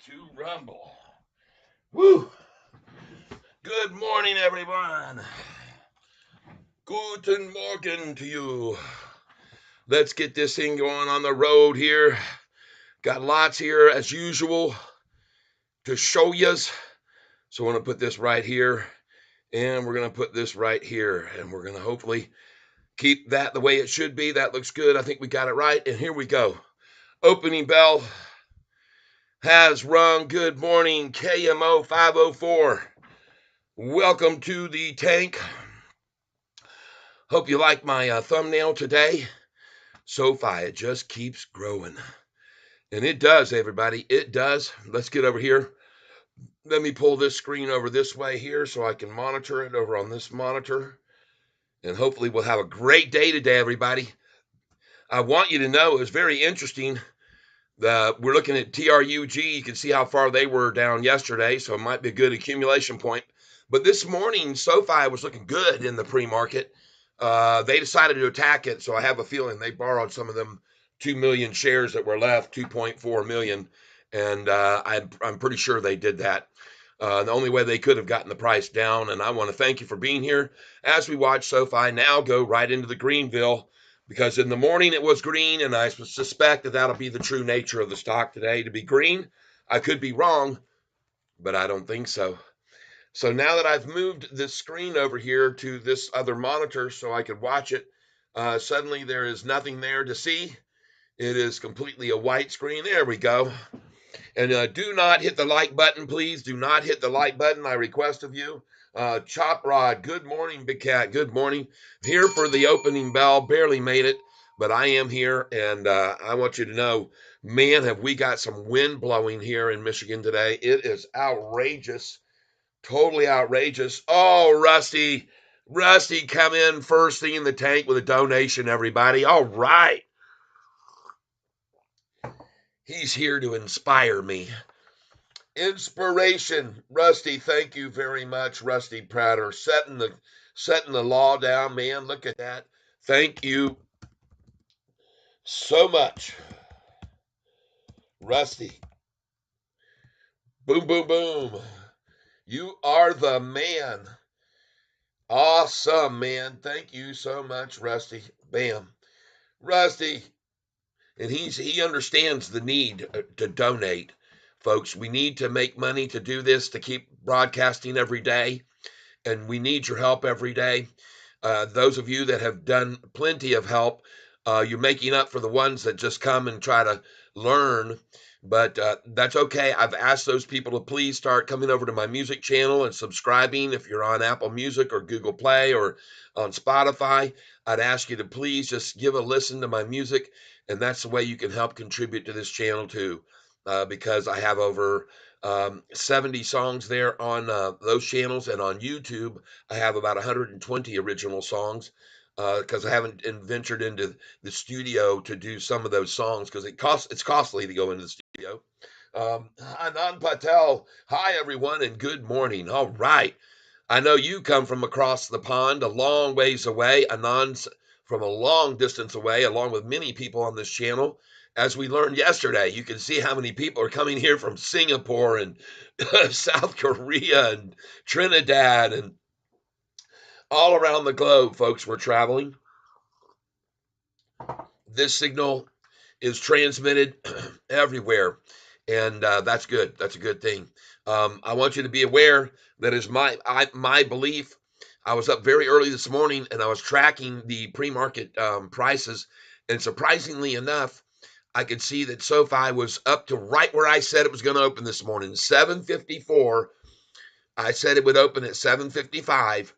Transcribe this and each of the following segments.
to rumble. Woo! Good morning, everyone. Guten Morgen to you. Let's get this thing going on the road here. Got lots here, as usual, to show yous. So I'm going to put this right here, and we're going to put this right here, and we're going to hopefully keep that the way it should be. That looks good. I think we got it right, and here we go. Opening bell has rung. Good morning, KMO 504. Welcome to the tank. Hope you like my thumbnail today. Sofi, it just keeps growing. And it does, everybody. It does. Let's get over here. Let me pull this screen over this way here so I can monitor it over on this monitor. And hopefully we'll have a great day today, everybody. I want you to know it was very interesting. We're looking at TRUG. You can see how far they were down yesterday, so it might be a good accumulation point. But this morning, SoFi was looking good in the pre-market. They decided to attack it, so I have a feeling they borrowed some of them 2 million shares that were left, 2.4 million, and I'm pretty sure they did that. The only way they could have gotten the price down, and I want to thank you for being here as we watch SoFi now go right into the Greenville, because in the morning it was green, and I suspect that that'll be the true nature of the stock today, to be green. I could be wrong, but I don't think so. So now that I've moved this screen over here to this other monitor so I could watch it, suddenly there is nothing there to see. It is completely a white screen. There we go. And do not hit the like button, please. Do not hit the like button, I request of you. Chop Rod, good morning, Big Cat. Good morning. Here for the opening bell. Barely made it, but I am here, and I want you to know, man, have we got some wind blowing here in Michigan today. It is outrageous. Totally outrageous. Oh, Rusty. Rusty, come in first thing in the tank with a donation, everybody. All right. He's here to inspire me. Inspiration. Rusty, thank you very much, Rusty Prater. Setting the law down, man. Look at that. Thank you so much. Rusty. Boom, boom, boom. You are the man. Awesome, man. Thank you so much, Rusty. Bam. Rusty. And he understands the need to donate, folks. We need to make money to do this, to keep broadcasting every day, and we need your help every day. Those of you that have done plenty of help, you're making up for the ones that just come and try to learn. But that's okay. I've asked those people to please start coming over to my music channel and subscribing. If you're on Apple Music or Google Play or on Spotify, I'd ask you to please just give a listen to my music. And that's the way you can help contribute to this channel too, because I have over 70 songs there on those channels. And on YouTube, I have about 120 original songs, because I haven't ventured into the studio to do some of those songs because it's costly to go into the studio. Anand Patel, hi everyone, and good morning. All right, I know you come from across the pond, a long ways away. Anand's from a long distance away, along with many people on this channel. As we learned yesterday, you can see how many people are coming here from Singapore and South Korea and Trinidad and all around the globe, folks. We're traveling. This signal is transmitted everywhere, and that's good. That's a good thing. I want you to be aware that is my belief. I was up very early this morning, and I was tracking the pre-market prices, and surprisingly enough, I could see that SoFi was up to right where I said it was going to open this morning, 754. I said it would open at 755,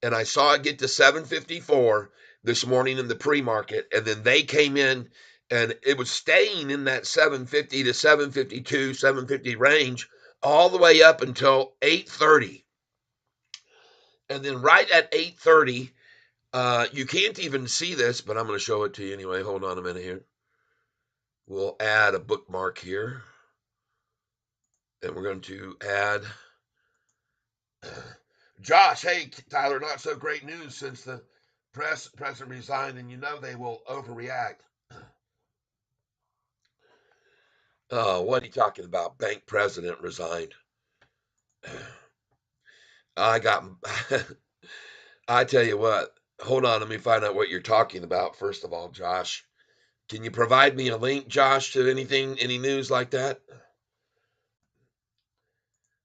and I saw it get to 754 this morning in the pre-market, and then they came in and it was staying in that 750 to 752, 750 range all the way up until 8:30. And then right at 8:30, you can't even see this, but I'm going to show it to you anyway. Hold on a minute here. We'll add a bookmark here, and we're going to add Josh. Hey, Tyler, not so great news since the president resigned, and you know they will overreact. Oh, what are you talking about? Bank president resigned. I got, I tell you what, hold on, let me find out what you're talking about, first of all, Josh. Can you provide me a link, Josh, to anything, any news like that?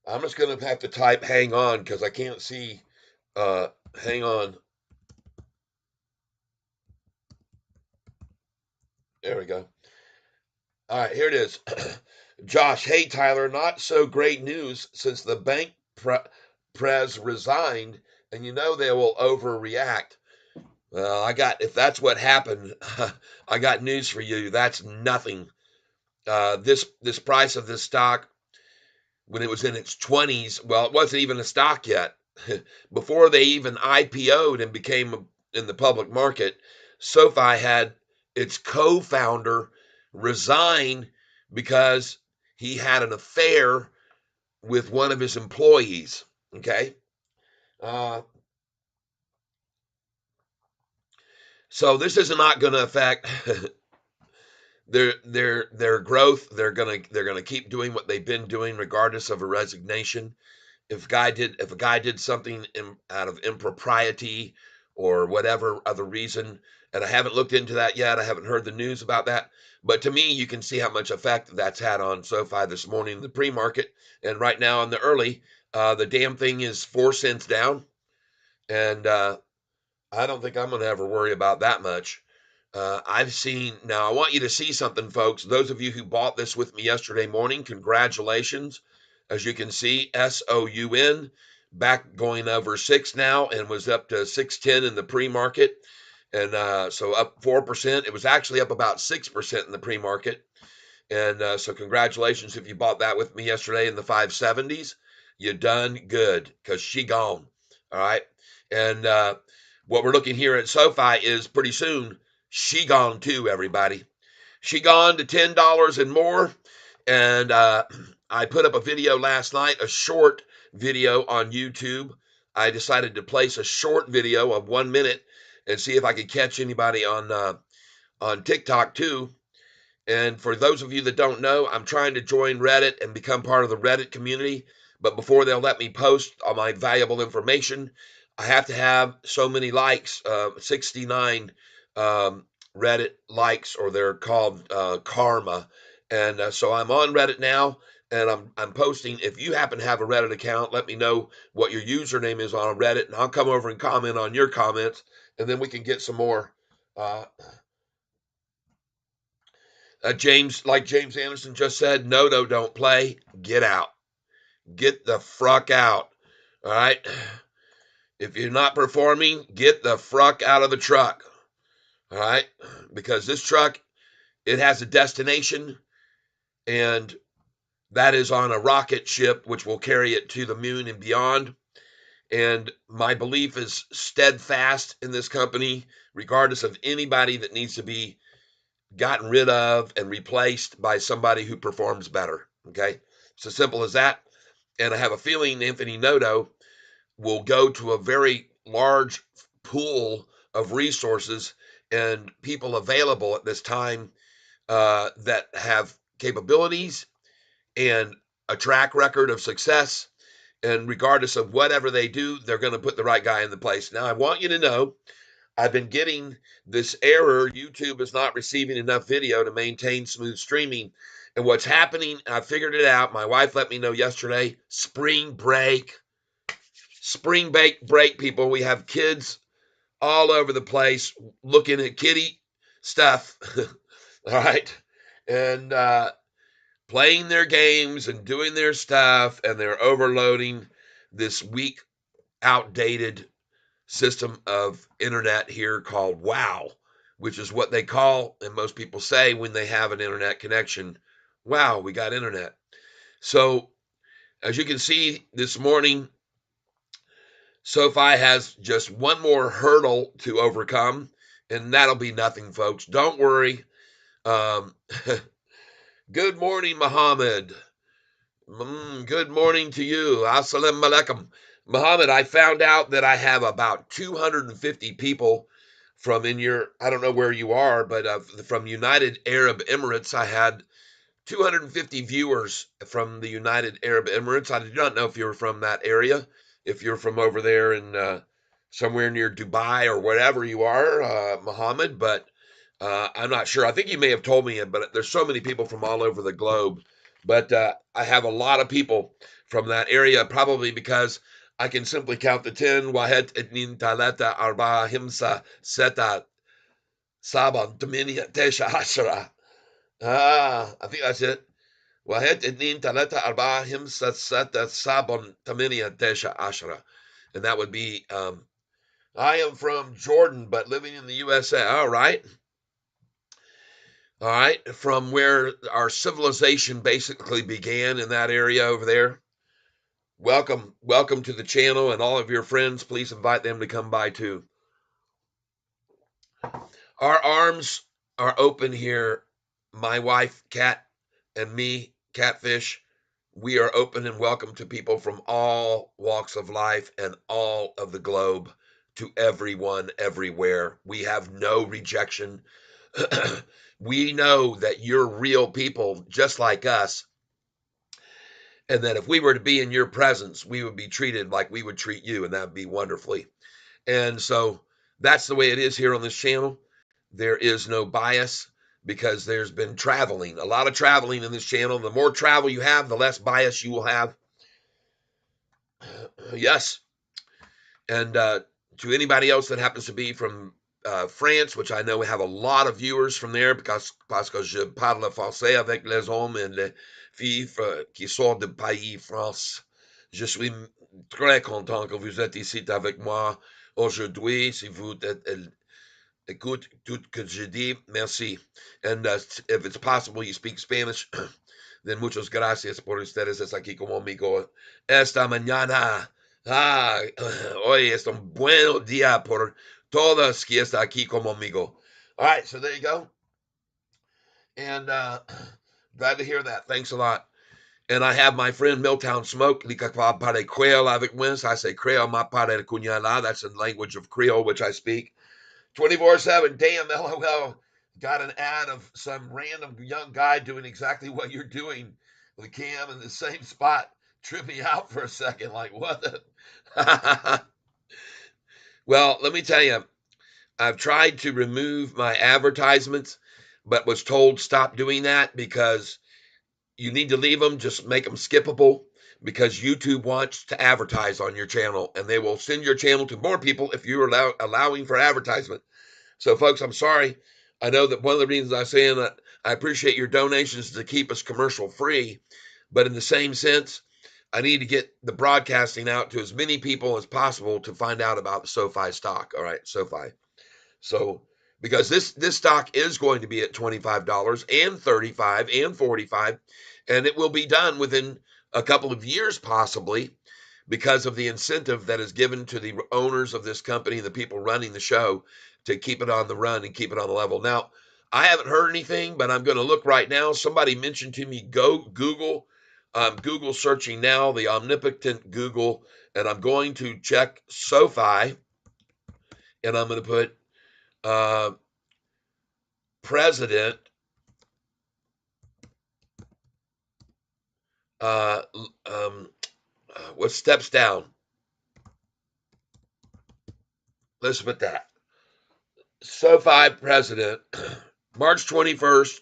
I'm just going to have to type hang on because I can't see. Uh, hang on. There we go. All right, here it is. Josh, hey, Tyler, not so great news since the bank prez resigned, and you know they will overreact. Well, if that's what happened, I got news for you. That's nothing. This price of this stock when it was in its 20s, well, it wasn't even a stock yet. Before they even IPO'd and became in the public market, SoFi had its co-founder resign because he had an affair with one of his employees. Okay. Uh, so this is not going to affect their growth. They're gonna keep doing what they've been doing regardless of a resignation. If a guy did something out of impropriety or whatever other reason, and I haven't looked into that yet, I haven't heard the news about that. But to me, you can see how much effect that's had on SoFi this morning in the pre-market, and right now in the early, the damn thing is 4 cents down, and I don't think I'm going to ever worry about that much. I've seen, now I want you to see something, folks. Those of you who bought this with me yesterday morning, congratulations. As you can see, SOUN back going over 6 now and was up to 610 in the pre-market. And so up 4%. It was actually up about 6% in the pre-market. And so congratulations if you bought that with me yesterday in the 570s. You done good because she gone. All right. And what we're looking here at SoFi is pretty soon she gone too, everybody. She gone to $10 and more. And I put up a video last night, a short video on YouTube. I decided to place a short video of 1 minute and see if I could catch anybody on TikTok too. And for those of you that don't know, I'm trying to join Reddit and become part of the Reddit community. But before they'll let me post all my valuable information, I have to have so many likes, 69 Reddit likes, or they're called karma. And so I'm on Reddit now, and I'm posting. If you happen to have a Reddit account, let me know what your username is on Reddit, and I'll come over and comment on your comments, and then we can get some more. Uh, James Anderson just said, no, don't play. Get out. Get the fruck out. All right. If you're not performing, get the fruck out of the truck. All right. Because this truck, it has a destination, and that is on a rocket ship, which will carry it to the moon and beyond. And my belief is steadfast in this company, regardless of anybody that needs to be gotten rid of and replaced by somebody who performs better. Okay. It's as simple as that. And I have a feeling Anthony Noto will go to a very large pool of resources and people available at this time that have capabilities and a track record of success. And regardless of whatever they do, they're going to put the right guy in the place. Now, I want you to know I've been getting this error. YouTube is not receiving enough video to maintain smooth streaming. And what's happening, I figured it out. My wife let me know yesterday. Spring break, people. We have kids all over the place looking at kitty stuff. All right. And playing their games and doing their stuff. And they're overloading this weak, outdated system of internet here called WOW, which is what they call, and most people say when they have an internet connection, wow, we got internet. So as you can see this morning, SoFi has just one more hurdle to overcome, and that'll be nothing, folks. Don't worry. Um, good morning, Muhammad. Good morning to you. Assalamu alaikum. Muhammad, I found out that I have about 250 people from I don't know where you are, but from United Arab Emirates. I had 250 viewers from the United Arab Emirates. I do not know if you're from that area, if you're from over there in somewhere near Dubai or wherever you are, Muhammad, but I'm not sure. I think you may have told me it, but there's so many people from all over the globe. But I have a lot of people from that area, probably because I can simply count the 10. Wahet etnin talata arba himsa seta saban dominia tesha hashara. I think that's it. واحد اتنين تلاتة أربعة خمسة ستة سبعة ثمانية تسعة عشرة. And that would be, I am from Jordan, but living in the USA. All right. All right. From where our civilization basically began in that area over there. Welcome. Welcome to the channel, and all of your friends, please invite them to come by too. Our arms are open here. My wife, Cat, and me, Catfish, we are open and welcome to people from all walks of life and all of the globe, to everyone, everywhere. We have no rejection. We know that you're real people just like us, and that if we were to be in your presence, we would be treated like we would treat you, and that would be wonderfully. And so that's the way it is here on this channel. There is no bias because there's been traveling, a lot of traveling in this channel. The more travel you have, the less bias you will have. Yes. And to anybody else that happens to be from France, which I know we have a lot of viewers from there, parce que je parle français avec les hommes et les filles qui sortent du pays France. Je suis très content que vous êtes ici avec moi aujourd'hui. Si vous écoute tout que je dis, merci. And if it's possible you speak Spanish, then muchas gracias por ustedes estar aquí conmigo esta mañana. Hoy es un buen día por todos que está aquí conmigo. All right, so there you go. And glad to hear that. Thanks a lot. And I have my friend Milltown Smoke, para Creole avec moi. I say Creole, ma para cunyala. That's the language of Creole, which I speak. 24/7. Damn, LOL. Got an ad of some random young guy doing exactly what you're doing with a cam in the same spot. Tripped me out for a second. Like, what the? Well, let me tell you, I've tried to remove my advertisements, but was told stop doing that because you need to leave them, just make them skippable, because YouTube wants to advertise on your channel, and they will send your channel to more people if you're allowing for advertisement. So, folks, I'm sorry. I know that one of the reasons I'm saying that I appreciate your donations to keep us commercial free, but in the same sense, I need to get the broadcasting out to as many people as possible to find out about the SoFi stock. All right, SoFi. So, because this stock is going to be at $25 and $35 and $45, and it will be done within a couple of years possibly, because of the incentive that is given to the owners of this company, the people running the show, to keep it on the run and keep it on the level. Now, I haven't heard anything, but I'm going to look right now. Somebody mentioned to me, go Google. I'm Google searching now, the omnipotent Google, and I'm going to check SoFi, and I'm going to put president what steps down. Let's put that. SoFi president, March 21st,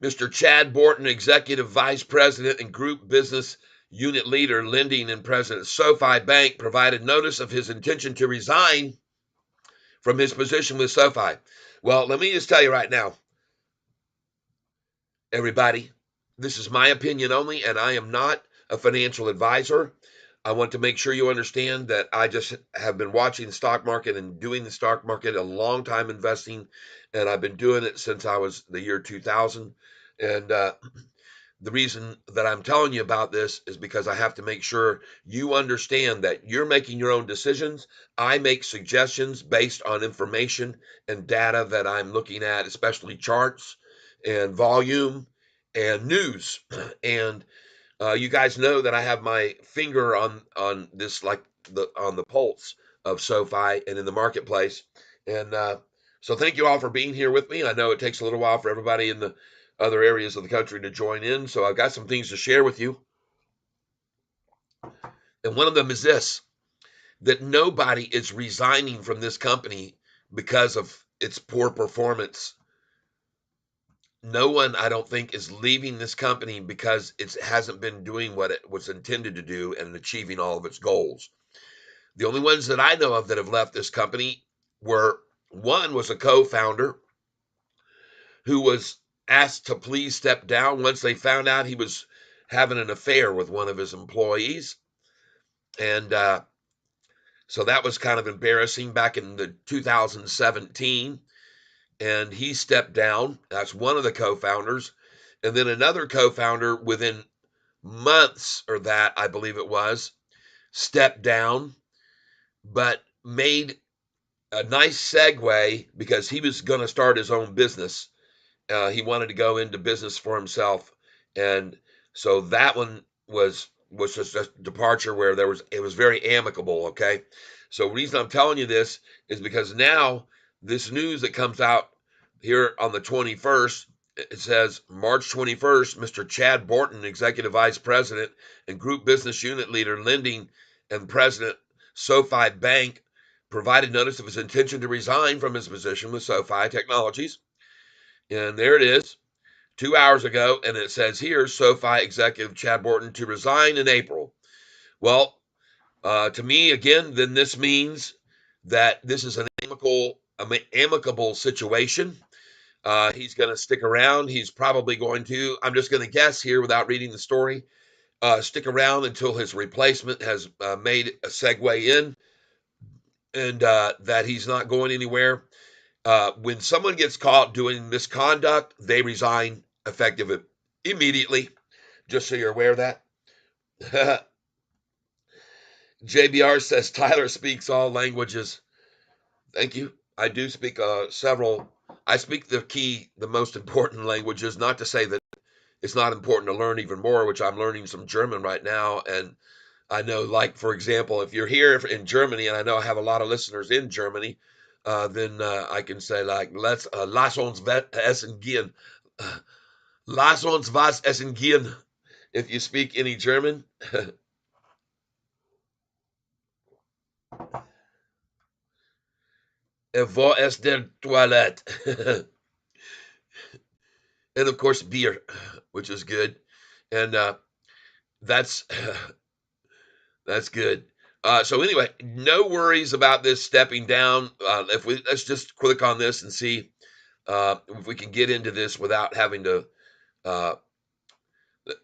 Mr. Chad Borton, executive vice president and group business unit leader, lending and president, SoFi Bank, provided notice of his intention to resign from his position with SoFi. Well, let me just tell you right now, everybody, this is my opinion only, and I am not a financial advisor. I want to make sure you understand that I just have been watching the stock market and doing the stock market a long time investing, and I've been doing it since I was the year 2000. And the reason that I'm telling you about this is because I have to make sure you understand that you're making your own decisions. I make suggestions based on information and data that I'm looking at, especially charts and volume and news. And you guys know that I have my finger on this, like on the pulse of SoFi and in the marketplace. And so thank you all for being here with me. I know it takes a little while for everybody in the other areas of the country to join in. So I've got some things to share with you. And one of them is this, that nobody is resigning from this company because of its poor performance. No one, I don't think, is leaving this company because it hasn't been doing what it was intended to do and achieving all of its goals. The only ones that I know of that have left this company were, one was a co-founder who was asked to please step down once they found out he was having an affair with one of his employees. And so that was kind of embarrassing back in the 2017. And he stepped down. That's one of the co-founders. And then another co-founder within months, or that I believe it was, stepped down, but made a nice segue because he was going to start his own business. He wanted to go into business for himself, and so that one was just a departure where it was very amicable. Okay, so the reason I'm telling you this is because now this news that comes out here on the 21st, it says March 21st, Mr. Chad Borton, Executive Vice President and Group Business Unit Leader, Lending and President, SoFi Bank, provided notice of his intention to resign from his position with SoFi Technologies. And there it is, 2 hours ago. And it says here, SoFi executive Chad Borton to resign in April. Well, to me, again, then this means that this is an amicable situation. He's going to stick around. He's probably going to, I'm just going to guess here without reading the story, stick around until his replacement has made a segue in, and that he's not going anywhere. When someone gets caught doing misconduct, they resign effective immediately, just so you're aware of that. JBR says Tyler speaks all languages. Thank you. I do speak several. I speak the most important languages, not to say that it's not important to learn even more, which I'm learning some German right now. And I know, like, for example, if you're here in Germany, and I know I have a lot of listeners in Germany, then I can say, like, lass uns essen gehen. Uh, Lass uns was essen gehen. If you speak any German. Wo ist der Toilette? And of course, beer, which is good. And that's that's good. So anyway, no worries about this stepping down. If we let's just click on this and see if we can get into this without having to. Uh,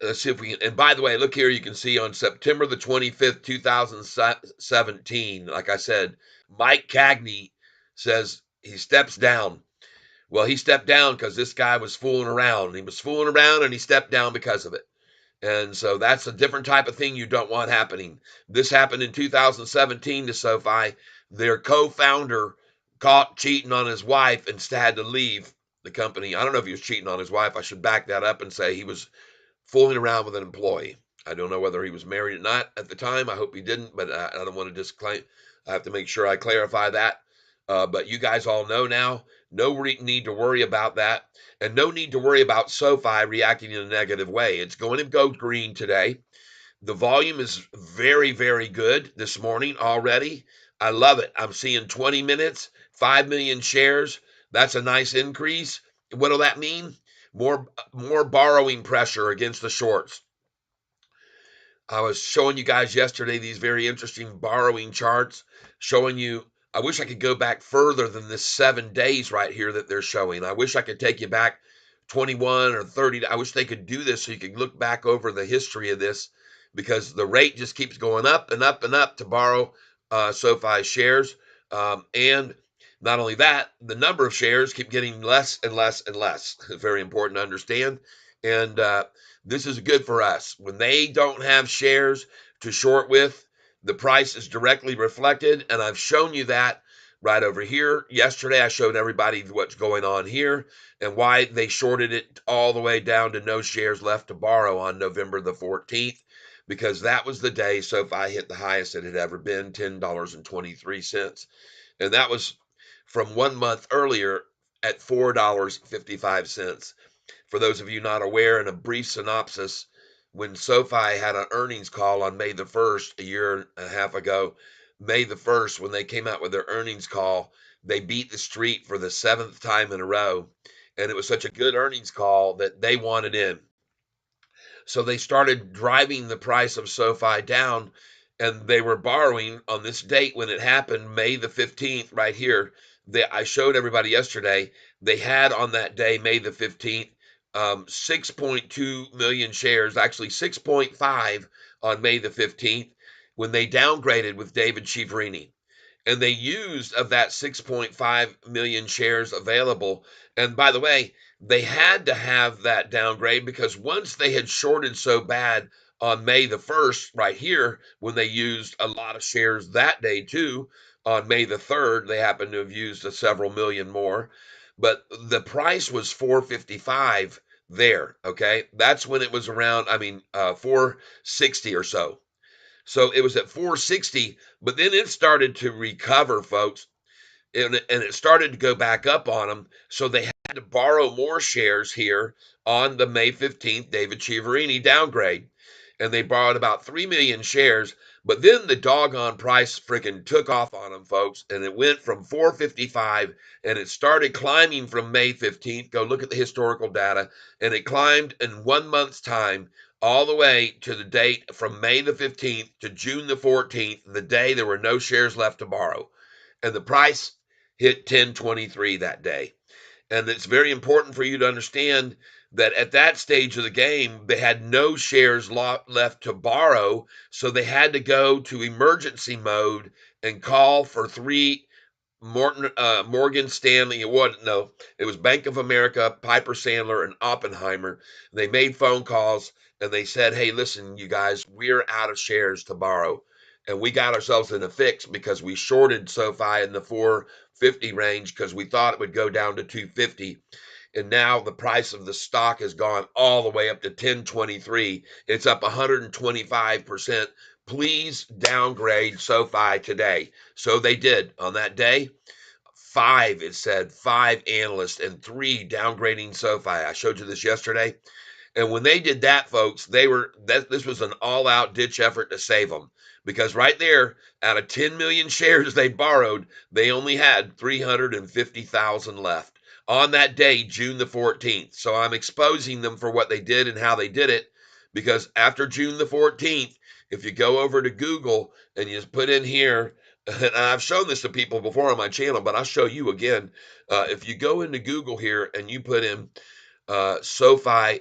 let's see if we can. And by the way, look here. You can see on September the 25th, 2017. Like I said, Mike Cagney says he steps down. Well, he stepped down because this guy was fooling around. He was fooling around, and he stepped down because of it. And so that's a different type of thing you don't want happening. This happened in 2017 to SoFi. Their co-founder caught cheating on his wife and had to leave the company. I don't know if he was cheating on his wife. I should back that up and say he was fooling around with an employee. I don't know whether he was married or not at the time. I hope he didn't, but I don't want to disclaim. I have to make sure I clarify that. But you guys all know now. No need to worry about that. And no need to worry about SoFi reacting in a negative way. It's going to go green today. The volume is very, very good this morning already. I love it. I'm seeing 20 minutes, 5 million shares. That's a nice increase. What will that mean? More borrowing pressure against the shorts. I was showing you guys yesterday these very interesting borrowing charts, showing you. I wish I could go back further than this 7 days right here that they're showing. I wish I could take you back 21 or 30. I wish they could do this so you could look back over the history of this, because the rate just keeps going up and up and up to borrow SoFi shares. And not only that, the number of shares keep getting less and less and less. It's very important to understand. And this is good for us. When they don't have shares to short with, the price is directly reflected. And I've shown you that right over here. Yesterday, I showed everybody what's going on here and why they shorted it all the way down to no shares left to borrow on November the 14th, because that was the day SoFi hit the highest it had ever been, $10.23. And that was from 1 month earlier at $4.55. For those of you not aware, in a brief synopsis, when SoFi had an earnings call on May the 1st, a year and a half ago, May the 1st, when they came out with their earnings call, they beat the street for the seventh time in a row. And it was such a good earnings call that they wanted in. So they started driving the price of SoFi down, and they were borrowing on this date when it happened, May the 15th, right here. I showed everybody yesterday, they had on that day, May the 15th, 6.2 million shares, actually 6.5 on May the 15th, when they downgraded with David Chiaverini, and they used of that 6.5 million shares available. And by the way, they had to have that downgrade because once they had shorted so bad on May the 1st, right here, when they used a lot of shares that day too, on May the 3rd, they happened to have used a several million more, but the price was 455 there. Okay. That's when it was around, 460 or so. So it was at 460, but then it started to recover, folks, and it started to go back up on them. So they had to borrow more shares here on the May 15th David Chiaverini downgrade. And they borrowed about 3 million shares. But then the doggone price freaking took off on them, folks. And it went from 455 and it started climbing from May 15th. Go look at the historical data. And it climbed in 1 month's time all the way to the date from May the 15th to June the 14th, the day there were no shares left to borrow. And the price hit 1023 that day. And it's very important for you to understand that at that stage of the game, they had no shares left to borrow. So they had to go to emergency mode and call for three Morgan Stanley. It wasn't, no, it was Bank of America, Piper Sandler, and Oppenheimer. They made phone calls and they said, hey, listen, you guys, we're out of shares to borrow. And we got ourselves in a fix because we shorted SoFi in the 450 range because we thought it would go down to 250. And now the price of the stock has gone all the way up to 1023. It's up 125%. Please downgrade SoFi today. So they did on that day. It said five analysts and three downgrading SoFi. I showed you this yesterday. And when they did that, folks, this was an all-out ditch effort to save them, because right there, out of 10 million shares they borrowed, they only had 350,000 left on that day, June the 14th. So I'm exposing them for what they did and how they did it, because after June the 14th, if you go over to Google and you just put in here, and I've shown this to people before on my channel, but I'll show you again. If you go into Google here and you put in SoFi,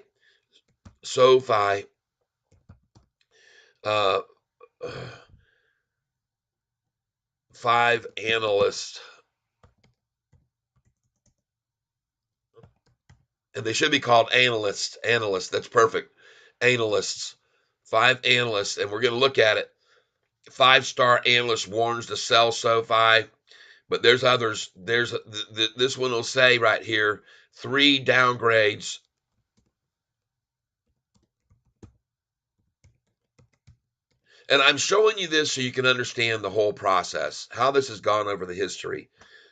uh, five analysts, and they should be called analysts. Analysts, that's perfect. Analysts, five analysts, and we're going to look at it. Five-star analyst warns to sell SoFi, but there's others. This one will say right here, 3 downgrades. And I'm showing you this so you can understand the whole process, how this has gone over the history.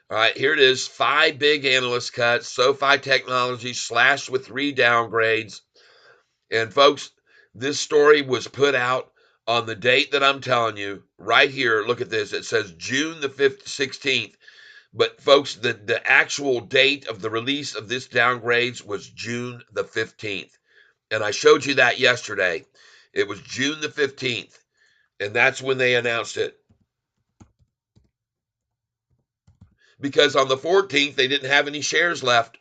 All right, here it is. 5 big analyst cuts. SoFi Technology slashed with 3 downgrades. And folks, this story was put out on the date that I'm telling you right here. Look at this. It says June the 5th, 16th. But folks, the actual date of the release of this downgrades was June the 15th. And I showed you that yesterday. It was June the 15th. And that's when they announced it. Because on the 14th, they didn't have any shares left.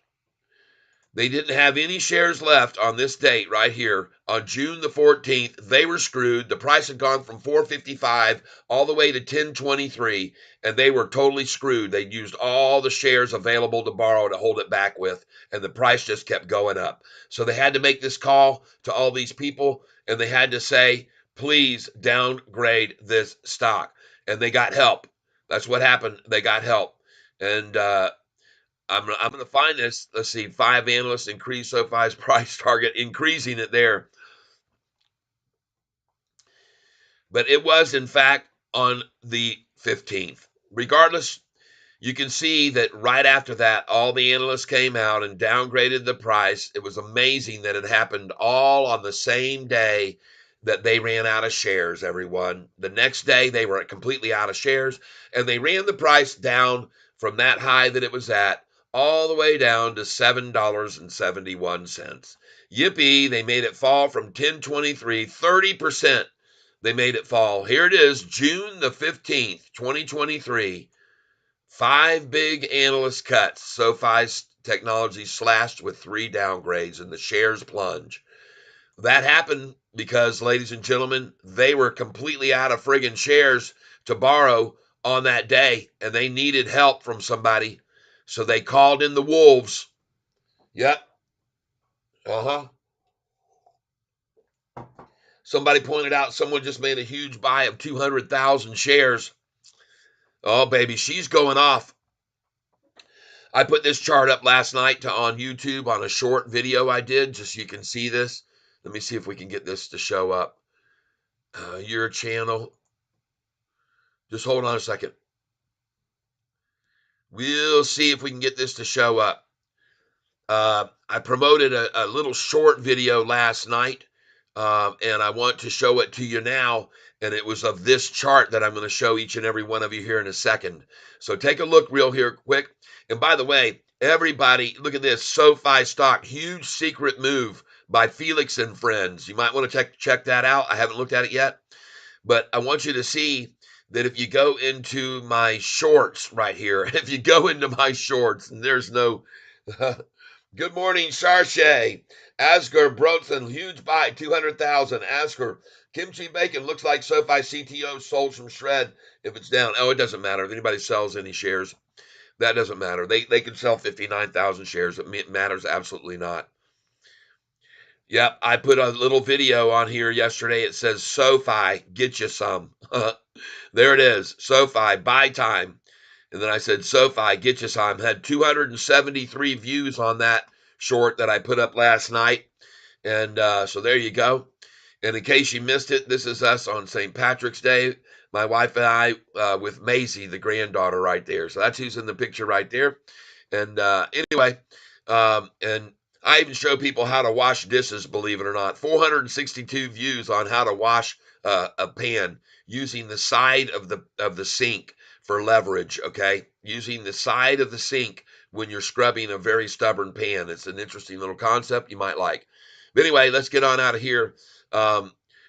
They didn't have any shares left on this date right here. On June the 14th, they were screwed. The price had gone from 455 all the way to 1023, and they were totally screwed. They used all the shares available to borrow to hold it back with, and the price just kept going up. So they had to make this call to all these people, and they had to say, please downgrade this stock. And they got help. That's what happened. They got help. And I'm going to find this. Let's see. 5 analysts increase SoFi's price target, increasing it there. But it was, in fact, on the 15th. Regardless, You can see that right after that, all the analysts came out and downgraded the price. It was amazing that it happened all on the same day that they ran out of shares, everyone. The next day, they were completely out of shares, and they ran the price down from that high that it was at all the way down to $7.71. Yippee, they made it fall from 1023, 30%. They made it fall. Here it is, June the 15th, 2023. 5 big analyst cuts. SoFi's technology slashed with 3 downgrades and the shares plunge. That happened because, ladies and gentlemen, they were completely out of friggin' shares to borrow on that day, and they needed help from somebody. So they called in the wolves. Yep. Uh-huh. Somebody pointed out someone just made a huge buy of 200,000 shares. Oh, baby, she's going off. I put this chart up last night on YouTube on a short video I did, just so you can see this. Let me see if we can get this to show up. Your channel. Just hold on a second. We'll see if we can get this to show up. I promoted a little short video last night, and I want to show it to you now. And it was of this chart that I'm going to show each and every one of you here in a second. So take a look real here quick. And by the way, everybody, look at this SoFi stock, huge secret move by Felix and Friends. You might want to check that out. I haven't looked at it yet, but I want you to see that if you go into my shorts right here, if you go into my shorts, and there's no good morning, Sarshay. Asger Brotzen, huge buy, 200,000. Asger, kimchi bacon looks like SoFi CTO sold some shred if it's down. Oh, it doesn't matter. If anybody sells any shares, that doesn't matter. They could sell 59,000 shares. It matters absolutely not. Yep, I put a little video on here yesterday. It says SoFi, get you some. There it is, SoFi, buy time. And then I said, SoFi, get you some. Had 273 views on that short that I put up last night. And so there you go. And in case you missed it, this is us on St. Patrick's Day. My wife and I with Maisie, the granddaughter right there. So that's who's in the picture right there. And anyway, and I even show people how to wash dishes, believe it or not. 462 views on how to wash a pan using the side of the sink for leverage, okay? Using the side of the sink when you're scrubbing a very stubborn pan. It's an interesting little concept you might like. But anyway, let's get on out of here.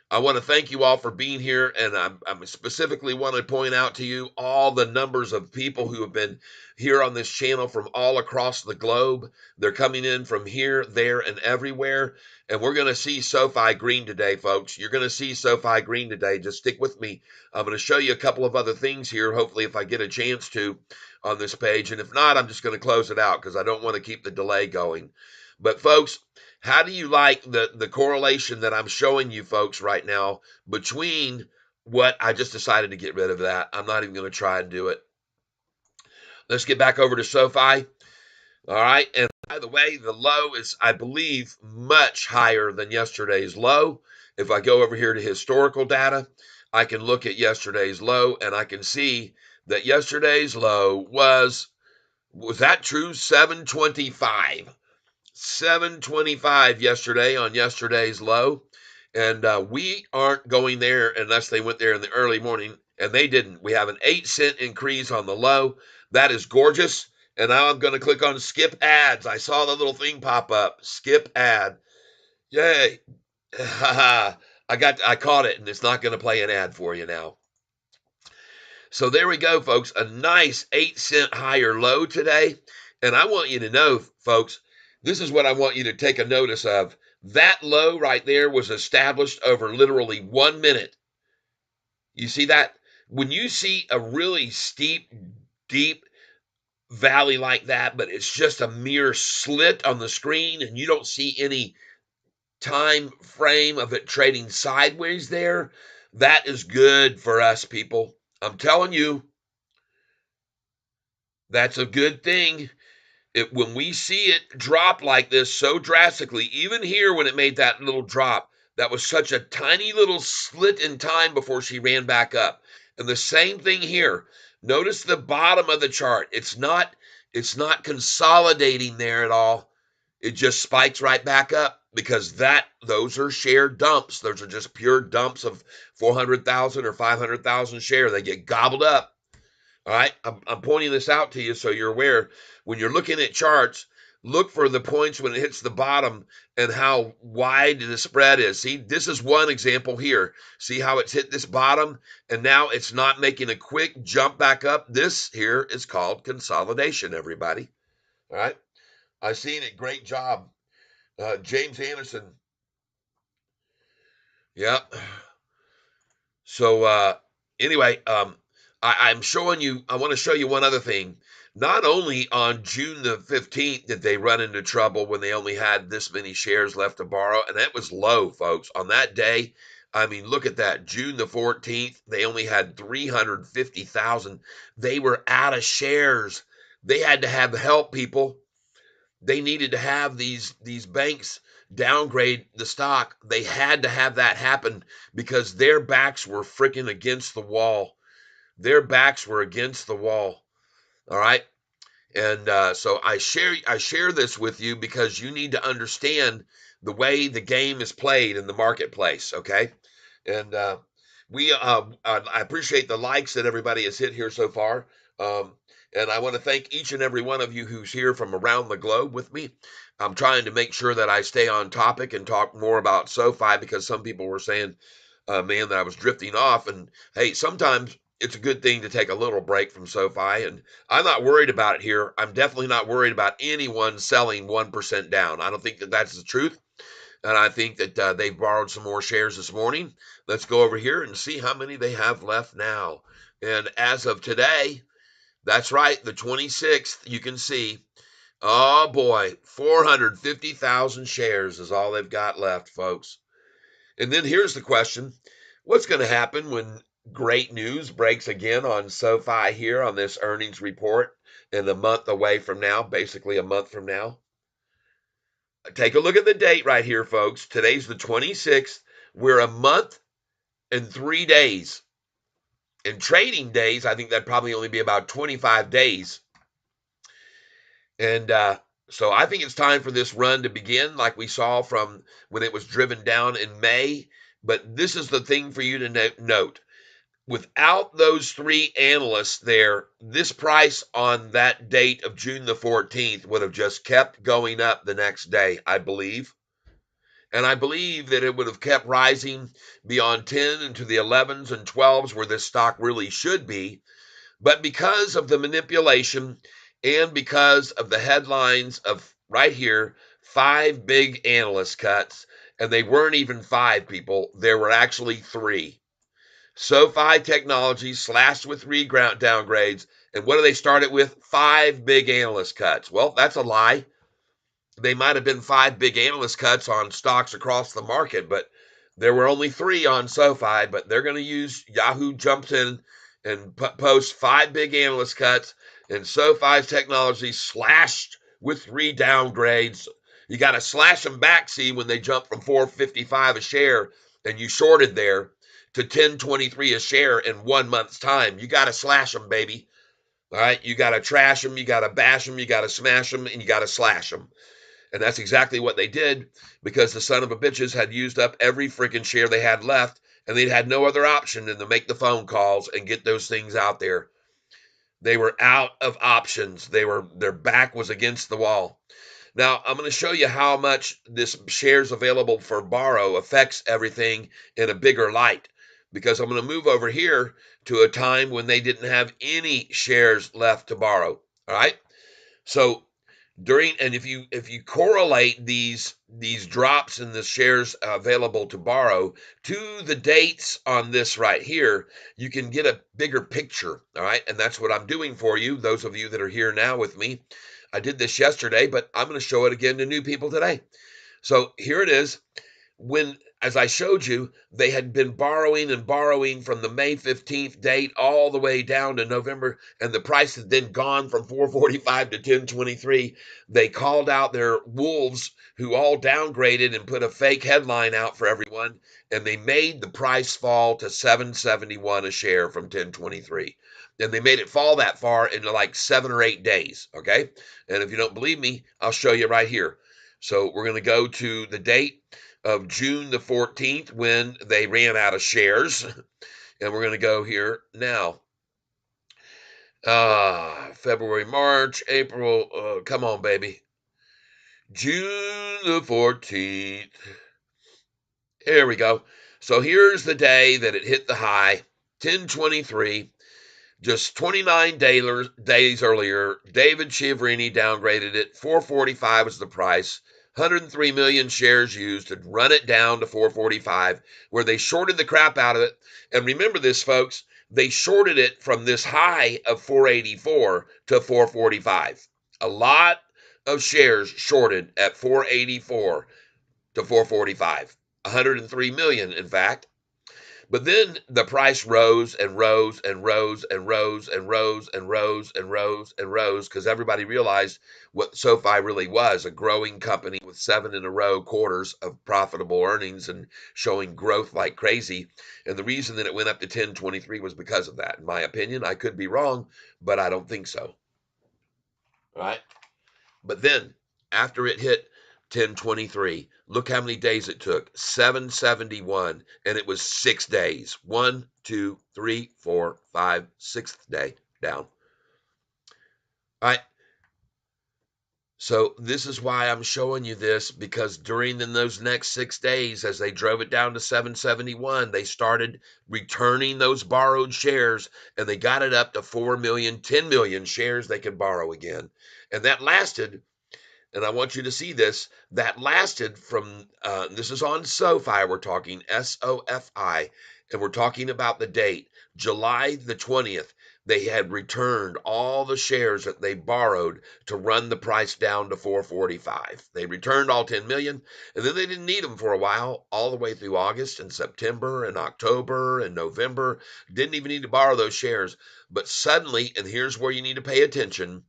I want to thank you all for being here, and I specifically want to point out to you all the numbers of people who have been here on this channel from all across the globe. They're coming in from here, there, and everywhere, and we're going to see SoFi green today, folks. You're going to see SoFi green today. Just stick with me. I'm going to show you a couple of other things here, hopefully if I get a chance to on this page, and if not, I'm just going to close it out because I don't want to keep the delay going. But folks, how do you like the correlation that I'm showing you folks right now between what I just decided to get rid of that? I'm not even going to try and do it. Let's get back over to SoFi. All right. And by the way, the low is, I believe, much higher than yesterday's low. If I go over here to historical data, I can look at yesterday's low and I can see that yesterday's low was that true? 725. 725 yesterday on yesterday's low, and we aren't going there unless they went there in the early morning, and they didn't. We have an 8-cent increase on the low. That is gorgeous. And now I'm going to click on skip ads. I saw the little thing pop up, skip ad. Yay. I caught it, and it's not going to play an ad for you now. So there we go, folks. A nice 8-cent higher low today. And I want you to know, folks, this is what I want you to take a notice of. That low right there was established over literally 1 minute. You see that? When you see a really steep, deep valley like that, but it's just a mere slit on the screen and you don't see any time frame of it trading sideways there, that is good for us, people. I'm telling you, that's a good thing. When we see it drop like this so drastically, even here when it made that little drop, that was such a tiny little slit in time before she ran back up. And the same thing here. Notice the bottom of the chart. It's not consolidating there at all. It just spikes right back up because those are share dumps. Those are just pure dumps of 400,000 or 500,000 share. They get gobbled up. All right. I'm pointing this out to you so you're aware. When you're looking at charts, look for the points when it hits the bottom and how wide the spread is. See, this is one example here. See how it's hit this bottom and now it's not making a quick jump back up. This here is called consolidation, everybody. All right. I've seen it. Great job. James Anderson. Yep. So anyway, I'm showing you, I want to show you one other thing. Not only on June the 15th did they run into trouble when they only had this many shares left to borrow, and that was low, folks. On that day, I mean, look at that. June the 14th, they only had 350,000. They were out of shares. They had to have help, people. They needed to have these banks downgrade the stock. They had to have that happen because their backs were freaking against the wall. Their backs were against the wall. All right. And so I share this with you because you need to understand the way the game is played in the marketplace. Okay. And I appreciate the likes that everybody has hit here so far. Um, and I want to thank each and every one of you who's here from around the globe with me. I'm trying to make sure that I stay on topic and talk more about SoFi because some people were saying, man, that I was drifting off. And hey, sometimes it's a good thing to take a little break from SoFi. And I'm not worried about it here. I'm definitely not worried about anyone selling 1% down. I don't think that that's the truth. And I think that they've borrowed some more shares this morning. Let's go over here and see how many they have left now. And as of today, that's right, the 26th, you can see, oh boy, 450,000 shares is all they've got left, folks. And then here's the question. What's going to happen when great news breaks again on SoFi here on this earnings report in a month away from now, basically a month from now? Take a look at the date right here, folks. Today's the 26th. We're a month and 3 days. In trading days, I think that'd probably only be about 25 days. And so I think it's time for this run to begin like we saw from when it was driven down in May. But this is the thing for you to note. Without those three analysts there, this price on that date of June the 14th would have just kept going up the next day, I believe. And I believe that it would have kept rising beyond 10 into the 11s and 12s where this stock really should be. But because of the manipulation and because of the headlines of right here, 5 big analyst cuts, and they weren't even 5 people, there were actually 3. SoFi Technologies slashed with 3 downgrades. And what do they start it with? 5 big analyst cuts. Well, that's a lie. They might have been 5 big analyst cuts on stocks across the market, but there were only 3 on SoFi. But they're going to use Yahoo jumps in and post 5 big analyst cuts, and SoFi's technology slashed with 3 downgrades. You got to slash them back, see, when they jump from 455 a share and you shorted there to 1023 a share in 1 month's time. You got to slash them, baby. All right, you got to trash them, you got to bash them, you got to smash them, and you got to slash them. And that's exactly what they did because the son of a bitches had used up every freaking share they had left, and they had no other option than to make the phone calls and get those things out there. They were out of options. Their back was against the wall. Now, I'm going to show you how much this shares available for borrow affects everything in a bigger light because I'm going to move over here to a time when they didn't have any shares left to borrow. All right. So if you correlate these drops in the shares available to borrow to the dates on this right here, you can get a bigger picture. All right. And that's what I'm doing for you. Those of you that are here now with me. I did this yesterday, but I'm going to show it again to new people today. So here it is. When as I showed you, they had been borrowing and borrowing from the May 15th date all the way down to November, and the price had then gone from 445 to 1023. They called out their wolves who all downgraded and put a fake headline out for everyone, and they made the price fall to 771 a share from 1023. And they made it fall that far in like 7 or 8 days, okay? And if you don't believe me, I'll show you right here. So we're going to go to the date of June the 14th when they ran out of shares. And we're going to go here now. February, March, April. Come on, baby. June the 14th. Here we go. So here's the day that it hit the high, 1023. Just 29 days earlier, David Chiaverini downgraded it. 445 was the price. 103 million shares used to run it down to 445, where they shorted the crap out of it. And remember this, folks, they shorted it from this high of 484 to 445. A lot of shares shorted at 484 to 445. 103 million, in fact. But then the price rose and rose and rose and rose and rose and rose and rose and rose because everybody realized what SoFi really was, a growing company with 7 in a row quarters of profitable earnings and showing growth like crazy. And the reason that it went up to 1023 was because of that. In my opinion, I could be wrong, but I don't think so. All right. But then after it hit 1023, look how many days it took. 771, and it was 6 days. 1, 2, 3, 4, 5, 6th day down. All right. So this is why I'm showing you this, because during those next 6 days, as they drove it down to 771, they started returning those borrowed shares, and they got it up to 4 million, 10 million shares they could borrow again. And that lasted, and I want you to see this, that lasted from, this is on SoFi, we're talking SOFI, and we're talking about the date, July the 20th. They had returned all the shares that they borrowed to run the price down to 445. They returned all 10 million, and then they didn't need them for a while, all the way through August and September and October and November. Didn't even need to borrow those shares. But suddenly, and here's where you need to pay attention,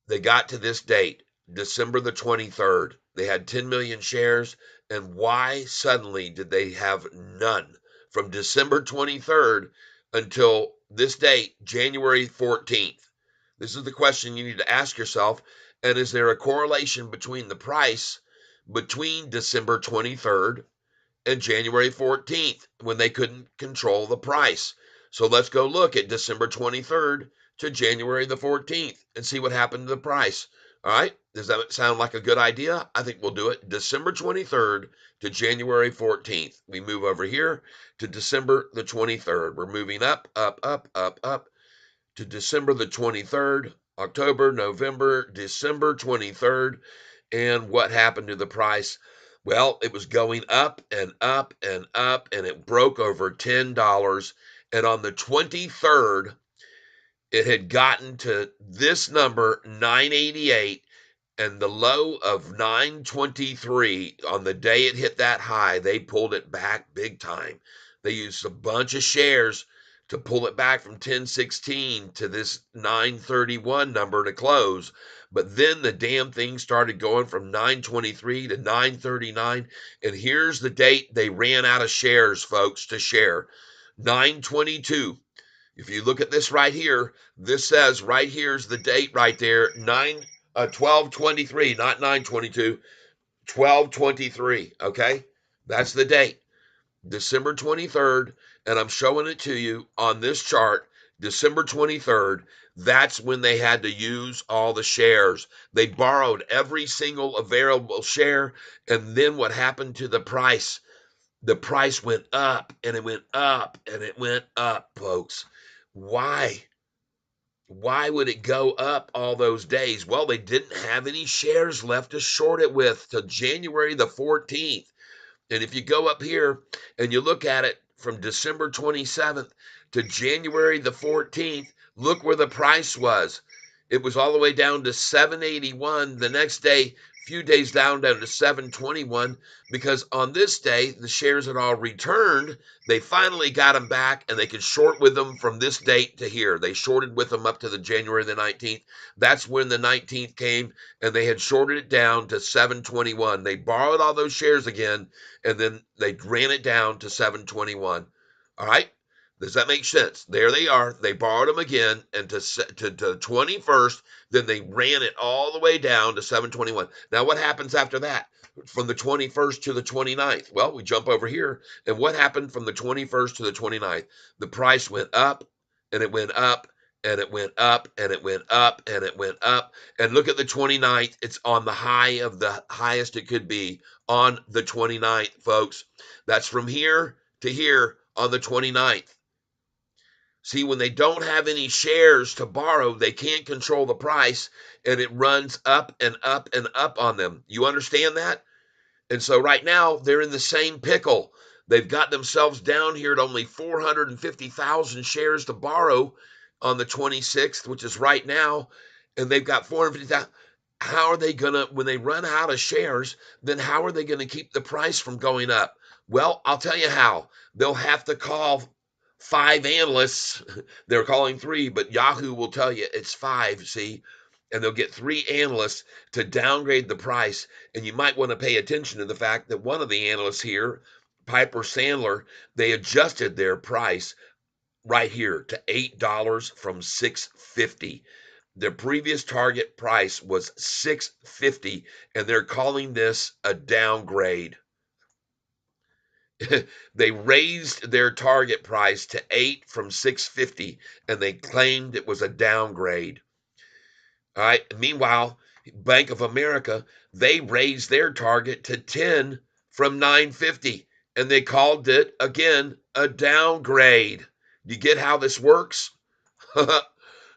they got to this date, December the 23rd. They had 10 million shares. And why suddenly did they have none? From December 23rd until this date, January 14th. This is the question you need to ask yourself. And is there a correlation between the price between December 23rd and January 14th when they couldn't control the price? So let's go look at December 23rd to January the 14th and see what happened to the price. All right. Does that sound like a good idea? I think we'll do it. December 23rd to January 14th. We move over here to December the 23rd. We're moving up, up, up, up, up to December the 23rd, October, November, December 23rd. And what happened to the price? Well, it was going up and up and up, and it broke over $10. And on the 23rd, it had gotten to this number, 988, and the low of 923. On the day it hit that high, they pulled it back big time. They used a bunch of shares to pull it back from 1016 to this 931 number to close. But then the damn thing started going from 923 to 939. And here's the date they ran out of shares, folks, to share. 922. If you look at this right here, this says right here's the date right there, 1223, not 922, 1223, okay? That's the date, December 23rd, and I'm showing it to you on this chart, December 23rd. That's when they had to use all the shares. They borrowed every single available share, and then what happened to the price? The price went up, and it went up, and it went up, folks. Why? Why would it go up all those days? Well, they didn't have any shares left to short it with till January the 14th. And if you go up here and you look at it from December 27th to January the 14th, look where the price was. It was all the way down to 781. The next day, few days down to 721, because on this day the shares had all returned. They finally got them back, and they could short with them from this date to here. They shorted with them up to the January the 19th. That's when the 19th came, and they had shorted it down to 721. They borrowed all those shares again, and then they ran it down to 721. All right. Does that make sense? There they are. They borrowed them again, and to the 21st, then they ran it all the way down to 721. Now, what happens after that? From the 21st to the 29th? Well, we jump over here, and what happened from the 21st to the 29th? The price went up, and it went up, and it went up, and it went up, and it went up. And look at the 29th. It's on the high of the highest it could be on the 29th, folks. That's from here to here on the 29th. See, when they don't have any shares to borrow, they can't control the price, and it runs up and up and up on them. You understand that? And so right now, they're in the same pickle. They've got themselves down here at only 450,000 shares to borrow on the 26th, which is right now, and they've got 450,000. How are they going to, when they run out of shares, then how are they going to keep the price from going up? Well, I'll tell you how. They'll have to call 5 analysts. They're calling 3, but Yahoo will tell you it's 5, see? And they'll get 3 analysts to downgrade the price. And you might want to pay attention to the fact that one of the analysts here, Piper Sandler, they adjusted their price right here to $8 from $6.50. The previous target price was $6.50, and they're calling this a downgrade. They raised their target price to 8 from 650, and they claimed it was a downgrade. All right. Meanwhile, Bank of America, they raised their target to 10 from 950, and they called it again a downgrade. You get how this works?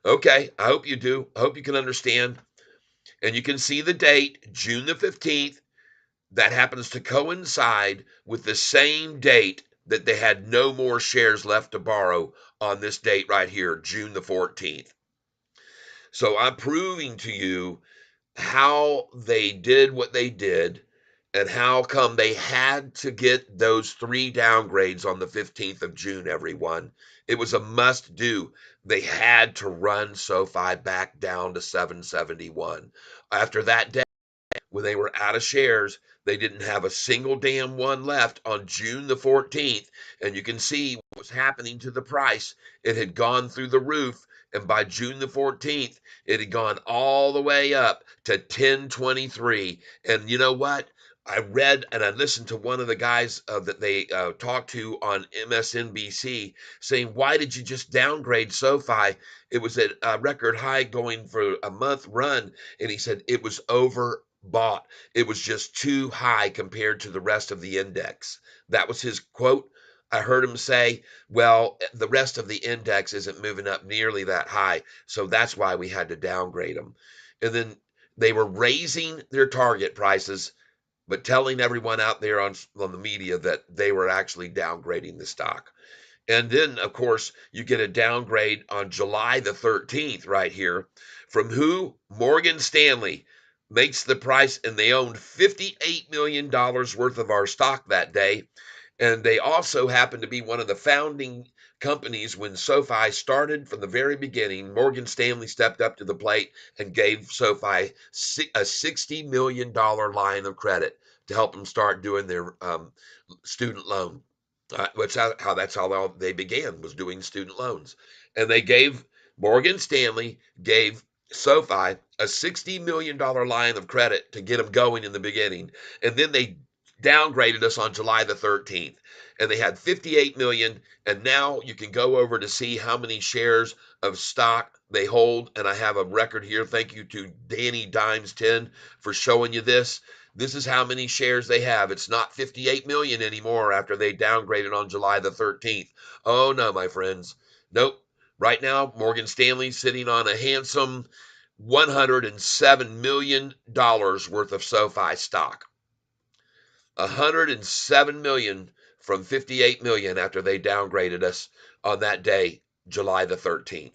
Okay, I hope you do. I hope you can understand. And you can see the date, June the 15th. That happens to coincide with the same date that they had no more shares left to borrow on this date right here, June the 14th. So I'm proving to you how they did what they did and how come they had to get those 3 downgrades on the 15th of June, everyone. It was a must do. They had to run SoFi back down to 771. After that day, when they were out of shares, they didn't have a single damn one left on June the 14th. And you can see what was happening to the price. It had gone through the roof. And by June the 14th, it had gone all the way up to 1023. And you know what? I read and I listened to one of the guys that they talked to on MSNBC saying, why did you just downgrade SoFi? It was at a record high going for a month run. And he said it was overbought. It was just too high compared to the rest of the index. That was his quote. I heard him say, well, the rest of the index isn't moving up nearly that high. So that's why we had to downgrade them. And then they were raising their target prices, but telling everyone out there on the media that they were actually downgrading the stock. And then, of course, you get a downgrade on July the 13th right here from who? Morgan Stanley makes the price, and they owned $58 million worth of our stock that day. And they also happen to be one of the founding companies when SoFi started from the very beginning. Morgan Stanley stepped up to the plate and gave SoFi a $60 million line of credit to help them start doing their student loan. That's how they began, was doing student loans. And Morgan Stanley gave SoFi a $60 million line of credit to get them going in the beginning. And then they downgraded us on July the 13th. And they had 58 million. And now you can go over to see how many shares of stock they hold. And I have a record here. Thank you to Danny Dimes 10 for showing you this. This is how many shares they have. It's not 58 million anymore after they downgraded on July the 13th. Oh no, my friends. Nope. Right now, Morgan Stanley's sitting on a handsome $107 million worth of SoFi stock. 107 million from 58 million after they downgraded us on that day, July the 13th.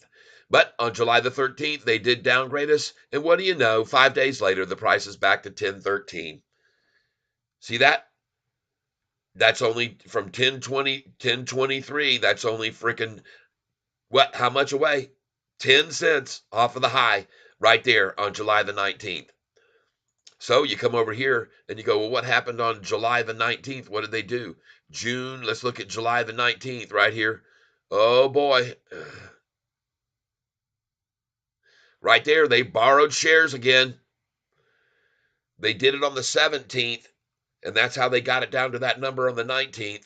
But on July the 13th, they did downgrade us. And what do you know? 5 days later, the price is back to 1013. See that? That's only from 1020, 1023. That's only freaking what? How much away? 10 cents off of the high right there on July the 19th. So you come over here and you go, well, what happened on July the 19th? What did they do? June, let's look at July the 19th right here. Oh boy. Right there, they borrowed shares again. They did it on the 17th, and that's how they got it down to that number on the 19th.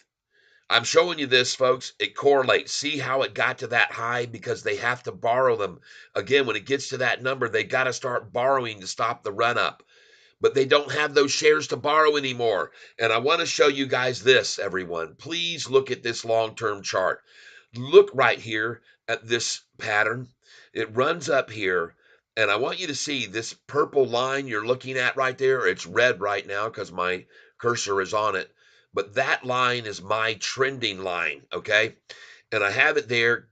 I'm showing you this, folks. It correlates. See how it got to that high? Because they have to borrow them. Again, when it gets to that number, they got to start borrowing to stop the run up. But they don't have those shares to borrow anymore. And I want to show you guys this, everyone. Please look at this long-term chart. Look right here at this pattern. It runs up here. And I want you to see this purple line you're looking at right there. It's red right now because my cursor is on it. But that line is my trending line, okay? And I have it there.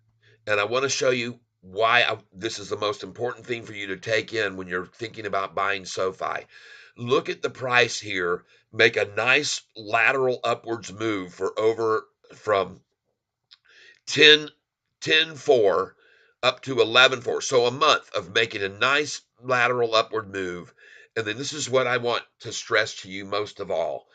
And I want to show you why this is the most important thing for you to take in when you're thinking about buying SoFi. Look at the price here. Make a nice lateral upwards move for over from 10 10.4 up to 11.4. So a month of making a nice lateral upward move. And then this is what I want to stress to you most of all.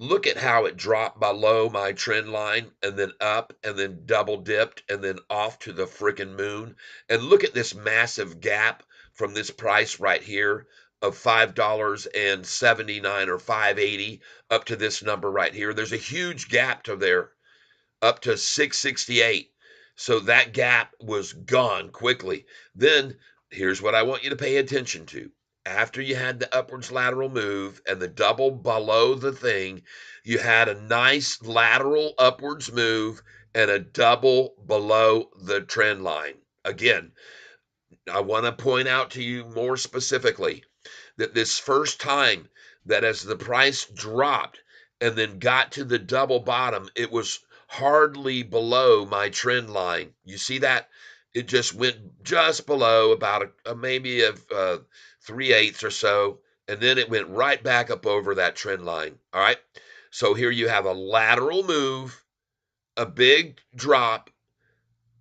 Look at how it dropped below my trend line and then up and then double dipped and then off to the freaking moon. And look at this massive gap from this price right here of $5.79 or 5.80 up to this number right here. There's a huge gap to there up to 668. So that gap was gone quickly. Then here's what I want you to pay attention to. After you had the upwards lateral move and the double below the thing, you had a nice lateral upwards move and a double below the trend line. Again, I want to point out to you more specifically that this first time that as the price dropped and then got to the double bottom, it was hardly below my trend line. You see that? It just went just below about maybe a 3/8 or so, and then it went right back up over that trend line. All right. So here you have a lateral move, a big drop,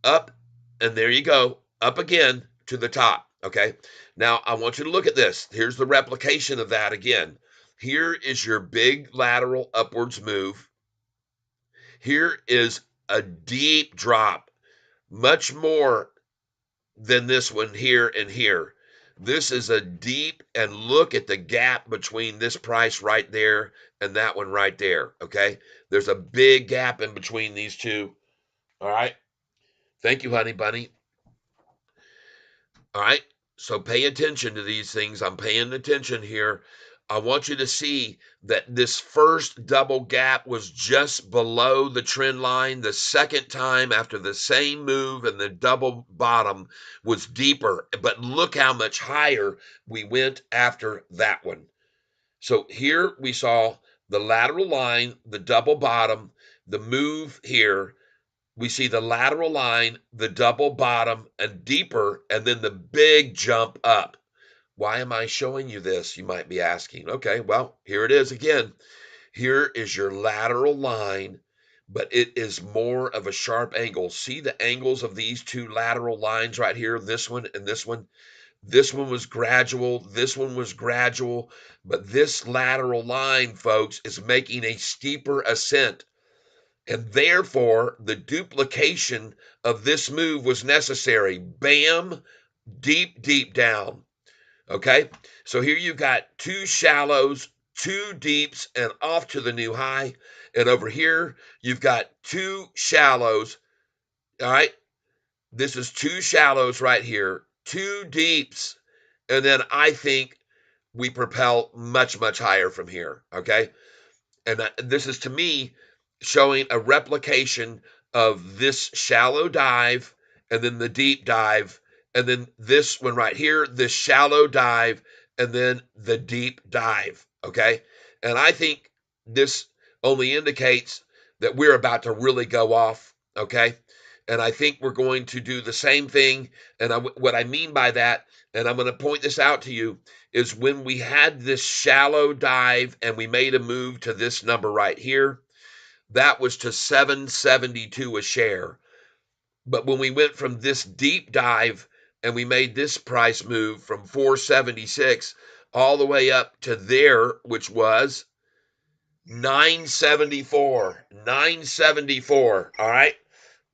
up, and there you go, up again to the top. Okay. Now I want you to look at this. Here's the replication of that again. Here is your big lateral upwards move. Here is a deep drop, much more than this one here and here. This is a deep, and look at the gap between this price right there and that one right there. Okay. There's a big gap in between these two. All right. Thank you, honey bunny. All right. So pay attention to these things. I'm paying attention here. I want you to see that this first double gap was just below the trend line. The second time after the same move and the double bottom was deeper. But look how much higher we went after that one. So here we saw the lateral line, the double bottom, the move here. We see the lateral line, the double bottom, and deeper, and then the big jump up. Why am I showing you this? You might be asking. Okay, well, here it is again. Here is your lateral line, but it is more of a sharp angle. See the angles of these two lateral lines right here, this one and this one? This one was gradual, this one was gradual, but this lateral line, folks, is making a steeper ascent. And therefore, the duplication of this move was necessary. Bam, deep, deep down. Okay, so here you've got two shallows, two deeps, and off to the new high. And over here, you've got two shallows. All right, this is two shallows right here, two deeps. And then I think we propel much, much higher from here. Okay, and this is to me showing a replication of this shallow dive and then the deep dive and then this one right here, this shallow dive and then the deep dive. Okay. And I think this only indicates that we're about to really go off. Okay. And I think we're going to do the same thing. And what I mean by that, and I'm going to point this out to you, is when we had this shallow dive and we made a move to this number right here, that was to 772 a share. But when we went from this deep dive and we made this price move from 476 all the way up to there, which was 974, 974. All right.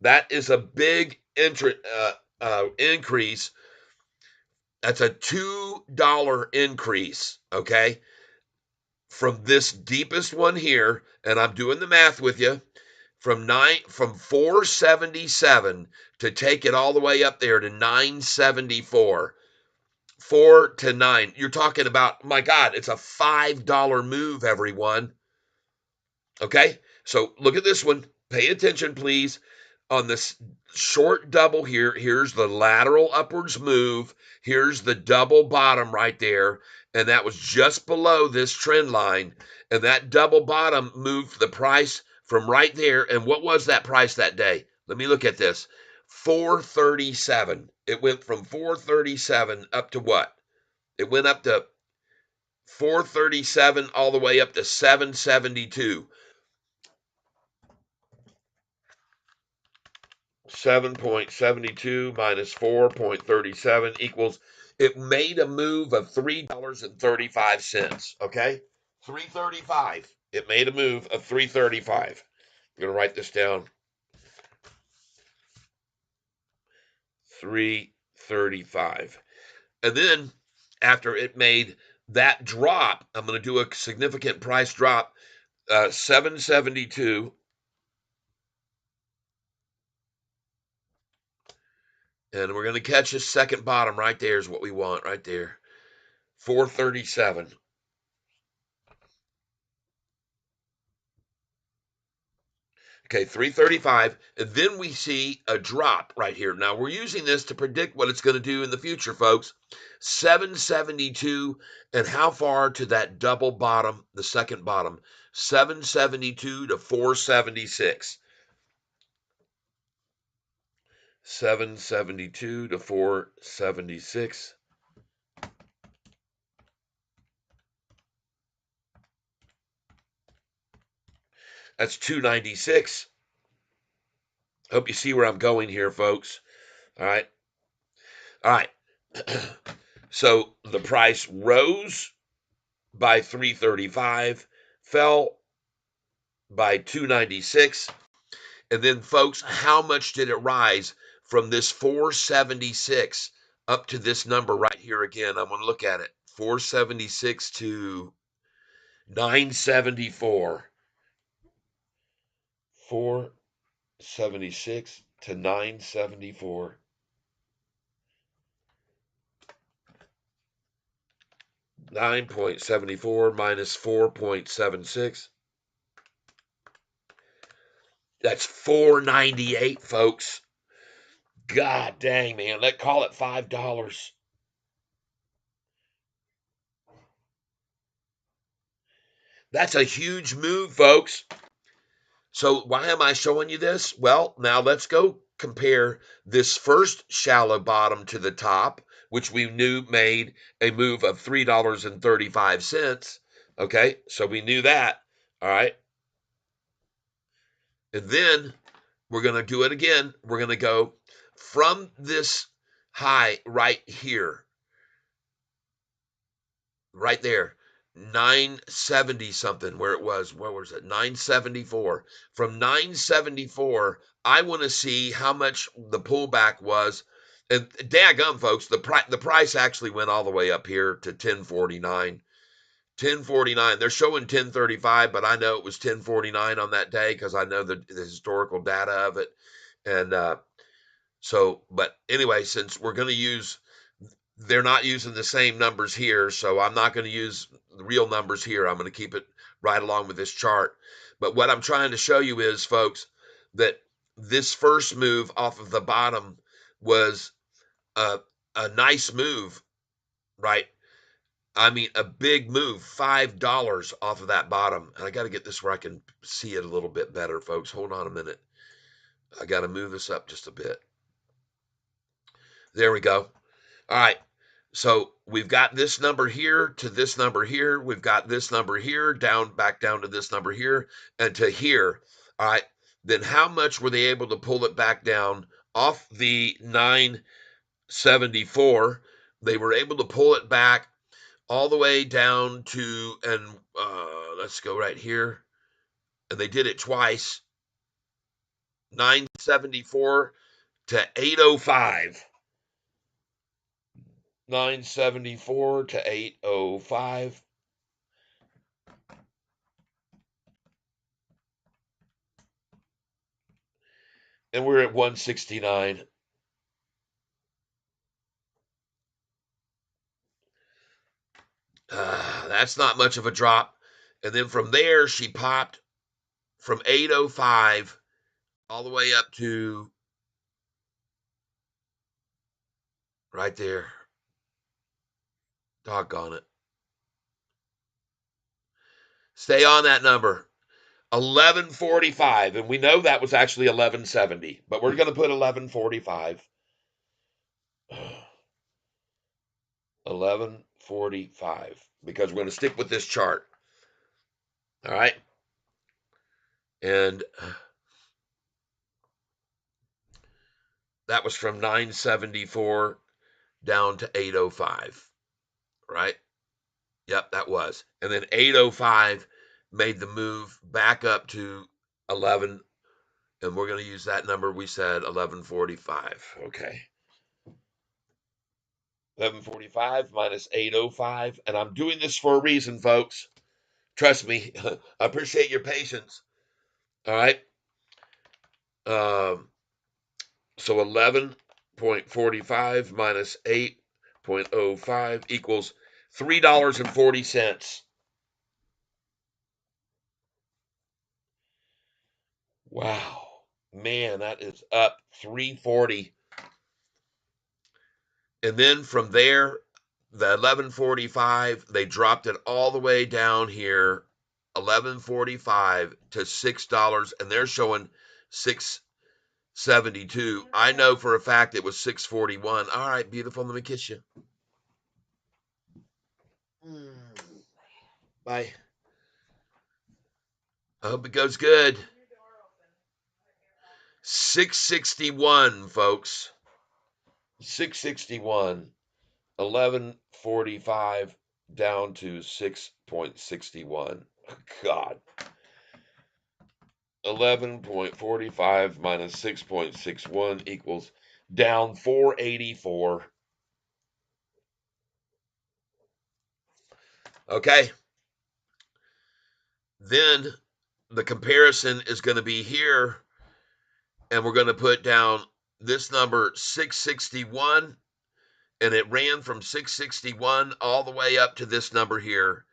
That is a big increase. That's a $2 increase. Okay. From this deepest one here, and I'm doing the math with you, from 477 to take it all the way up there to 974. 4 to 9. You're talking about, my God, it's a $5 move, everyone. Okay? So look at this one. Pay attention, please. On this short double here, here's the lateral upwards move. Here's the double bottom right there. And that was just below this trend line. And that double bottom moved the price from right there. And what was that price that day? Let me look at this. 437. It went from 437 up to what? It went up to 437 all the way up to 772. 7.72 minus 4.37 equals, it made a move of $3.35. Okay? 335. It made a move of 335. I'm going to write this down. 335. And then after it made that drop, I'm going to do a significant price drop, 772. And we're going to catch a second bottom right there is what we want right there. 437. Okay, 335. And then we see a drop right here. Now, we're using this to predict what it's going to do in the future, folks. 772. And how far to that double bottom, the second bottom? 772 to 476. 772 to 476. That's 296. Hope you see where I'm going here, folks. All right. All right. So the price rose by 335, fell by 296. And then, folks, how much did it rise from this 476 up to this number right here again? I'm going to look at it. 476 to 974. 476 to 974. 9.74 minus 4.76. That's 498, folks. God dang, man. Let's call it $5. That's a huge move, folks. So why am I showing you this? Well, now let's go compare this first shallow bottom to the top, which we knew made a move of $3.35. Okay, so we knew that. All right. And then we're going to do it again. We're going to go from this high right here, right there, 970 something, where it was. Where was it? 974. From 974, I want to see how much the pullback was. And daggum, folks, the price actually went all the way up here to 1049. 1049. They're showing 1035, but I know it was 1049 on that day because I know the historical data of it. And but anyway, since we're going to use, they're not using the same numbers here, so I'm not going to use the real numbers here. I'm going to keep it right along with this chart. But what I'm trying to show you is, folks, that this first move off of the bottom was a nice move, right? I mean, a big move, $5 off of that bottom. And I got to get this where I can see it a little bit better, folks. Hold on a minute. I got to move this up just a bit. There we go. All right. So we've got this number here to this number here. We've got this number here down, back down to this number here and to here. All right. Then how much were they able to pull it back down off the 974? They were able to pull it back all the way down to, and let's go right here. And they did it twice, 974 to 805. 974 to 805. And we're at 169. That's not much of a drop. And then from there, she popped from 805 all the way up to right there. Doggone it. Stay on that number. 1145. And we know that was actually 1170, but we're going to put 1145. 1145 because we're going to stick with this chart. All right. And that was from 974 down to 805. Right? Yep, that was. And then 805 made the move back up to 11. And we're going to use that number. We said 1145. Okay. 1145 minus 805. And I'm doing this for a reason, folks. Trust me. I appreciate your patience. All right. So 11.45 minus 8.05 equals $3.40. Wow. Man, that is up 340. And then from there, the 1145, they dropped it all the way down here, 1145 to $6, and they're showing 672. I know for a fact it was 641. All right, beautiful. Let me kiss you. Bye. I hope it goes good. 661, folks. 661. 1145 down to 6.61. God. 11.45 minus 6.61 equals down 484. Okay. Then the comparison is going to be here, and we're going to put down this number 661, and it ran from 661 all the way up to this number here,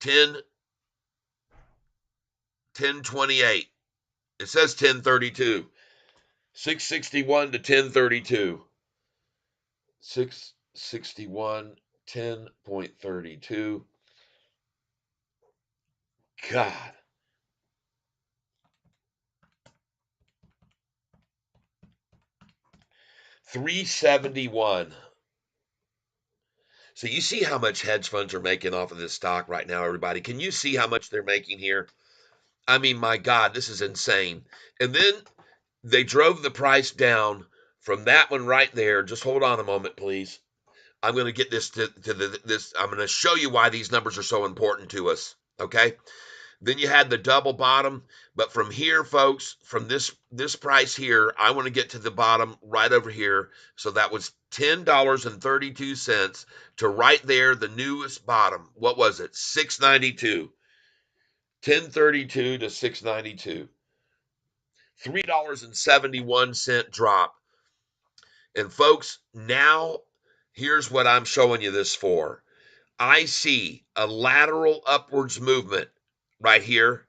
1028. It says 1032. 661 to 1032. 661, 10.32. God. $371. So you see how much hedge funds are making off of this stock right now, everybody. Can you see how much they're making here? I mean, my God, this is insane. And then they drove the price down from that one right there. Just hold on a moment, please. I'm going to get this to this. I'm going to show you why these numbers are so important to us. Okay. Then you had the double bottom, but from here, folks, from this price here, I want to get to the bottom right over here. So that was $10.32 to right there, the newest bottom. What was it? $6.92. 1032 to 692. $3.71 drop. And folks, now here's what I'm showing you this for. I see a lateral upwards movement right here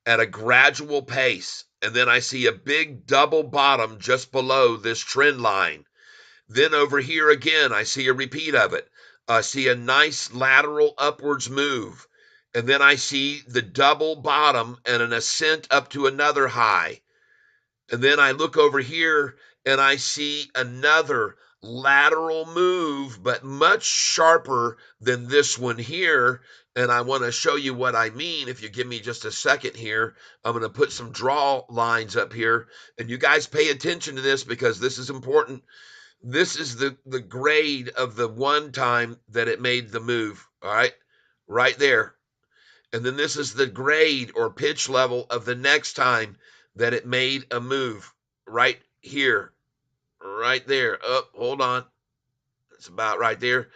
at a gradual pace. And then I see a big double bottom just below this trend line. Then over here again, I see a repeat of it. I see a nice lateral upwards move. And then I see the double bottom and an ascent up to another high. And then I look over here and I see another lateral move, but much sharper than this one here. And I want to show you what I mean. If you give me just a second here, I'm going to put some draw lines up here. And you guys pay attention to this because this is important. This is the grade of the one time that it made the move. All right, right there. And then this is the grade or pitch level of the next time that it made a move right here, right there. Oh, hold on. It's about right there.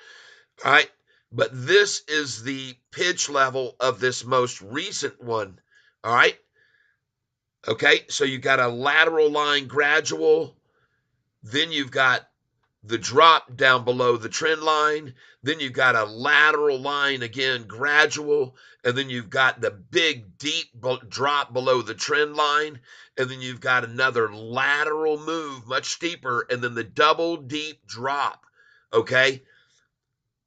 All right. But this is the pitch level of this most recent one. All right. Okay. So you got a lateral line gradual. Then you've got the drop down below the trend line. Then you've got a lateral line again, gradual. And then you've got the big deep drop below the trend line. And then you've got another lateral move, much steeper. And then the double deep drop. Okay.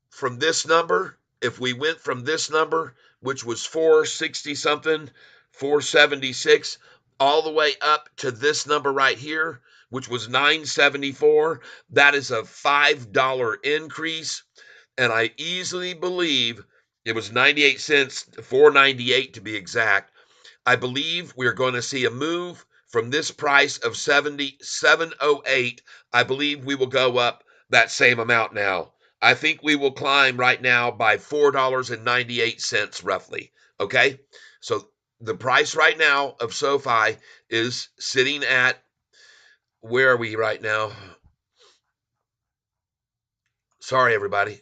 From this number, if we went from this number, which was 460 something, 476, all the way up to this number right here, which was 974, that is a $5 increase. And I easily believe it was 98 cents, 498 to be exact. I believe we're going to see a move from this price of 77.08. I believe we will go up that same amount now. I think we will climb right now by $4.98 roughly. Okay. So the price right now of SoFi is sitting at, where are we right now? Sorry, everybody.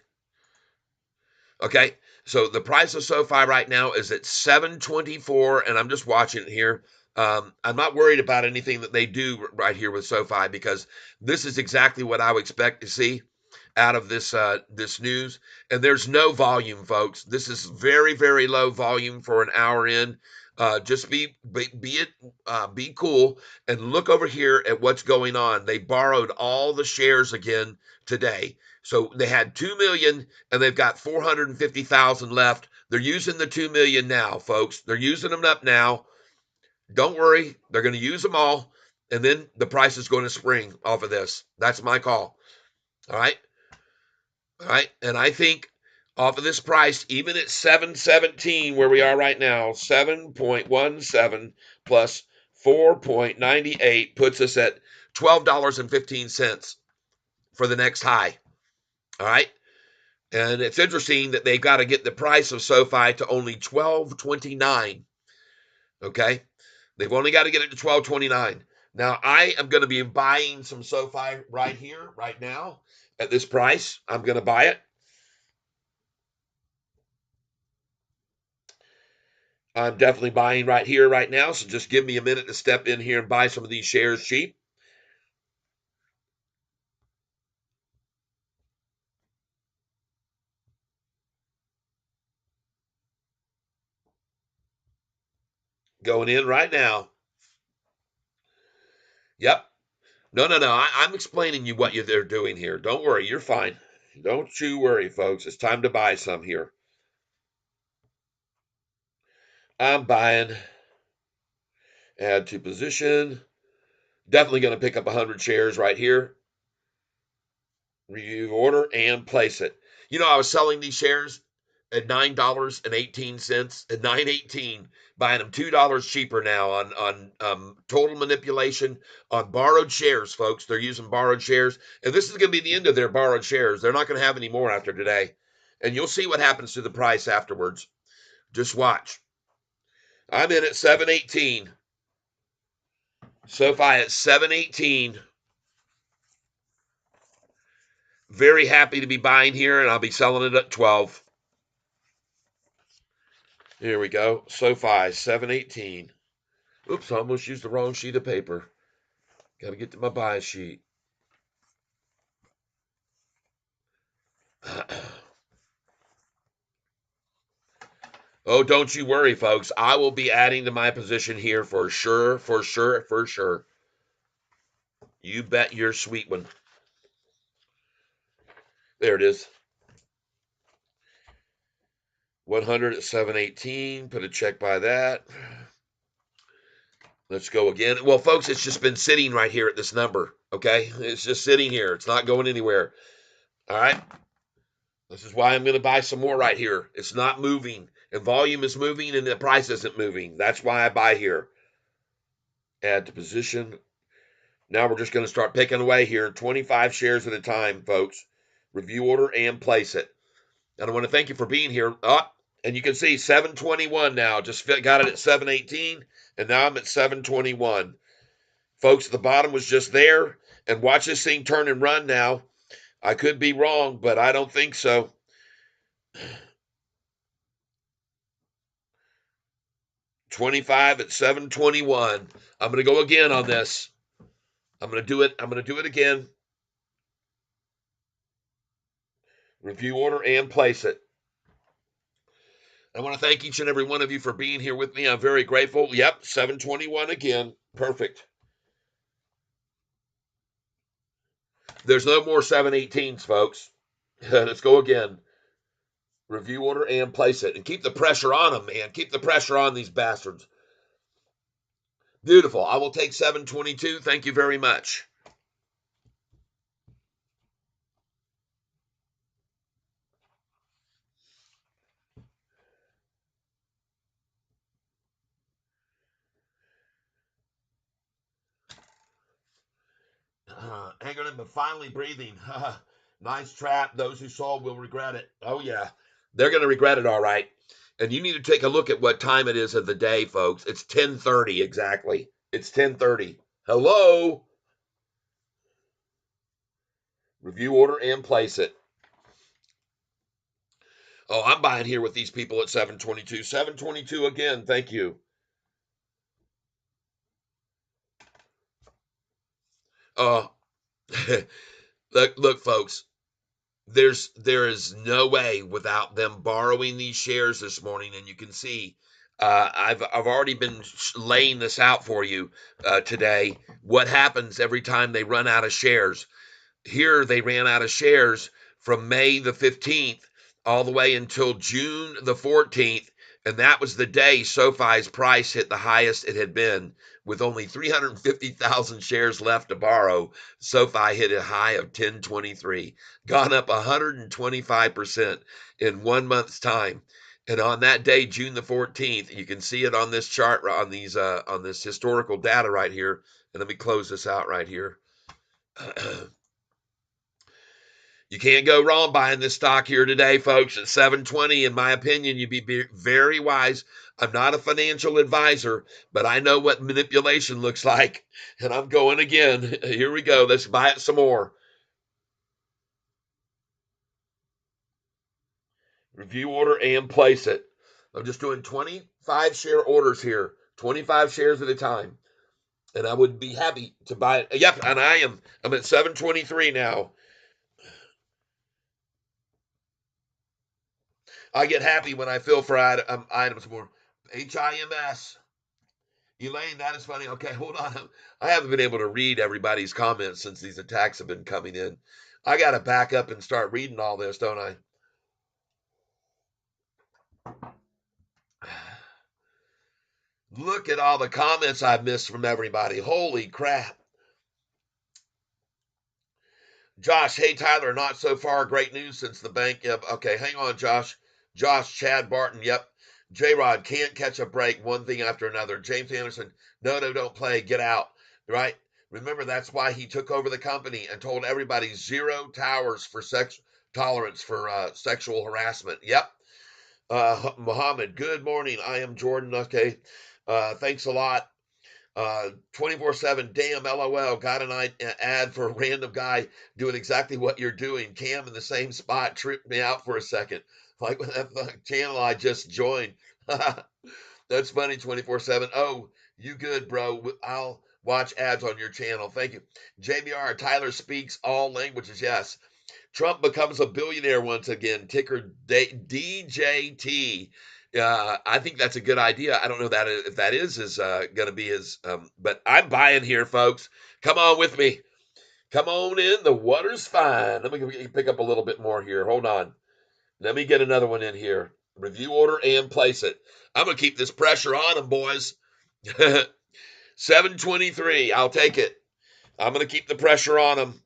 Okay. So the price of SoFi right now is at 724, and I'm just watching it here. I'm not worried about anything that they do right here with SoFi because this is exactly what I would expect to see out of this news. And there's no volume, folks. This is very, very low volume for an hour in. Just be cool and look over here at what's going on. They borrowed all the shares again today. So they had 2 million and they've got 450,000 left. They're using the 2 million now, folks. They're using them up now. Don't worry, they're going to use them all, and then the price is going to spring off of this. That's my call. All right. All right. And I think off of this price, even at 717, where we are right now, 7.17 plus 4.98 puts us at $12.15 for the next high. All right. And it's interesting that they got to get the price of SoFi to only $12.29. Okay. They've only got to get it to $12.29. Now, I am going to be buying some SoFi right here, right now, at this price. I'm going to buy it. I'm definitely buying right here, right now. So just give me a minute to step in here and buy some of these shares cheap. Going in right now. Yep. No. I'm explaining you what they're doing here. Don't worry. You're fine. Don't you worry, folks. It's time to buy some here. I'm buying. Add to position. Definitely going to pick up 100 shares right here. Review order and place it. You know, I was selling these shares at $9.18 at $9.18, buying them $2 cheaper now on total manipulation on borrowed shares, folks. They're using borrowed shares, and this is going to be the end of their borrowed shares. They're not going to have any more after today, and you'll see what happens to the price afterwards. Just watch. I'm in at 718. SoFi at 718. Very happy to be buying here, and I'll be selling it at 12. Here we go. SoFi 718. Oops, I almost used the wrong sheet of paper. Got to get to my buy sheet. Oh, don't you worry, folks. I will be adding to my position here for sure, for sure, for sure. You bet your sweet one. There it is. 100 at 718. Put a check by that. Let's go again. Well, folks, it's just been sitting right here at this number. Okay. It's just sitting here. It's not going anywhere. All right. This is why I'm going to buy some more right here. It's not moving, and volume is moving, and the price isn't moving. That's why I buy here. Add to position. Now we're just going to start picking away here, 25 shares at a time, folks. Review order and place it. And I want to thank you for being here. And you can see 721 now. Just got it at 718, and now I'm at 721. Folks, the bottom was just there. And watch this thing turn and run now. I could be wrong, but I don't think so. 25 at 721. I'm going to go again on this. I'm going to do it. I'm going to do it again. Review order and place it. I want to thank each and every one of you for being here with me. I'm very grateful. Yep, 721 again. Perfect. There's no more 718s, folks. Let's go again. Review order and place it. And keep the pressure on them, man. Keep the pressure on these bastards. Beautiful. I will take 722. Thank you very much. Hanging in, but finally breathing. Nice trap. Those who saw will regret it. Oh, yeah. They're going to regret it, all right. And you need to take a look at what time it is of the day, folks. It's 10:30 exactly. It's 10:30. Hello? Review order and place it. Oh, I'm buying here with these people at 722. 722 again. Thank you. Look, folks. There is no way without them borrowing these shares this morning, and you can see I've already been laying this out for you today. What happens every time they run out of shares? Here they ran out of shares from May the 15th all the way until June the 14th, and that was the day SoFi's price hit the highest it had been. With only 350,000 shares left to borrow, SoFi hit a high of 1023, gone up 125% in 1 month's time. And on that day, June the 14th, you can see it on this chart, on these on this historical data right here. And let me close this out right here. You can't go wrong buying this stock here today, folks, at 720. In my opinion, you'd be very wise. I'm not a financial advisor, but I know what manipulation looks like. And I'm going again. Here we go. Let's buy it some more. Review order and place it. I'm just doing 25 share orders here, 25 shares at a time. And I would be happy to buy it. Yep, and I am. I'm at 723 now. I get happy when I fill for items more. HIMS. Elaine, that is funny. Okay, hold on. I haven't been able to read everybody's comments since these attacks have been coming in. I got to back up and start reading all this, don't I? Look at all the comments I've missed from everybody. Holy crap. Josh, hey, Tyler, not so far. Great news since the bank. Yep. Okay, hang on, Josh. Josh, Chad Barton. Yep. J-Rod, can't catch a break. One thing after another. James Anderson, no, don't play. Get out. Right? Remember, that's why he took over the company and told everybody 0 towers for sex tolerance for sexual harassment. Yep. Muhammad, good morning. I am Jordan. Okay. Thanks a lot. 24/7, damn, LOL, got an ad for a random guy doing exactly what you're doing. Cam in the same spot tripped me out for a second. Like with that channel I just joined. That's funny, 24/7. Oh, you good, bro. I'll watch ads on your channel. Thank you. JBR, Tyler speaks all languages. Yes. Trump becomes a billionaire once again. Ticker DJT. I think that's a good idea. I don't know that if that is going to be his, but I'm buying here, folks. Come on with me. Come on in. The water's fine. Let me pick up a little bit more here. Hold on. Let me get another one in here. Review order and place it. I'm going to keep this pressure on them, boys. 723. I'll take it. I'm going to keep the pressure on them.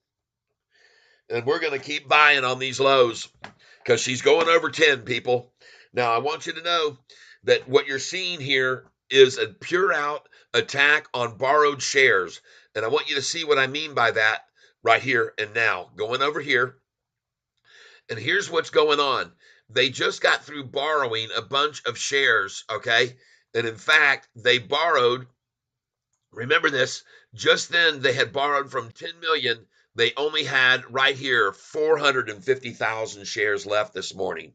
And we're going to keep buying on these lows because she's going over 10, people. Now, I want you to know that what you're seeing here is a pure out attack on borrowed shares. And I want you to see what I mean by that right here and now. Going over here. And here's what's going on. They just got through borrowing a bunch of shares, okay? And in fact, they borrowed, remember this, just then they had borrowed from 10 million. They only had right here 450,000 shares left this morning.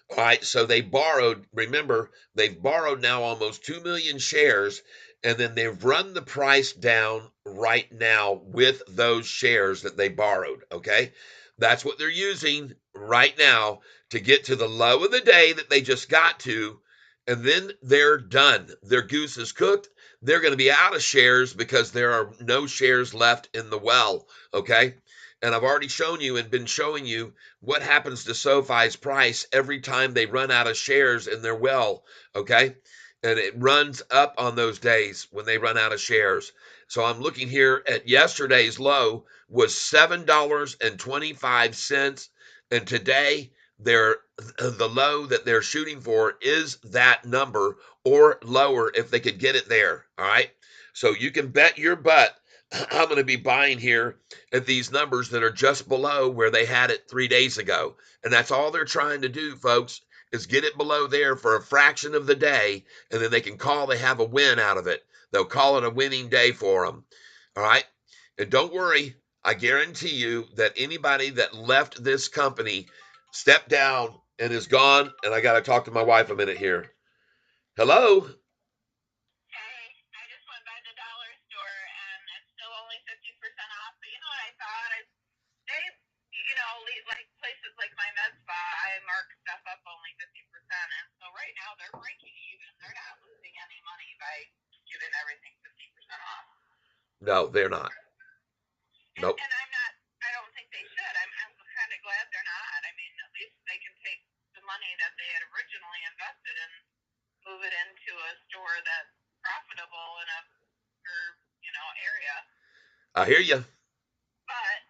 All right, so they borrowed, remember, they've borrowed now almost 2 million shares, and then they've run the price down right now with those shares that they borrowed, okay? That's what they're using right now to get to the low of the day that they just got to, and then they're done. Their goose is cooked. They're going to be out of shares because there are no shares left in the well, okay? And I've already shown you and been showing you what happens to SoFi's price every time they run out of shares in their well, okay? And it runs up on those days when they run out of shares. So I'm looking here at yesterday's low was $7.25, and today the low that they're shooting for is that number or lower if they could get it there, all right? So you can bet your butt I'm going to be buying here at these numbers that are just below where they had it 3 days ago. And that's all they're trying to do, folks, is get it below there for a fraction of the day, and then they can call they have a win out of it. They'll call it a winning day for them. All right? And don't worry, I guarantee you that anybody that left this company stepped down and is gone, and I got to talk to my wife a minute here. Hello? Hey, I just went by the dollar store and it's still only 50% off. But you know what I thought? Like places like my med spa, I mark stuff up only 50%. And so right now they're breaking even. They're not losing any money by giving everything 50% off. No, they're not. And, Nope. and I don't think they should. I'm kind of glad they're not. I mean, at least they can take the money that they had originally invested and move it into a store that's profitable in a area. I hear you. But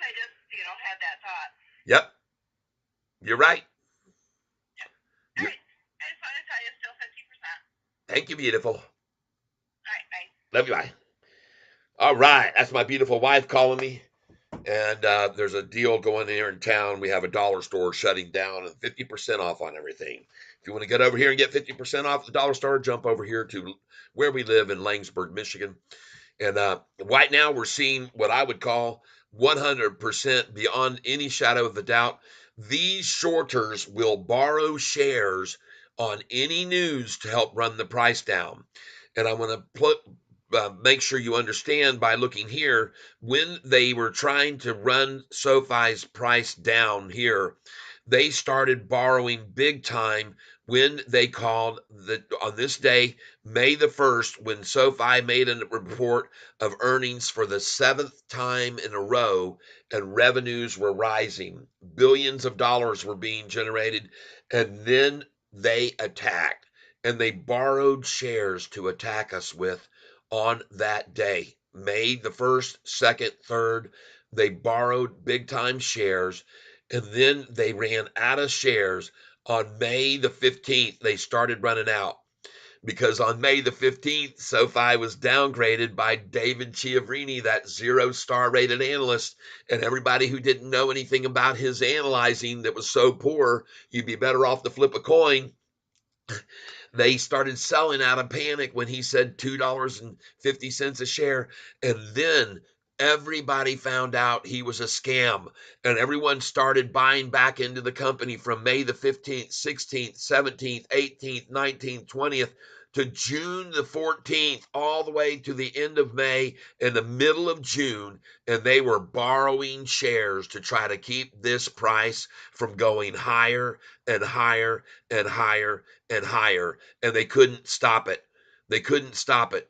I just, had that thought. Yep. You're right. Yeah. All right. I just wanted to tell you it's still 50%. Thank you, beautiful. All right. Bye. Love you. Bye. All right. That's my beautiful wife calling me. And there's a deal going here in town. We have a dollar store shutting down and 50% off on everything. If you want to get over here and get 50% off the dollar store, jump over here to where we live in Langsburg, Michigan. And right now we're seeing what I would call 100% beyond any shadow of a doubt. These shorters will borrow shares on any news to help run the price down. And I want to make sure you understand by looking here, when they were trying to run SoFi's price down here, they started borrowing big time when they called on this day, May the 1st, when SoFi made a report of earnings for the 7th time in a row, and revenues were rising. Billions of dollars were being generated, and then they attacked, and they borrowed shares to attack us with on that day. May the 1st, 2nd, 3rd, they borrowed big time shares, and then they ran out of shares. On May the 15th, they started running out because on May the 15th, SoFi was downgraded by David Chiavrini, that 0-star rated analyst. And everybody who didn't know anything about his analyzing that was so poor, you'd be better off to flip a coin. They started selling out of panic when he said $2.50 a share. And then everybody found out he was a scam, and everyone started buying back into the company from May the 15th, 16th, 17th, 18th, 19th, 20th to June the 14th, all the way to the end of May and the middle of June. And they were borrowing shares to try to keep this price from going higher and higher and higher and higher. And they couldn't stop it. They couldn't stop it.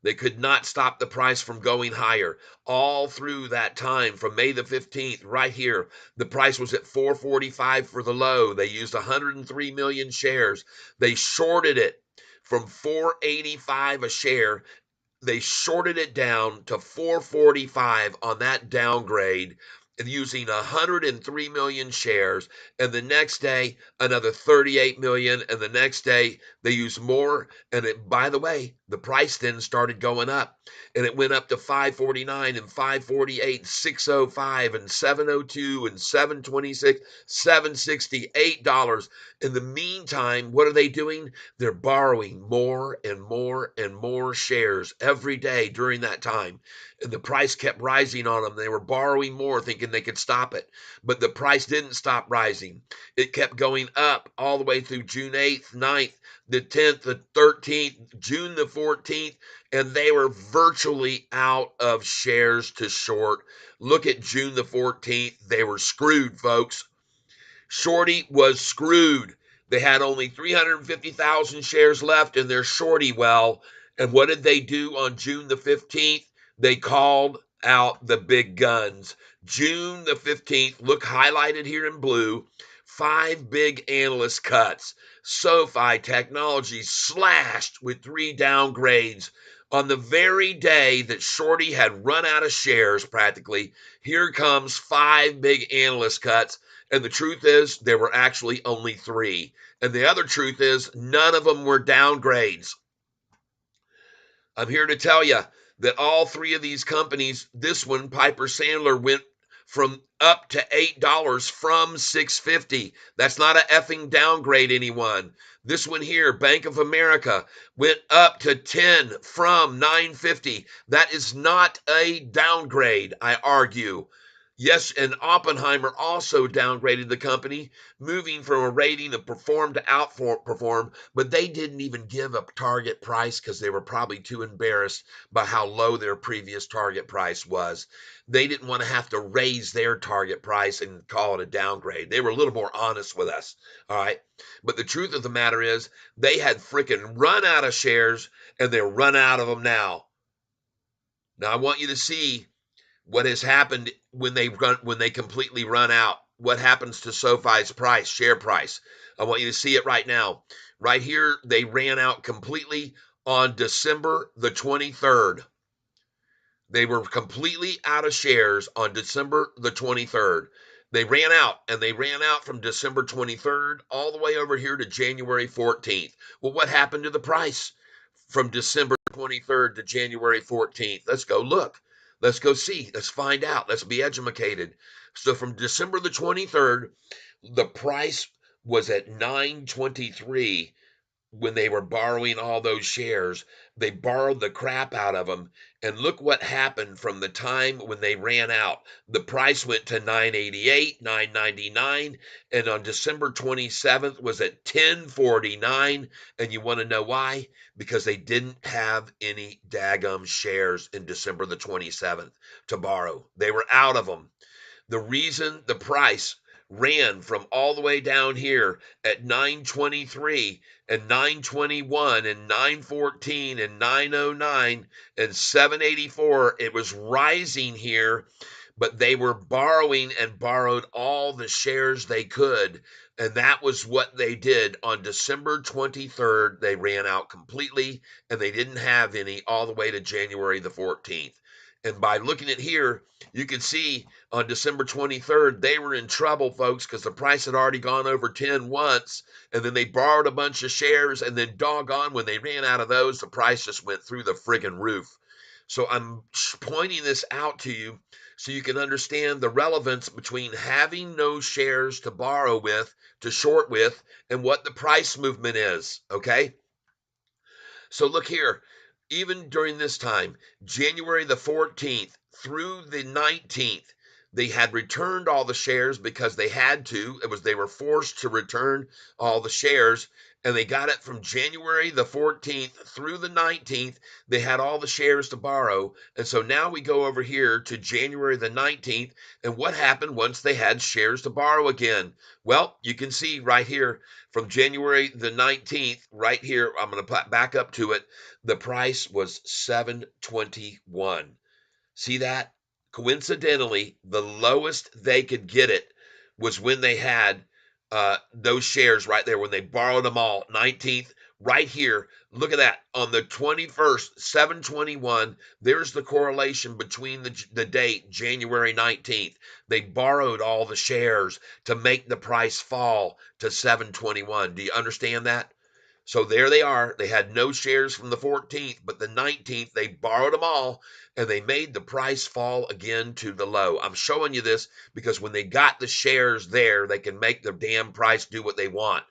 They could not stop the price from going higher. All through that time from May the 15th, right here, the price was at 445 for the low. They used 103 million shares. They shorted it from 485 a share. they shorted it down to 445 on that downgrade and using 103 million shares, and the next day another 38 million, and the next day they used more. And it, by the way, the price then started going up, and it went up to 549 and 548 and 605 and 702 and 726, $768. In the meantime, what are they doing? They're borrowing more and more and more shares every day during that time. And the price kept rising on them. They were borrowing more, thinking they could stop it. But the price didn't stop rising. It kept going up all the way through June 8th, 9th, the 10th, the 13th, June the 14th, and they were virtually out of shares to short. Look at June the 14th. They were screwed, folks. Shorty was screwed. They had only 350,000 shares left in their shorty well. And what did they do on June the 15th? They called out the big guns. June the 15th, look highlighted here in blue, 5 big analyst cuts. Sofi Technologies slashed with 3 downgrades. On the very day that Shorty had run out of shares practically, here comes 5 big analyst cuts. And the truth is, there were actually only 3. And the other truth is, none of them were downgrades. I'm here to tell you that all 3 of these companies, this one, Piper Sandler, went from up to $8 from $6.50. That's not a effing downgrade, anyone. This one here, Bank of America, went up to 10 from $9.50. That is not a downgrade, I argue. Yes, and Oppenheimer also downgraded the company, moving from a rating of perform to outperform, but they didn't even give a target price because they were probably too embarrassed by how low their previous target price was. They didn't want to have to raise their target price and call it a downgrade. They were a little more honest with us, all right? But the truth of the matter is, they had freaking run out of shares, and they're run out of them now. Now, I want you to see what has happened when they completely run out. What happens to SoFi's price, share price? I want you to see it right now. Right here, they ran out completely on December the 23rd. They were completely out of shares on December the 23rd. They ran out, and they ran out from December 23rd all the way over here to January 14th. Well, what happened to the price from December 23rd to January 14th? Let's go look. Let's go see. Let's find out. Let's be educated. So from December the 23rd, the price was at 923 when they were borrowing all those shares. They borrowed the crap out of them. And look what happened from the time when they ran out. The price went to 988, 999, and on December 27th was at 1049. And you want to know why? Because they didn't have any daggum shares in December the 27th to borrow. They were out of them. The reason the price ran from all the way down here at 923 and 921 and 914 and 909 and 784, it was rising here, but they were borrowing and borrowed all the shares they could. And that was what they did on December 23rd. They ran out completely, and they didn't have any all the way to January the 14th. And by looking at here, you can see on December 23rd, they were in trouble, folks, because the price had already gone over 10 once, and then they borrowed a bunch of shares, and then doggone, when they ran out of those, the price just went through the friggin' roof. So I'm pointing this out to you so you can understand the relevance between having no shares to borrow with, to short with, and what the price movement is, okay? So look here, even during this time, January the 14th through the 19th, they had returned all the shares because they had to. They were forced to return all the shares, and they got it from January the 14th through the 19th. They had all the shares to borrow. And so now we go over here to January the 19th, and what happened once they had shares to borrow again? Well, you can see right here from January the 19th, right here, I'm going to back up to it. The price was 721. See that? Coincidentally, the lowest they could get it was when they had those shares right there, when they borrowed them all. 19th, right here. Look at that. On the 21st, 721, there's the correlation between the date, January 19th. They borrowed all the shares to make the price fall to 721. Do you understand that? So there they are. They had no shares from the 14th, but the 19th, they borrowed them all and they made the price fall again to the low. I'm showing you this because when they got the shares there, they can make the damn price do what they want,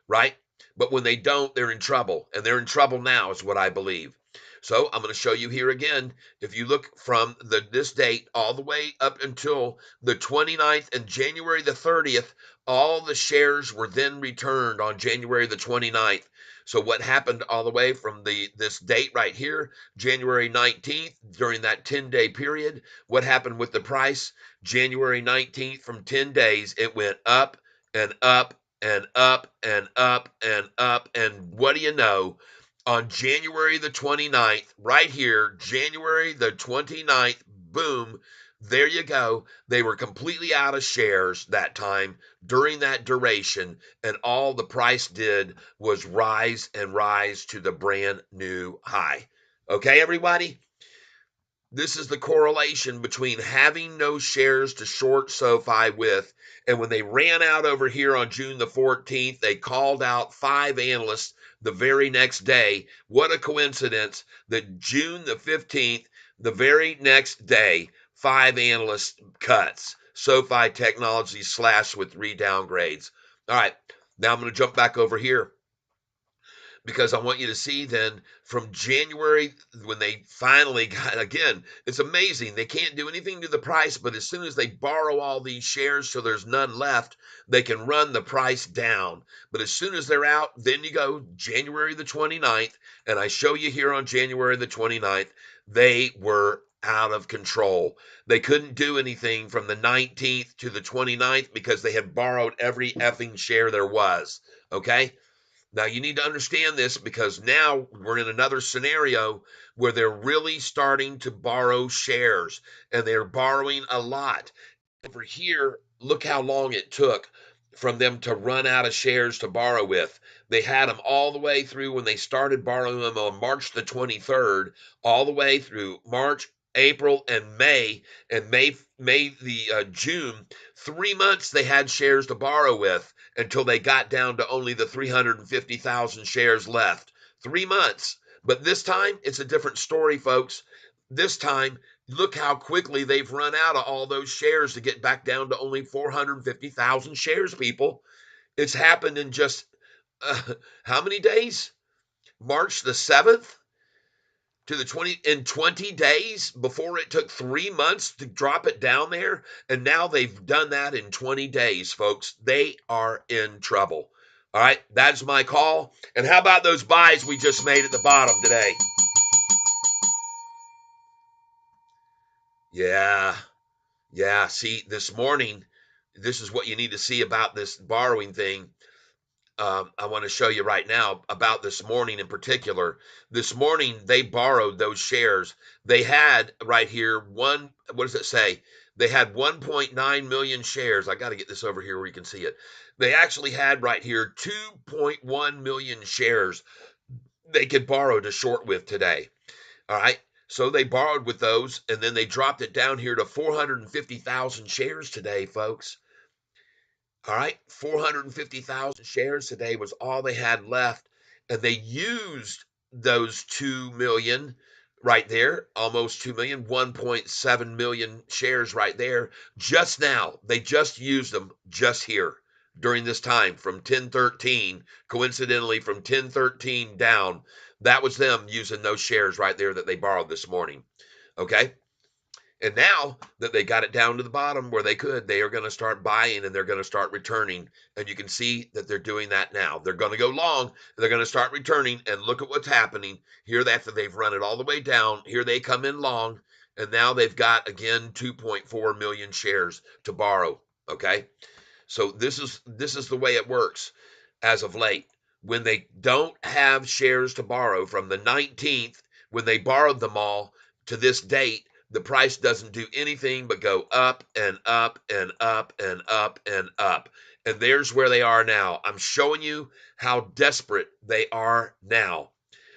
right? But when they don't, they're in trouble. And they're in trouble now, is what I believe. So I'm going to show you here again. If you look from this date all the way up until the 29th and January the 30th, all the shares were then returned on January the 29th. So what happened all the way from this date right here, January 19th, during that 10-day period, what happened with the price? January 19th, from 10 days, it went up and up and up and up and up. And what do you know? On January the 29th, right here, January the 29th, boom, there you go. They were completely out of shares that time during that duration, and all the price did was rise and rise to the brand new high. Okay, everybody? This is the correlation between having no shares to short SoFi with, and when they ran out over here on June the 14th, they called out 5 analysts the very next day. What a coincidence that June the 15th, the very next day, 5 analysts cuts. SoFi Technologies slashed with 3 downgrades. All right, now I'm going to jump back over here because I want you to see then from January when they finally got, again, it's amazing. They can't do anything to the price, but as soon as they borrow all these shares so there's none left, they can run the price down. But as soon as they're out, then you go January the 29th, and I show you here on January the 29th, they were out of control. They couldn't do anything from the 19th to the 29th because they had borrowed every effing share there was. Okay? Now, you need to understand this because now we're in another scenario where they're really starting to borrow shares and they're borrowing a lot. Over here, look how long it took from them to run out of shares to borrow with. They had them all the way through when they started borrowing them on March the 23rd, all the way through March, April, and May, and May the June. 3 months they had shares to borrow with until they got down to only the 350,000 shares left. 3 months. But this time, it's a different story, folks. This time, look how quickly they've run out of all those shares to get back down to only 450,000 shares, people. It's happened in just how many days? March the 7th to the 20 days before it took 3 months to drop it down there. And now they've done that in 20 days, folks. They are in trouble. All right, that's my call. And how about those buys we just made at the bottom today? Yeah. Yeah, see, this morning, this is what you need to see about this borrowing thing. I want to show you right now about this morning in particular. This morning, they borrowed those shares. They had right here what does it say? They had 1.9 million shares. I got to get this over here where you can see it. They actually had right here 2.1 million shares they could borrow to short with today. All right. So they borrowed with those and then they dropped it down here to 450,000 shares today, folks. All right. 450,000 shares today was all they had left. And they used those 2 million right there, almost 2 million, 1.7 million shares right there just now. They just used them just here during this time from 1013, coincidentally from 1013 down. That was them using those shares right there that they borrowed this morning. Okay. And now that they got it down to the bottom where they are going to start buying and they're going to start returning. And you can see that they're doing that now. They're going to go long and they're going to start returning. And look at what's happening here after they've run it all the way down. Here they come in long. And now they've got, again, 2.4 million shares to borrow. Okay. So this is the way it works as of late. When they don't have shares to borrow from the 19th, when they borrowed them all to this date, the price doesn't do anything but go up and up and up and up and up. And there's where they are now. I'm showing you how desperate they are now.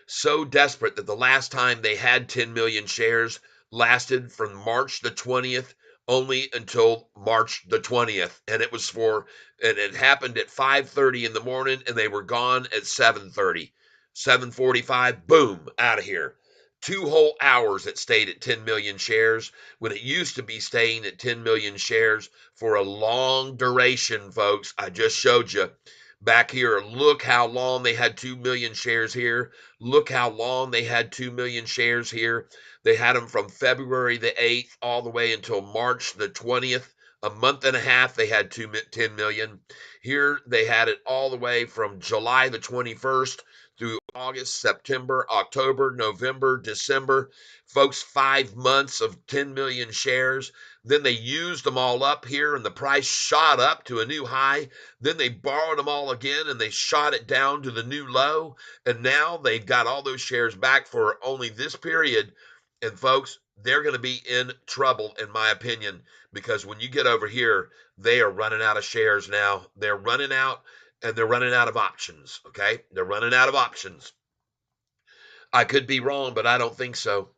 So desperate that the last time they had 10 million shares lasted from March the 20th only until March the 20th. And it happened at 5:30 in the morning and they were gone at 7:30. 7:45, boom, out of here. 2 whole hours it stayed at 10 million shares when it used to be staying at 10 million shares for a long duration, folks. I just showed you back here. Look how long they had 2 million shares here. Look how long they had 2 million shares here. They had them from February the 8th all the way until March the 20th. A month and a half, they had 10 million. Here, they had it all the way from July the 21st through August, September, October, November, December. Folks, 5 months of 10 million shares. Then they used them all up here and the price shot up to a new high. Then they borrowed them all again and they shot it down to the new low. And now they've got all those shares back for only this period. And folks, they're going to be in trouble, in my opinion, because when you get over here, they are running out of shares now. They're running out and they're running out of options. Okay. They're running out of options. I could be wrong, but I don't think so.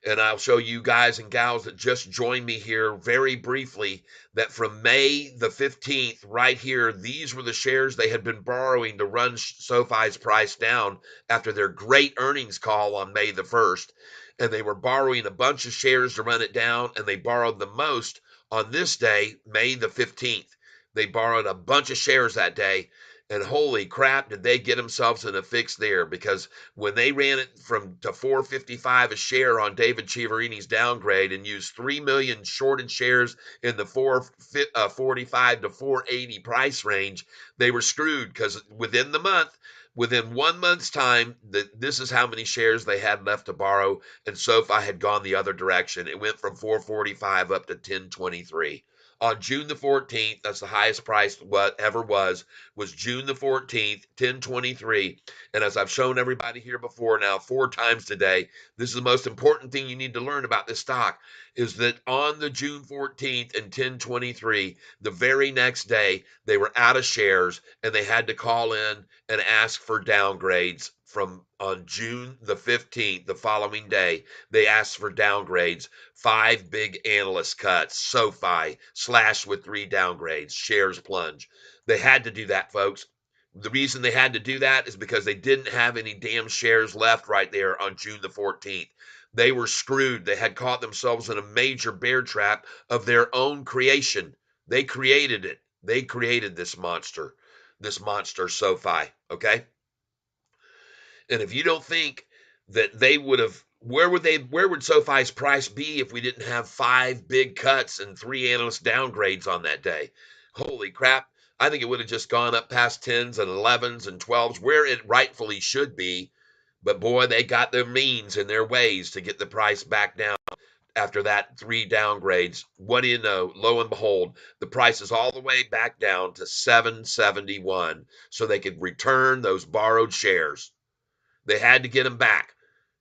And I'll show you guys and gals that just joined me here very briefly that from May the 15th, right here, these were the shares they had been borrowing to run SoFi's price down after their great earnings call on May the 1st. And they were borrowing a bunch of shares to run it down, and they borrowed the most on this day, May the 15th. They borrowed a bunch of shares that day. And holy crap, did they get themselves in a fix there? Because when they ran it from to 455 a share on David Chiaverini's downgrade and used 3 million shorted shares in the 445 to 480 price range, they were screwed because within 1 month's time, this is how many shares they had left to borrow, and SoFi had gone the other direction. It went from 445 up to 1023. On June the 14th, that's the highest price what ever was June the 14th, 1023. And as I've shown everybody here before now, 4 times today, this is the most important thing you need to learn about this stock is that on the June 14th and 1023, the very next day, they were out of shares and they had to call in and ask for downgrades from on June the 15th, the following day. They asked for downgrades, 5 big analyst cuts, SoFi slashed with 3 downgrades, shares plunge. They had to do that, folks. The reason they had to do that is because they didn't have any damn shares left right there on June the 14th. They were screwed. They had caught themselves in a major bear trap of their own creation. They created it. They created this monster SoFi. Okay. And if you don't think that they would have, where would SoFi's price be if we didn't have 5 big cuts and 3 analyst downgrades on that day? Holy crap. I think it would have just gone up past 10s and 11s and 12s where it rightfully should be. But boy, they got their means and their ways to get the price back down after that 3 downgrades. What do you know? Lo and behold, the price is all the way back down to 771 so they could return those borrowed shares. They had to get him back,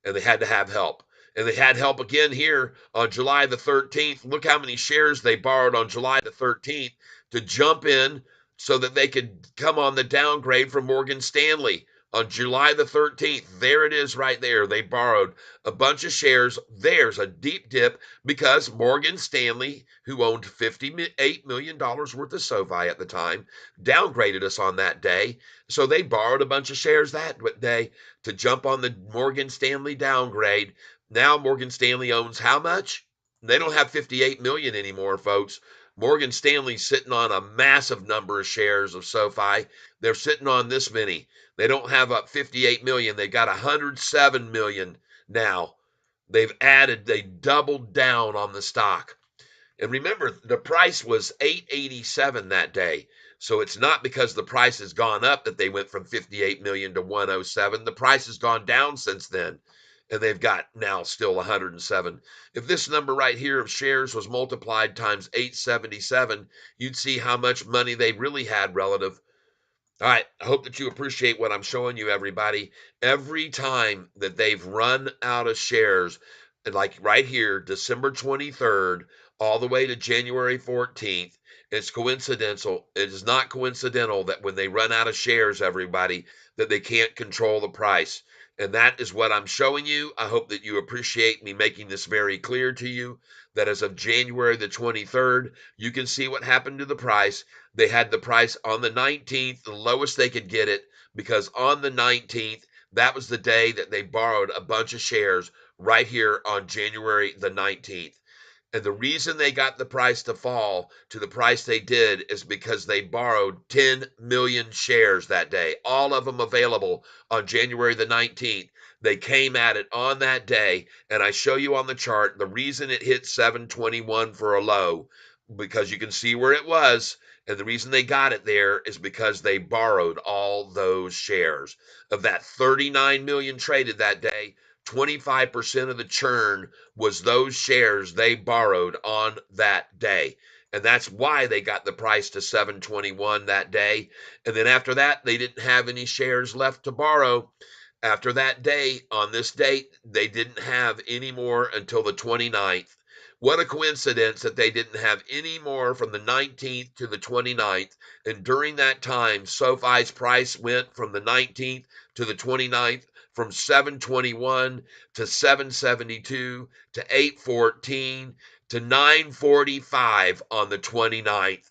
and they had to have help. And they had help again here on July the 13th. Look how many shares they borrowed on July the 13th to jump in so that they could come on the downgrade from Morgan Stanley. On July the 13th, there it is right there. They borrowed a bunch of shares. There's a deep dip because Morgan Stanley, who owned $58 million worth of SoFi at the time, downgraded us on that day. So they borrowed a bunch of shares that day to jump on the Morgan Stanley downgrade. Now Morgan Stanley owns how much? They don't have 58 million anymore, folks. Morgan Stanley's sitting on a massive number of shares of SoFi. They're sitting on this many. They don't have up 58 million. They've got 107 million now. They doubled down on the stock. And remember, the price was 887 that day. So it's not because the price has gone up that they went from 58 million to 107. The price has gone down since then. And they've got now still 107. If this number right here of shares was multiplied times 877, you'd see how much money they really had relative. All right, I hope that you appreciate what I'm showing you, everybody. Every time that they've run out of shares, like right here, December 23rd, all the way to January 14th, It's coincidental. It is not coincidental that when they run out of shares, everybody, that they can't control the price. And that is what I'm showing you. I hope that you appreciate me making this very clear to you that as of January the 23rd, you can see what happened to the price. They had the price on the 19th, the lowest they could get it, because on the 19th, that was the day that they borrowed a bunch of shares right here on January the 19th. And the reason they got the price to fall to the price they did is because they borrowed 10 million shares that day, all of them available on January the 19th. They came at it on that day, and I show you on the chart the reason it hit 721 for a low, because you can see where it was. And the reason they got it there is because they borrowed all those shares. Of that 39 million traded that day, 25% of the churn was those shares they borrowed on that day. And that's why they got the price to 721 that day. And then after that, they didn't have any shares left to borrow. After that day, on this date, they didn't have any more until the 29th. What a coincidence that they didn't have any more from the 19th to the 29th. And during that time, SoFi's price went from the 19th to the 29th from 721 to 772 to 814 to 945 on the 29th.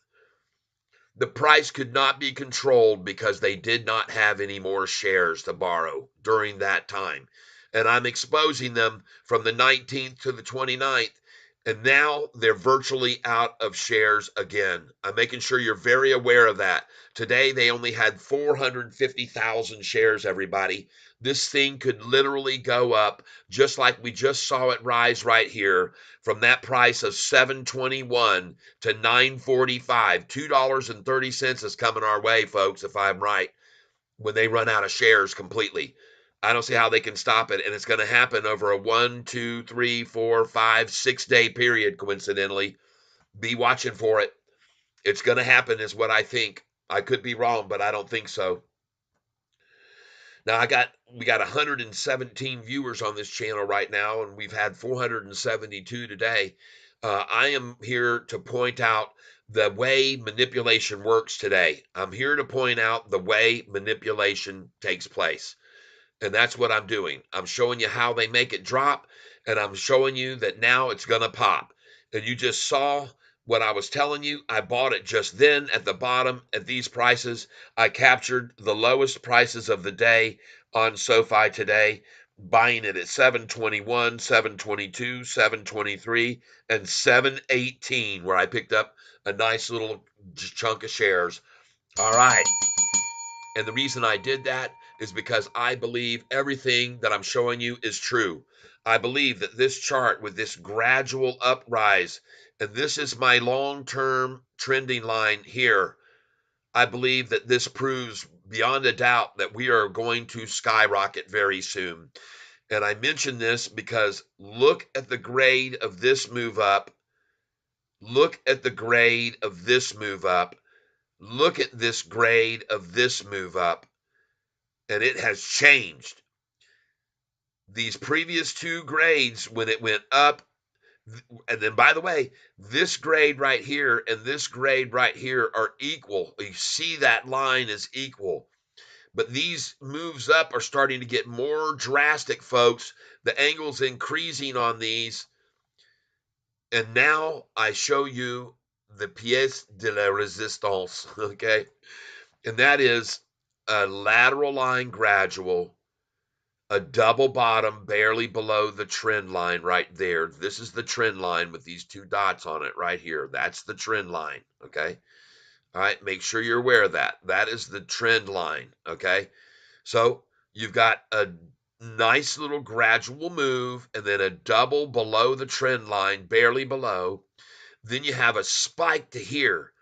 The price could not be controlled because they did not have any more shares to borrow during that time. And I'm exposing them from the 19th to the 29th. And now they're virtually out of shares again. I'm making sure you're very aware of that. Today they only had 450,000 shares, everybody. This thing could literally go up just like we just saw it rise right here from that price of 721 to 945. $2.30 is coming our way, folks, if I'm right, when they run out of shares completely. I don't see how they can stop it. And it's going to happen over a 1, 2, 3, 4, 5, 6 day period, coincidentally. Be watching for it. It's going to happen, is what I think. I could be wrong, but I don't think so. Now we got 117 viewers on this channel right now, and we've had 472 today. I am here to point out the way manipulation works today. I'm here to point out the way manipulation takes place. And that's what I'm doing. I'm showing you how they make it drop, and I'm showing you that now it's going to pop. And you just saw what I was telling you. I bought it just then at the bottom at these prices. I captured the lowest prices of the day on SoFi today, buying it at 721, 722, 723, and 718, where I picked up a nice little chunk of shares. All right. And the reason I did that is because I believe everything that I'm showing you is true. I believe that this chart with this gradual uprise, and this is my long-term trending line here, I believe that this proves beyond a doubt that we are going to skyrocket very soon. And I mention this because look at the grade of this move up. Look at the grade of this move up. Look at this grade of this move up. And it has changed. These previous two grades, when it went up, and then by the way, this grade right here and this grade right here are equal. You see that line is equal. But these moves up are starting to get more drastic, folks. The angle's increasing on these. And now I show you the pièce de la résistance, okay? And that is a lateral line gradual, a double bottom barely below the trend line right there. This is the trend line with these two dots on it right here. That's the trend line, okay? All right, make sure you're aware of that. That is the trend line, okay? So you've got a nice little gradual move and then a double below the trend line, barely below. Then you have a spike to here.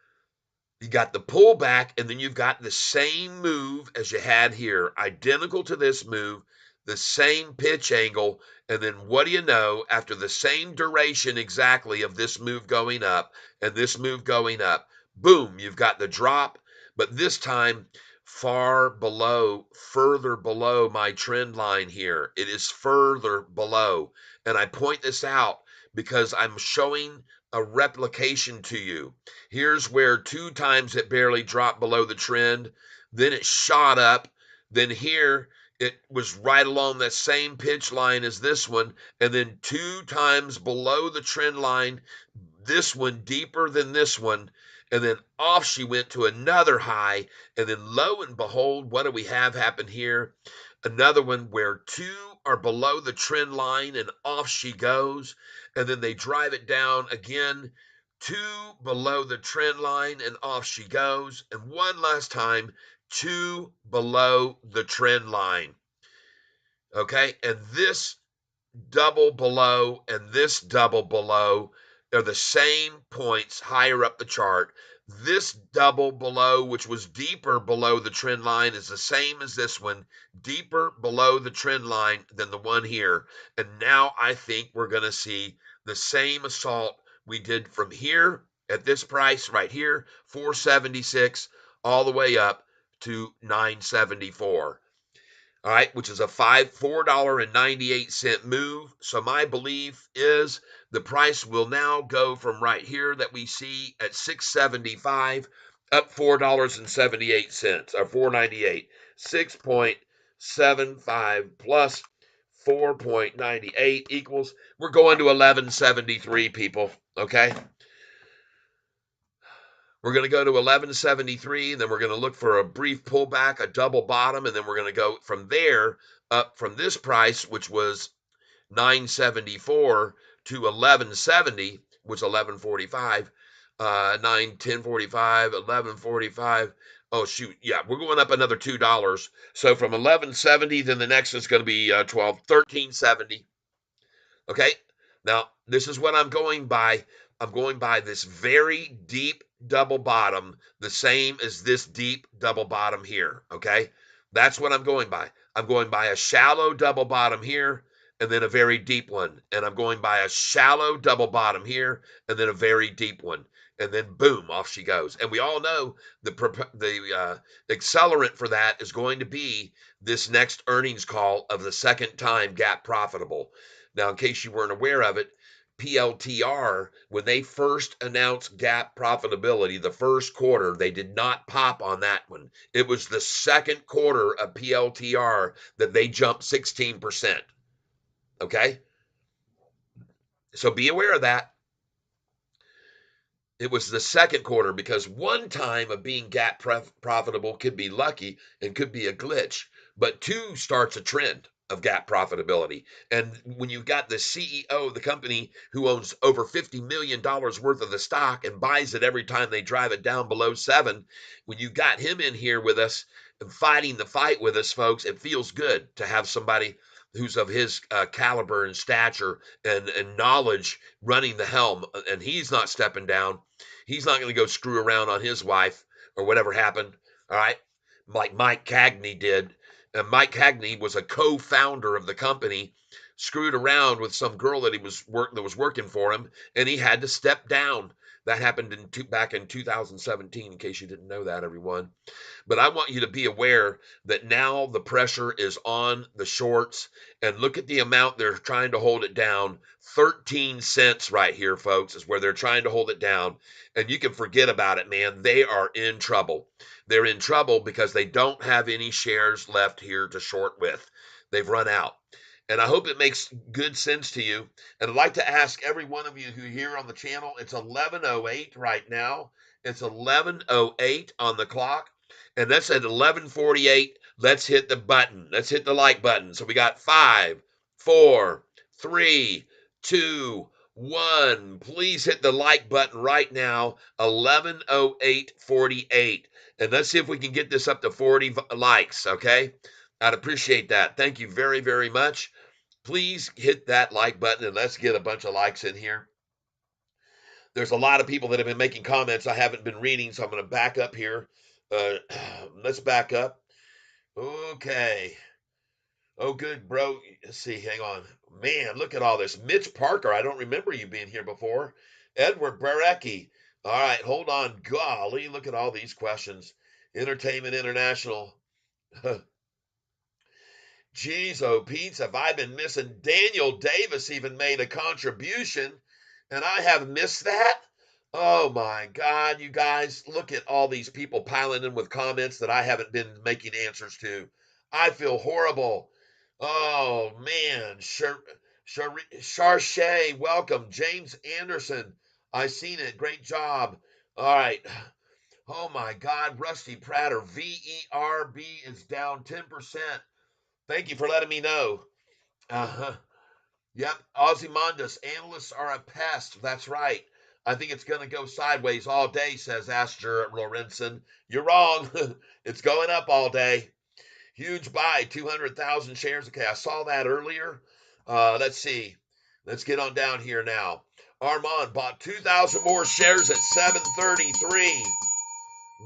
You got the pullback, and then you've got the same move as you had here, identical to this move, the same pitch angle. And then what do you know? After the same duration exactly of this move going up and this move going up, boom, you've got the drop, but this time far below, further below my trend line here. It is further below. And I point this out because I'm showing a replication to you. Here's where 2 times it barely dropped below the trend, then it shot up, then here it was right along that same pitch line as this one, and then 2 times below the trend line, this one deeper than this one, and then off she went to another high, and then lo and behold, what do we have happen here? Another one where 2 are below the trend line and off she goes, and then they drive it down again, 2 below the trend line and off she goes, and one last time, 2 below the trend line. Okay, and this double below and this double below are the same points higher up the chart. This double below, which was deeper below the trend line, is the same as this one, deeper below the trend line than the one here. And now I think we're going to see the same assault we did from here at this price right here, 476, all the way up to 974. All right, which is a $4.98 move. So my belief is the price will now go from right here that we see at 675 up $4.78 or 498. 6.75 plus 4.98 equals, we're going to 1173, people. Okay. We're going to go to 1173, and then we're going to look for a brief pullback, a double bottom, and then we're going to go from there up from this price, which was 974 to 1170, which is 1145, 1045, 1145. Oh shoot, yeah, we're going up another $2. So from 1170, then the next is going to be 1370. Okay. Now, this is what I'm going by. I'm going by this very deep double bottom, the same as this deep double bottom here. Okay. That's what I'm going by. I'm going by a shallow double bottom here and then a very deep one. And I'm going by a shallow double bottom here and then a very deep one. And then boom, off she goes. And we all know the accelerant for that is going to be this next earnings call of the second time gap profitable. Now, in case you weren't aware of it, PLTR, when they first announced gap profitability, the first quarter, they did not pop on that one. It was the second quarter of PLTR that they jumped 16%. Okay? So be aware of that. It was the second quarter because one time of being gap profitable could be lucky and could be a glitch, but 2 starts a trend of gap profitability. And when you've got the CEO of the company who owns over $50 million worth of the stock and buys it every time they drive it down below 7, when you got him in here with us and fighting the fight with us, folks, it feels good to have somebody who's of his caliber and stature and knowledge running the helm, and he's not stepping down. He's not going to go screw around on his wife or whatever happened. All right, like Mike Cagney did. And Mike Cagney was a co-founder of the company, screwed around with some girl that was working for him, and he had to step down. That happened back in 2017. In case you didn't know that, everyone. But I want you to be aware that now the pressure is on the shorts, and look at the amount they're trying to hold it down. 13 cents right here, folks, is where they're trying to hold it down. And you can forget about it, man. They are in trouble. They're in trouble because they don't have any shares left here to short with. They've run out. And I hope it makes good sense to you. And I'd like to ask every one of you who are here on the channel, it's 11:08 right now. It's 11:08 on the clock. And that's at 11:48. Let's hit the button. Let's hit the like button. So we got 5, 4, 3, 2, 1. Please hit the like button right now. 11:08:48. And let's see if we can get this up to 40 likes, okay? I'd appreciate that. Thank you very, very much. Please hit that like button and let's get a bunch of likes in here. There's a lot of people that have been making comments I haven't been reading, so I'm going to back up here. Let's back up. Okay. Oh, good, bro. Let's see. Hang on. Man, look at all this. Mitch Parker. I don't remember you being here before. Edward Barecki. All right, hold on. Golly, look at all these questions. Entertainment International. Jeez, oh, Pete, have I been missing? Daniel Davis even made a contribution. And I have missed that. Oh my God, you guys, look at all these people piling in with comments that I haven't been making answers to. I feel horrible. Oh man, Charche, welcome. James Anderson, I seen it. Great job. All right. Oh my God, Rusty Prater, VERB is down 10%. Thank you for letting me know. Uh-huh. Yep, Ozymandias, analysts are a pest. That's right. I think it's going to go sideways all day, says Astor Lorenzen. You're wrong. It's going up all day. Huge buy, 200,000 shares. Okay, I saw that earlier. Let's see. Let's get on down here now. Armand bought 2,000 more shares at 733.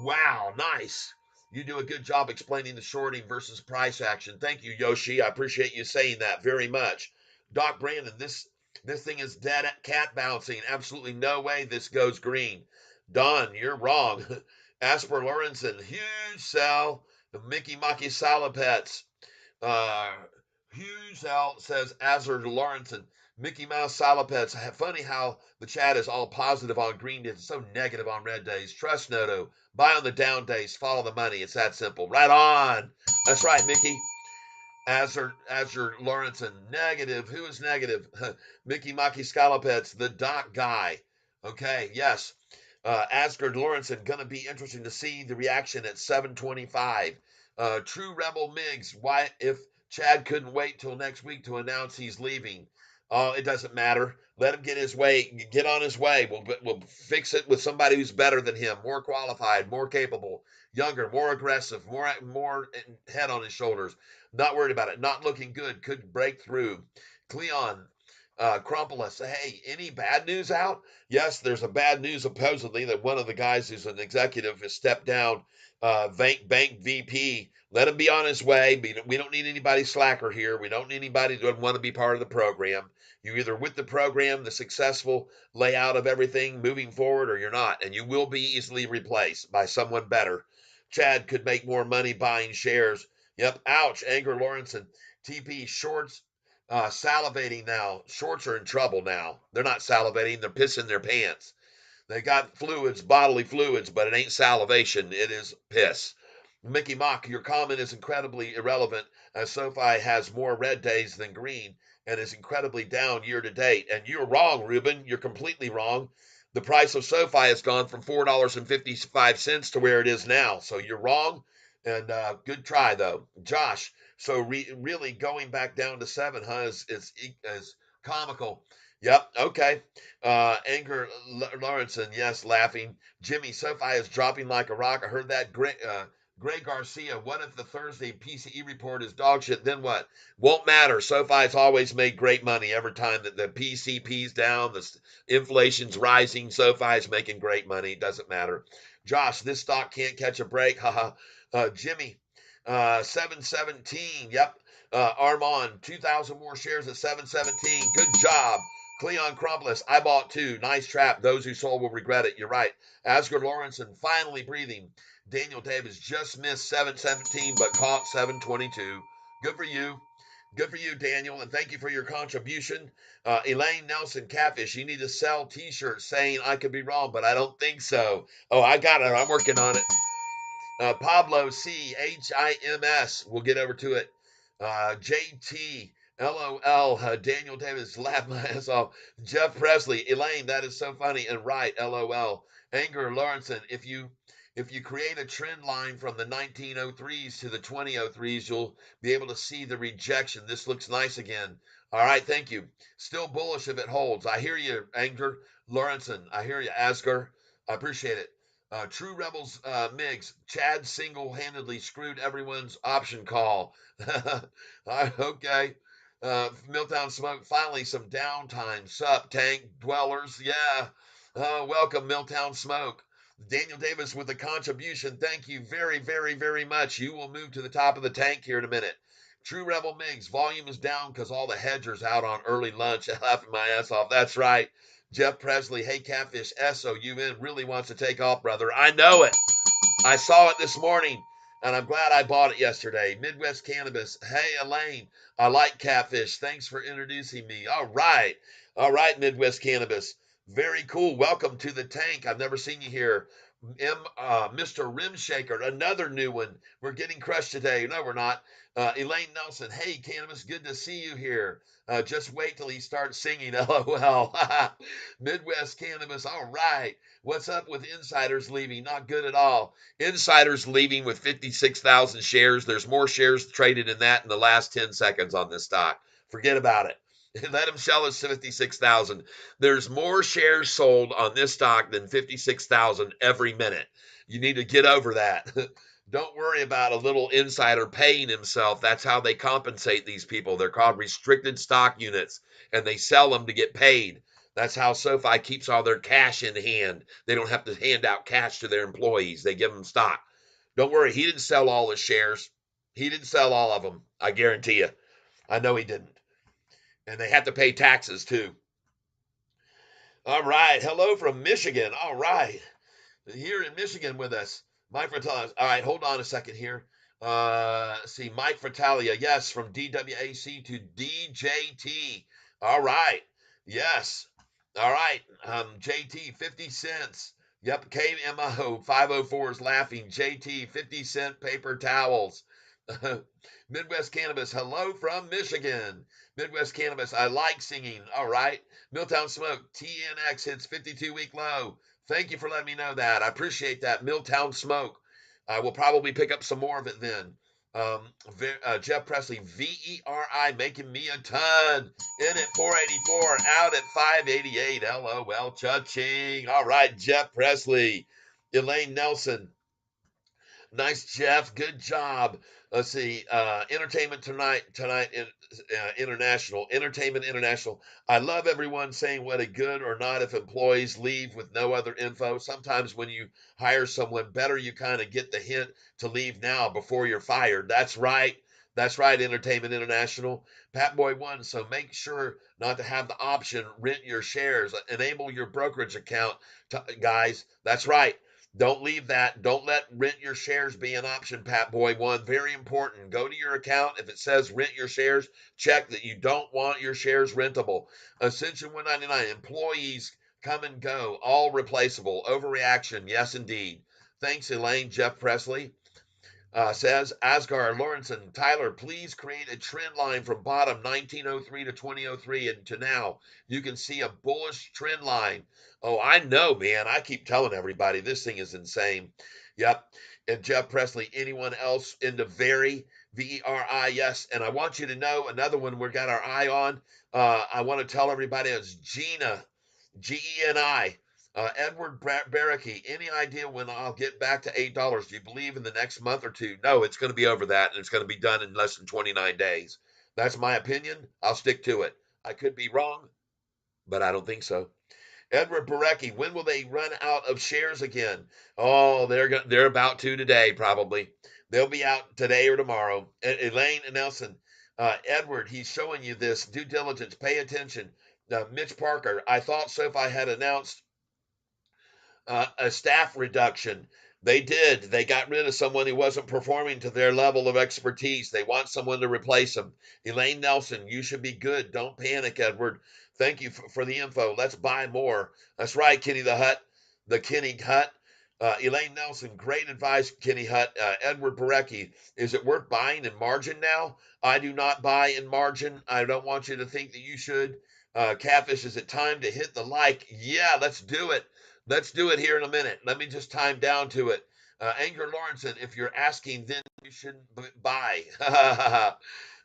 Wow, nice. You do a good job explaining the shorting versus price action. Thank you, Yoshi. I appreciate you saying that very much. Doc Brandon, this thing is dead at cat bouncing. Absolutely no way this goes green. Don, you're wrong. Asper Lorenzen, huge sell. The Mickey Mocky Salapets. Uh, Hughes out says Azar Lawrenson. Mickey Mouse Salapets. Funny how the chat is all positive on green days, so negative on red days. Trust Noto. Buy on the down days. Follow the money. It's that simple. Right on. That's right, Mickey. Azur Lawrenson. Negative. Who is negative? Mickey Maki Scalopets, the doc guy. Okay, yes. Asgard Lawrenson, gonna be interesting to see the reaction at 725. True Rebel Migs, why if Chad couldn't wait till next week to announce he's leaving? Oh, it doesn't matter. Let him get on his way. We'll fix it with somebody who's better than him, more qualified, more capable, younger, more aggressive, more head on his shoulders. Not worried about it. Not looking good. Could break through. Cleon, Crumpulus. Hey, any bad news out? Yes, there's a bad news supposedly that one of the guys who's an executive has stepped down. Bank VP. Let him be on his way. We don't need anybody slacker here. We don't need anybody who doesn't want to be part of the program. You're either with the program, the successful layout of everything moving forward, or you're not. And you will be easily replaced by someone better. Chad could make more money buying shares. Yep. Ouch. Anger Lawrenson. TP shorts salivating now. Shorts are in trouble now. They're not salivating. They're pissing their pants. They got fluids, bodily fluids, but it ain't salivation. It is piss. Mickey Mock, your comment is incredibly irrelevant as SoFi has more red days than green and is incredibly down year to date. And you're wrong, Ruben. You're completely wrong. The price of SoFi has gone from $4.55 to where it is now. So you're wrong. And good try, though. Josh, so really going back down to seven, huh, is comical. Yep. Okay. Anger Lawrenson, yes, laughing. Jimmy, SoFi is dropping like a rock. I heard that. Greg Garcia, what if the Thursday PCE report is dog shit? Then what? Won't matter. SoFi's always made great money every time that the PCP's down, the inflation's rising. SoFi's making great money. Doesn't matter. Josh, this stock can't catch a break. Haha. Jimmy, 717. Yep. Armand, 2,000 more shares at 717. Good job. Cleon Crumplis, I bought two. Nice trap. Those who sold will regret it. You're right. Asgard Lawrenson, finally breathing. Daniel Davis just missed 717, but caught 722. Good for you. Good for you, Daniel, and thank you for your contribution. Elaine Nelson, Catfish, you need to sell t-shirts saying I could be wrong, but I don't think so. Oh, I got it. I'm working on it. Pablo C. HIMS. We'll get over to it. JT. LOL. Daniel Davis. Laugh my ass off. Jeff Presley. Elaine, that is so funny and right. LOL. Anger Lawrenson. If you create a trend line from the 1903s to the 2003s, you'll be able to see the rejection. This looks nice again. All right, thank you. Still bullish if it holds. I hear you, Anger Lawrenson. I hear you, Asgar. I appreciate it. True Rebels Migs, Chad single-handedly screwed everyone's option call. Okay. Milltown Smoke, finally some downtime. Sup, tank dwellers? Yeah. Welcome, Milltown Smoke. Daniel Davis with a contribution. Thank you very, very, very much. You will move to the top of the tank here in a minute. True Rebel Migs, volume is down because all the hedgers out on early lunch. Laughing my ass off. That's right. Jeff Presley, hey Catfish, SOUN really wants to take off, brother. I know it. I saw it this morning, and I'm glad I bought it yesterday. Midwest Cannabis, hey Elaine, I like Catfish. Thanks for introducing me. All right, Midwest Cannabis. Very cool. Welcome to the tank. I've never seen you here. Mr. Rimshaker, another new one. We're getting crushed today. No, we're not. Elaine Nelson, hey, Cannabis, good to see you here. Just wait till he starts singing. LOL. Midwest Cannabis, all right. What's up with insiders leaving? Not good at all. Insiders leaving with 56,000 shares. There's more shares traded in that in the last 10 seconds on this stock. Forget about it. Let him sell us 56,000. There's more shares sold on this stock than 56,000 every minute. You need to get over that. Don't worry about a little insider paying himself. That's how they compensate these people. They're called restricted stock units, and they sell them to get paid. That's how SoFi keeps all their cash in hand. They don't have to hand out cash to their employees. They give them stock. Don't worry, he didn't sell all his shares. He didn't sell all of them. I guarantee you. I know he didn't. And they have to pay taxes too. All right. Hello from Michigan. All right. Here in Michigan with us. Mike Fratalia. All right. Hold on a second here. Let's see. Mike Fratalia. Yes. From DWAC to DJT. All right. Yes. All right. JT, 50 cents. Yep. KMO 504 is laughing. JT, 50-cent paper towels. Midwest Cannabis. Hello from Michigan. Midwest Cannabis. I like singing. All right. Milltown Smoke, TNX hits 52-week low. Thank you for letting me know that. I appreciate that. Milltown Smoke. I will probably pick up some more of it then. Jeff Presley, VERI, making me a ton. In at 484, out at 588. LOL, cha-ching. All right, Jeff Presley. Elaine Nelson, nice, Jeff. Good job. Let's see. Entertainment tonight international. Entertainment international. I love everyone saying what a good or not if employees leave with no other info. Sometimes when you hire someone, better you kind of get the hint to leave now before you're fired. That's right. That's right. Entertainment international. Pat Boy One. So make sure not to have the option rent your shares. Enable your brokerage account, guys. That's right. Don't leave that. Don't let rent your shares be an option, Pat Boy One. Very important. Go to your account. If it says rent your shares, check that you don't want your shares rentable. Ascension 199. Employees come and go. All replaceable. Overreaction. Yes, indeed. Thanks, Elaine. Jeff Presley says Asgar Lawrenson, Tyler, please create a trend line from bottom 1903 to 2003 and to now. You can see a bullish trend line. Oh, I know, man. I keep telling everybody this thing is insane. Yep. And Jeff Presley, anyone else into VERI? Yes. And I want you to know another one we got our eye on. I want to tell everybody it's Gina, GENI. Edward Barricky, any idea when I'll get back to $8? Do you believe in the next month or two? No, it's going to be over that, and it's going to be done in less than 29 days. That's my opinion. I'll stick to it. I could be wrong, but I don't think so. Edward Barecki, when will they run out of shares again? Oh, they're about to today, probably. They'll be out today or tomorrow. Elaine Nelson, Edward, he's showing you this due diligence. Pay attention. Mitch Parker, I thought SoFi had announced a staff reduction. They did. They got rid of someone who wasn't performing to their level of expertise. They want someone to replace them. Elaine Nelson, you should be good. Don't panic, Edward. Thank you for the info. Let's buy more. That's right, Kenny the Hut. The Kenny Hut. Elaine Nelson, great advice, Kenny Hut. Edward Barecki, is it worth buying in margin now? I do not buy in margin. I don't want you to think that you should. Catfish, is it time to hit the like? Yeah, let's do it. Let's do it here in a minute. Let me just time down to it. Anger Lawrenson, if you're asking, then you shouldn't buy.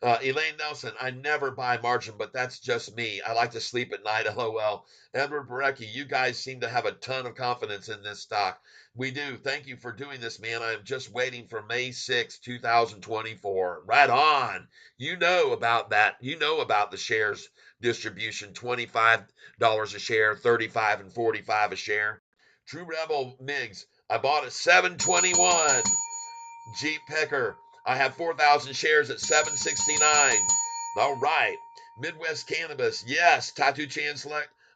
Elaine Nelson, I never buy margin, but that's just me. I like to sleep at night. LOL. Edward Barecki, you guys seem to have a ton of confidence in this stock. We do. Thank you for doing this, man. I'm just waiting for May 6, 2024. Right on. You know about that. You know about the shares distribution, $25 a share, 35 and 45 a share. True Rebel Migs, I bought at 721. Jeep Pecker, I have 4,000 shares at 769. All right. Midwest Cannabis, yes. Tattoo Chance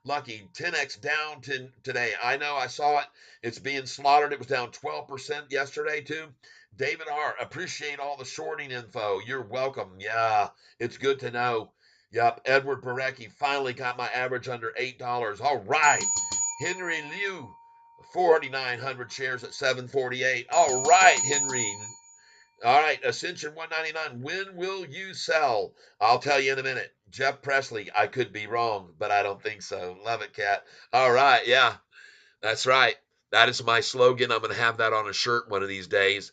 Lucky, 10x down today. I know, I saw it. It's being slaughtered. It was down 12% yesterday, too. David R., appreciate all the shorting info. You're welcome. Yeah, it's good to know. Yep, Edward Barecki finally got my average under $8. All right. Henry Liu, 4,900 shares at 748. All right, Henry. All right, Ascension 199. When will you sell? I'll tell you in a minute. Jeff Presley, I could be wrong, but I don't think so. Love it, Cat. All right, yeah, that's right. That is my slogan. I'm going to have that on a shirt one of these days.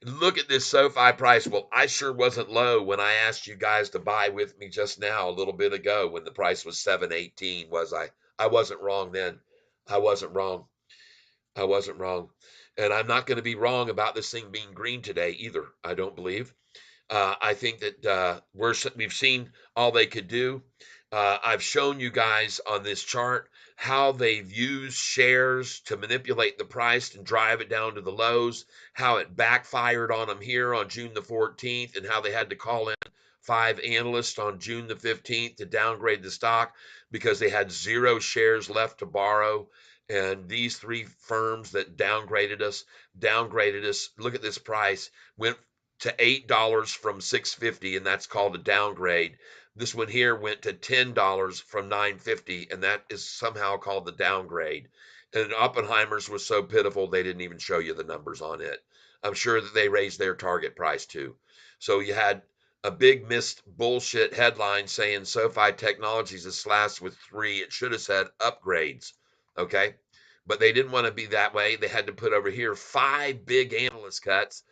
Look at this SoFi price. Well, I sure wasn't low when I asked you guys to buy with me just now a little bit ago when the price was 718, was I? I wasn't wrong then. I wasn't wrong. I wasn't wrong. And I'm not going to be wrong about this thing being green today either, I don't believe. I think that we've seen all they could do. I've shown you guys on this chart how they've used shares to manipulate the price and drive it down to the lows, how it backfired on them here on June the 14th, and how they had to call in 5 analysts on June the 15th to downgrade the stock because they had 0 shares left to borrow. And these three firms that downgraded us. Look at this price, went to $8 from 650, and that's called a downgrade. This one here went to $10 from 950, and that is somehow called the downgrade. And Oppenheimer's was so pitiful they didn't even show you the numbers on it. I'm sure that they raised their target price too. So you had a big missed bullshit headline saying SoFi Technologies is slashed with 3. It should have said upgrades. Okay. But they didn't want to be that way. They had to put over here 5 big analyst cuts,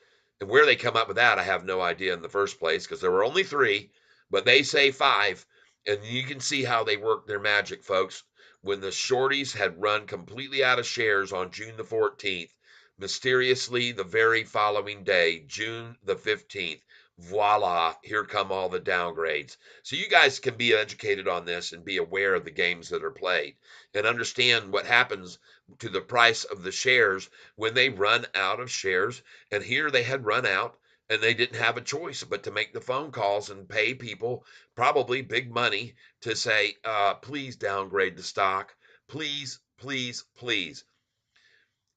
and where they come up with that, I have no idea in the first place because there were only 3, but they say 5. And you can see how they work their magic, folks. When the shorties had run completely out of shares on June the 14th, mysteriously the very following day, June the 15th, voila, here come all the downgrades. So you guys can be educated on this and be aware of the games that are played and understand what happens to the price of the shares when they run out of shares. And here they had run out and they didn't have a choice but to make the phone calls and pay people probably big money to say, please downgrade the stock. Please, please, please.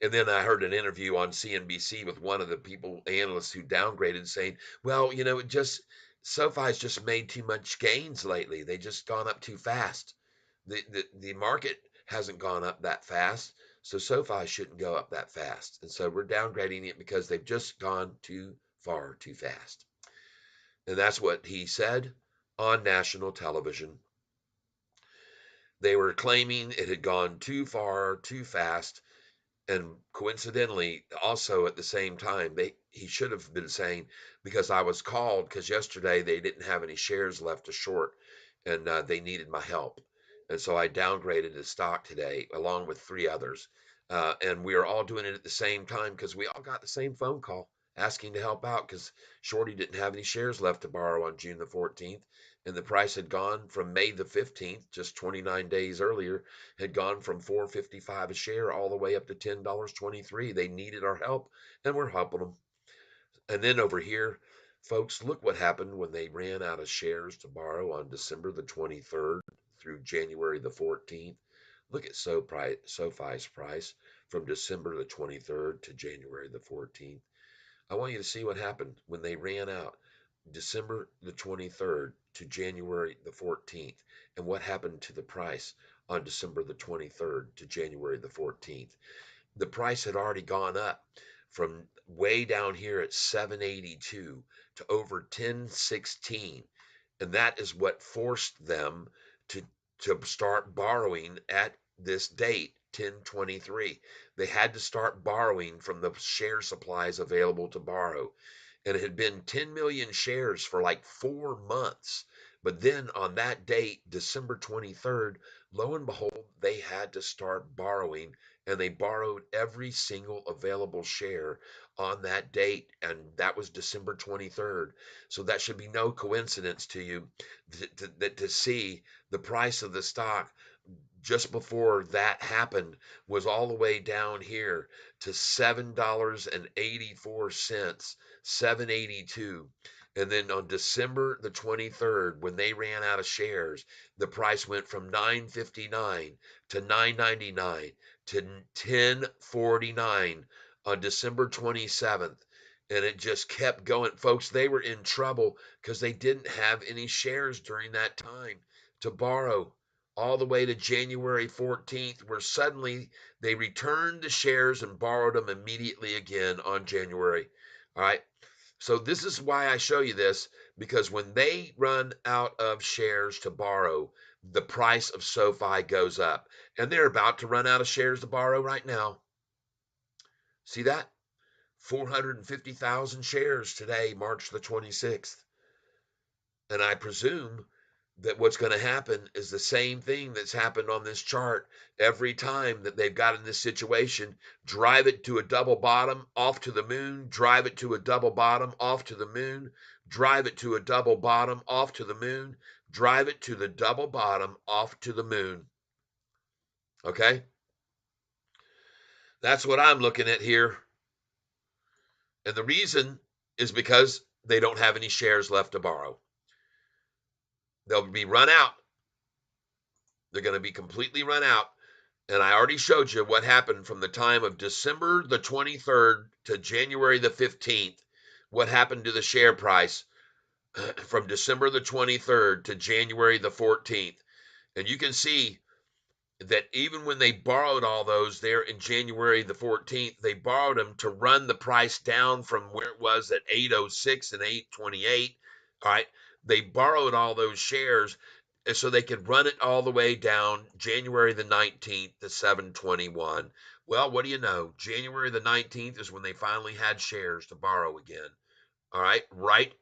And then I heard an interview on CNBC with one of the people, analysts who downgraded, saying, well, it just, SoFi's just made too much gains lately. They just gone up too fast. The market hasn't gone up that fast. So SoFi shouldn't go up that fast. And so we're downgrading it because they've just gone too far too fast. And that's what he said on national television. They were claiming it had gone too far too fast. And coincidentally, also at the same time, he should have been saying, because I was called because yesterday they didn't have any shares left to short, and they needed my help, and so I downgraded the stock today along with 3 others, and we are all doing it at the same time because we all got the same phone call asking to help out because Shorty didn't have any shares left to borrow on June the 14th, and the price had gone from May the 15th, just 29 days earlier, had gone from 4.55 a share all the way up to $10.23. They needed our help, and we're helping them. And then over here, folks, look what happened when they ran out of shares to borrow on December the 23rd through January the 14th. Look at SoFi's price from December the 23rd to January the 14th. I want you to see what happened when they ran out December the 23rd to January the 14th, and what happened to the price on December the 23rd to January the 14th. The price had already gone up from way down here at 782 to over 1016, and that is what forced them to start borrowing at this date, 1023. They had to start borrowing from the share supplies available to borrow, and it had been 10 million shares for like 4 months. But then on that date, December 23rd, lo and behold, they had to start borrowing, and they borrowed every single available share on that date, and that was December 23rd. So that should be no coincidence to you to see the price of the stock just before that happened was all the way down here to $7.84, 782. And then on December the 23rd, when they ran out of shares, the price went from 959 to 999 to 1049 on December 27th. And it just kept going. Folks, they were in trouble because they didn't have any shares during that time to borrow, all the way to January 14th, where suddenly they returned the shares and borrowed them immediately again on January. All right. So this is why I show you this, because when they run out of shares to borrow, the price of SoFi goes up. And they're about to run out of shares to borrow right now. See that? 450,000 shares today, March the 26th. And I presume that what's going to happen is the same thing that's happened on this chart every time that they've got in this situation. Drive it to a double bottom, off to the moon, drive it to a double bottom, off to the moon, drive it to a double bottom, off to the moon, drive it to the double bottom, off to the moon. Okay? That's what I'm looking at here. And the reason is because they don't have any shares left to borrow. They'll be run out. They're going to be completely run out. And I already showed you what happened from the time of December the 23rd to January the 15th. What happened to the share price from December the 23rd to January the 14th. And you can see that even when they borrowed all those there in January the 14th, they borrowed them to run the price down from where it was at 806 and 828. All right. They borrowed all those shares so they could run it all the way down January the 19th to 721. Well, what do you know? January the 19th is when they finally had shares to borrow again. All right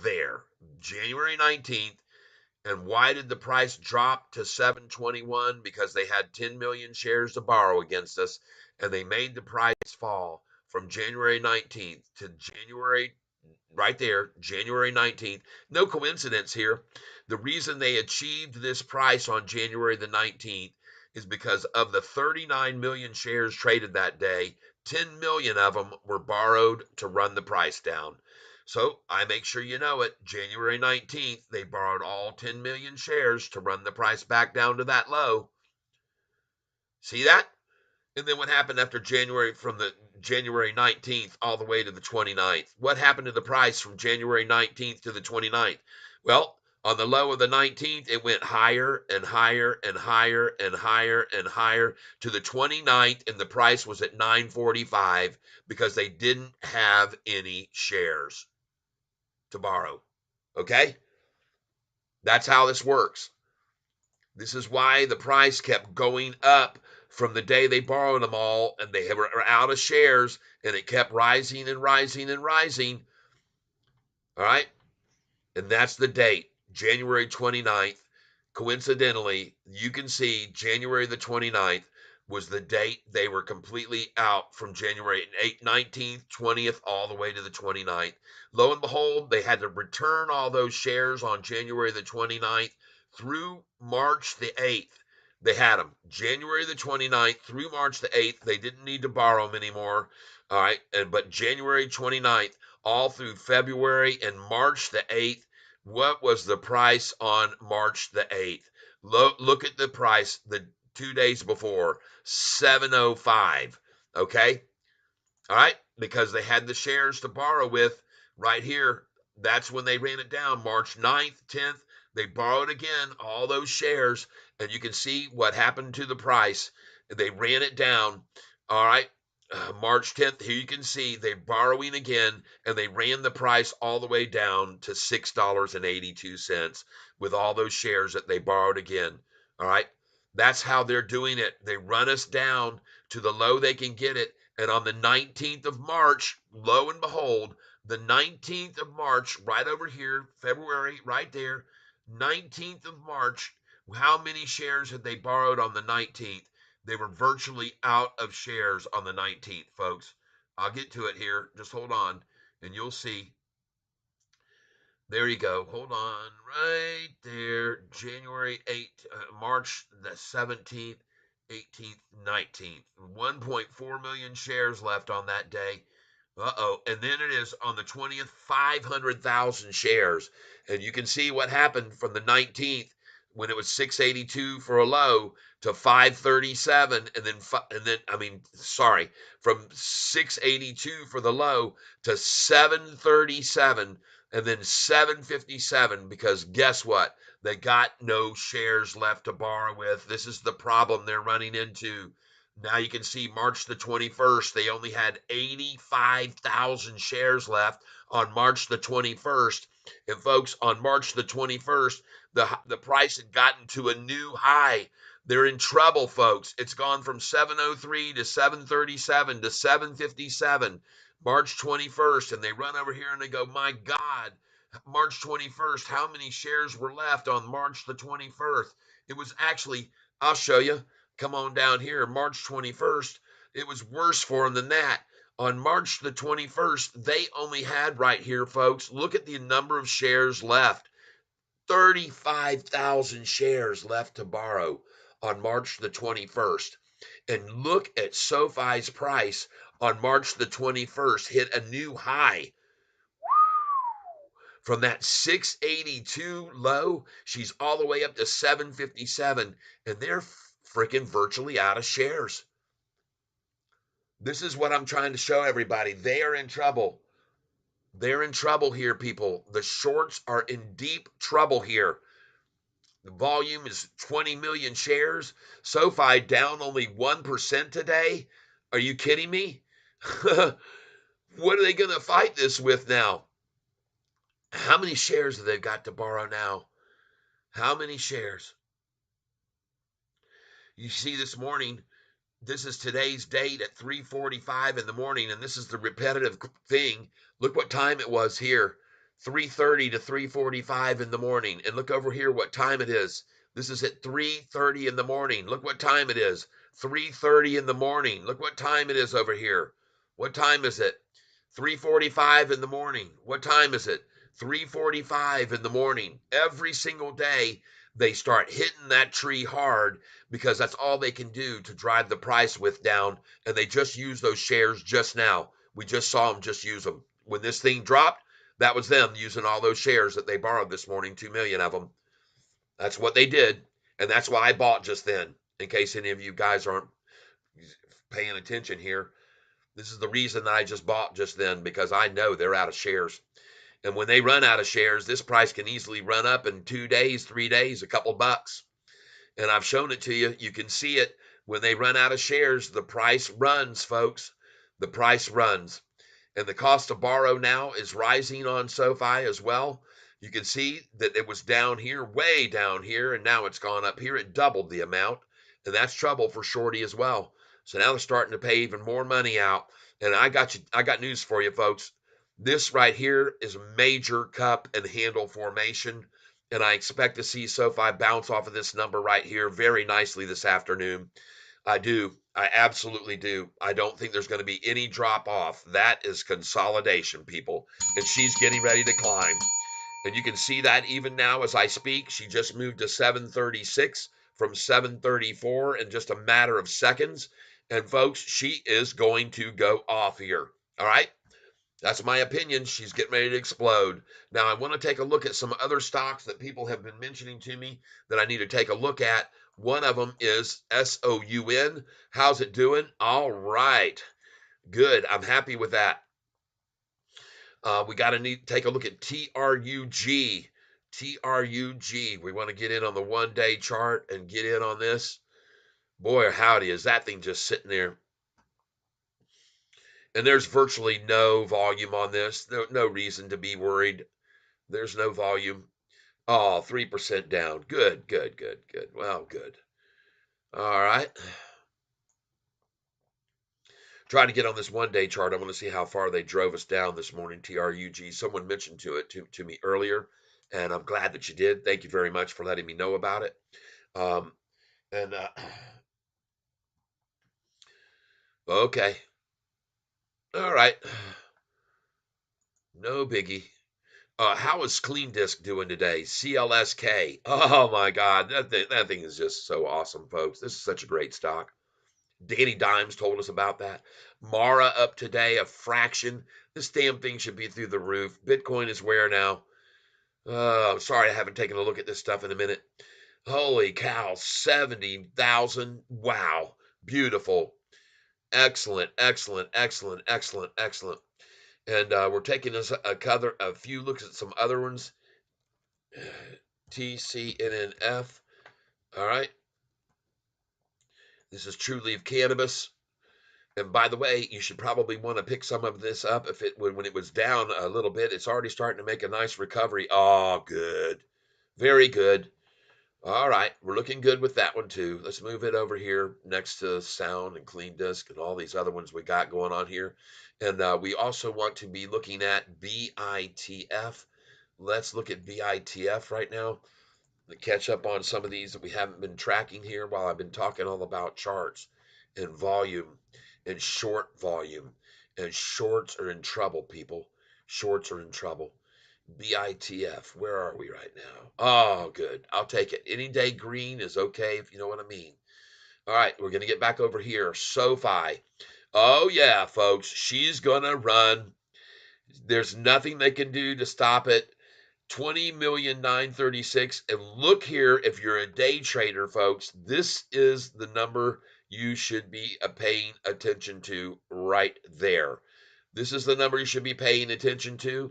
there. January 19th. And why did the price drop to 721? Because they had 10 million shares to borrow against us, and they made the price fall from January 19th to January, right there, January 19th. No coincidence here. The reason they achieved this price on January the 19th is because of the 39 million shares traded that day, 10 million of them were borrowed to run the price down. So I make sure you know it. January 19th, they borrowed all 10 million shares to run the price back down to that low. See that? And then what happened after January, from the January 19th all the way to the 29th? What happened to the price from January 19th to the 29th? Well, on the low of the 19th, it went higher and higher and higher and higher and higher to the 29th, and the price was at 945 because they didn't have any shares to borrow. Okay? That's how this works. This is why the price kept going up from the day they borrowed them all and they were out of shares, and it kept rising and rising and rising. All right? And that's the date, January 29th. Coincidentally, you can see January the 29th was the date they were completely out, from January 8th, 19th, 20th, all the way to the 29th. Lo and behold, they had to return all those shares on January the 29th through March the 8th. They had them January the 29th through March the 8th. They didn't need to borrow them anymore. All right. But January 29th, all through February and March the 8th. What was the price on March the 8th? Look at the price the 2 days before, 705. Okay? All right? Because they had the shares to borrow with right here. That's when they ran it down. March 9th, 10th, they borrowed again, all those shares, and you can see what happened to the price. They ran it down. All right. March 10th, here you can see they're borrowing again, and they ran the price all the way down to $6.82 with all those shares that they borrowed again. All right. That's how they're doing it. They run us down to the low they can get it. And on the 19th of March, lo and behold, the 19th of March, right over here, February, right there, 19th of March, how many shares had they borrowed on the 19th? They were virtually out of shares on the 19th, folks. I'll get to it here. Just hold on, and you'll see. There you go. Hold on. Right there. January 8th, March the 17th, 18th, 19th. 1.4 million shares left on that day. Uh-oh. And then it is on the 20th, 500,000 shares. And you can see what happened from the 19th when it was 682 for a low to 537, from 682 for the low to 737, and then 757, because guess what? They got no shares left to borrow with. This is the problem they're running into. Now you can see March the 21st, they only had 85,000 shares left on March the 21st. And folks, on March the 21st, the price had gotten to a new high. They're in trouble, folks. It's gone from 703 to 737 to 757, March 21st. And they run over here and they go, my God, March 21st, how many shares were left on March the 21st? It was actually, I'll show you. Come on down here, March 21st. It was worse for them than that. On March the 21st, they only had right here, folks, look at the number of shares left. 35,000 shares left to borrow on March the 21st. And look at SoFi's price on March the 21st, hit a new high. From that 682 low, she's all the way up to 757, and they're freaking virtually out of shares. This is what I'm trying to show everybody. They are in trouble. They're in trouble here, people. The shorts are in deep trouble here. The volume is 20 million shares. SoFi down only 1% today. Are you kidding me? What are they going to fight this with now? How many shares have they got to borrow now? How many shares? You see this morning, this is today's date at 3:45 in the morning, and this is the repetitive thing. Look what time it was here, 3:30 to 3:45 in the morning. And look over here what time it is. This is at 3:30 in the morning. Look what time it is, 3:30 in the morning. Look what time it is over here. What time is it? 3:45 in the morning. What time is it? 3:45 in the morning. Every single day, they start hitting that tree hard because that's all they can do to drive the price with down. And they just use those shares just now. We just saw them just use them. When this thing dropped, that was them using all those shares that they borrowed this morning, 2 million of them. That's what they did. And that's why I bought just then, in case any of you guys aren't paying attention here. This is the reason that I just bought just then, because I know they're out of shares. And when they run out of shares, this price can easily run up in 2 days, 3 days, a couple bucks. And I've shown it to you. You can see it. When they run out of shares, the price runs, folks. The price runs. And the cost to borrow now is rising on SoFi as well. You can see that it was down here, way down here, and now it's gone up here. It doubled the amount. And that's trouble for Shorty as well. So now they're starting to pay even more money out. And I got news for you, folks. This right here is major cup and handle formation. And I expect to see SoFi bounce off of this number right here very nicely this afternoon. I do. I absolutely do. I don't think there's going to be any drop off. That is consolidation, people. And she's getting ready to climb. And you can see that even now as I speak. She just moved to 736 from 734 in just a matter of seconds. And folks, she is going to go off here. All right. That's my opinion. She's getting ready to explode. Now, I want to take a look at some other stocks that people have been mentioning to me that I need to take a look at. One of them is SOUN. How's it doing? All right. Good. I'm happy with that. We got to need take a look at TRUG. TRUG. We want to get in on the 1-day chart and get in on this. Boy, howdy, is that thing just sitting there. And there's virtually no volume on this. No reason to be worried. There's no volume. Oh, 3% down. Good, good, good, good. Well, good. All right. Trying to get on this 1-day chart. I want to see how far they drove us down this morning, TRUG. Someone mentioned to me earlier, and I'm glad that you did. Thank you very much for letting me know about it. Um, and okay. All right. No biggie. How is Clean Disc doing today? CLSK. Oh my God, that thing is just so awesome, folks. This is such a great stock. Danny Dimes told us about that. Mara up today, a fraction. This damn thing should be through the roof. Bitcoin is where now? Sorry, I haven't taken a look at this stuff in a minute. Holy cow, 70,000. Wow. Beautiful. Excellent, excellent, excellent, excellent, excellent. And we're taking a few looks at some other ones. TCNNF. All right. This is True Leaf Cannabis. And by the way, you should probably want to pick some of this up if it when it was down a little bit. It's already starting to make a nice recovery. Oh, good. Very good. All right, we're looking good with that one too. Let's move it over here next to sound and clean disc and all these other ones we got going on here. And we also want to be looking at BITF. Let's look at BITF right now to catch up on some of these that we haven't been tracking here while I've been talking all about charts and volume and short volume. And shorts are in trouble, people. Shorts are in trouble. BITF. Where are we right now? Oh, good. I'll take it. Any day green is okay if you know what I mean. All right, we're going to get back over here. Sofi. Oh, yeah, folks. She's going to run. There's nothing they can do to stop it. 20,936. And look here, if you're a day trader, folks, this is the number you should be paying attention to right there. This is the number you should be paying attention to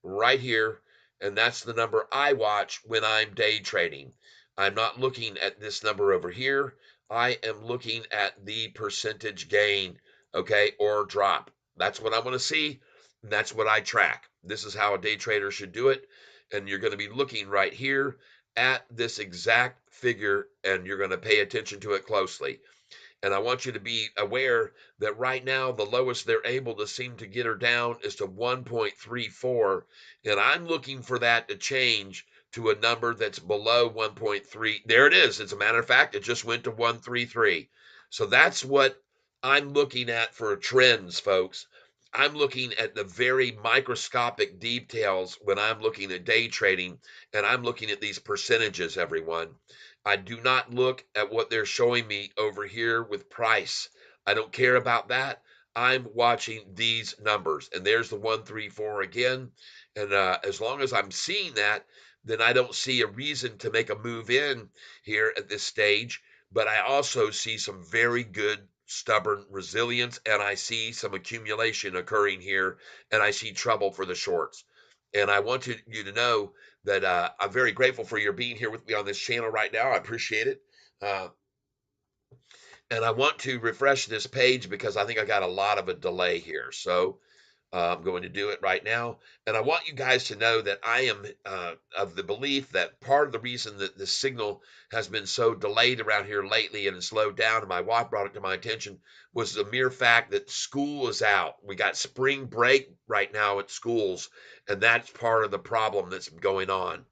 right here. And that's the number I watch when I'm day trading. I'm not looking at this number over here. I am looking at the percentage gain, okay, or drop. That's what I want to see. And that's what I track. This is how a day trader should do it. And you're going to be looking right here at this exact figure, and you're going to pay attention to it closely. And I want you to be aware that right now, the lowest they're able to seem to get her down is to 1.34. And I'm looking for that to change to a number that's below 1.3. There it is. As a matter of fact, it just went to 133. So that's what I'm looking at for trends, folks. I'm looking at the very microscopic details when I'm looking at day trading, and I'm looking at these percentages, everyone. I do not look at what they're showing me over here with price. I don't care about that. I'm watching these numbers. And there's the 134 again. And as long as I'm seeing that, then I don't see a reason to make a move in here at this stage. But I also see some very good stubborn resilience, and I see some accumulation occurring here, and I see trouble for the shorts. And I want you to know that I'm very grateful for your being here with me on this channel right now. I appreciate it. Uh, and I want to refresh this page because I think I got a lot of a delay here. So I'm going to do it right now. And I want you guys to know that I am of the belief that part of the reason that the signal has been so delayed around here lately and slowed down, and my wife brought it to my attention, was the mere fact that school is out. We got spring break right now at schools, and that's part of the problem that's going on.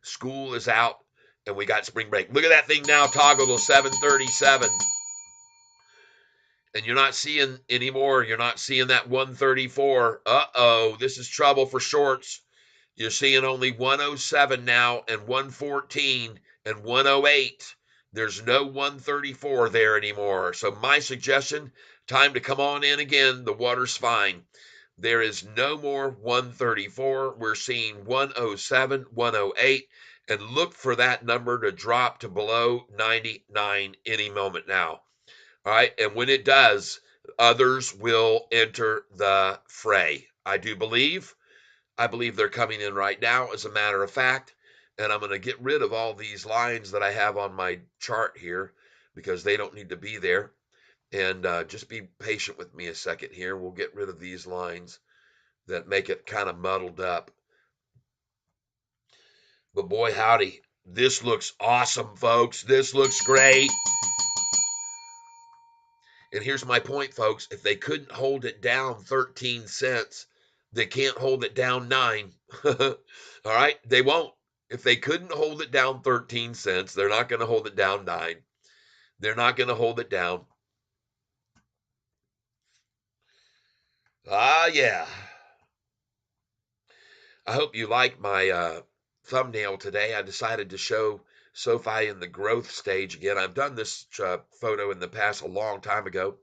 School is out, and we got spring break. Look at that thing now toggle to 737. And you're not seeing anymore. You're not seeing that 134. Uh-oh, this is trouble for shorts. You're seeing only 107 now and 114 and 108. There's no 134 there anymore. So my suggestion, time to come on in again. The water's fine. There is no more 134. We're seeing 107, 108, and look for that number to drop to below 99 any moment now. All right. And when it does, others will enter the fray. I believe they're coming in right now, as a matter of fact. And I'm going to get rid of all these lines that I have on my chart here because they don't need to be there. And just be patient with me a second here. We'll get rid of these lines that make it kind of muddled up. But boy, howdy, this looks awesome, folks. This looks great. And here's my point, folks. If they couldn't hold it down 13 cents, they can't hold it down 9. All right? They won't. If they couldn't hold it down 13 cents, they're not going to hold it down 9. They're not going to hold it down. Ah, yeah. I hope you like my thumbnail today. I decided to show SoFi in the growth stage again. I've done this photo in the past a long time ago.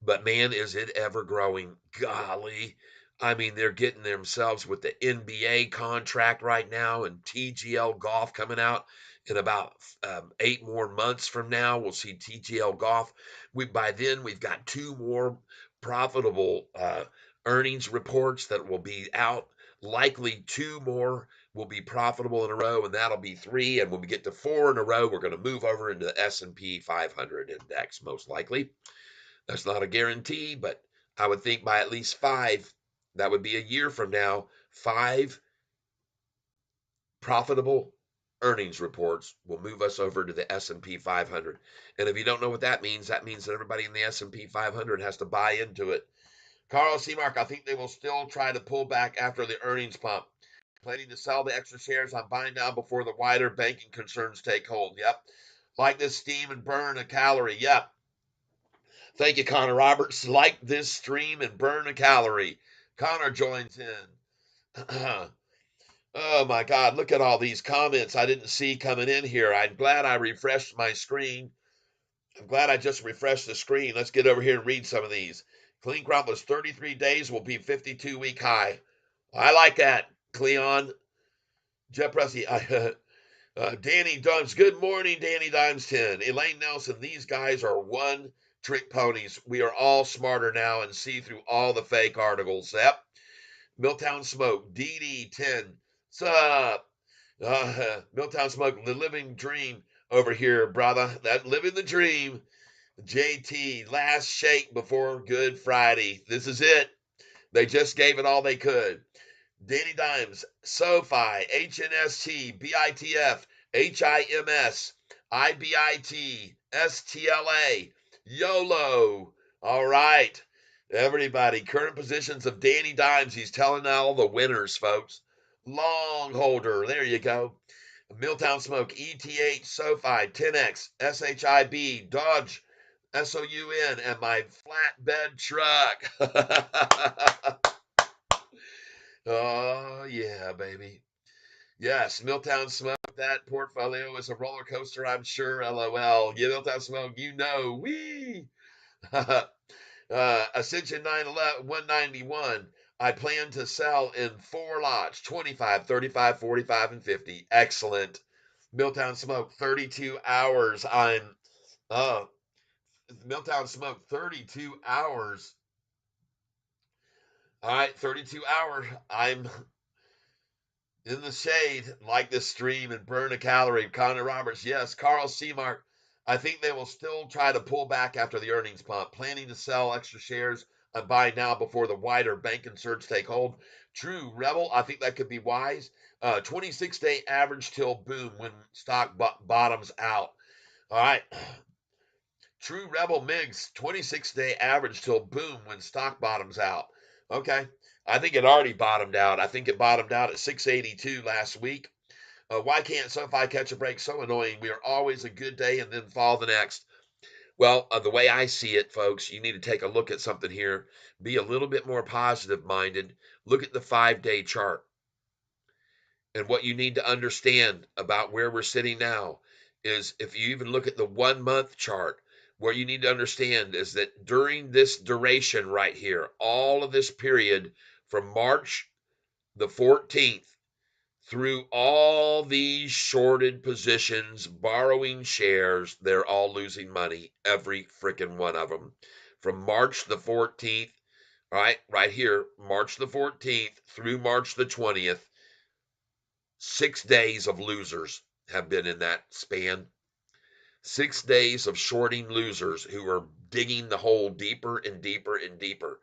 But man, is it ever growing. Golly. I mean, they're getting themselves with the NBA contract right now and TGL Golf coming out. In about 8 more months from now, we'll see TGL Golf. By then we've got 2 more profitable earnings reports that will be out. Likely 2 more will be profitable in a row, and that'll be 3. And when we get to 4 in a row, we're going to move over into the S&P 500 index, most likely. That's not a guarantee, but I would think by at least 5, that would be a year from now, 5 profitable earnings reports will move us over to the S&P 500. And if you don't know what that means that everybody in the S&P 500 has to buy into it. Carl C. Mark, I think they will still try to pull back after the earnings pump. Planning to sell the extra shares on buying now before the wider banking concerns take hold. Yep. Like this steam and burn a calorie. Yep. Thank you, Connor Roberts. Like this stream and burn a calorie. Connor joins in. Oh my God, look at all these comments I didn't see coming in here. I'm glad I refreshed my screen. I'm glad I just refreshed the screen. Let's get over here and read some of these. Clean crop was 33 days, will be 52-week high. I like that, Cleon. Jeff Pressey. Danny Dimes. Good morning, Danny Dimes 10. Elaine Nelson. These guys are one trick ponies. We are all smarter now and see through all the fake articles. Yep. Milltown Smoke. DD 10. What's up? Milltown Smoke. The living dream over here, brother. That living the dream. JT. Last shake before Good Friday. This is it. They just gave it all they could. Danny Dimes, Sofi, HNST, BITF, HIMS, IBIT, STLA, YOLO. All right, everybody. Current positions of Danny Dimes. He's telling all the winners, folks. Long holder. There you go. Milltown Smoke, ETH, SoFi, 10X, SHIB, Dodge, SOUN, and my flatbed truck. Oh, yeah, baby. Yes, Milltown Smoke. That portfolio is a roller coaster, I'm sure. LOL. Yeah, Milltown Smoke, you know. Wee. Ascension 911 191. I plan to sell in 4 lots 25, 35, 45, and 50. Excellent. Milltown Smoke, 32 hours. Milltown Smoke, 32 hours. All right, 32 hours. I'm in the shade, like this stream and burn a calorie. Connor Roberts, yes. Carl Seamark, I think they will still try to pull back after the earnings pump, planning to sell extra shares and buy now before the wider banking surge take hold. True Rebel, I think that could be wise. 26-day average till boom when stock bottoms out. All right. True Rebel Migs, 26-day average till boom when stock bottoms out. Okay. I think it already bottomed out. I think it bottomed out at 682 last week. Why can't SoFi catch a break? So annoying. We are always a good day and then fall the next. Well, the way I see it, folks, you need to take a look at something here. Be a little bit more positive minded. Look at the 5-day chart. And what you need to understand about where we're sitting now is if you even look at the 1 month chart, what you need to understand is that during this duration right here, all of this period from March the 14th through all these shorted positions, borrowing shares, they're all losing money, every freaking one of them. From March the 14th, right here, March the 14th through March the 20th, 6 days of losers have been in that span. 6 days of shorting losers who are digging the hole deeper and deeper and deeper.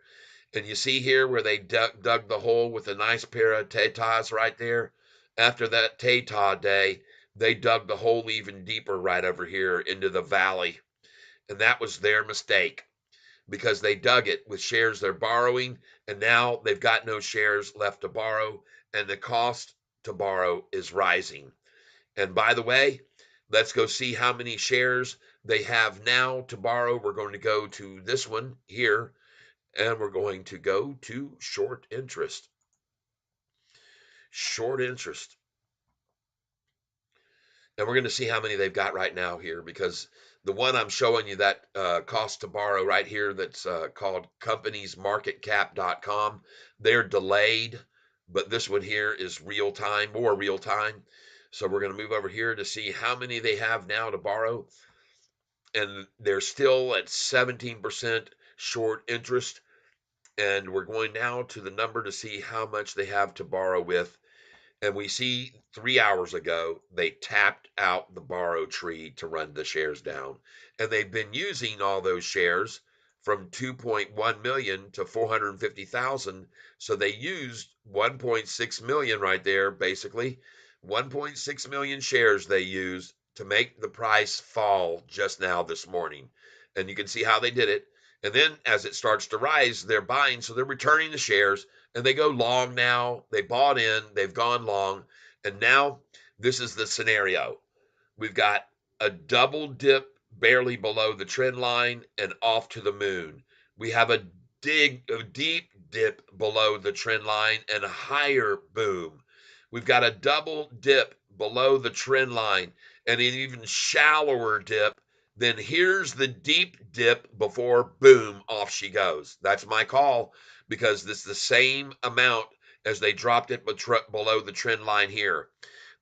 And you see here where they dug the hole with a nice pair of tatas right there. After that tata day, they dug the hole even deeper right over here into the valley. And that was their mistake because they dug it with shares they're borrowing. And now they've got no shares left to borrow. And the cost to borrow is rising. And by the way, let's go see how many shares they have now to borrow. We're going to go to this one here, and we're going to go to short interest. Short interest. And we're going to see how many they've got right now here, because the one I'm showing you, that cost to borrow right here, that's called companiesmarketcap.com. They're delayed, but this one here is real time, more real time. So we're going to move over here to see how many they have now to borrow. And they're still at 17% short interest. And we're going now to the number to see how much they have to borrow with. And we see 3 hours ago, they tapped out the borrow tree to run the shares down. And they've been using all those shares from 2.1 million to 450,000. So they used 1.6 million right there, basically. 1.6 million shares they used to make the price fall just now this morning. And you can see how they did it. And then as it starts to rise, they're buying. So they're returning the shares and they go long now. They bought in, they've gone long, and now this is the scenario. We've got a double dip barely below the trend line and off to the moon. We have a deep dip below the trend line and a higher boom. We've got a double dip below the trend line and an even shallower dip. Then here's the deep dip before boom, off she goes. That's my call because this is the same amount as they dropped it below the trend line here.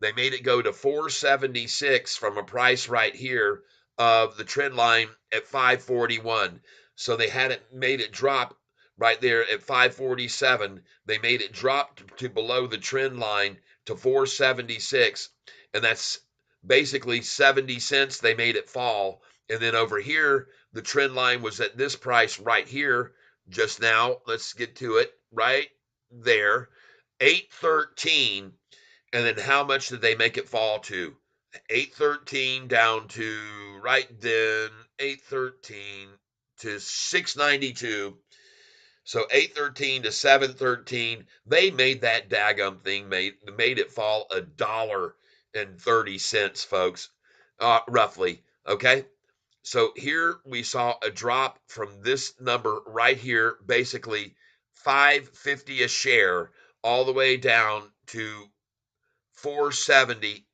They made it go to 476 from a price right here of the trend line at 541. So they had it made it drop right there at 547. They made it drop to below the trend line to 476. And that's basically 70 cents. They made it fall. And then over here, the trend line was at this price right here just now. Let's get to it right there. 813. And then how much did they make it fall to? 813 down to right then 813 to 692. So 813 to 713. They made that daggum thing made it fall $1.30, folks, roughly. Okay. So here we saw a drop from this number right here, basically 550 a share, all the way down to 470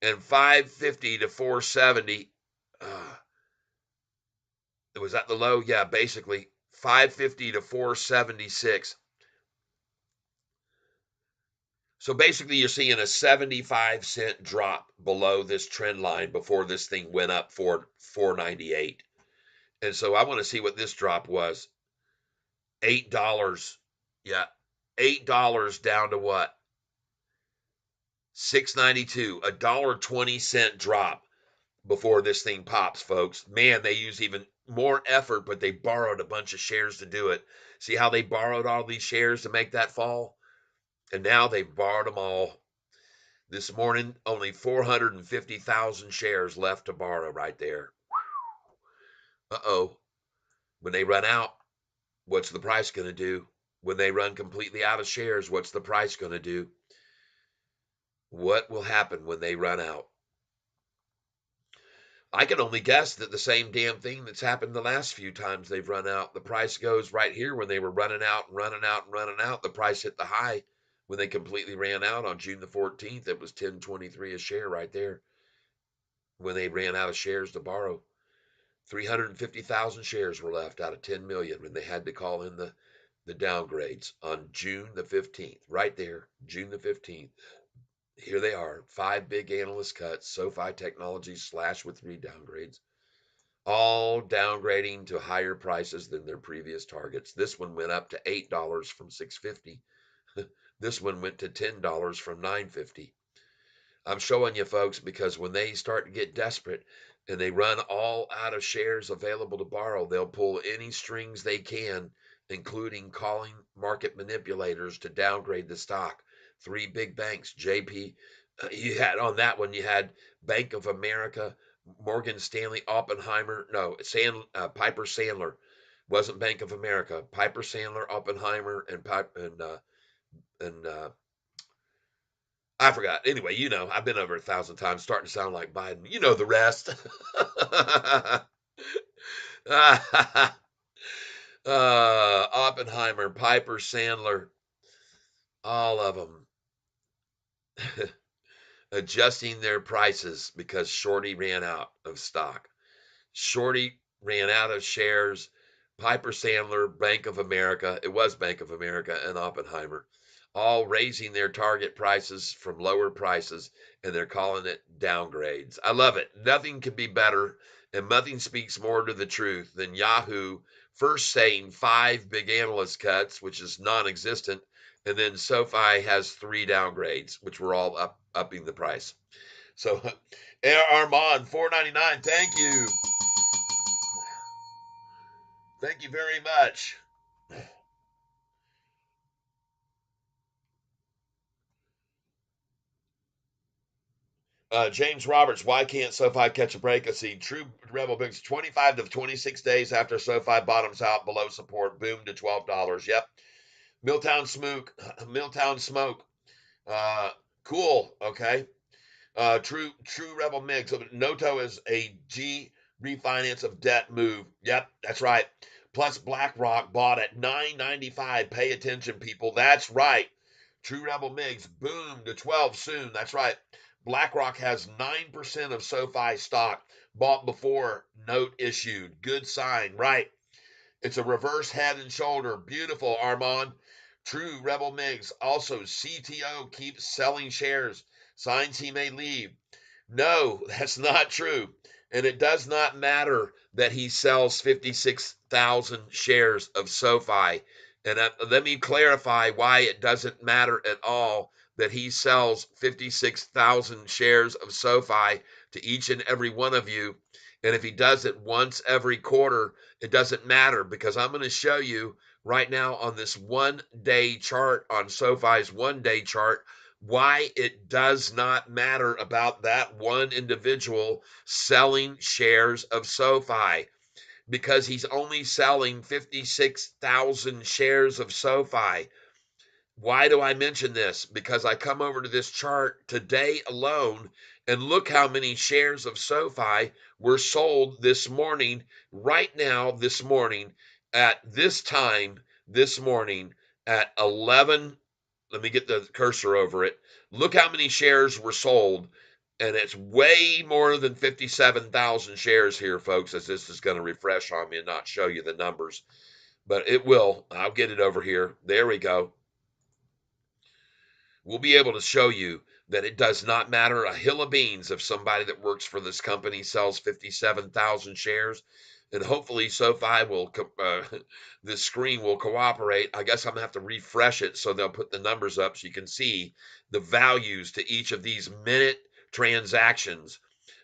and 550 to 470. Was that the low? Yeah, basically 550 to 476. So basically, you're seeing a 75-cent drop below this trend line before this thing went up for 498. And so I want to see what this drop was. $8. Yeah, $8 down to what? 692. $1.20 drop before this thing pops, folks. Man, they use even more effort, but they borrowed a bunch of shares to do it. See how they borrowed all these shares to make that fall? And now they borrowed them all. This morning, only 450,000 shares left to borrow right there. Uh-oh. When they run out, what's the price going to do? When they run completely out of shares, what's the price going to do? What will happen when they run out? I can only guess that the same damn thing that's happened the last few times they've run out. The price goes right here when they were running out and running out and running out. The price hit the high when they completely ran out on June the 14th. It was 10.23 a share right there when they ran out of shares to borrow. 350,000 shares were left out of 10 million when they had to call in the downgrades on June the 15th. Right there, June the 15th. Here they are, 5 big analyst cuts, SoFi Technologies slashed with 3 downgrades, all downgrading to higher prices than their previous targets. This one went up to $8 from 650. This one went to $10 from 950. I'm showing you folks because when they start to get desperate and they run all out of shares available to borrow, they'll pull any strings they can, including calling market manipulators to downgrade the stock. 3 big banks, JP, you had on that one, you had Bank of America, Morgan Stanley, Oppenheimer, no, Piper Sandler. Wasn't Bank of America. Piper Sandler, Oppenheimer, and I forgot. Anyway, I've been over 1,000 times, starting to sound like Biden. You know the rest. Oppenheimer, Piper Sandler, all of them adjusting their prices because Shorty ran out of stock. Shorty ran out of shares. Piper Sandler, Bank of America. It was Bank of America and Oppenheimer. all raising their target prices from lower prices, and they're calling it downgrades. I love it. Nothing can be better, and nothing speaks more to the truth than Yahoo first saying 5 big analyst cuts, which is non-existent, and then SoFi has 3 downgrades, which were all upping the price. So, Armand, 4.99. Thank you very much. James Roberts, why can't SoFi catch a break? I see True Rebel Bigs 25 to 26 days after SoFi bottoms out below support, boom to $12. Yep. Milltown Smoke, Milltown Smoke. Uh, cool. Okay. True Rebel Mix. Noto is a G refinance of debt move. Yep, that's right. Plus BlackRock bought at 9.95. Pay attention, people. That's right. True Rebel Migs boom to 12 soon. That's right. BlackRock has 9% of SoFi stock bought before note issued. Good sign, right? It's a reverse head and shoulder. Beautiful, Armand. True Rebel Migs. Also, CTO keeps selling shares. Signs he may leave. No, that's not true. And it does not matter that he sells 56,000 shares of SoFi. And let me clarify why it doesn't matter at all that he sells 56,000 shares of SoFi to each and every one of you. And if he does it once every quarter, it doesn't matter because I'm going to show you right now on this 1 day chart, on SoFi's 1 day chart, why it does not matter about that one individual selling shares of SoFi, because he's only selling 56,000 shares of SoFi. Why do I mention this? Because I come over to this chart today alone and look how many shares of SoFi were sold this morning, right now, this morning, at this time, this morning at 11. Let me get the cursor over it. Look how many shares were sold. And it's way more than 57,000 shares here, folks, as this is going to refresh on me and not show you the numbers. But it will. I'll get it over here. There we go. We'll be able to show you that it does not matter a hill of beans if somebody that works for this company sells 57,000 shares. And hopefully SoFi will, the screen will cooperate. I guess I'm going to have to refresh it so they'll put the numbers up so you can see the values to each of these minute transactions.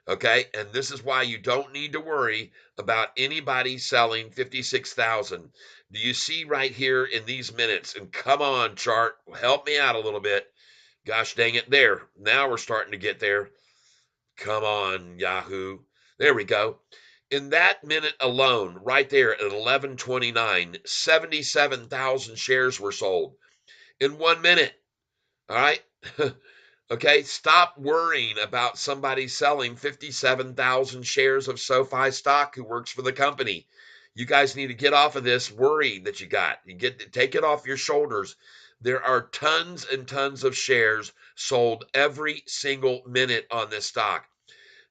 Okay. And this is why you don't need to worry about anybody selling 56,000. Do you see right here in these minutes? And come on, chart, help me out a little bit. Gosh dang it. There. Now we're starting to get there. Come on, Yahoo. There we go. In that minute alone, right there at 11:29, 77,000 shares were sold in 1 minute. All right. Okay, stop worrying about somebody selling 57,000 shares of SoFi stock who works for the company. You guys need to get off of this worry that you got. Take it off your shoulders. There are tons and tons of shares sold every single minute on this stock.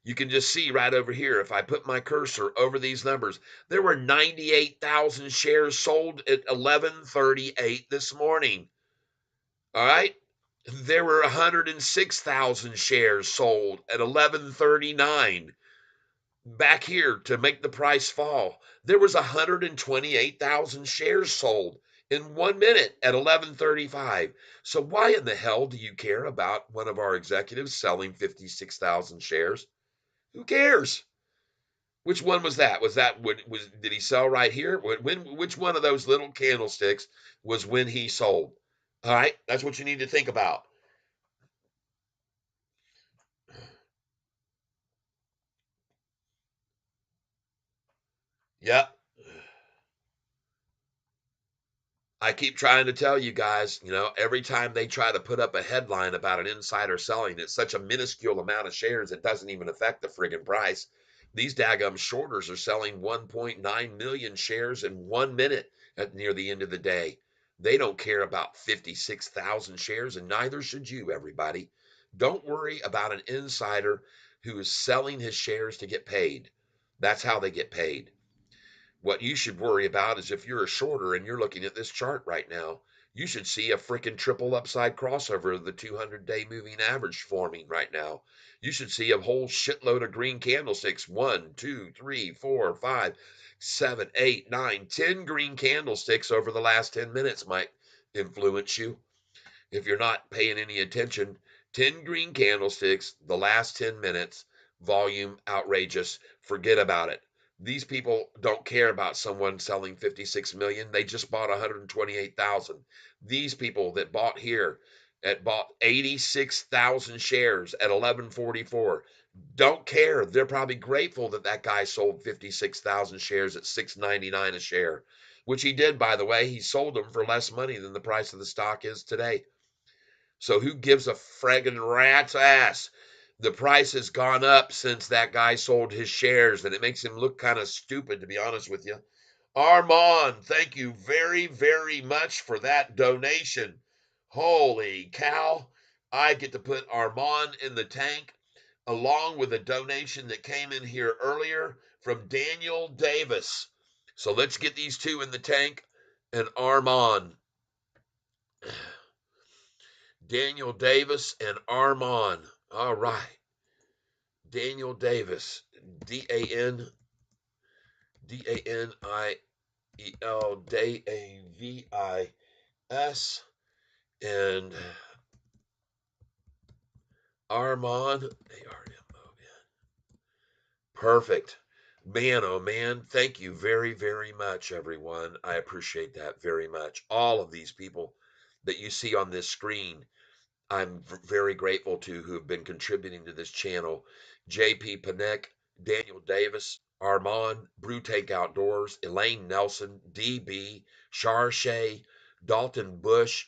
You can just see right over here, if I put my cursor over these numbers, there were 98,000 shares sold at 11:38 this morning. All right. There were 106,000 shares sold at 11:39. Back here to make the price fall, there was 128,000 shares sold in 1 minute at 11:35. So why in the hell do you care about one of our executives selling 56,000 shares? Who cares? Which one was that? Did he sell right here? Which one of those little candlesticks was when he sold? All right, that's what you need to think about. Yep. I keep trying to tell you guys, every time they try to put up a headline about an insider selling, it's such a minuscule amount of shares it doesn't even affect the friggin' price. These daggum shorters are selling 1.9 million shares in 1 minute at near the end of the day. They don't care about 56,000 shares, and neither should you, everybody. Don't worry about an insider who is selling his shares to get paid. That's how they get paid. What you should worry about is if you're a shorter and you're looking at this chart right now, You should see a freaking triple upside crossover of the 200-day moving average forming right now. You should see a whole shitload of green candlesticks. 1, 2, 3, 4, 5, 7, 8, 9, 10 green candlesticks over the last 10 minutes might influence you if you're not paying any attention. 10 green candlesticks, the last 10 minutes, volume outrageous. Forget about it. These people don't care about someone selling 56 million. They just bought 128,000. These people that bought here bought 86,000 shares at 1144 don't care. They're probably grateful that that guy sold 56,000 shares at 6.99 a share, which he did, by the way. He sold them for less money than the price of the stock is today. So who gives a friggin' rat's ass? The price has gone up since that guy sold his shares, and it makes him look kind of stupid, to be honest with you. Armand, thank you very, very much for that donation. Holy cow. I get to put Armand in the tank along with a donation that came in here earlier from Daniel Davis. So let's get these two in the tank and Armand. Daniel Davis and Armand. All right. Daniel Davis. Daniel Davis and Armand. Armon. Perfect. Man, oh man, thank you very, very much, everyone. I appreciate that very much. All of these people that you see on this screen, I'm very grateful to who have been contributing to this channel. JP Panek, Daniel Davis, Armand, Brew Take Outdoors, Elaine Nelson, DB, Sharshay, Dalton Bush,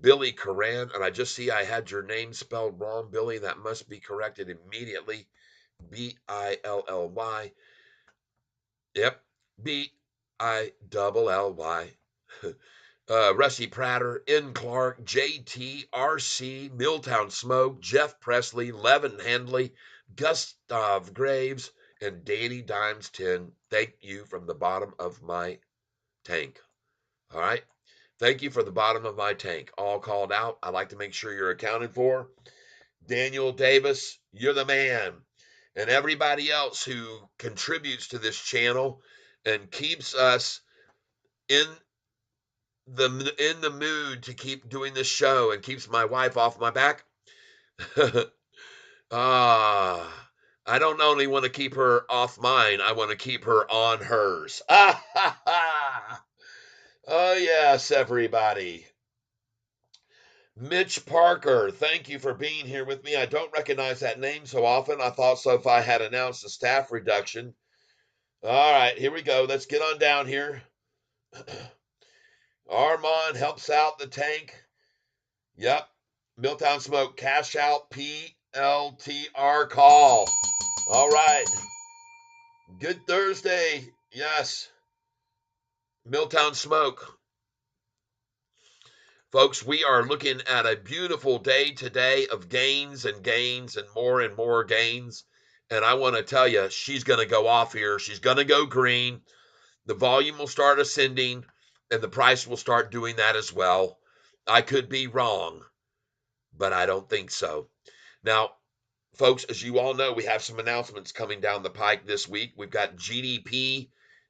Billy Coran, and I just see I had your name spelled wrong, Billy. That must be corrected immediately. Billy. Yep. Billy. Rusty Prater, N. Clark, JT, RC, Milltown Smoke, Jeff Presley, Levin Handley, Gustav Graves, and Danny Dimes 10. Thank you from the bottom of my tank. All right. Thank you for the bottom of my tank. All called out. I like to make sure you're accounted for. Daniel Davis, you're the man. And everybody else who contributes to this channel and keeps us in the mood to keep doing this show and keeps my wife off my back. I don't only want to keep her off mine, I want to keep her on hers. Oh, yes, everybody. Mitch Parker, thank you for being here with me. I don't recognize that name so often. I thought Sofi had announced a staff reduction. All right, here we go. Let's get on down here. Armand helps out the tank. Yep. Milltown Smoke, cash out PLTR call. All right. Good Thursday. Yes. Milltown Smoke. Folks, we are looking at a beautiful day today of gains and gains and more gains. And I want to tell you, she's going to go off here. She's going to go green. The volume will start ascending and the price will start doing that as well. I could be wrong, but I don't think so. Now, folks, as you all know, we have some announcements coming down the pike this week. We've got GDP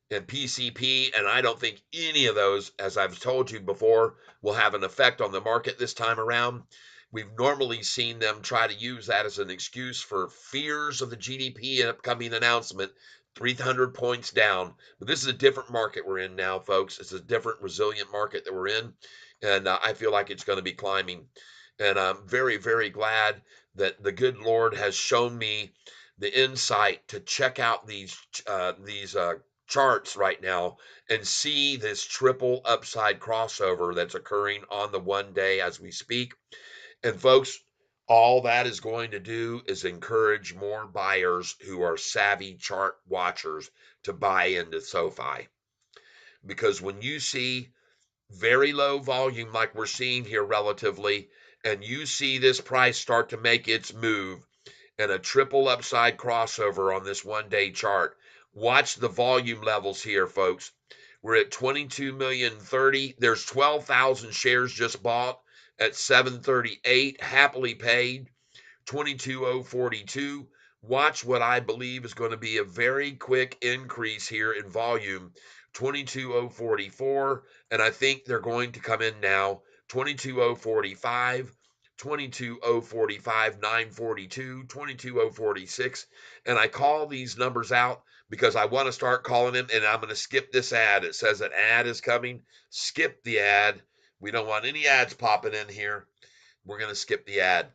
and PCP, and I don't think any of those, as I've told you before, will have an effect on the market this time around. We've normally seen them try to use that as an excuse for fears of the GDP and upcoming announcement, 300 points down. But this is a different market we're in now, folks. It's a different resilient market that we're in, and I feel like it's going to be climbing. And I'm very, very glad that the good Lord has shown me the insight to check out these charts right now and see this triple upside crossover that's occurring on the one day as we speak. And folks, all that is going to do is encourage more buyers who are savvy chart watchers to buy into SoFi. Because when you see very low volume like we're seeing here relatively, and you see this price start to make its move and a triple upside crossover on this one day chart, watch the volume levels here, folks. We're at 22,030,000. There's 12,000 shares just bought at 738, happily paid. 22,042. Watch what I believe is going to be a very quick increase here in volume. 22,044, and I think they're going to come in now. 22,045, 22,045, 942, 22,046, and I call these numbers out because I want to start calling them, and I'm going to skip this ad. It says an ad is coming. Skip the ad. We don't want any ads popping in here. We're going to skip the ad.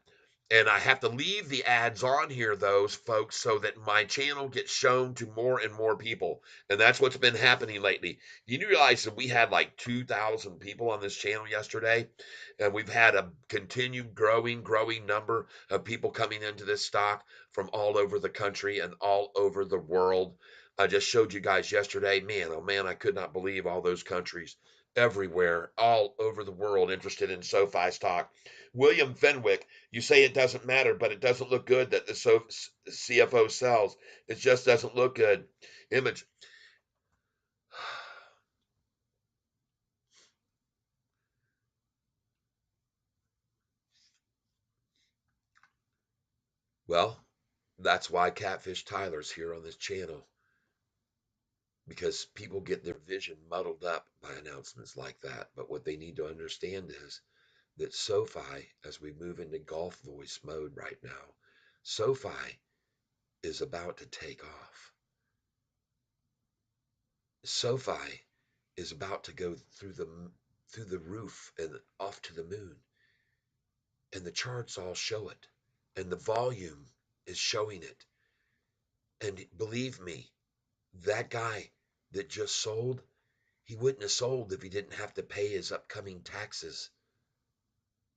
And I have to leave the ads on here, those folks, so that my channel gets shown to more and more people. And that's what's been happening lately. You realize that we had like 2,000 people on this channel yesterday, and we've had a continued growing number of people coming into this stock from all over the country and all over the world. I just showed you guys yesterday. Man, oh man, I could not believe all those countries everywhere, all over the world interested in SoFi stock. William Fenwick, you say it doesn't matter, but it doesn't look good that the CFO sells. It just doesn't look good. Image. Well, that's why Catfish Tyler's here on this channel, because people get their vision muddled up by announcements like that. But what they need to understand is that SoFi, as we move into golf voice mode right now, SoFi is about to take off. SoFi is about to go through the roof and off to the moon, and the charts all show it, and the volume is showing it. And believe me, that guy that just sold, he wouldn't have sold if he didn't have to pay his upcoming taxes,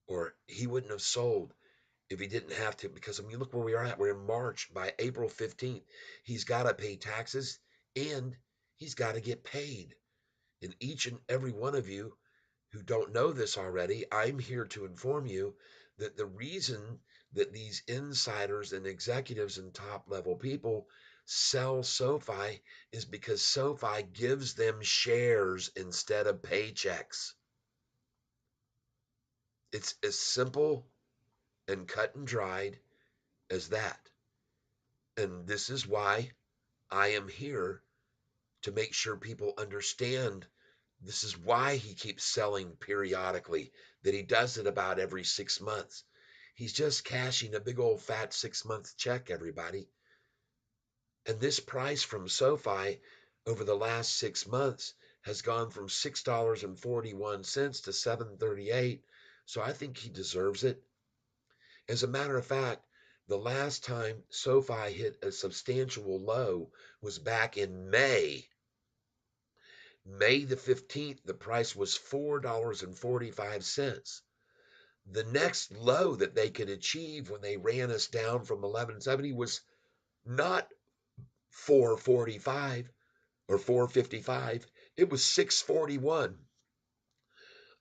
or he wouldn't have sold if he didn't have to, because I mean, look where we are at. We're in March. By April 15th, he's got to pay taxes and he's got to get paid. And each and every one of you who don't know this already, I'm here to inform you that the reason that these insiders and executives and top level people sell SoFi is because SoFi gives them shares instead of paychecks. It's as simple and cut and dried as that. And this is why I am here, to make sure people understand. This is why he keeps selling periodically, that he does it about every 6 months. He's just cashing a big old fat 6 month check, everybody. And this price from SoFi over the last 6 months has gone from $6.41 to $7.38. So I think he deserves it. As a matter of fact, the last time SoFi hit a substantial low was back in May. May the 15th, the price was $4.45. The next low that they could achieve when they ran us down from 1170 was not 445 or 455, it was 641.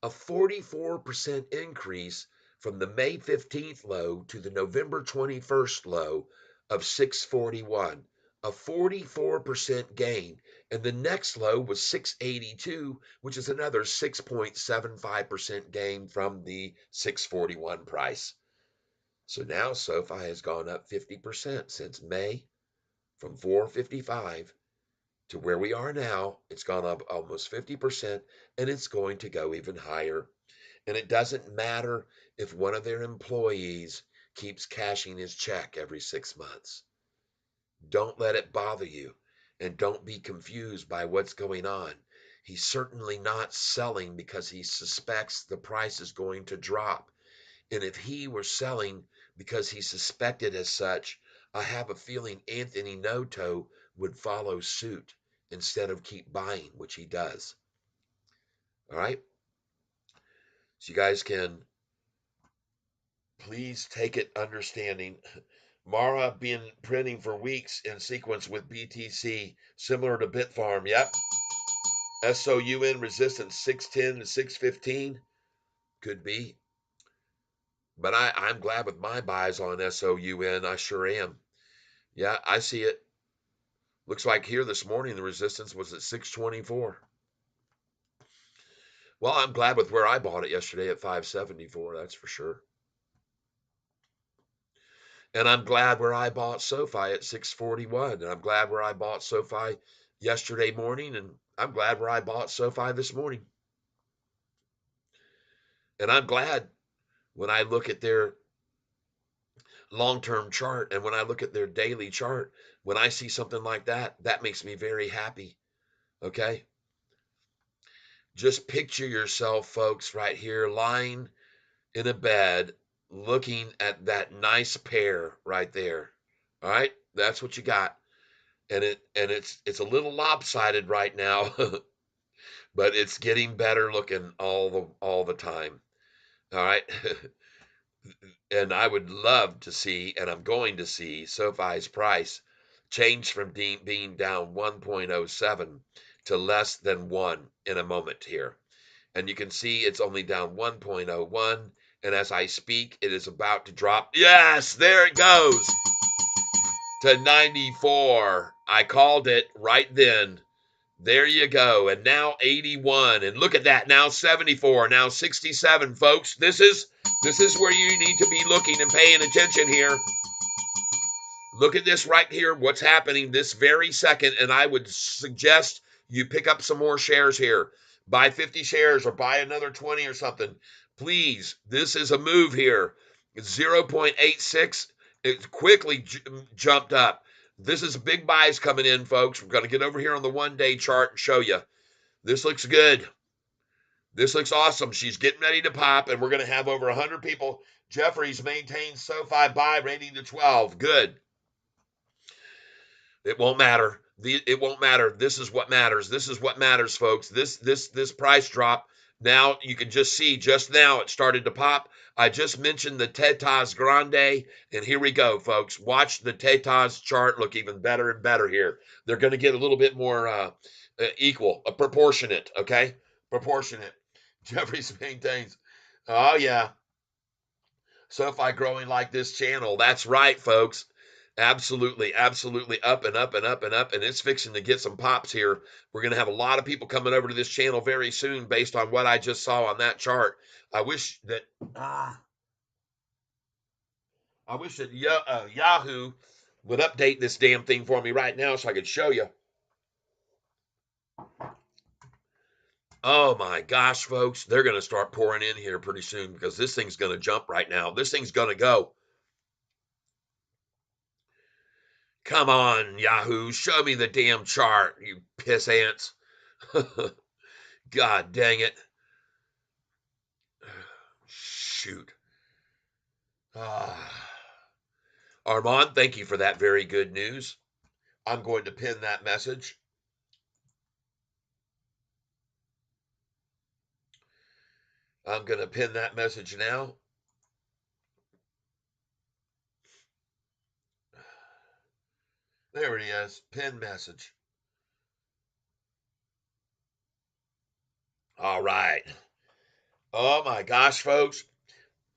A 44% increase from the May 15th low to the November 21st low of 641. A 44% gain. And the next low was 682, which is another 6.75% gain from the 641 price. So now SoFi has gone up 50% since May, from 455 to where we are now. It's gone up almost 50%, and it's going to go even higher. And it doesn't matter if one of their employees keeps cashing his check every 6 months. Don't let it bother you, and don't be confused by what's going on. He's certainly not selling because he suspects the price is going to drop. And if he were selling because he suspected as such, I have a feeling Anthony Noto would follow suit instead of keep buying, which he does. All right. So you guys can please take it understanding. Mara been printing for weeks in sequence with BTC, similar to Bitfarm. Yep. SOUN resistance 610 to 615. Could be. But I'm glad with my buys on SOUN. I sure am. Yeah, I see it. Looks like here this morning the resistance was at 624. Well, I'm glad with where I bought it yesterday at 574, that's for sure. And I'm glad where I bought SoFi at 641. And I'm glad where I bought SoFi yesterday morning. And I'm glad where I bought SoFi this morning. And I'm glad when I look at their long-term chart and when I look at their daily chart, when I see something like that, that makes me very happy. Okay. Just picture yourself, folks, right here, lying in a bed, looking at that nice pair right there. All right. That's what you got. And it's a little lopsided right now, but it's getting better looking all the time. All right. And I would love to see, and I'm going to see SoFi's price change from being down 1.07 to less than 1 in a moment here. And you can see it's only down 1.01. And as I speak, it is about to drop. Yes, there it goes to 94. I called it right then. There you go. And now 81. And look at that. Now 74. Now 67, folks. This is where you need to be looking and paying attention here. Look at this right here. What's happening this very second. And I would suggest you pick up some more shares here. Buy 50 shares or buy another 20 or something. Please. This is a move here. 0.86. It quickly jumped up. This is big buys coming in, folks. We're going to get over here on the 1-day chart and show you. This looks good. This looks awesome. She's getting ready to pop, and we're going to have over 100 people. Jeffries maintains SoFi buy rating to 12. Good. It won't matter. It won't matter. This is what matters. This is what matters, folks. This price drop. Now you can just see just now it started to pop. I just mentioned the Tetas Grande, and here we go, folks. Watch the Tetas chart look even better and better here. They're going to get a little bit more equal, proportionate, okay? Proportionate. Jeffries maintains. Oh, yeah. SoFi growing like this channel. That's right, folks. Absolutely, absolutely up and up and up and up. And it's fixing to get some pops here. We're going to have a lot of people coming over to this channel very soon based on what I just saw on that chart. I wish that Yahoo would update this damn thing for me right now so I could show you. Oh my gosh, folks, they're going to start pouring in here pretty soon because this thing's going to jump right now. This thing's going to go. Come on, Yahoo, show me the damn chart, you piss ants. God dang it. Shoot. Ah. Armand, thank you for that very good news. I'm going to pin that message. I'm going to pin that message now. There it is. Pin message. All right. Oh my gosh, folks.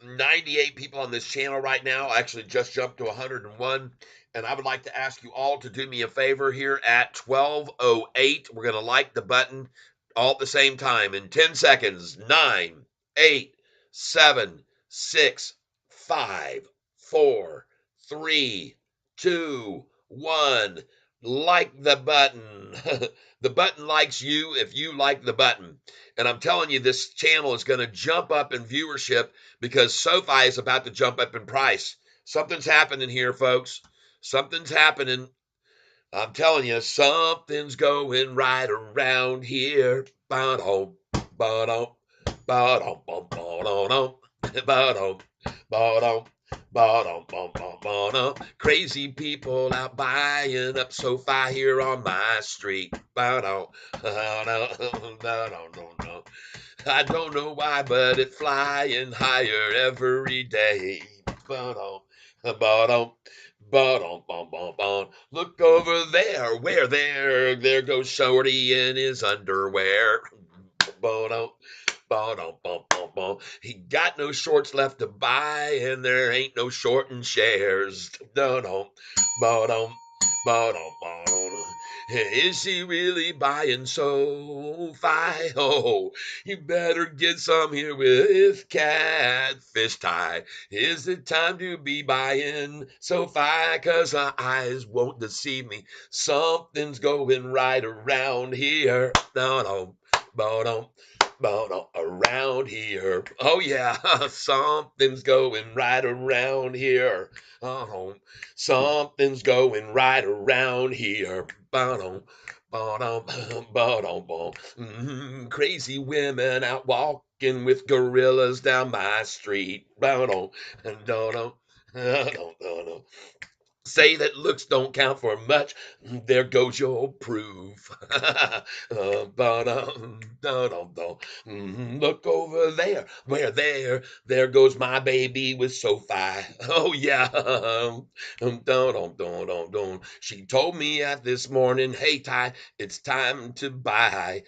98 people on this channel right now. Actually, just jumped to 101. And I would like to ask you all to do me a favor here at 12:08. We're going to like the button all at the same time in 10 seconds. 9, 8, 7, 6, 5, 4, 3, 2, 1. Like the button. The button likes you if you like the button. And I'm telling you, this channel is going to jump up in viewership because SoFi is about to jump up in price. Something's happening here, folks. Something's happening. I'm telling you, something's going right around here. Ba-dum, ba-dum, ba-dum, bum, ba-dum, ba-dum, ba-dum, ba-dum, bum, bum, ba-dum. Crazy people out buying up SoFi here on my street. Ba-dum, ba-dum, ba-dum. I don't know why, but it's flying higher every day. Ba-dum, ba-dum, ba-dum, bum, bum, bum. Look over there, where there? There goes Shorty in his underwear. Ba-dum, ba-dum, bum, bum, bum. He got no shorts left to buy, and there ain't no shorting shares. Da-dum, ba-dum, ba-dum, ba-dum. Is she really buying Sofi? Oh, you better get some here with Catfish tie. Is it time to be buying Sofi? 'Cause my eyes won't deceive me. Something's going right around here. No, no, no, no, around here. Oh yeah, something's going right around here. Oh, something's going right around here. Ba-dum, ba-dum, ba-dum, crazy women out walking with gorillas down my street. Ba-dum, da-dum, da-dum, da-dum. Say that looks don't count for much. There goes your proof. Look over there. Where there goes my baby with Sofi. Oh yeah. She told me at this morning, hey Ty, it's time to buy.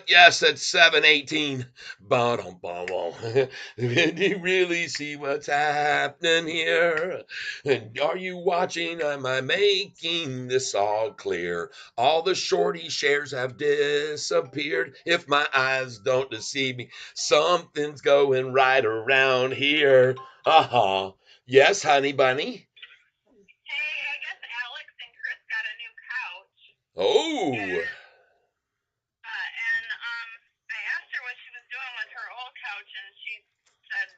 Yes, at 7:18. Did you really see what's happening here? And are you watching? Am I making this all clear? All the shorty shares have disappeared. If my eyes don't deceive me, something's going right around here. Uh-huh. Yes, honey bunny. Hey, I guess Alex and Chris got a new couch, Oh, and I asked her what she was doing with her old couch, and she said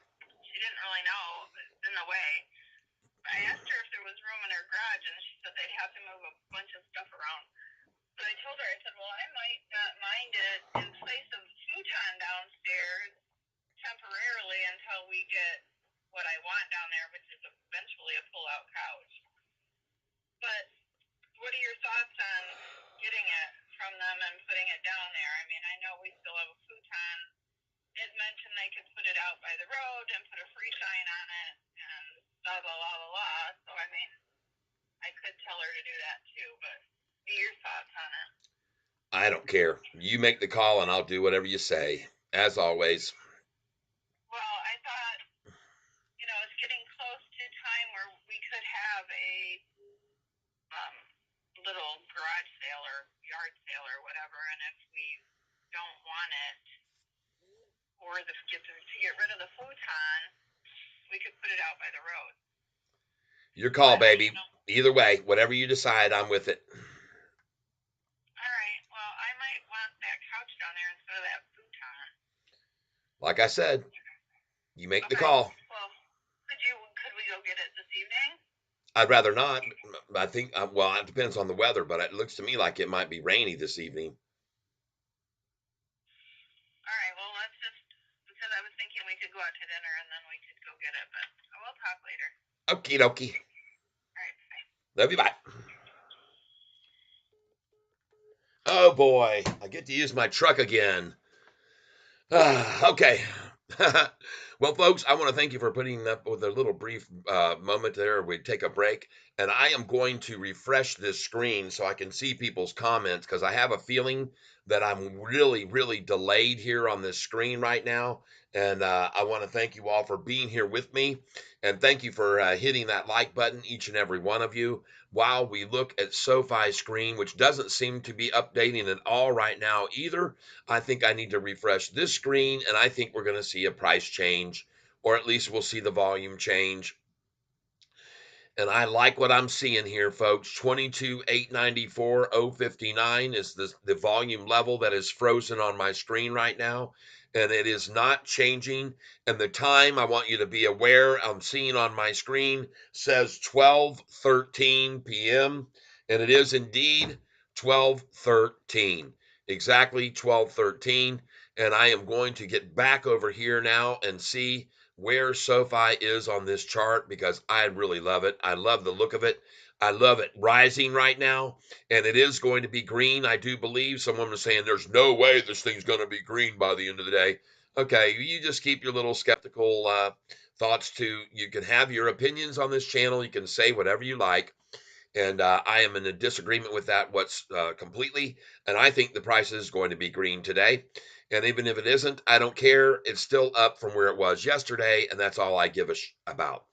she didn't really know. It's in the way. I asked her if there was room in her garage, and she said they'd have to move a bunch of stuff around. So I told her, I said, well, I might not mind it in place of futon downstairs temporarily until we get what I want down there, which is eventually a pull-out couch. But what are your thoughts on getting it from them and putting it down there? I mean, I know we still have a futon. It mentioned they could put it out by the road and put a free sign on it and blah, blah, blah, blah, blah. So, I mean, I could tell her to do that too, but what are your thoughts on it? I don't care. You make the call and I'll do whatever you say. As always. Well, I thought, it's getting close to time where we could have a um, little garage sale or yard sale or whatever, and if we don't want it, or to get rid of the futon, we could put it out by the road. Your call, But baby. Either way, whatever you decide, I'm with it. all right. Well, I might want that couch down there instead of that futon. Like I said, you make the Okay. call. Well, could we go get it this evening? I'd rather not. I think, well, it depends on the weather, but it looks to me like it might be rainy this evening. All right. Well, let's just because I was thinking we could go out to dinner and then we could go get it, but we'll talk later. Okie dokie. All right. Bye. Love you. Bye. Oh boy, I get to use my truck again. Okay. Well, folks, I want to thank you for putting up with a little brief moment there. We take a break, and I am going to refresh this screen so I can see people's comments because I have a feeling that I'm really, really delayed here on this screen right now. And I want to thank you all for being here with me, and thank you for hitting that like button, each and every one of you, while we look at SoFi's screen, which doesn't seem to be updating at all right now either. I think I need to refresh this screen, and I think we're going to see a price change, or at least we'll see the volume change. And I like what I'm seeing here, folks. 22,894,059 is the volume level that is frozen on my screen right now. And it is not changing. And the time, I want you to be aware, I'm seeing on my screen says 12:13 p.m. And it is indeed 12:13. Exactly 12:13. And I am going to get back over here now and see where SoFi is on this chart because I really love it. I love the look of it. I love it rising right now, and it is going to be green. I do believe someone was saying there's no way this thing's going to be green by the end of the day. Okay, you just keep your little skeptical thoughts to. You can have your opinions on this channel. You can say whatever you like, and I am in a disagreement with that what's completely. And I think the price is going to be green today. And even if it isn't, I don't care. It's still up from where it was yesterday, and that's all I give a about.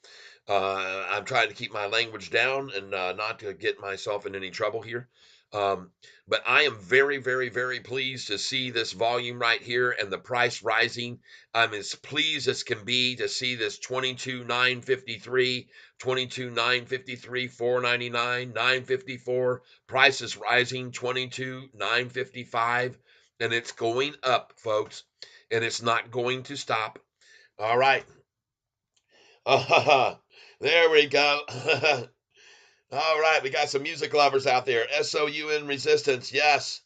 I'm trying to keep my language down and not to get myself in any trouble here. Um, but I am very, very, very pleased to see this volume right here and the price rising. I'm as pleased as can be to see this 22,953, 22,953, 499, 954. Price is rising 22,955, and it's going up, folks, and it's not going to stop. All right. There we go. All right, we got some music lovers out there. SOUN Resistance, yes.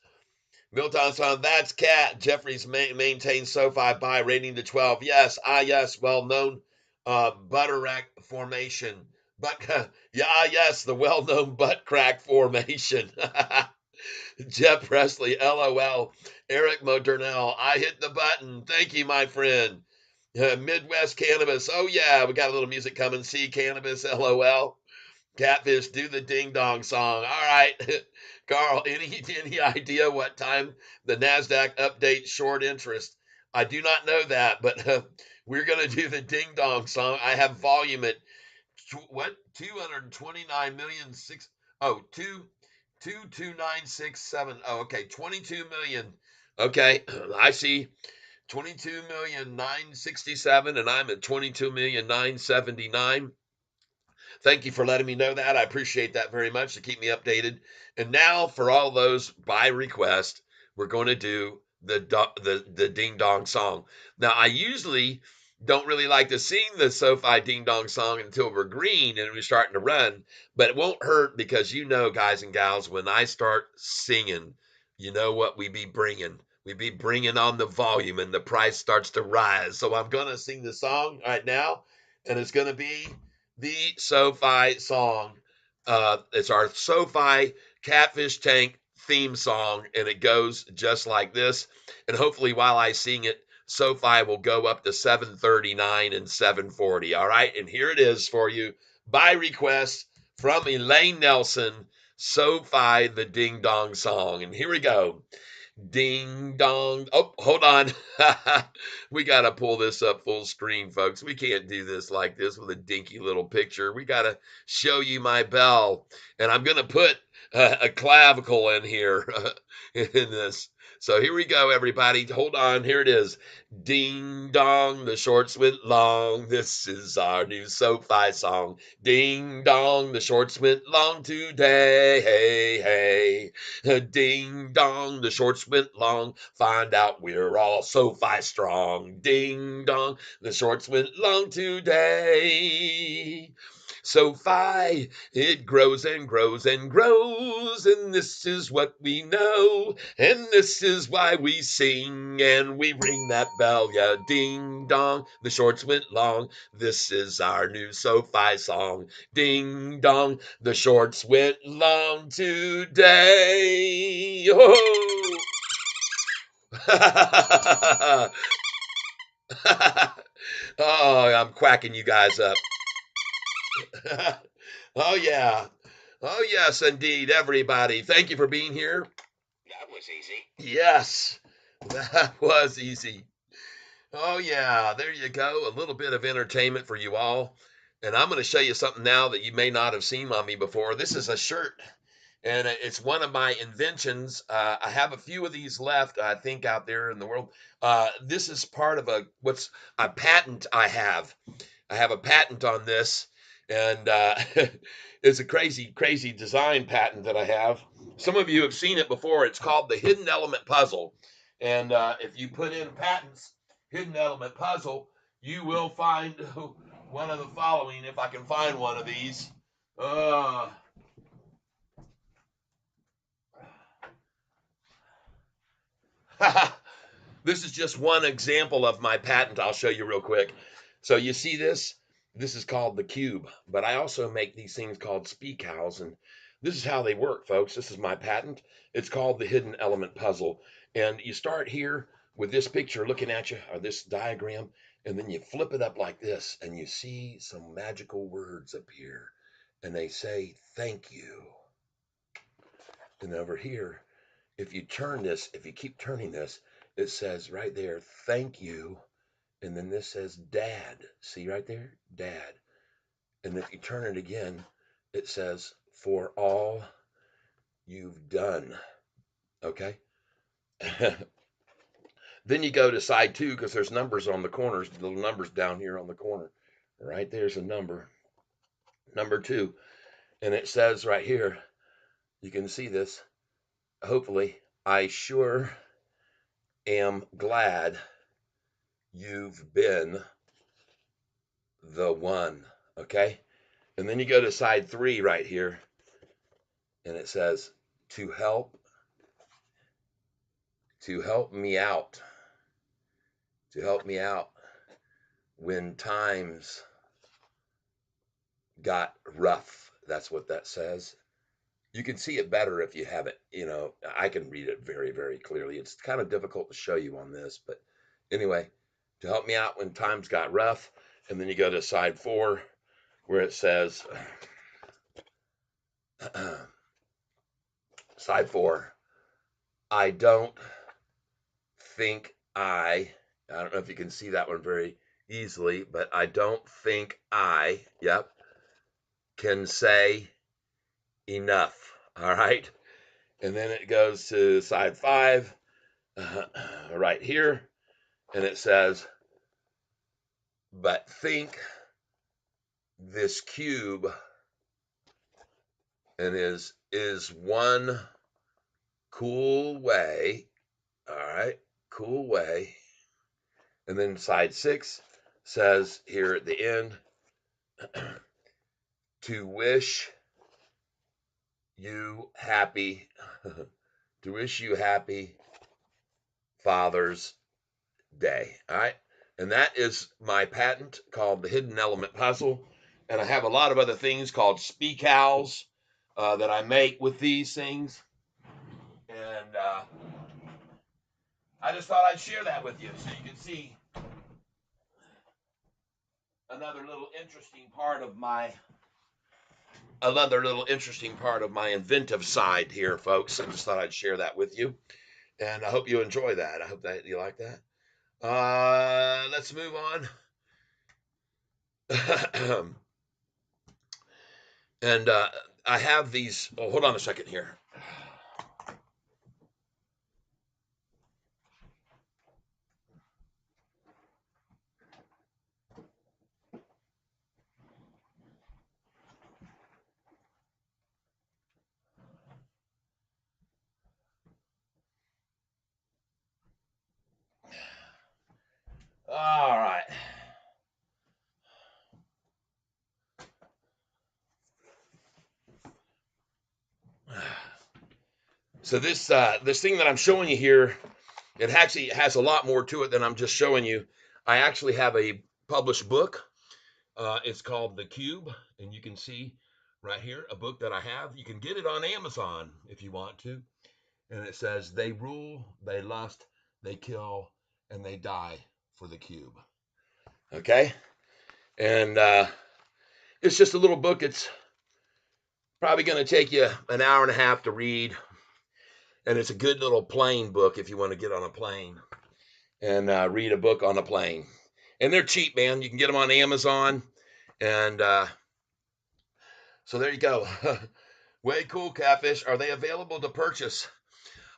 Milton Son, that's Cat. Jeffries maintains SoFi buy rating to 12. Yes, yes, well known butter rack formation. But yeah, yes, the well known butt crack formation. Jeff Presley, LOL. Eric Modernell, I hit the button. Thank you, my friend. Midwest Cannabis. Oh, yeah, we got a little music coming. See Cannabis, LOL. Catfish, do the ding dong song. All right. Carl, any idea what time the NASDAQ updates short interest? I do not know that, but we're going to do the ding dong song. I have volume at what? 229 million six. Oh, 22967. Oh, okay. 22 million. Okay. I see 22,967,000 and I'm at 22,979,000. Thank you for letting me know that. I appreciate that very much to keep me updated. And now for all those by request, we're going to do the ding dong song. Now I usually don't really like to sing the SoFi ding dong song until we're green and we're starting to run, but it won't hurt because you know, guys and gals, when I start singing, you know what we be bringing. We be bringing on the volume and the price starts to rise. So I'm going to sing the song right now, and it's going to be the SoFi song. It's our SoFi Catfish Tank theme song, and it goes just like this. And hopefully, while I sing it, SoFi will go up to 739 and 740. All right, and here it is for you by request from Elaine Nelson, SoFi the Ding Dong song. And here we go. Ding dong. Oh, hold on. We got to pull this up full screen, folks. We can't do this like this with a dinky little picture. We got to show you my bell. And I'm going to put a clavicle in here in this. So here we go, everybody. Hold on. Here it is. Ding dong, the shorts went long. This is our new SoFi song. Ding dong, the shorts went long today. Hey, hey. Ding dong, the shorts went long. Find out we're all SoFi strong. Ding dong, the shorts went long today. SoFi, it grows and grows and grows, and this is what we know, and this is why we sing and we ring that bell, yeah, ding dong, the shorts went long. This is our new SoFi song, ding dong, the shorts went long today. Oh! Oh, I'm quacking you guys up. Oh, yeah. Oh, yes, indeed, everybody. Thank you for being here. That was easy. Yes, that was easy. Oh, yeah, there you go. A little bit of entertainment for you all. And I'm going to show you something now that you may not have seen on me before. This is a shirt, and it's one of my inventions. I have a few of these left, I think, out there in the world. This is part of what's a patent I have. I have a patent on this, and it's a crazy, crazy design patent that I have. Some of you have seen it before. It's called the Hidden Element Puzzle. And if you put in patents, Hidden Element Puzzle, you will find one of the following, if I can find one of these. Uh, This is just one example of my patent. I'll show you real quick. So you see this? This is called the cube, but I also make these things called speak cows, and this is how they work, folks. This is my patent. It's called the hidden element puzzle. And you start here with this picture looking at you, or this diagram, and then you flip it up like this, and you see some magical words appear, and they say, thank you. And over here, if you keep turning this, it says right there, thank you. And then this says dad. See right there? Dad. And if you turn it again, it says, for all you've done. Okay. Then you go to side 2 because there's numbers on the corners, little numbers down here on the corner. Right there's a number 2. And it says right here, you can see this, hopefully, I sure am glad you've been the one. Okay. And then you go to side 3 right here, and it says, to help me out, when times got rough. That's what that says. You can see it better if you have it. I can read it very, very clearly. It's kind of difficult to show you on this, but anyway, to help me out when times got rough. And then you go to side 4 where it says, side 4, I don't think I don't know if you can see that one very easily, but I don't think yep, can say enough. All right. And then it goes to side 5 right here, and it says, but think this cube and is one cool way. All right, cool way. And then side 6 says here at the end, to wish you happy to wish you happy Father's Day. All right. And that is my patent called the Hidden Element Puzzle. And I have a lot of other things called speakals that I make with these things. And I just thought I'd share that with you so you can see another little interesting part of my inventive side here, folks. I just thought I'd share that with you. And I hope you enjoy that. I hope that you like that. Let's move on. And I have these. Oh, hold on a second here. All right. So this thing that I'm showing you here, it actually has a lot more to it than I'm just showing you. I actually have a published book. It's called The Cube, and you can see right here a book that I have. You can get it on Amazon if you want to. And it says, they rule, they lust, they kill, and they die for the cube. Okay? And it's just a little book. It's probably going to take you an hour and a half to read. And it's a good little plane book if you want to get on a plane and read a book on a plane. And they're cheap, man. You can get them on Amazon. And so there you go. Way cool, Catfish. Are they available to purchase?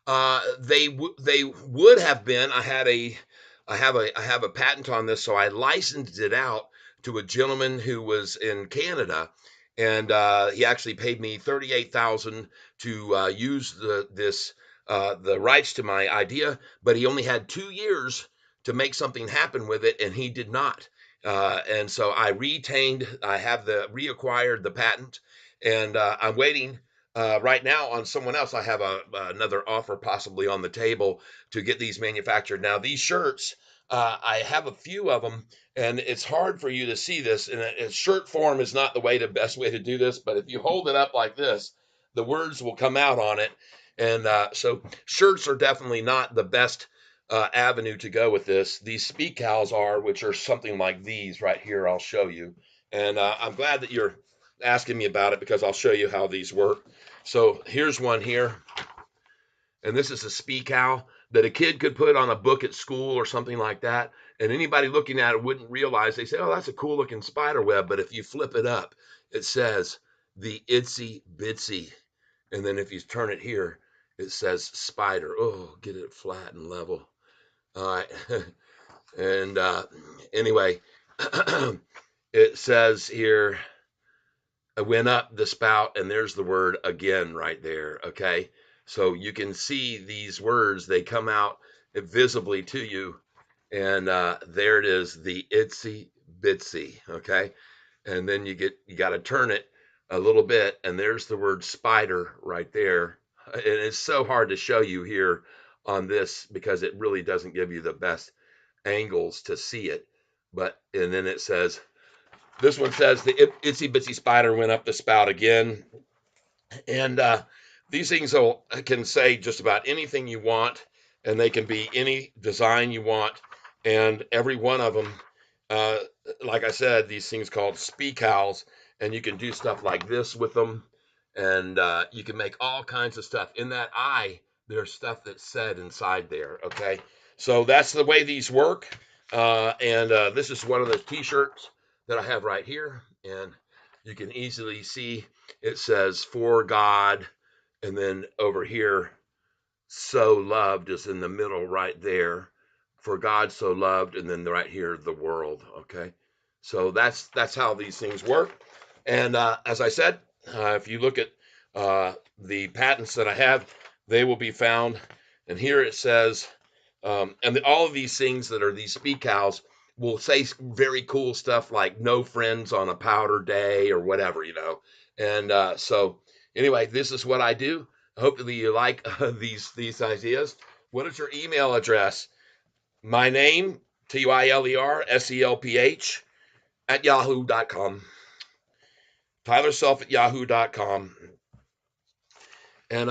They would have been. I have a patent on this, so I licensed it out to a gentleman who was in Canada, and he actually paid me $38,000 to use the rights to my idea, but he only had 2 years to make something happen with it, and he did not. And so I have reacquired the patent, and I'm waiting right now on someone else. I have another offer possibly on the table to get these manufactured. Now, these shirts, I have a few of them, and it's hard for you to see this. And shirt form is not the best way to do this, but if you hold it up like this, the words will come out on it. And so shirts are definitely not the best avenue to go with this. These speakals are, which are something like these right here. I'll show you. And I'm glad that you're asking me about it because I'll show you how these work. So here's one here, And this is a speak owl that a kid could put on a book at school or something like that. And anybody looking at it wouldn't realize. They say, oh, that's a cool looking spider web. But if you flip it up, it says the itsy bitsy. And then if you turn it here, it says spider. Oh, get it flat and level. All right. And anyway, it says here, I went up the spout, and there's the word again right there. Okay. So you can see these words, they come out visibly to you. And there it is, the itsy bitsy. Okay. And then you got to turn it a little bit, and there's the word spider right there. And it's so hard to show you here on this because it really doesn't give you the best angles to see it. But, and then it says, this one says the itsy bitsy spider went up the spout again. And these things can say just about anything you want, and they can be any design you want. And every one of them, uh, like I said, these things called speak owls, and you can do stuff like this with them. And you can make all kinds of stuff. In that eye, there's stuff that's said inside there. Okay. So that's the way these work. And this is one of the t shirts that I have right here. And you can easily see it says for God, and then over here, so loved is in the middle right there. For God so loved, and then right here, the world. Okay, so that's how these things work. And as I said, if you look at the patents that I have, they will be found. And here it says, and all of these things that are these speak owls will say very cool stuff like "no friends on a powder day" or whatever, you know. And so anyway, this is what I do. Hopefully you like these ideas. What is your email address? My name, TYLERSELPH at yahoo.com. TylerSelf at yahoo.com. And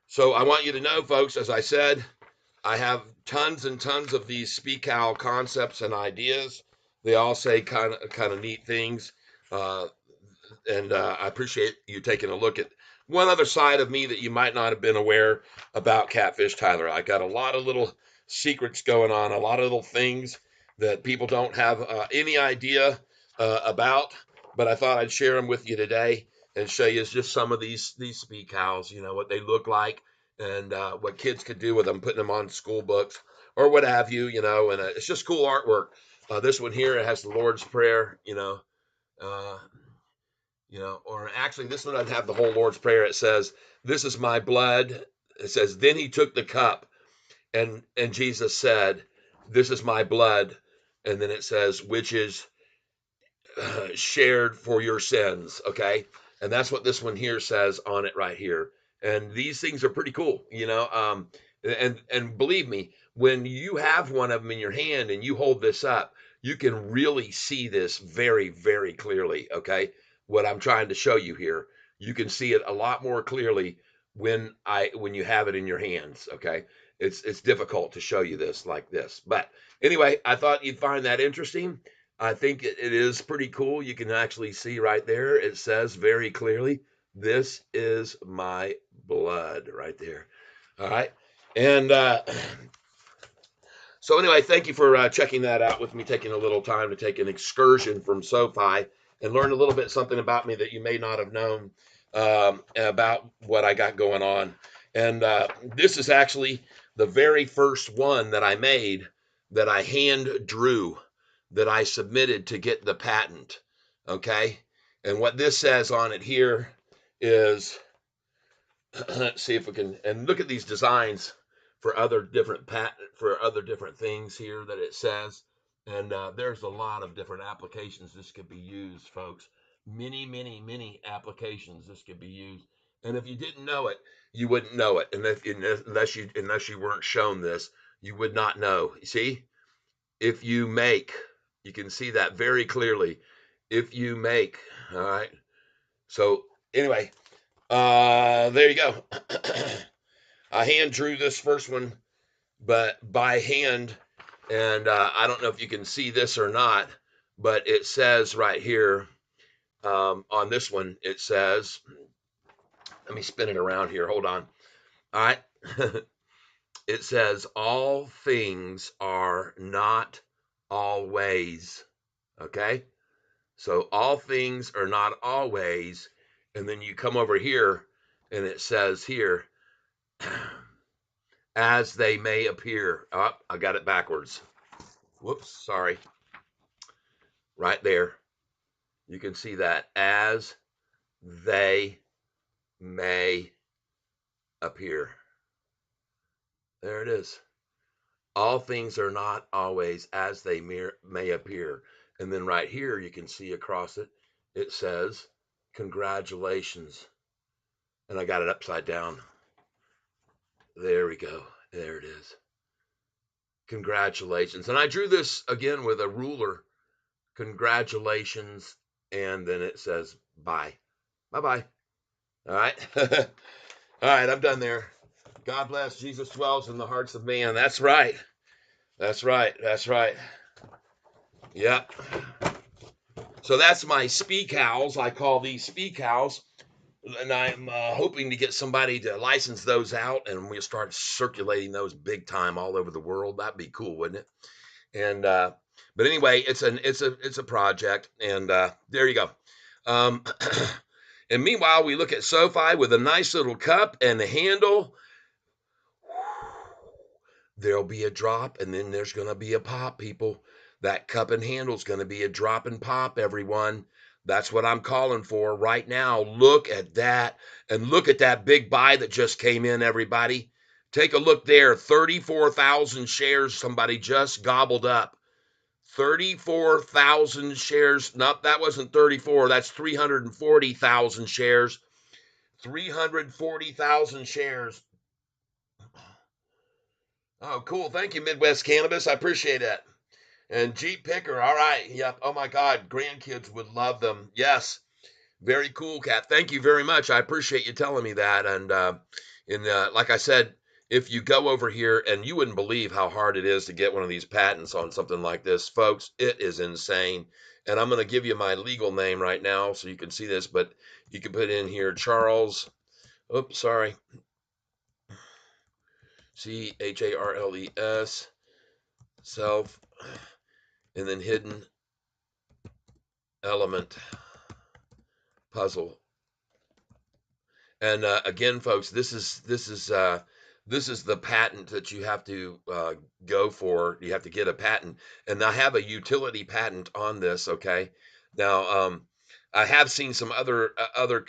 so I want you to know, folks, as I said, I have tons and tons of these speak owl concepts and ideas. They all say kind of neat things. Uh, and I appreciate you taking a look at one other side of me that you might not have been aware about Catfish Tyler. I got a lot of little secrets going on, a lot of little things that people don't have any idea about, but I thought I'd share them with you today and show you just some of these speak owls, you know, what they look like and what kids could do with them, putting them on school books or what have you, you know, and it's just cool artwork. This one here, it has the Lord's Prayer, uh, or actually this one doesn't have the whole Lord's Prayer. It says, "This is my blood." It says, "Then he took the cup, and Jesus said, 'This is my blood,'" and then it says, "which is shared for your sins." Okay, and that's what this one here says on it right here. And these things are pretty cool, and believe me, when you have one of them in your hand and you hold this up, you can really see this very, very clearly. Okay, what I'm trying to show you here, you can see it a lot more clearly when you have it in your hands. Okay, it's difficult to show you this like this, but anyway, I thought you'd find that interesting. I think it is pretty cool. You can actually see right there. It says very clearly, "This is my blood," right there. All right. And so anyway, thank you for checking that out with me, taking a little time to take an excursion from Sofi and learn a little bit something about me that you may not have known about what I got going on. And this is actually the very first one that I made that I hand drew, that I submitted to get the patent. Okay. And what this says on it here is, let's see if we can, and look at these designs for other different things here that it says. And there's a lot of different applications this could be used, folks. Many, many, many applications this could be used. And if you didn't know it, you wouldn't know it. And unless you weren't shown this, you would not know. You see, if you make, you can see that very clearly. If you make, all right. So anyway, there you go. I hand drew this first one, but by hand, and I don't know if you can see this or not, but it says right here on this one, it says, let me spin it around here. Hold on. All right. It says all things are not always. Okay. So all things are not always. And then you come over here and it says here, as they may appear. Oh, I got it backwards. Whoops. Sorry. Right there. You can see that as they may appear. There it is. All things are not always as they may appear. And then right here, you can see across it, it says, congratulations. And I got it upside down. There we go. There it is. Congratulations. And I drew this again with a ruler. Congratulations. And then it says, bye. Bye bye. All right. All right. I'm done there. God bless. Jesus dwells in the hearts of man. That's right. That's right. That's right. Yep. So that's my speak owls. I call these speak owls. And I'm hoping to get somebody to license those out, and we'll start circulating those big time all over the world. That'd be cool, wouldn't it? And but anyway, it's a project, and there you go. Um, and meanwhile, we look at Sofi with a nice little cup and a handle. There'll be a drop, and then there's going to be a pop, people. That cup and handle's going to be a drop and pop, everyone. That's what I'm calling for right now. Look at that, and look at that big buy that just came in, everybody. Take a look there. 34,000 shares somebody just gobbled up. 34,000 shares. Nope, that wasn't 34. That's 340,000 shares. 340,000 shares. Oh, cool. Thank you, Midwest Cannabis. I appreciate that. And Jeep Picker. All right. Yep. Oh, my God. Grandkids would love them. Yes. Very cool, Cat. Thank you very much. I appreciate you telling me that. And like I said, if you go over here, and you wouldn't believe how hard it is to get one of these patents on something like this, folks, it is insane. And I'm going to give you my legal name right now so you can see this, but you can put in here Charles, oops, sorry, Charles, self, and then hidden element puzzle. And again, folks, this is the patent that you have to go for. You have to get a patent, and I have a utility patent on this. Okay, now I have seen some other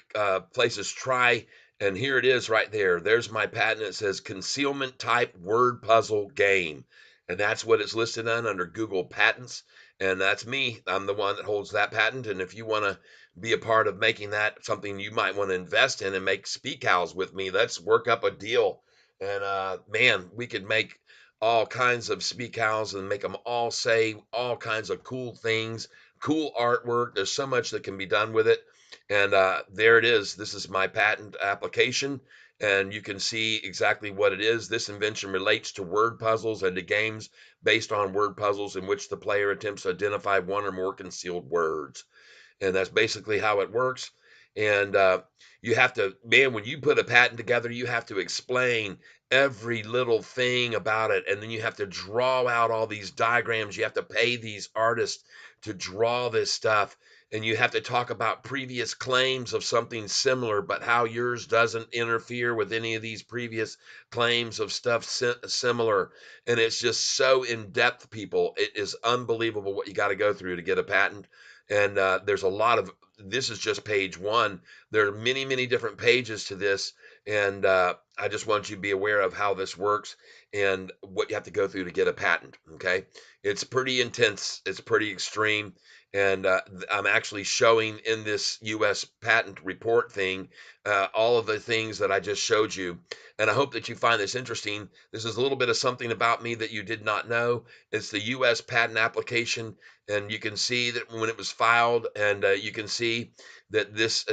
places try, and here it is right there. There's my patent. It says concealment type word puzzle game, and that's what it's listed on under Google Patents. And that's me. I'm the one that holds that patent. And if you want to be a part of making that something you might want to invest in and make speak owls with me, let's work up a deal. And man, we could make all kinds of speak owls and make them all say all kinds of cool things, cool artwork. There's so much that can be done with it. And there it is. This is my patent application. And you can see exactly what it is. This invention relates to word puzzles and to games based on word puzzles in which the player attempts to identify one or more concealed words. And that's basically how it works. And you have to, man, when you put a patent together, you have to explain every little thing about it, and then you have to draw out all these diagrams. You have to pay these artists to draw this stuff, and you have to talk about previous claims of something similar, but how yours doesn't interfere with any of these previous claims of stuff similar. And it's just so in depth, people. It is unbelievable what you got to go through to get a patent. And there's a lot of, this is just page one. There are many, many different pages to this. And I just want you to be aware of how this works and what you have to go through to get a patent. Okay. It's pretty intense. It's pretty extreme. And I'm actually showing in this U.S. patent report thing all of the things that I just showed you. And I hope that you find this interesting. This is a little bit of something about me that you did not know. It's the U.S. patent application. And you can see that when it was filed, and you can see that this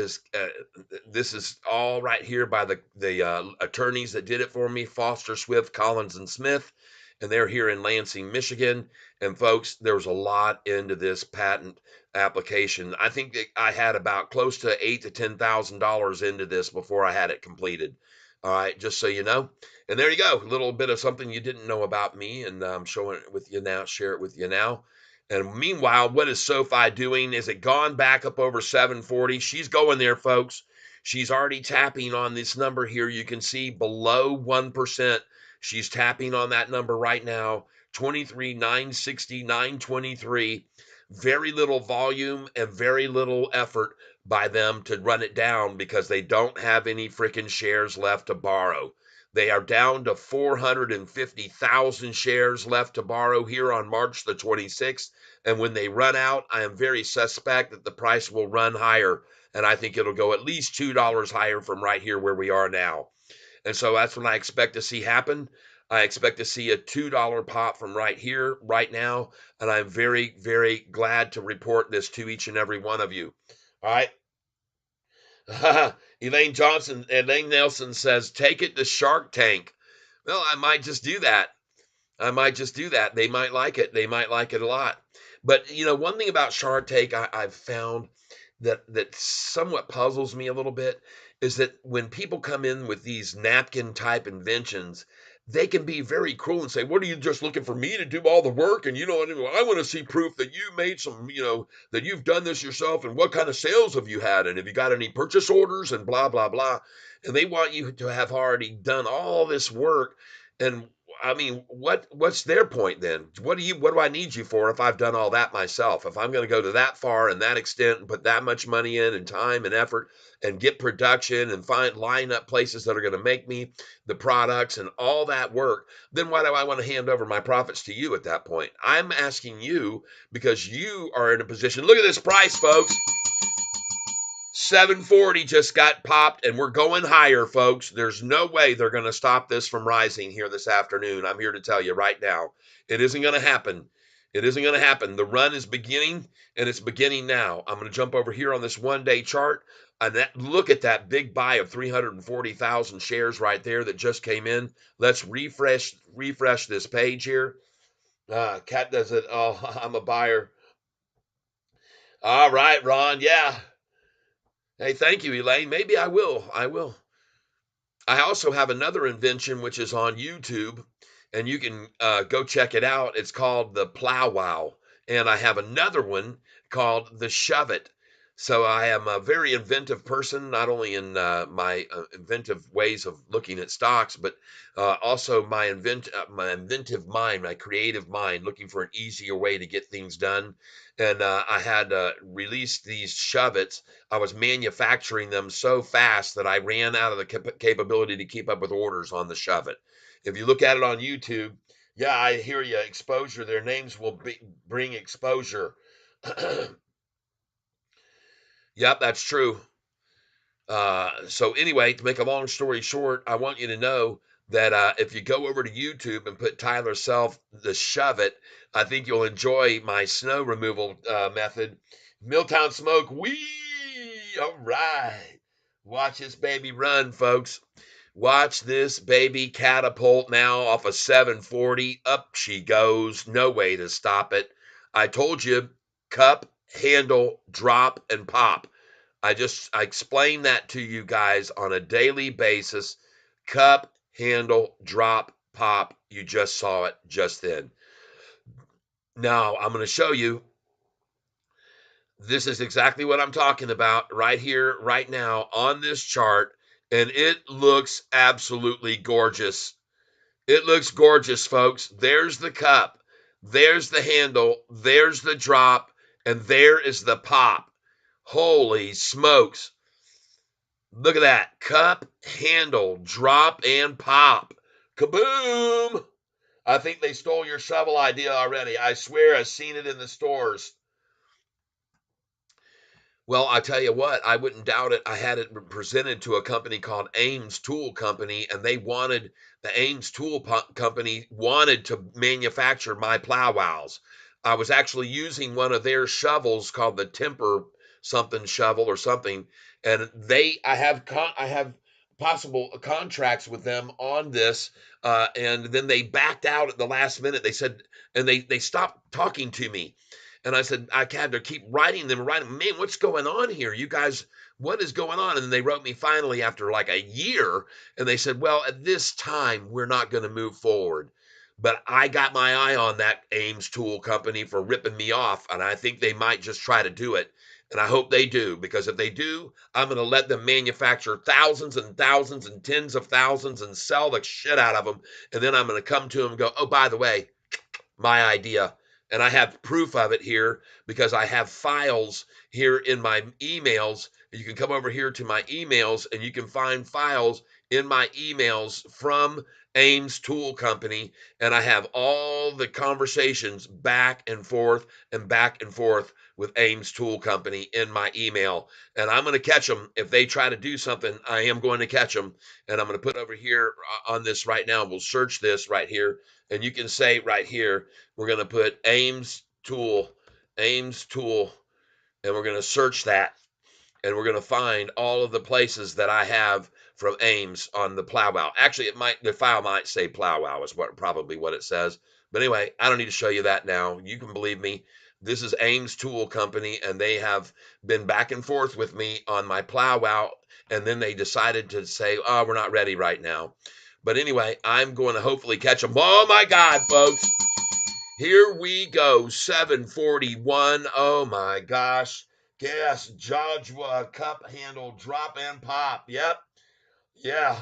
is all right here by the attorneys that did it for me, Foster, Swift, Collins, and Smith, and they're here in Lansing, Michigan. And folks, there was a lot into this patent application. I think that I had about close to $8,000 to $10,000 into this before I had it completed. All right, just so you know. And there you go, a little bit of something you didn't know about me, and I'm showing it with you now, share it with you now. And meanwhile, what is SoFi doing? Is it gone back up over 740? She's going there, folks. She's already tapping on this number here. You can see below 1%. She's tapping on that number right now. 23,960, 923. Very little volume and very little effort by them to run it down because they don't have any freaking shares left to borrow. They are down to 450,000 shares left to borrow here on March the 26th. And when they run out, I am very suspect that the price will run higher. And I think it'll go at least $2 higher from right here where we are now. And so that's what I expect to see happen. I expect to see a $2 pop from right here, right now. And I'm very, very glad to report this to each and every one of you. All right. Elaine Nelson says, take it to Shark Tank. Well, I might just do that. I might just do that. They might like it. They might like it a lot. But one thing about Shark Tank I've found that somewhat puzzles me a little bit is that when people come in with these napkin type inventions, they can be very cruel and say, "What are you just looking for me to do all the work?" And I want to see proof that you made some, that you've done this yourself, and what kind of sales have you had, and have you got any purchase orders, and blah blah blah. And they want you to have already done all this work. And I mean, what's their point then? What do I need you for if I've done all that myself? If I'm going to go to that far and that extent and put that much money in and time and effort and get production and line up places that are going to make me the products and all that work, then why do I want to hand over my profits to you at that point? I'm asking you because you are in a position. Look at this price, folks. 740 just got popped, and we're going higher, folks. There's no way they're going to stop this from rising here this afternoon. I'm here to tell you right now. It isn't going to happen. It isn't going to happen. The run is beginning, and it's beginning now. I'm going to jump over here on this one-day chart, and look at that big buy of 340,000 shares right there that just came in. Let's refresh this page here. Cat does it. Oh, I'm a buyer. All right, Ron. Yeah. Hey, thank you, Elaine. Maybe I will. I will. I also have another invention which is on YouTube, and you can go check it out. It's called the Plow Wow, and I have another one called the Shove It. So I am a very inventive person, not only in my inventive ways of looking at stocks, but also my inventive mind, my creative mind, looking for an easier way to get things done. And I had released these Shove It's. I was manufacturing them so fast that I ran out of the capability to keep up with orders on the Shove It. If you look at it on YouTube, yeah, I hear you. Exposure. Their names will bring exposure. Yep, that's true. So anyway, to make a long story short, I want you to know that if you go over to YouTube and put Tyler Self the Shove It, I think you'll enjoy my snow removal method. Milltown Smoke, wee! All right. Watch this baby run, folks. Watch this baby catapult now off of 740. Up she goes. No way to stop it. I told you, cup, handle, drop, and pop. I explain that to you guys on a daily basis. Cup, handle, drop, pop. You just saw it just then. Now, I'm going to show you. This is exactly what I'm talking about right here, right now on this chart. And it looks absolutely gorgeous. It looks gorgeous, folks. There's the cup. There's the handle. There's the drop. And there is the pop. Holy smokes. Look at that. Cup, handle, drop, and pop. Kaboom! I think they stole your shovel idea already. I swear I've seen it in the stores. Well, I tell you what, I wouldn't doubt it. I had it presented to a company called Ames Tool Company, and the Ames Tool Company wanted to manufacture my plow wows. I was actually using one of their shovels called the Temper something shovel or something, and I have possible contracts with them on this, and then they backed out at the last minute. They said, and they stopped talking to me. And I said, I had to keep writing them, writing, man, what's going on here? You guys, what is going on? And then they wrote me finally after like a year, and they said, well, at this time, we're not going to move forward. But I got my eye on that Ames tool company for ripping me off, and I think they might just try to do it. And I hope they do, because if they do, I'm going to let them manufacture thousands and thousands and tens of thousands and sell the shit out of them. And then I'm going to come to them and go, oh, by the way, my idea. And I have proof of it here because I have files here in my emails. You can come over here to my emails and you can find files in my emails from Ames Tool Company. And I have all the conversations back and forth with Ames Tool Company in my email. And I'm going to catch them. If they try to do something, I am going to catch them. And I'm going to put over here on this right now. We'll search this right here. And you can say right here, we're going to put Ames tool, and we're going to search that, and we're going to find all of the places that I have from Ames on the plow wow. Actually, the file might say plow wow is probably what it says. But anyway, I don't need to show you that now. You can believe me. This is Ames Tool Company, and they have been back and forth with me on my plow wow, and then they decided to say, oh, we're not ready right now. But anyway, I'm going to hopefully catch them. Oh my God, folks. Here we go. 741. Oh my gosh. Gas, Joshua, cup handle, drop and pop. Yep. Yeah.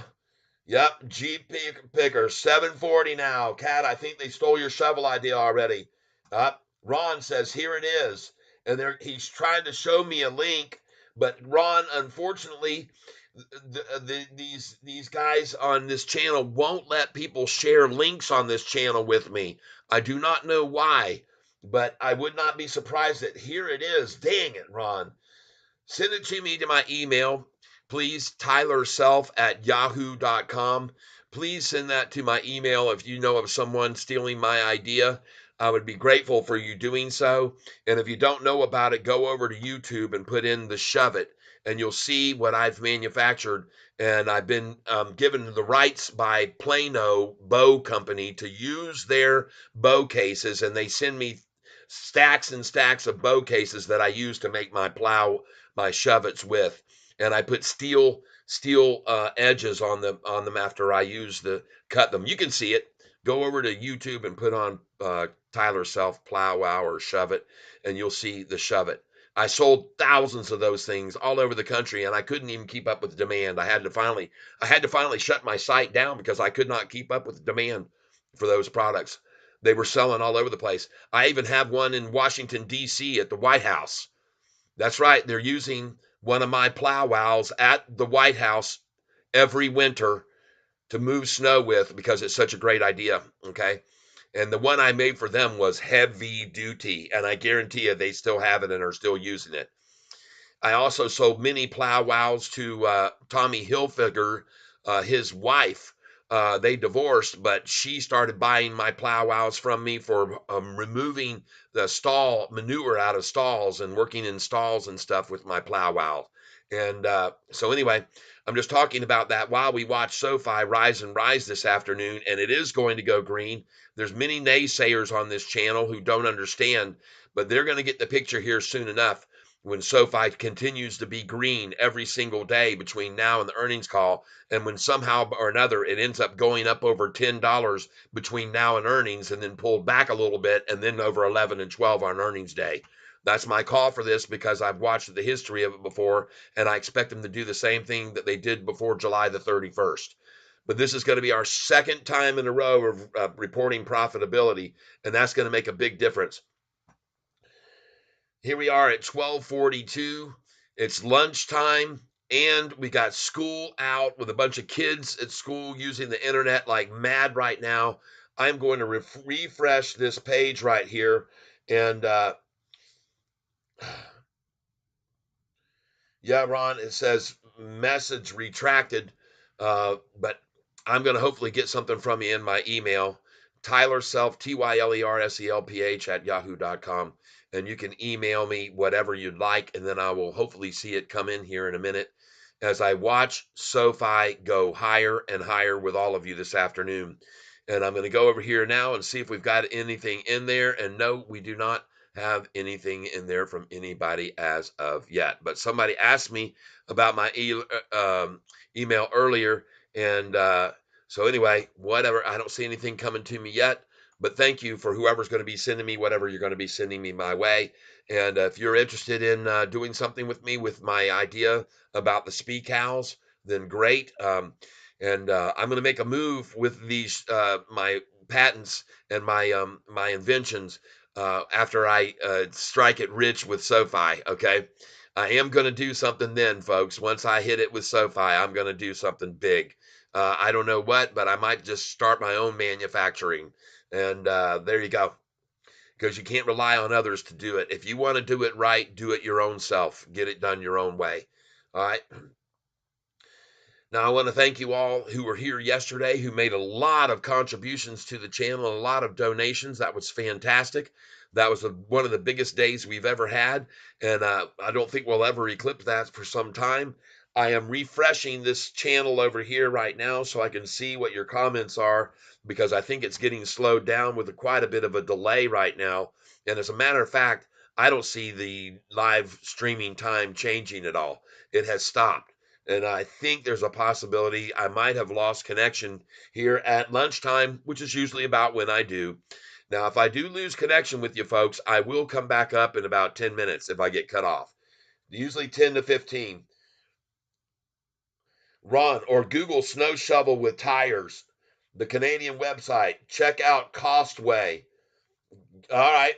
Yep. Jeep picker. 740 now. Cat, I think they stole your shovel idea already. Ron says, here it is. And he's trying to show me a link. But Ron, unfortunately, these guys on this channel won't let people share links on this channel with me. I do not know why, but I would not be surprised that here it is. Dang it, Ron. Send it to me to my email, please, tylerself@yahoo.com. Please send that to my email if you know of someone stealing my idea. I would be grateful for you doing so. And if you don't know about it, go over to YouTube and put in the shove it, and you'll see what I've manufactured. And I've been given the rights by Plano Bow Company to use their bow cases, and they send me stacks and stacks of bow cases that I use to make my shove-its with, and I put steel edges on them after I cut them. You can see it. Go over to YouTube and put on Tyler Self Plow Wow or Shove It, and you'll see the Shove It. I sold thousands of those things all over the country, and I couldn't even keep up with the demand. I had to finally shut my site down because I could not keep up with the demand for those products. They were selling all over the place. I even have one in Washington D.C. at the White House. That's right. They're using one of my plow wows at the White House every winter to move snow with because it's such a great idea. Okay. And the one I made for them was heavy duty. And I guarantee you they still have it and are still using it. I also sold mini plow wows to Tommy Hilfiger, his wife. They divorced, but she started buying my plow wows from me for removing the stall manure out of stalls and working in stalls and stuff with my plow wow. And so anyway, I'm just talking about that while we watch Sofi rise and rise this afternoon, and it is going to go green. There's many naysayers on this channel who don't understand, but they're going to get the picture here soon enough when SoFi continues to be green every single day between now and the earnings call, and when somehow or another it ends up going up over $10 between now and earnings and then pulled back a little bit and then over 11 and 12 on earnings day. That's my call for this because I've watched the history of it before, and I expect them to do the same thing that they did before July the 31st. But this is going to be our second time in a row of reporting profitability, and that's going to make a big difference. Here we are at 12:42. It's lunchtime, and we got school out with a bunch of kids at school using the internet like mad right now. I'm going to refresh this page right here, and yeah, Ron, it says message retracted, but I'm going to hopefully get something from you in my email, tylerself, tylerselph at yahoo.com. And you can email me whatever you'd like, and then I will hopefully see it come in here in a minute as I watch SoFi go higher and higher with all of you this afternoon. And I'm going to go over here now and see if we've got anything in there. And no, we do not have anything in there from anybody as of yet. But somebody asked me about my email earlier, and so anyway, whatever. I don't see anything coming to me yet. But thank you for whoever's going to be sending me whatever you're going to be sending me my way. And if you're interested in doing something with me with my idea about the speak owls, then great. And I'm going to make a move with these my patents and my inventions after I strike it rich with Sofi. Okay, I am going to do something then, folks. Once I hit it with Sofi, I'm going to do something big. I don't know what, but I might just start my own manufacturing. And there you go. Because you can't rely on others to do it. If you want to do it right, do it your own self. Get it done your own way. All right. Now, I want to thank you all who were here yesterday, who made a lot of contributions to the channel, a lot of donations. That was fantastic. That was one of the biggest days we've ever had, and I don't think we'll ever eclipse that for some time. I am refreshing this channel over here right now so I can see what your comments are because I think it's getting slowed down with quite a bit of a delay right now. And as a matter of fact, I don't see the live streaming time changing at all. It has stopped. And I think there's a possibility I might have lost connection here at lunchtime, which is usually about when I do. Now, if I do lose connection with you folks, I will come back up in about 10 minutes if I get cut off. Usually 10 to 15. Ron, or Google snow shovel with tires. The Canadian website. Check out Costway. All right.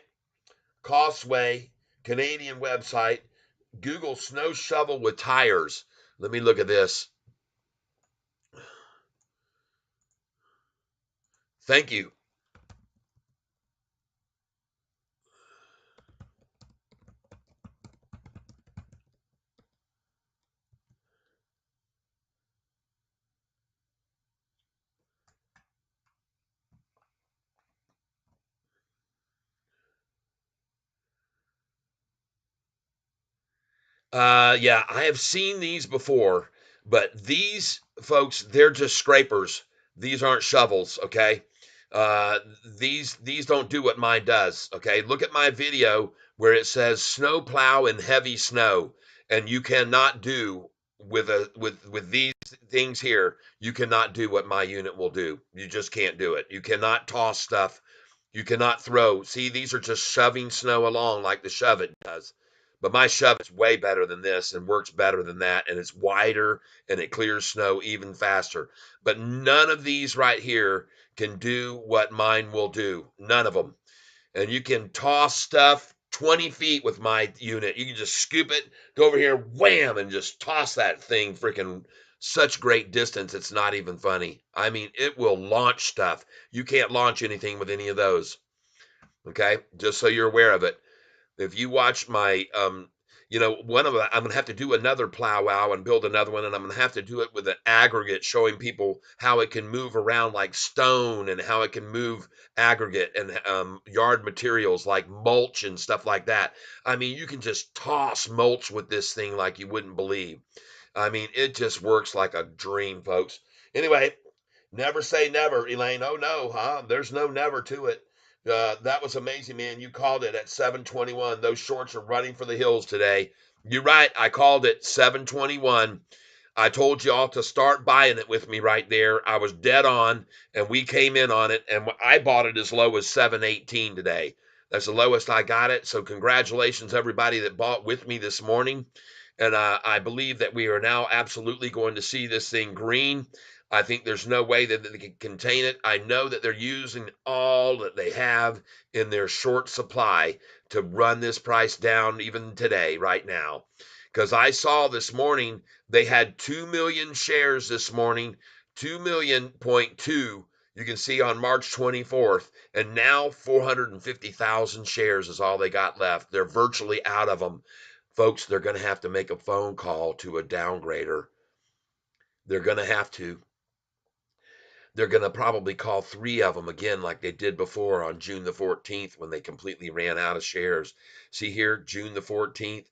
Costway, Canadian website. Google snow shovel with tires. Let me look at this. Thank you. Yeah, I have seen these before, but these folks, they're just scrapers. These aren't shovels, okay? These don't do what mine does, okay? Look at my video where it says snow plow in heavy snow, and you cannot do with these things here, you cannot do what my unit will do. You just can't do it. You cannot toss stuff. You cannot throw. See, these are just shoving snow along like the shove it does. But my shove is way better than this and works better than that. And it's wider and it clears snow even faster. But none of these right here can do what mine will do. None of them. And you can toss stuff 20 feet with my unit. You can just scoop it, go over here, wham, and just toss that thing freaking such great distance. It's not even funny. I mean, it will launch stuff. You can't launch anything with any of those. Okay, just so you're aware of it. If you watch my, one of them, I'm gonna have to do another plow wow and build another one, and I'm gonna have to do it with an aggregate showing people how it can move around like stone and how it can move aggregate and yard materials like mulch and stuff like that. I mean, you can just toss mulch with this thing like you wouldn't believe. I mean, it just works like a dream, folks. Anyway, never say never, Elaine. Oh no, huh? There's no never to it. That was amazing, man. You called it at 7:21. Those shorts are running for the hills today. You're right. I called it 7:21. I told y'all to start buying it with me right there. I was dead on, and we came in on it, and I bought it as low as 7:18 today. That's the lowest I got it. So congratulations, everybody that bought with me this morning. And I believe that we are now absolutely going to see this thing green. I think there's no way that they can contain it. I know that they're using all that they have in their short supply to run this price down even today, right now. Because I saw this morning they had 2 million shares this morning, 2 million.2. You can see on March 24th, and now 450,000 shares is all they got left. They're virtually out of them. Folks, they're going to have to make a phone call to a downgrader. They're going to have to. They're going to probably call three of them again, like they did before on June the 14th when they completely ran out of shares. See here, June the 14th,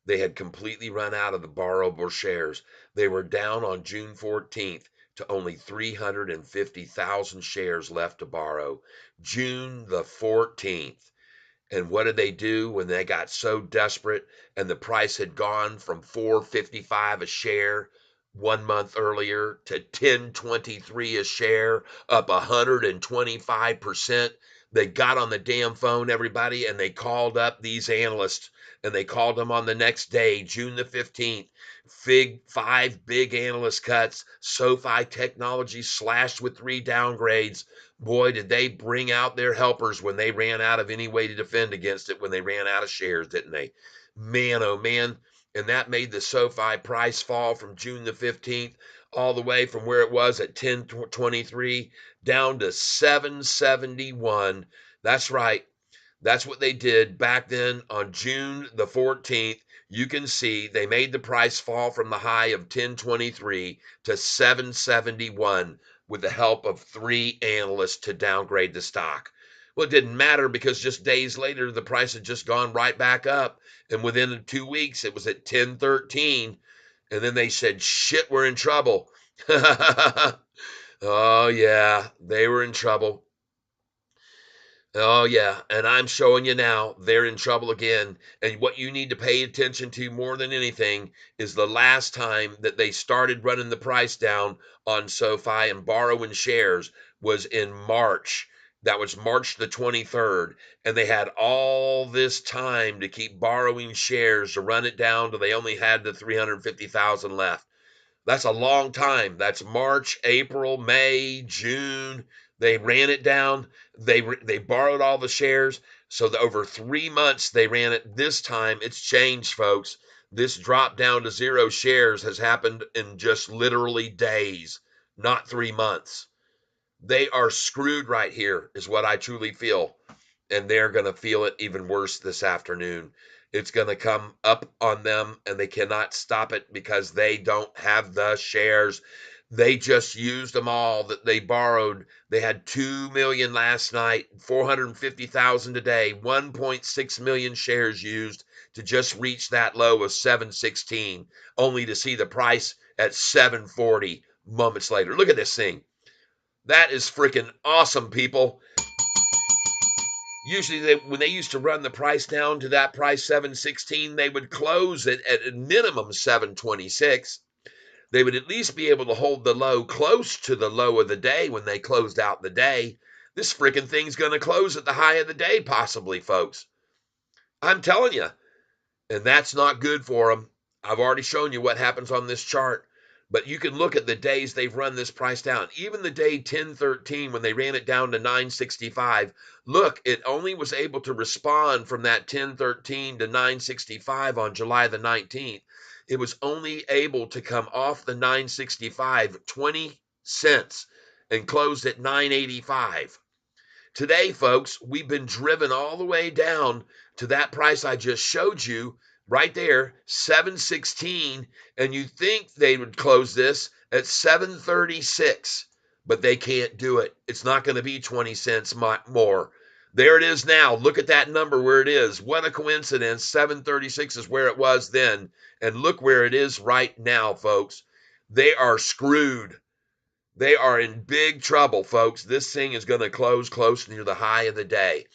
they had completely run out of the borrowable shares. They were down on June 14th to only 350,000 shares left to borrow. June the 14th. And what did they do when they got so desperate and the price had gone from 4.55 a share 1 month earlier to 10.23 a share, up 125%? They got on the damn phone, everybody, and they called up these analysts, and they called them on the next day, June the 15th. Five big analyst cuts. SoFi Technology slashed with 3 downgrades. Boy, did they bring out their helpers when they ran out of any way to defend against it, when they ran out of shares, didn't they? Man, oh man. And that made the SoFi price fall from June the 15th all the way from where it was at 10.23 down to 771. That's right. That's what they did back then on June the 14th. You can see they made the price fall from the high of 1023 to 771 with the help of 3 analysts to downgrade the stock. Well, it didn't matter because just days later, the price had just gone right back up. And within 2 weeks, it was at 1013. And then they said, shit, we're in trouble. Oh, yeah, they were in trouble. Oh, yeah. And I'm showing you now, they're in trouble again. And what you need to pay attention to more than anything is the last time that they started running the price down on SoFi and borrowing shares was in March. That was March the 23rd. And they had all this time to keep borrowing shares to run it down till they only had the 350,000 left. That's a long time. That's March, April, May, June. They ran it down. They borrowed all the shares. So over 3 months they ran it. This time it's changed, folks. This drop down to 0 shares has happened in just literally days, not 3 months. They are screwed right here, is what I truly feel. And they're going to feel it even worse this afternoon. It's going to come up on them, and they cannot stop it because they don't have the shares. They just used them all that they borrowed. They had 2 million last night, 450,000 today, 1.6 million shares used to just reach that low of 716, only to see the price at 740 moments later. Look at this thing. That is freaking awesome, people. Usually, when they used to run the price down to that price 716, they would close it at a minimum 726. They would at least be able to hold the low close to the low of the day when they closed out the day. This freaking thing's going to close at the high of the day, possibly, folks. I'm telling you. And that's not good for them. I've already shown you what happens on this chart. But you can look at the days they've run this price down. Even the day 1013 when they ran it down to 965, look, it only was able to respond from that 1013 to 965 on July the 19th. It was only able to come off the 965 20 cents and closed at 985. Today, folks, we've been driven all the way down to that price I just showed you right there, 716, and you think they would close this at 736, but they can't do it. It's not going to be 20 cents more. There it is now. Look at that number where it is. What a coincidence. 736 is where it was then, and look where it is right now, folks. They are screwed. They are in big trouble, folks. This thing is going to close close near the high of the day.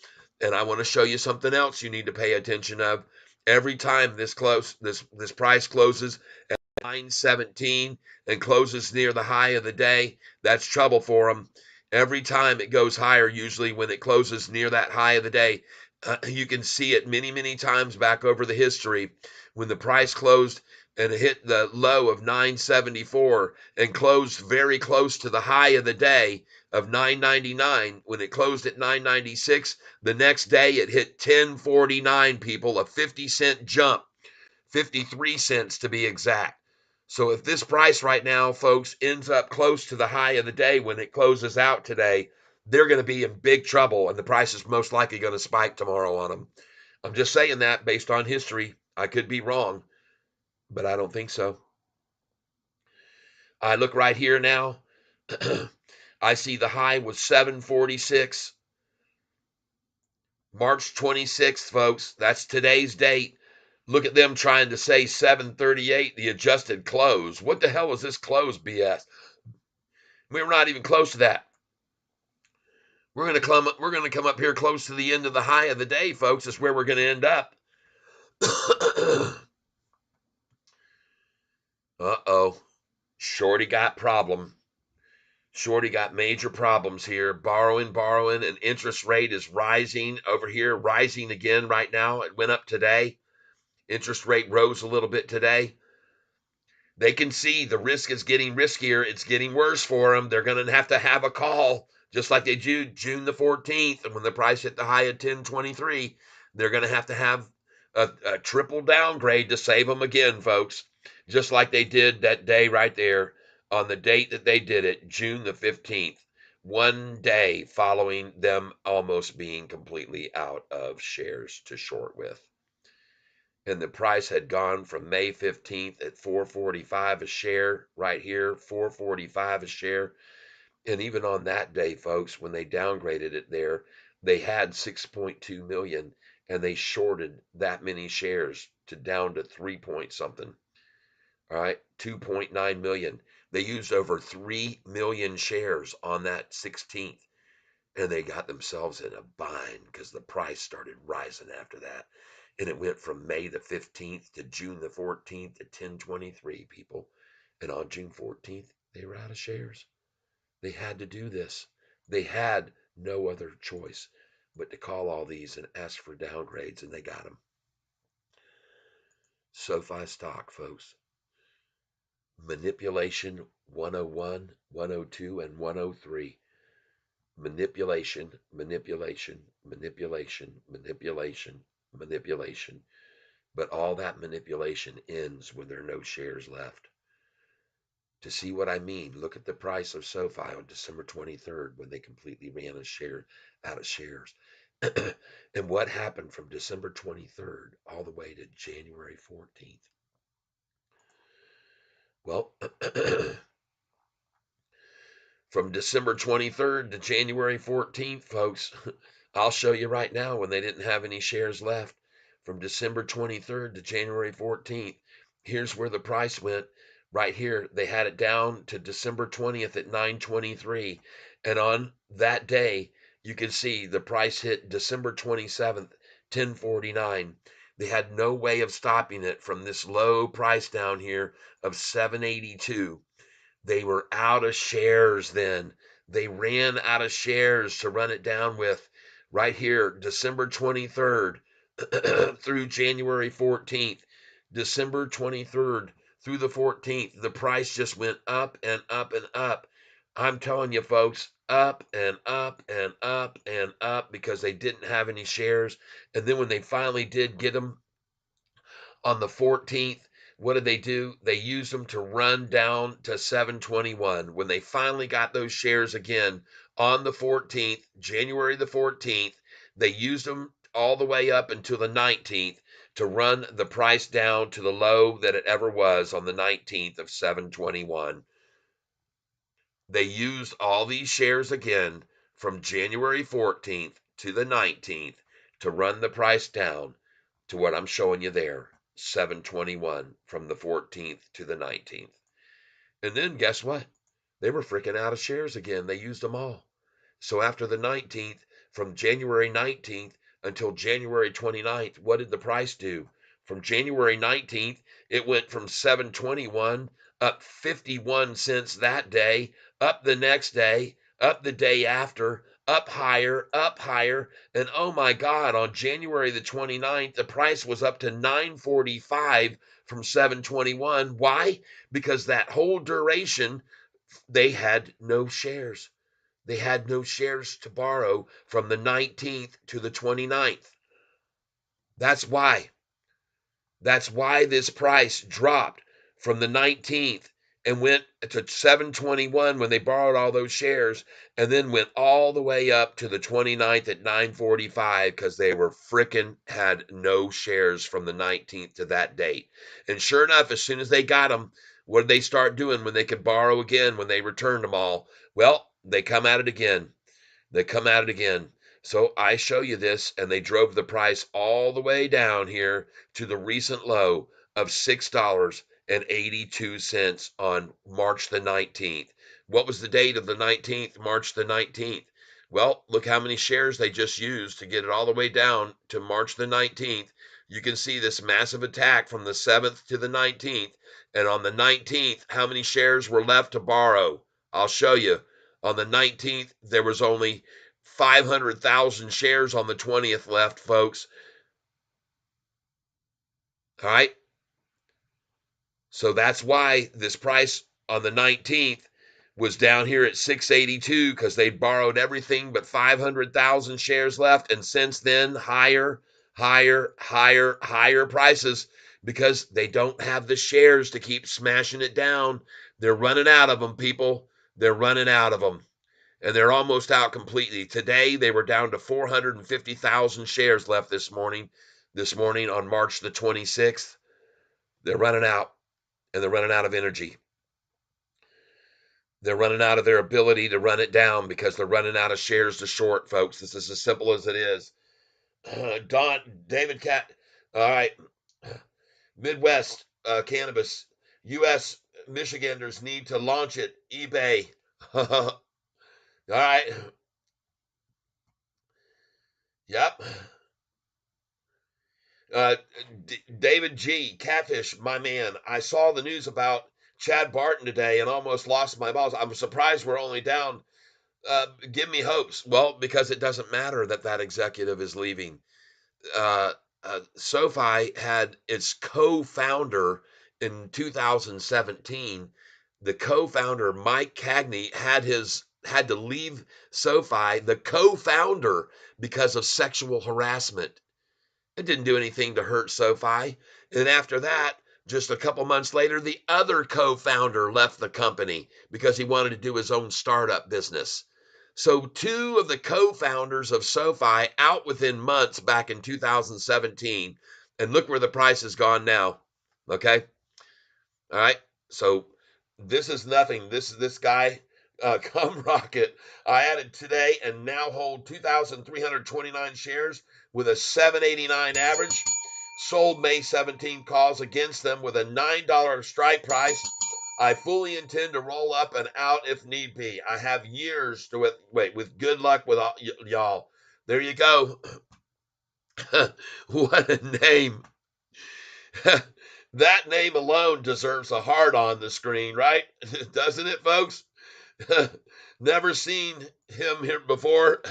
And I want to show you something else you need to pay attention of. Every time this price closes at 917 and closes near the high of the day, that's trouble for them. Every time it goes higher, usually when it closes near that high of the day, you can see it many, many times back over the history when the price closed and hit the low of 974 and closed very close to the high of the day of 999. When it closed at 996, the next day it hit 1049, people, a 50-cent jump, 53 cents to be exact. So if this price right now, folks, ends up close to the high of the day when it closes out today, they're going to be in big trouble, and the price is most likely going to spike tomorrow on them. I'm just saying that based on history. I could be wrong, but I don't think so. I look right here now. I see the high was 746. March 26th, folks. That's today's date. Look at them trying to say 738, the adjusted close. What the hell is this close BS? We're not even close to that. We're gonna come up here close to the end of the high of the day, folks. That's where we're gonna end up. Uh-oh. Shorty got problem. Shorty got major problems here. Borrowing, and interest rate is rising over here, rising again right now. It went up today. Interest rate rose a little bit today. They can see the risk is getting riskier. It's getting worse for them. They're going to have a call, just like they do June the 14th. And when the price hit the high of 1023, they're going to have a triple downgrade to save them again, folks. Just like they did that day right there on the date that they did it, June the 15th. One day following them almost being completely out of shares to short with, and the price had gone from May 15th at 445 a share right here, 445 a share. And even on that day, folks, when they downgraded it there, they had 6.2 million and they shorted that many shares to down to 3 point something. All right, 2.9 million. They used over 3 million shares on that 16th, and they got themselves in a bind because the price started rising after that. And it went from May the 15th to June the 14th to 1023, people. And on June 14th, they were out of shares. They had to do this. They had no other choice but to call all these and ask for downgrades, and they got them. SoFi stock, folks. Manipulation 101, 102, and 103. Manipulation, manipulation, manipulation, manipulation, manipulation. But all that manipulation ends when there are no shares left. To see what I mean, look at the price of SoFi on December 23rd when they completely ran out of shares. And what happened from December 23rd all the way to January 14th? Well, from December 23rd to January 14th, folks, I'll show you right now when they didn't have any shares left. From December 23rd to January 14th, here's where the price went. Right here, they had it down to December 20th at 923. And on that day, you can see the price hit December 27th, 1049. They had no way of stopping it from this low price down here of 782. They were out of shares then. They ran out of shares to run it down with. Right here, December 23rd through January 14th. December 23rd through the 14th, the price just went up and up and up. I'm telling you, folks, up and up and up and up because they didn't have any shares. And then when they finally did get them on the 14th, what did they do? They used them to run down to 721. When they finally got those shares again on the 14th, January the 14th, they used them all the way up until the 19th to run the price down to the low that it ever was on the 19th of 721. They used all these shares again from January 14th to the 19th to run the price down to what I'm showing you there, 721 from the 14th to the 19th. And then guess what? They were freaking out of shares again. They used them all. So after the 19th, from January 19th until January 29th, what did the price do? From January 19th, it went from 721 up 51 cents that day, up the next day, up the day after, up higher, and oh my God, on January the 29th, the price was up to 945 from 721. Why? Because that whole duration, they had no shares. They had no shares to borrow from the 19th to the 29th. That's why. That's why this price dropped from the 19th and went to 721 when they borrowed all those shares, and then went all the way up to the 29th at 945 because they were frickin' had no shares from the 19th to that date. And sure enough, as soon as they got them, what did they start doing when they could borrow again when they returned them all? Well, they come at it again. They come at it again. So I show you this, and they drove the price all the way down here to the recent low of $6.82 on March the 19th. What was the date of the 19th? March the 19th. Well, look how many shares they just used to get it all the way down to March the 19th. You can see this massive attack from the 7th to the 19th. And on the 19th, how many shares were left to borrow? I'll show you. On the 19th, there was only 500,000 shares on the 20th left, folks. All right. So that's why this price on the 19th was down here at 682 because they borrowed everything but 500,000 shares left. And since then, higher, higher, higher, higher prices because they don't have the shares to keep smashing it down. They're running out of them, people. They're running out of them. And they're almost out completely. Today, they were down to 450,000 shares left this morning. This morning on March the 26th. They're running out, and they're running out of energy. They're running out of their ability to run it down because they're running out of shares to short, folks. This is as simple as it is. David Cat. All right. Midwest cannabis. U.S. Michiganders need to launch it. eBay. All right. Yep. Uh, David G. Catfish, my man. I saw the news about Chad Barton today and almost lost my balls. I'm surprised we're only down. Give me hopes. Well, because it doesn't matter that that executive is leaving. SoFi had its co-founder in 2017. The co-founder Mike Cagney had to leave SoFi, the co-founder, because of sexual harassment. It didn't do anything to hurt SoFi. And after that, just a couple months later, the other co-founder left the company because he wanted to do his own startup business. So two of the co-founders of SoFi out within months back in 2017. And look where the price has gone now. Okay. All right. So this is nothing. This guy, come rocket. I added today and now hold 2,329 shares with a 789 average. Sold May 17 calls against them with a $9 strike price. I fully intend to roll up and out if need be. I have years to wait with good luck with all, y'all. There you go. What a name. That name alone deserves a heart on the screen, right? Doesn't it, folks? Never seen him here before.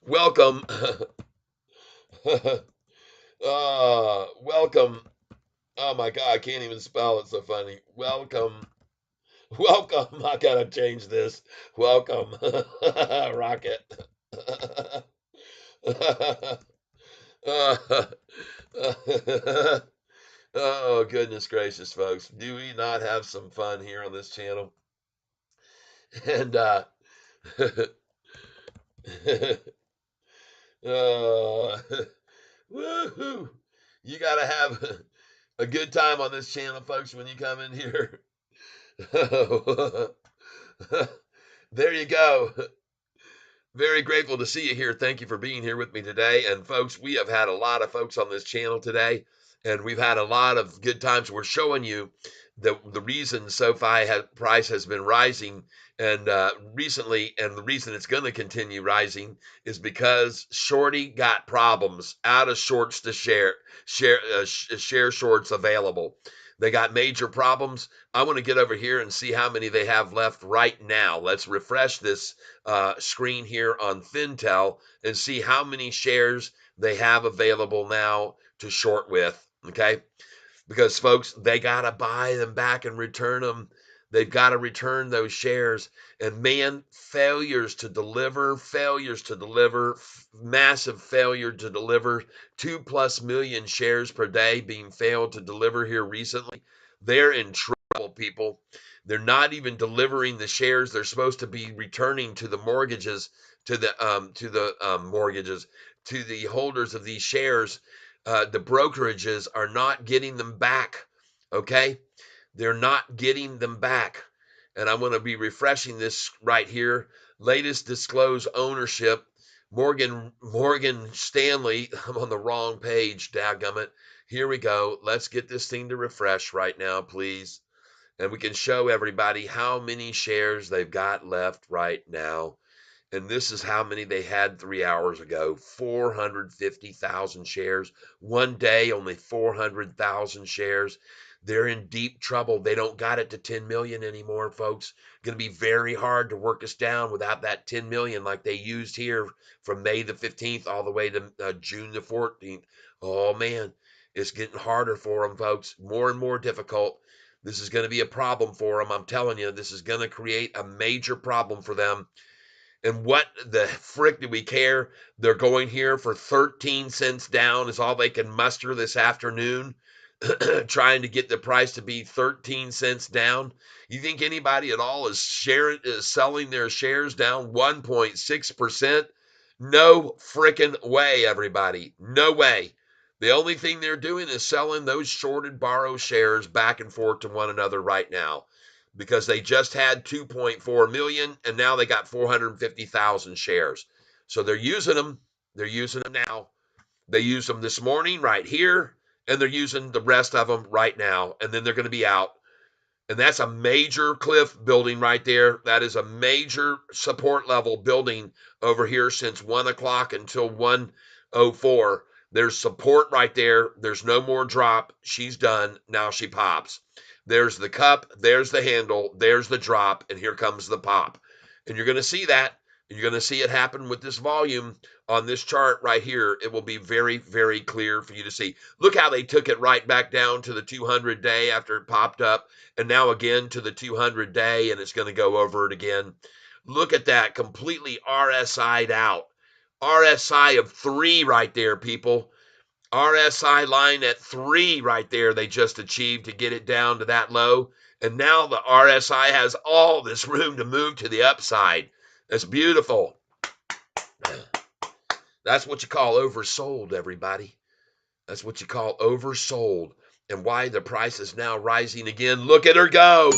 Welcome. Welcome. Oh my God, I can't even spell. It's so funny. Welcome. Welcome. I gotta change this. Welcome. Rocket. Oh, goodness gracious, folks. Do we not have some fun here on this channel? And, woohoo. You got to have a good time on this channel, folks, when you come in here. There you go. Very grateful to see you here. Thank you for being here with me today. And folks, we have had a lot of folks on this channel today, and we've had a lot of good times. We're showing you the reason SoFi price has been rising and recently, and the reason it's going to continue rising is because Shorty got problems, out of shorts to share shorts available. They got major problems. I want to get over here and see how many they have left right now. Let's refresh this screen here on Fintel and see how many shares they have available now to short with. Okay. Because folks, they got to buy them back and return them. They've got to return those shares. And man, failures to deliver, massive failure to deliver 2+ million shares per day being failed to deliver here recently. They're in trouble, people. They're not even delivering the shares they're supposed to be returning to the mortgages, to the mortgages, to the holders of these shares. The brokerages are not getting them back. Okay, they're not getting them back. And I'm going to be refreshing this right here. Latest disclosed ownership. Morgan Stanley. I'm on the wrong page, dadgummit. Here we go. Let's get this thing to refresh right now, please. And we can show everybody how many shares they've got left right now. And this is how many they had 3 hours ago. 450,000 shares. One day, only 400,000 shares. They're in deep trouble. They don't got it to 10 million anymore, folks. Going to be very hard to work us down without that 10 million like they used here from May the 15th all the way to June the 14th. Oh man, it's getting harder for them, folks. More and more difficult. This is going to be a problem for them. I'm telling you, this is going to create a major problem for them. And what the frick do we care? They're going here for 13 cents down is all they can muster this afternoon, trying to get the price to be 13 cents down. You think anybody at all is selling their shares down 1.6%? No frickin' way, everybody. No way. The only thing they're doing is selling those shorted borrow shares back and forth to one another right now, because they just had 2.4 million and now they got 450,000 shares. So they're using them. They're using them now. They used them this morning right here, and they're using the rest of them right now, and then they're going to be out. And that's a major cliff building right there. That is a major support level building over here since 1 o'clock until 1:04. There's support right there. There's no more drop. She's done. Now she pops. There's the cup. There's the handle. There's the drop. And here comes the pop. And you're going to see that. You're going to see it happen with this volume on this chart right here. It will be very, very clear for you to see. Look how they took it right back down to the 200 day after it popped up, and now again to the 200 day, and it's going to go over it again. Look at that, completely RSI'd out. RSI of 3 right there, people. RSI line at 3 right there, they just achieved to get it down to that low. And now the RSI has all this room to move to the upside. That's beautiful. That's what you call oversold, everybody. That's what you call oversold. And why the price is now rising again. Look at her go.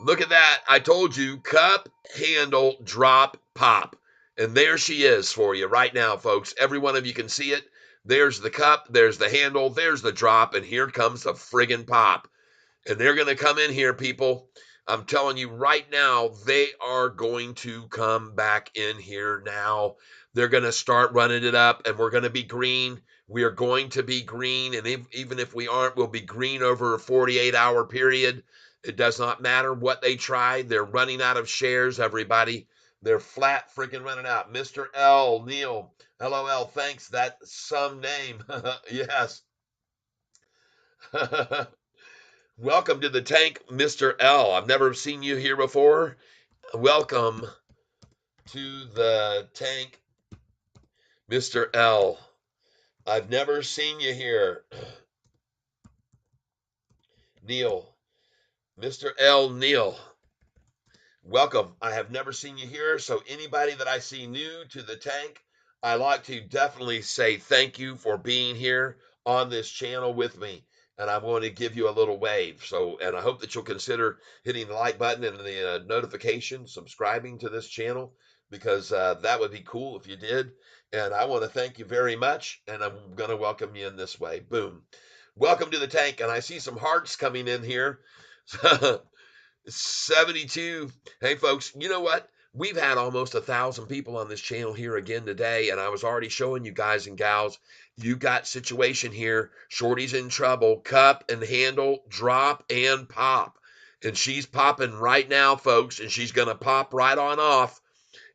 Look at that. I told you, cup, handle, drop, pop. And there she is for you right now, folks. Every one of you can see it. There's the cup, there's the handle, there's the drop, and here comes the friggin' pop. And they're going to come in here, people. I'm telling you right now, they are going to come back in here now. They're going to start running it up, and we're going to be green. We are going to be green, and even if we aren't, we'll be green over a 48-hour period. It does not matter what they try. They're running out of shares, everybody. They're flat freaking running out. Mr. L. Neil, LOL, thanks. That's some name. Yes. Welcome to the tank, Mr. L. I've never seen you here before. Welcome to the tank, Mr. L. I've never seen you here. Neil, Mr. L. Neil. Welcome. I have never seen you here, so anybody that I see new to the tank, I like to definitely say thank you for being here on this channel with me. And I'm going to give you a little wave. So, and I hope that you'll consider hitting the like button and the notification, subscribing to this channel, because that would be cool if you did. And I want to thank you very much. And I'm going to welcome you in this way. Boom. Welcome to the tank. And I see some hearts coming in here. 72. Hey, folks, you know what? We've had almost 1,000 people on this channel here again today, and I was already showing you guys and gals, you got situation here. Shorty's in trouble. Cup and handle, drop and pop. And she's popping right now, folks, and she's going to pop right on off.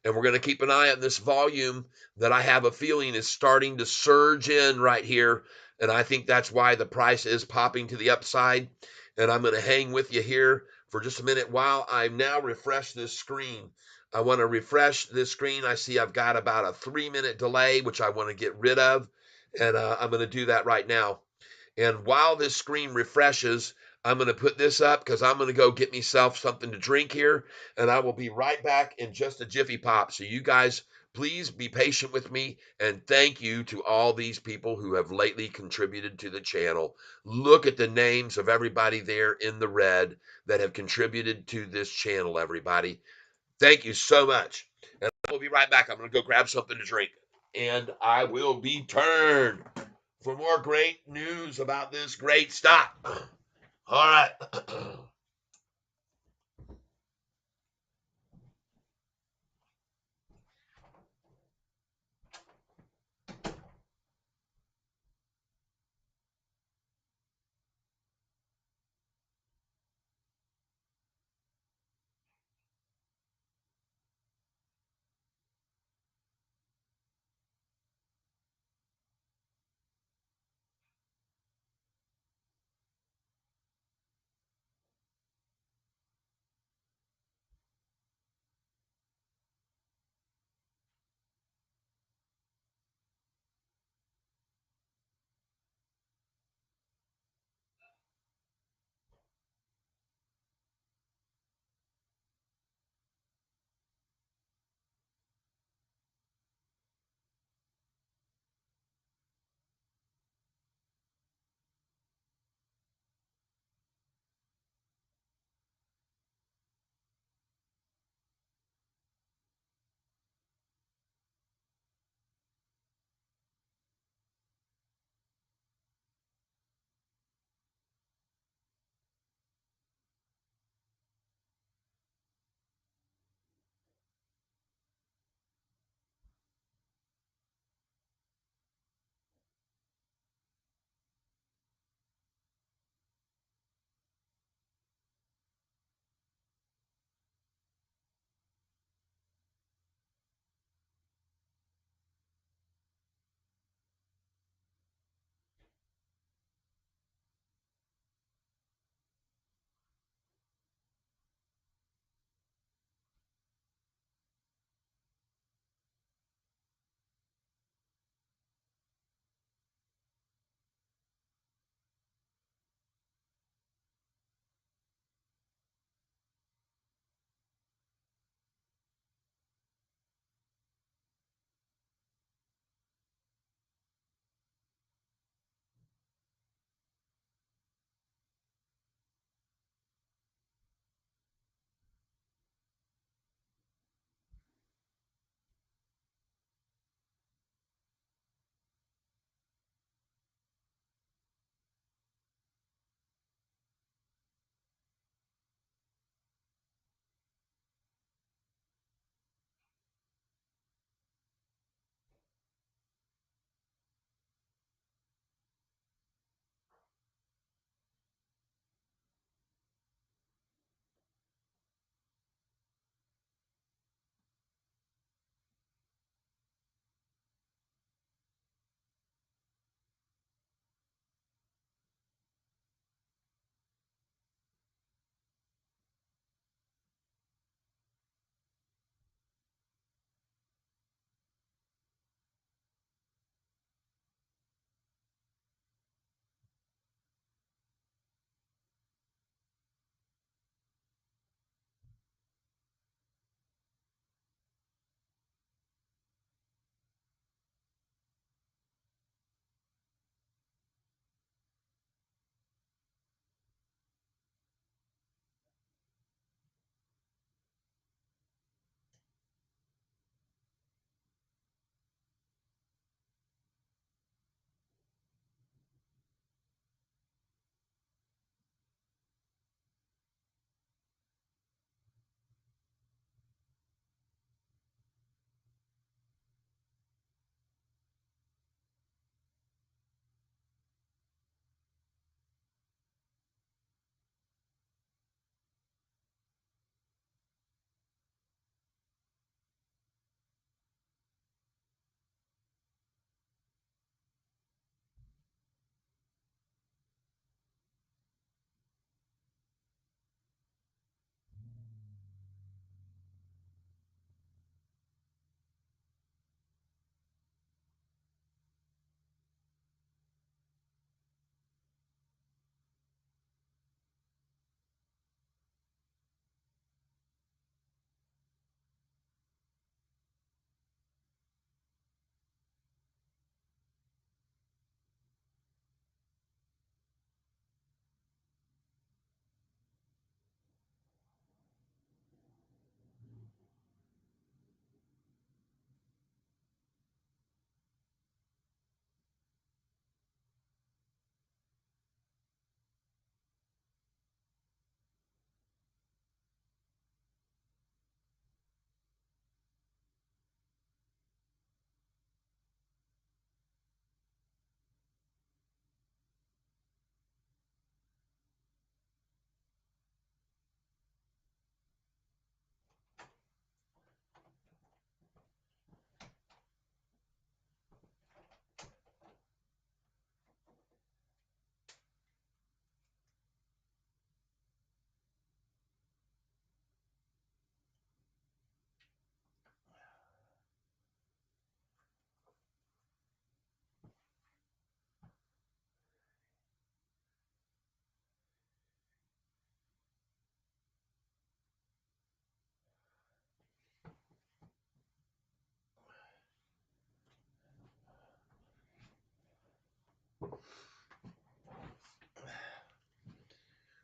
And we're going to keep an eye on this volume that I have a feeling is starting to surge in right here. And I think that's why the price is popping to the upside. And I'm going to hang with you here for just a minute while I now refresh this screen. I want to refresh this screen. I see I've got about a 3-minute delay, which I want to get rid of. And I'm going to do that right now. And while this screen refreshes, I'm going to put this up because I'm going to go get myself something to drink here. And I will be right back in just a jiffy pop. So you guys, please be patient with me. And thank you to all these people who have lately contributed to the channel. Look at the names of everybody there in the red that have contributed to this channel, everybody. Thank you so much. And I will be right back. I'm going to go grab something to drink. And I will be turned for more great news about this great stock. All right.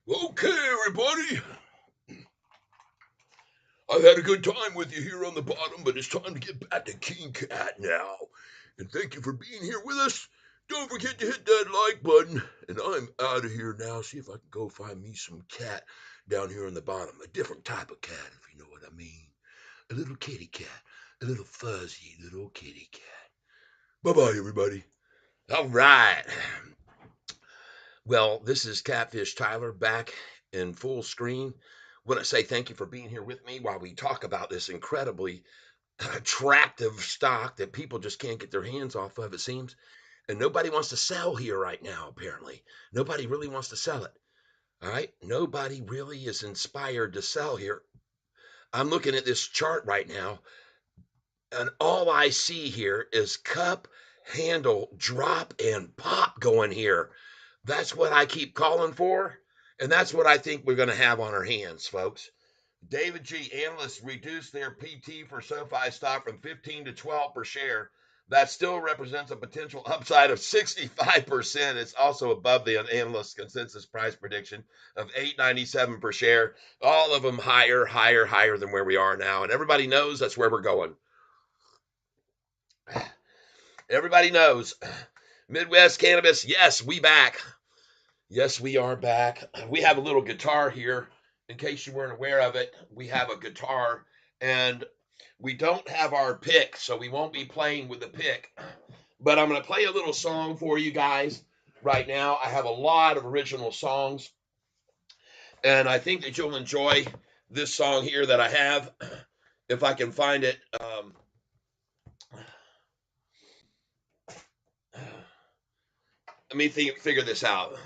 Okay, everybody. I've had a good time with you here on the bottom, but it's time to get back to King Cat now. And thank you for being here with us. Don't forget to hit that like button. And I'm out of here now. See if I can go find me some cat down here on the bottom. A different type of cat, if you know what I mean. A little kitty cat. A little fuzzy little kitty cat. Bye-bye, everybody. All right. Well, this is Catfish Tyler back in full screen. I want to say thank you for being here with me while we talk about this incredibly attractive stock that people just can't get their hands off of, it seems. And nobody wants to sell here right now, apparently. Nobody really wants to sell it. All right. Nobody really is inspired to sell here. I'm looking at this chart right now, and all I see here is cup, handle, drop, and pop going here. That's what I keep calling for. And that's what I think we're going to have on our hands, folks. David G. Analysts reduced their PT for SoFi stock from 15 to 12 per share. That still represents a potential upside of 65%. It's also above the analyst consensus price prediction of 8.97 per share. All of them higher, higher, higher than where we are now. And everybody knows that's where we're going. Everybody knows. Midwest Cannabis, yes, we back. Yes, we are back. We have a little guitar here. In case you weren't aware of it, we have a guitar and we don't have our pick, so we won't be playing with the pick. But I'm going to play a little song for you guys right now. I have a lot of original songs, and I think that you'll enjoy this song here that I have, if I can find it. Let me figure this out.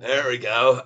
There we go.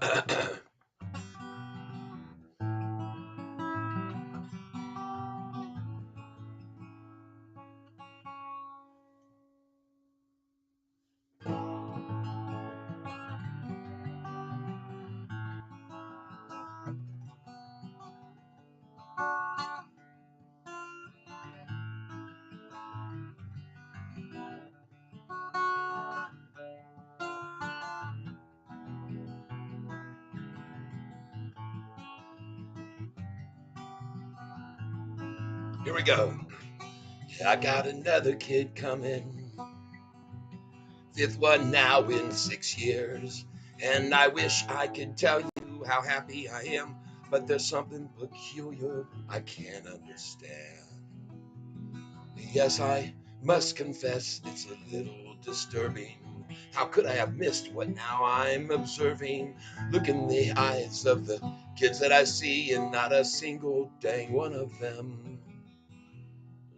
Here we go. I got another kid coming, fifth one now in 6 years. And I wish I could tell you how happy I am, but there's something peculiar I can't understand. Yes, I must confess it's a little disturbing. How could I have missed what now I'm observing? Look in the eyes of the kids that I see, and not a single dang one of them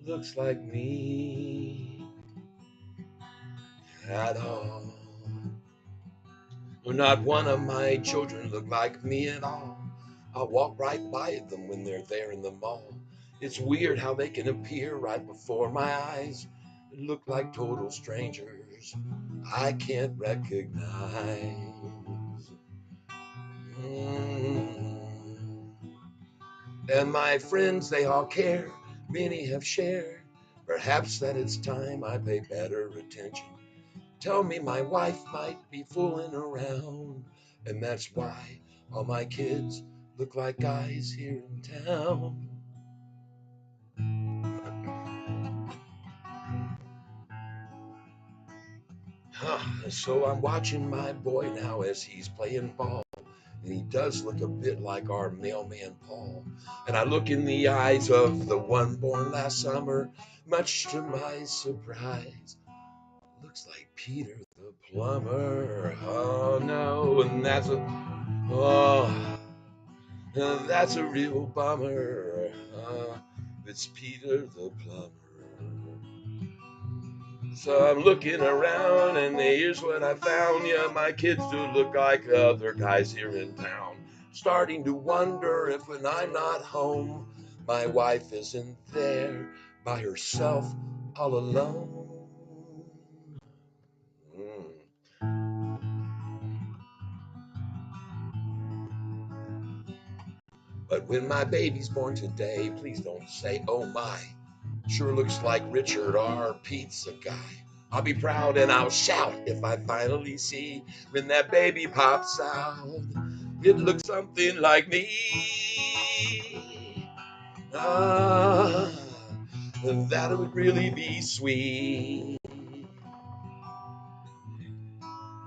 looks like me at all. Not one of my children look like me at all. I walk right by them when they're there in the mall. It's weird how they can appear right before my eyes and look like total strangers I can't recognize. Mm. And my friends, they all care. Many have shared. Perhaps that it's time I pay better attention. Tell me my wife might be fooling around, and that's why all my kids look like guys here in town. So I'm watching my boy now as he's playing ball, and he does look a bit like our mailman Paul. And I look in the eyes of the one born last summer, much to my surprise. Looks like Peter the plumber. Oh no, and oh, that's a real bummer. It's Peter the plumber. So I'm looking around, and here's what I found. Yeah, my kids do look like other guys here in town. Starting to wonder if when I'm not home, my wife isn't there by herself, all alone. Mm. But when my baby's born today, please don't say, oh my. Sure looks like Richard, our pizza guy. I'll be proud and I'll shout if I finally see when that baby pops out. It looks something like me. Ah, that would really be sweet.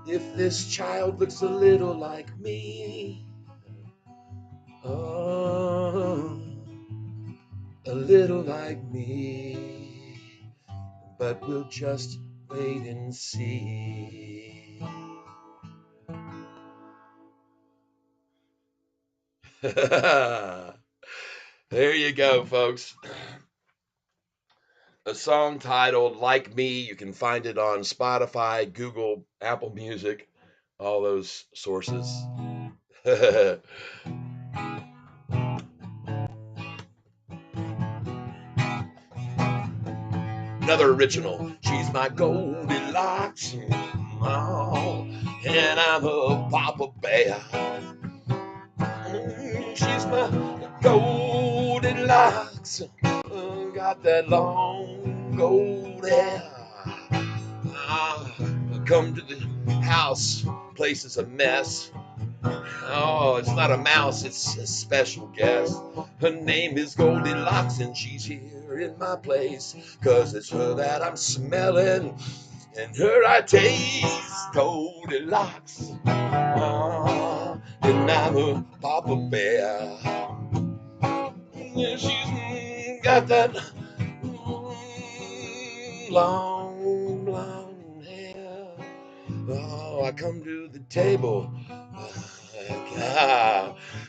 If this child looks a little like me. Oh, a little like me. But we'll just wait and see. There you go, folks. A song titled Like Me. You can find it on Spotify, Google, Apple Music, all those sources. Another original. She's my Goldilocks. Oh, and I'm a Papa Bear. She's my Goldilocks. Got that long gold hair. I come to the house. Place is a mess. Oh, it's not a mouse, it's a special guest. Her name is Goldilocks, and she's here in my place. 'Cause it's her that I'm smelling, and her I taste. Goldilocks. And I'm a Papa Bear. Yeah, she's got that long, long hair. Oh, I come to the table.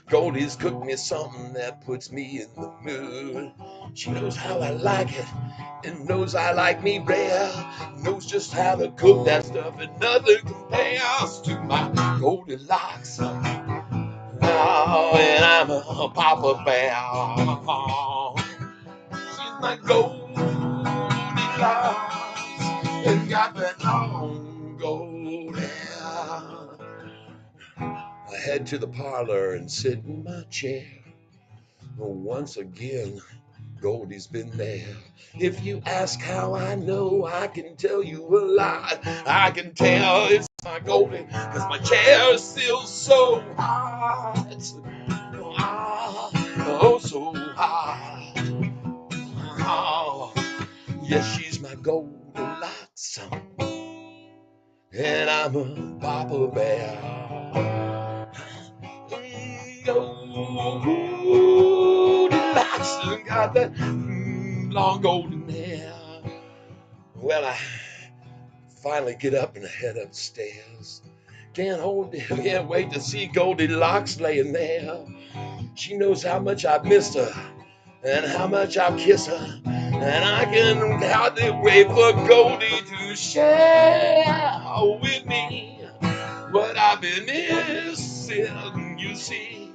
Goldie's cooked me something that puts me in the mood. She knows how I like it and knows I like me rare. Knows just how to cook that stuff, and nothing compares to my Goldilocks. Oh, and I'm a Papa Bear. She's my Goldilocks and got that long gold hair. I head to the parlor and sit in my chair. Once again, Goldie's been there. If you ask how I know, I can tell you a lot. I can tell it's my Goldie, 'cause my chair is still so hot. Ah, oh, so hot. Oh, yes, she's my Goldilocks, and I'm a Papa Bear. Goldilocks got that long golden hair. Well, I finally get up and head upstairs. Can't wait to see Goldilocks laying there. She knows how much I missed her and how much I'll kiss her. And I can hardly wait for Goldie to share with me what I've been missing, you see.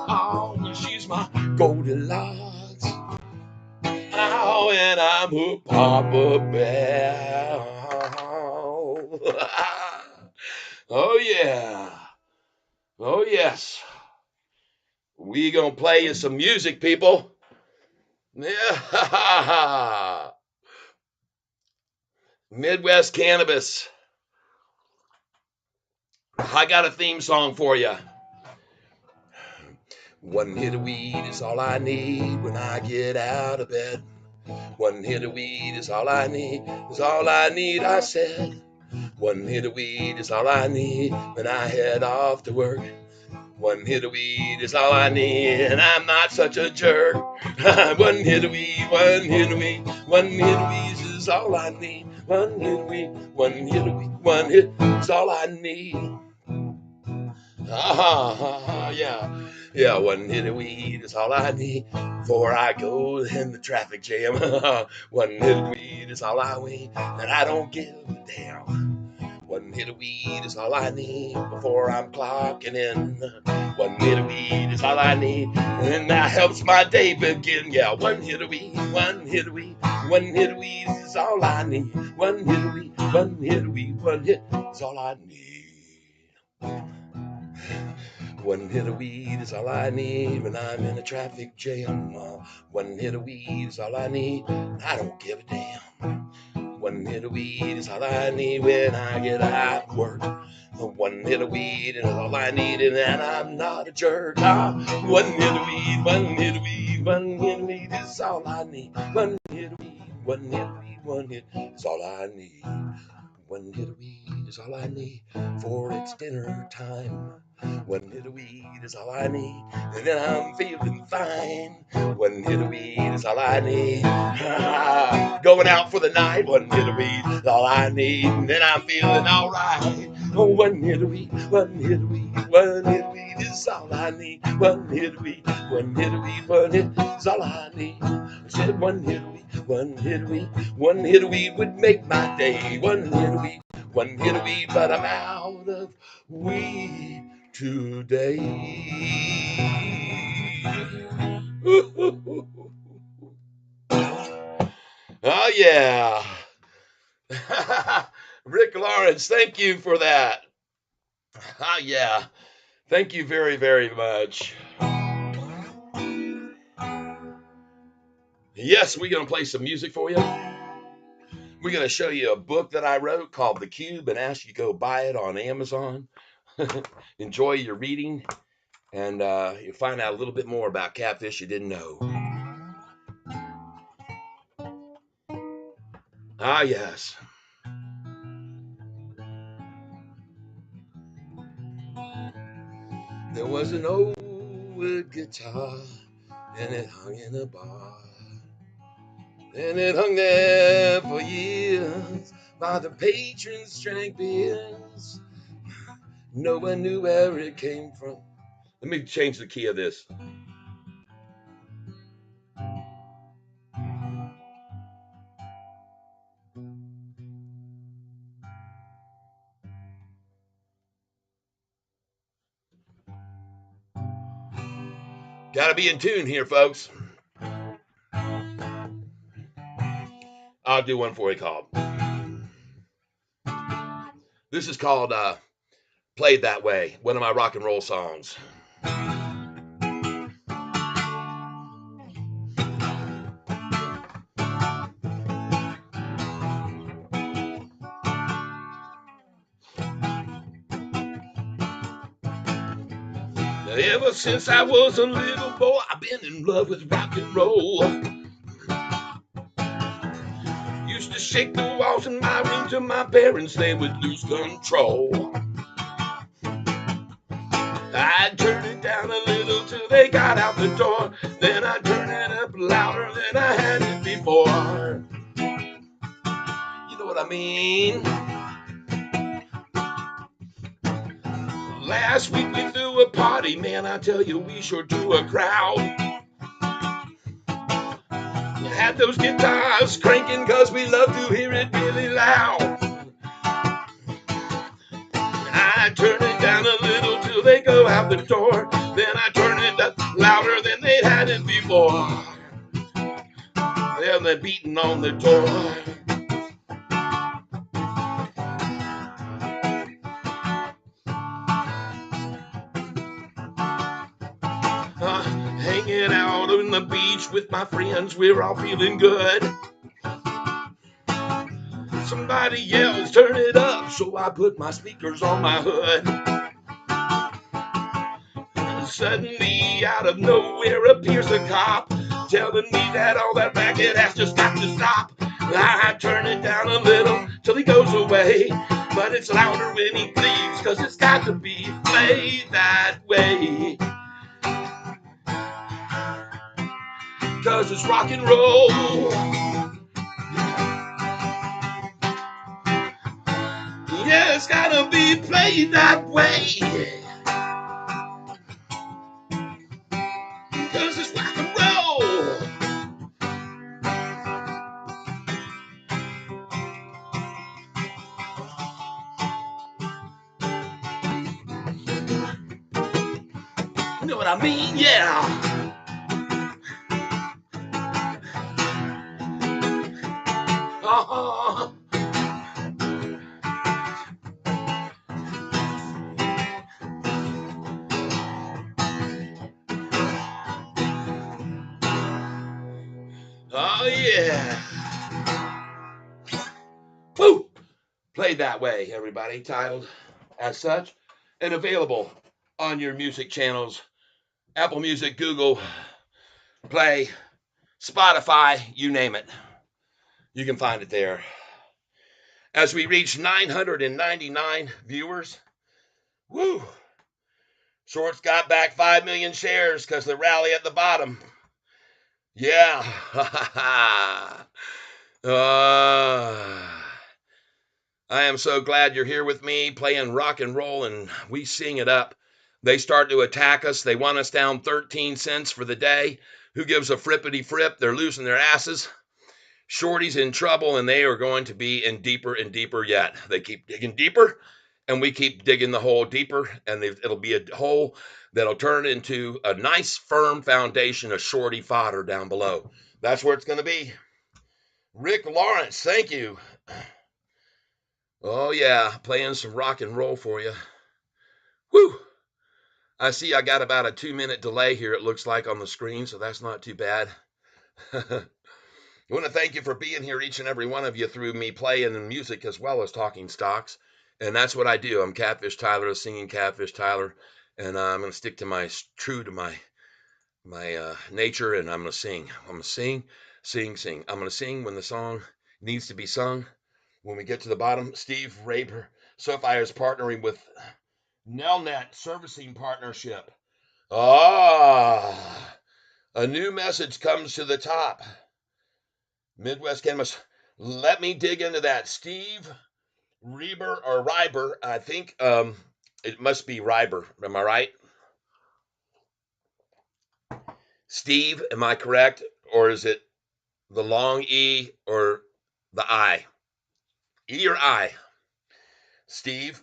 Oh, she's my Goldilocks. Oh, and I'm her Papa Bear. Oh, yeah. Oh, yes. We gonna play you some music, people. Yeah. Midwest Cannabis. I got a theme song for you. One hit of weed is all I need when I get out of bed. One hit of weed is all I need, is all I need, I said. One hit of weed is all I need when I head off to work. One hit of weed is all I need, and I'm not such a jerk. One hit of weed, one hit of weed, one hit of weed is all I need. One hit of weed, one hit of weed, one hit is all I need. Yeah. Yeah, one hit of weed is all I need before I go in the traffic jam. One hit of weed is all I need, and I don't give a damn. One hit of weed is all I need before I'm clocking in. One hit of weed is all I need, and that helps my day begin. Yeah, one hit of weed, one hit of weed, one hit of weed is all I need. One hit of weed, one hit of weed, one hit is all I need. One hit of weed is all I need when I'm in a traffic jam. One hit of weed is all I need, and I don't give a damn. One hit of weed is all I need when I get out of work. One hit of weed is all I need, and then I'm not a jerk. One hit of weed, one hit of weed, one hit of weed is all I need. One hit of weed, one hit of weed, one hit is all I need. One hit of weed is all I need for it's dinner time. One hit of weed is all I need, and then I'm feeling fine. One hit of weed is all I need. Going out for the night. One hit of weed is all I need, and then I'm feeling alright. Oh, one hit of weed, one hit of weed, one hit of weed is all I need. One hit of weed, one hit of weed, one hit is all I need. I said one hit of weed, one hit of weed, one hit of weed would make my day. One hit of weed, one hit of weed, but I'm out of weed today. Oh yeah. Rick Lawrence, thank you for that. Oh yeah. Thank you very, very much. Yes, we're going to play some music for you. We're going to show you a book that I wrote called The Cube and ask you to go buy it on Amazon. Enjoy your reading, and you'll find out a little bit more about Catfish you didn't know. Ah, yes. There was an old wood guitar, and it hung in a bar. And it hung there for years while the patrons drank beers. No one knew where it came from. Let me change the key of this. Got to be in tune here, folks. I'll do one for you called. This is called Played That Way, one of my rock and roll songs. Ever since I was a little boy, I've been in love with rock and roll. Used to shake the walls in my room till my parents, they would lose control. I'd turn it down a little till they got out the door. Then I'd turn it up louder than I had it before. You know what I mean? Last week we threw a party, man, I tell you, we sure drew a crowd. Had those guitars cranking cause we love to hear it really loud. I turn it down a little till they go out the door. Then I turn it up louder than they'd had it before. Then they're beating on the door. Hanging out on the beach with my friends, we're all feeling good. Somebody yells, turn it up, so I put my speakers on my hood. Suddenly, out of nowhere, appears a cop, telling me that all that racket has just got to stop. I turn it down a little till he goes away, but it's louder when he leaves, cause it's got to be played that way. Cause it's rock and roll. Yeah, it's gotta be played that way. This is rock and roll. You know what I mean? Yeah. Uh-huh. Oh, yeah. Woo! Played that way, everybody. Titled as such and available on your music channels. Apple Music, Google Play, Spotify, you name it. You can find it there. As we reach 999 viewers, woo! Shorts got back 5 million shares because the rally at the bottom. Yeah. I am so glad you're here with me playing rock and roll and we sing it up. They start to attack us. They want us down 13 cents for the day. Who gives a frippity frip? They're losing their asses. Shorty's in trouble and they are going to be in deeper and deeper yet. They keep digging deeper and we keep digging the hole deeper and it'll be a hole that'll turn into a nice firm foundation of shorty fodder down below. That's where it's going to be. Rick Lawrence, thank you. Oh yeah, playing some rock and roll for you. Woo! I see I got about a 2-minute delay here, it looks like on the screen, so that's not too bad. I want to thank you for being here, each and every one of you, through me playing the music as well as talking stocks. And that's what I do. I'm Catfish Tyler, singing Catfish Tyler, and I'm going to stick to true to my nature, and I'm going to sing. I'm going to sing. I'm going to sing when the song needs to be sung. When we get to the bottom, Steve Raber, Sofi is partnering with Nelnet Servicing Partnership. Ah, a new message comes to the top. Midwest Cannabis. Let me dig into that. Steve Reber or Reiber, I think it must be Reiber. Am I right? Steve, am I correct? Or is it the long E or the I? E or I? Steve.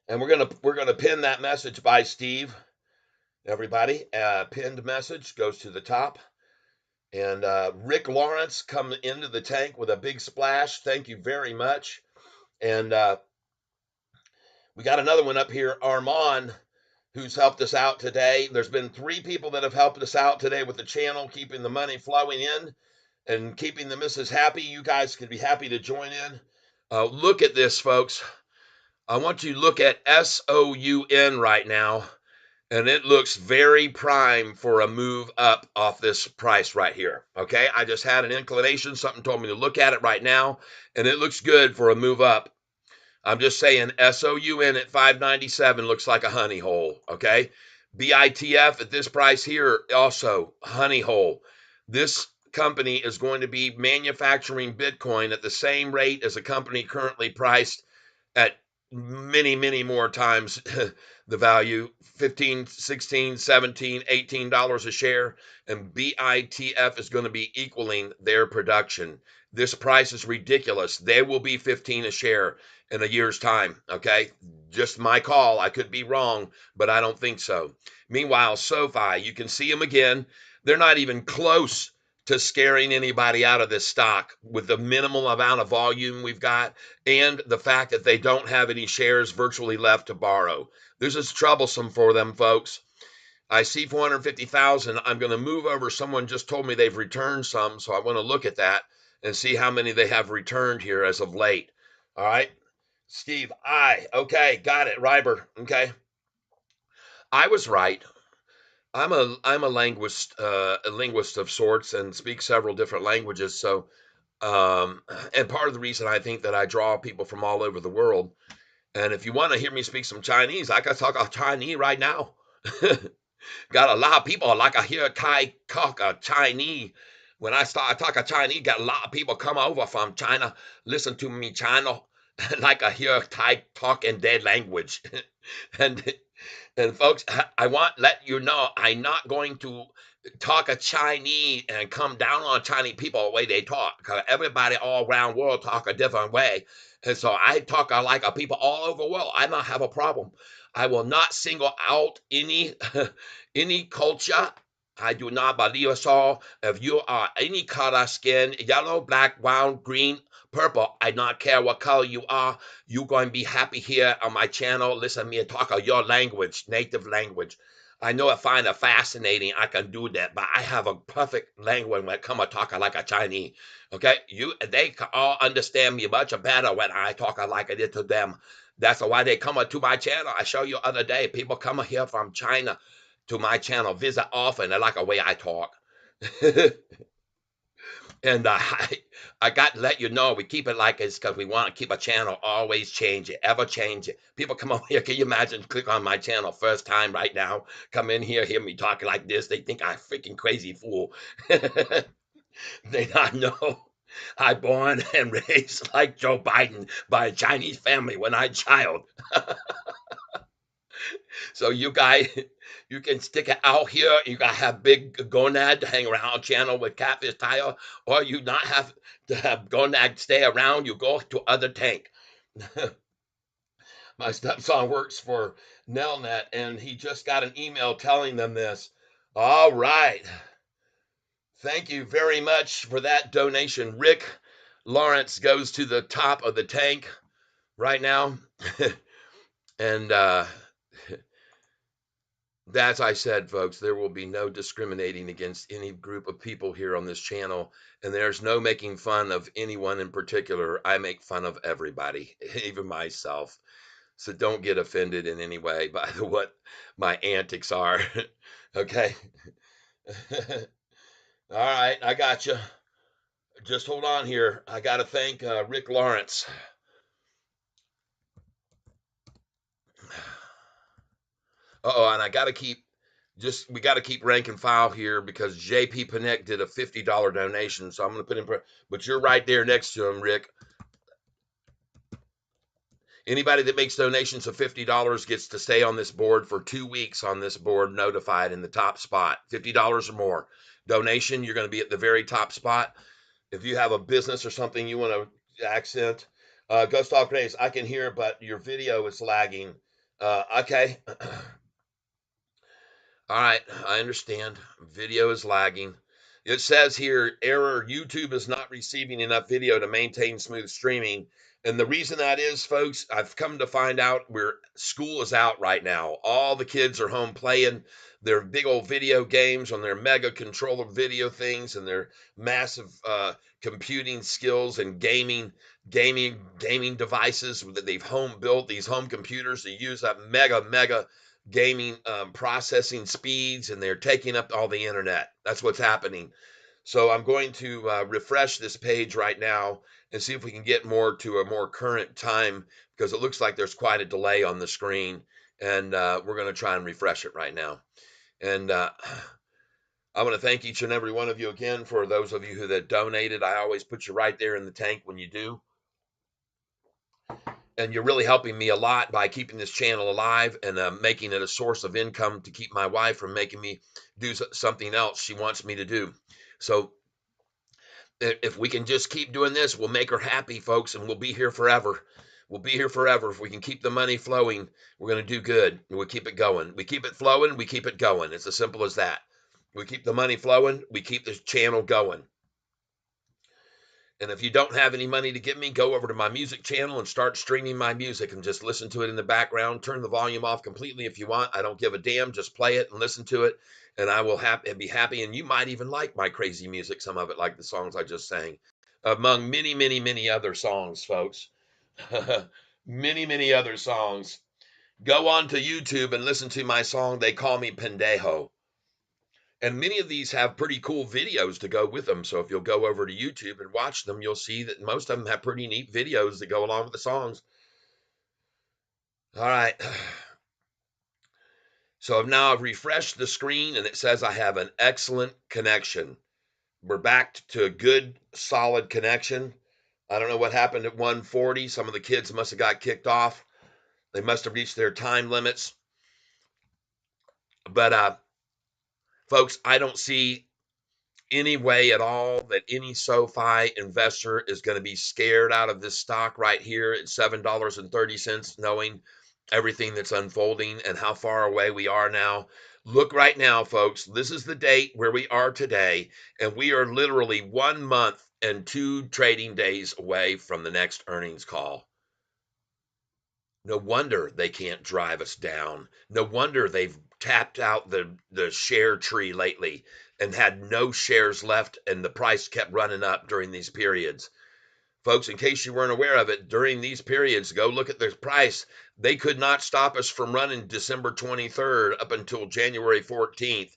And we're gonna pin that message by Steve. Everybody, pinned message goes to the top. And Rick Lawrence come into the tank with a big splash. Thank you very much. And we got another one up here, Armand, who's helped us out today. There's been 3 people that have helped us out today with the channel, keeping the money flowing in and keeping the missus happy. You guys could be happy to join in. Look at this, folks. I want you to look at SOUN right now, and it looks very prime for a move up off this price right here. Okay, I just had an inclination. Something told me to look at it right now, and it looks good for a move up. I'm just saying SOUN at 597 looks like a honey hole. Okay, BITF at this price here also honey hole. This company is going to be manufacturing Bitcoin at the same rate as a company currently priced at many, many more times the value, 15, 16, 17, $18 a share, and BITF is going to be equaling their production. This price is ridiculous. They will be 15 a share in a year's time, okay? Just my call. I could be wrong, but I don't think so. Meanwhile, SoFi, you can see them again. They're not even close to scaring anybody out of this stock with the minimal amount of volume we've got and the fact that they don't have any shares virtually left to borrow. This is troublesome for them, folks. I see 450,000. I'm going to move over. Someone just told me they've returned some, so I want to look at that and see how many they have returned here as of late. All right. Steve, okay, got it. Reiber, okay. I was right. I'm a linguist of sorts, and speak several different languages. So, and part of the reason I think that I draw people from all over the world. And if you want to hear me speak some Chinese, I can talk a Chinese right now. Got a lot of people like I hear Kai talk a Chinese. When I start talking Chinese, got a lot of people come over from China, listen to me channel, like I hear Thai talk in their language. and and folks, I want to let you know I'm not going to talk a Chinese and come down on Chinese people the way they talk. Because everybody all around the world talk a different way. And so I talk like a people all over the world. I don't have a problem. I will not single out any any culture. I do not believe us all. If you are any color skin, yellow, black, brown, green, purple, I not care what color you are, you're going to be happy here on my channel. Listen to me and talk your language, native language. I know I find it fascinating. I can do that, but I have a perfect language when it comes to talking like a Chinese. Okay, they can all understand me much better when I talk like I did to them. That's why they come to my channel. I show you other day, people come here from China to my channel, visit often. They like the way I talk. And I got to let you know we keep it like it's because we want to keep a channel always change it, ever change it. People come over here. Can you imagine? Click on my channel first time right now. Come in here, hear me talking like this. They think I'm a freaking crazy fool. They not know I born and raised like Joe Biden by a Chinese family when I child. So you guys, you can stick it out here. You gotta have big gonad to hang around channel with Catfish tire, or you not have to have gonad stay around. You go to other tank. My stepson works for Nelnet, and he just got an email telling them this. All right. Thank you very much for that donation. Rick Lawrence goes to the top of the tank right now. And as I said, folks, there will be no discriminating against any group of people here on this channel, and there's no making fun of anyone in particular. I make fun of everybody, even myself. So don't get offended in any way by what my antics are. Okay. All right, I got you. Just hold on here. I got to thank Rick Lawrence. Oh, and I got to keep we got to keep rank and file here because JP Panek did a $50 donation. So I'm going to put him, but you're right there next to him, Rick. Anybody that makes donations of $50 gets to stay on this board for 2 weeks on this board, notified in the top spot. $50 or more donation, you're going to be at the very top spot. If you have a business or something you want to accent, Ghost Talk Grace, I can hear, but your video is lagging. Okay. All right, I understand. Video is lagging. It says here, error, YouTube is not receiving enough video to maintain smooth streaming. And the reason that is, folks, I've come to find out where school is out right now. All the kids are home playing their big old video games on their mega controller video things and their massive computing skills and gaming devices that they've home built, these home computers. They use that mega gaming processing speeds, and they're taking up all the internet. That's what's happening. So I'm going to refresh this page right now and see if we can get more to a more current time because it looks like there's quite a delay on the screen, and we're going to try and refresh it right now. And I want to thank each and every one of you again for those of you who that donated. I always put you right there in the tank when you do. And you're really helping me a lot by keeping this channel alive and making it a source of income to keep my wife from making me do something else she wants me to do. So if we can just keep doing this, we'll make her happy, folks, and we'll be here forever. We'll be here forever. If we can keep the money flowing, we're going to do good. We'll keep it going. We keep it flowing, we keep it going. It's as simple as that. We keep the money flowing, we keep the channel going. And if you don't have any money to give me, go over to my music channel and start streaming my music and just listen to it in the background. Turn the volume off completely if you want. I don't give a damn. Just play it and listen to it, and I will be happy. And you might even like my crazy music, some of it, like the songs I just sang, among many other songs, folks. Many other songs. Go on to YouTube and listen to my song, They Call Me Pendejo. And many of these have pretty cool videos to go with them. So if you'll go over to YouTube and watch them, you'll see that most of them have pretty neat videos that go along with the songs. All right. So now I've refreshed the screen and it says I have an excellent connection. We're back to a good, solid connection. I don't know what happened at 140. Some of the kids must have got kicked off. They must have reached their time limits. But folks, I don't see any way at all that any SoFi investor is going to be scared out of this stock right here at $7.30, knowing everything that's unfolding and how far away we are now. Look right now, folks. This is the date where we are today, and we are literally 1 month and 2 trading days away from the next earnings call. No wonder they can't drive us down. No wonder they've tapped out the share tree lately and had no shares left, and the price kept running up during these periods. Folks, in case you weren't aware of it, during these periods, go look at the price. They could not stop us from running December 23rd up until January 14th.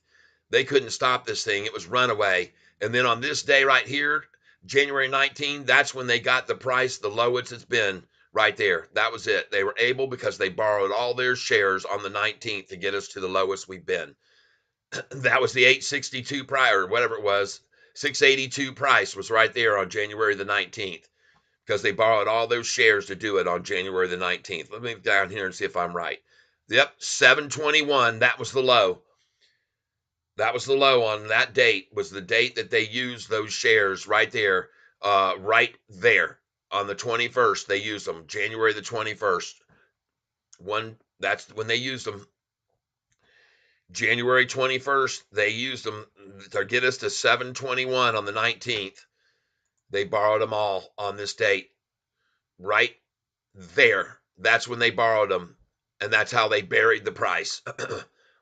They couldn't stop this thing. It was runaway. And then on this day right here, January 19th, that's when they got the price the lowest it's been right there. That was it. They were able, because they borrowed all their shares on the 19th, to get us to the lowest we've been. That was the 862 prior, whatever it was. 682 price was right there on January the 19th, because they borrowed all those shares to do it on January the 19th. Let me down here and see if I'm right. Yep, 721. That was the low. That was the low on that date, was the date that they used those shares right there, right there on the 21st. They used them January the 21st. That's when they used them. January 21st, they used them to get us to 721 on the 19th. They borrowed them all on this date, right there. That's when they borrowed them, and that's how they buried the price.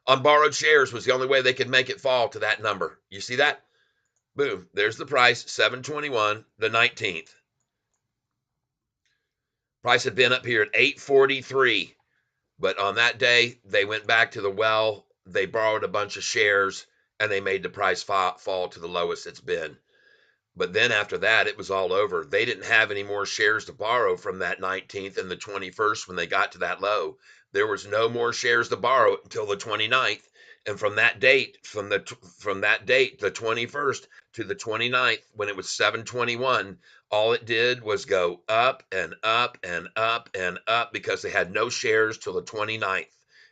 On borrowed shares was the only way they could make it fall to that number. You see that? Boom. There's the price, 721, the 19th. Price had been up here at 843, but on that day they went back to the well. They borrowed a bunch of shares, and they made the price fall to the lowest it's been. But then after that, it was all over. They didn't have any more shares to borrow from that 19th and the 21st when they got to that low. There was no more shares to borrow until the 29th. And from that date, the 21st to the 29th, when it was 721, all it did was go up and up and up and up, because they had no shares till the 29th,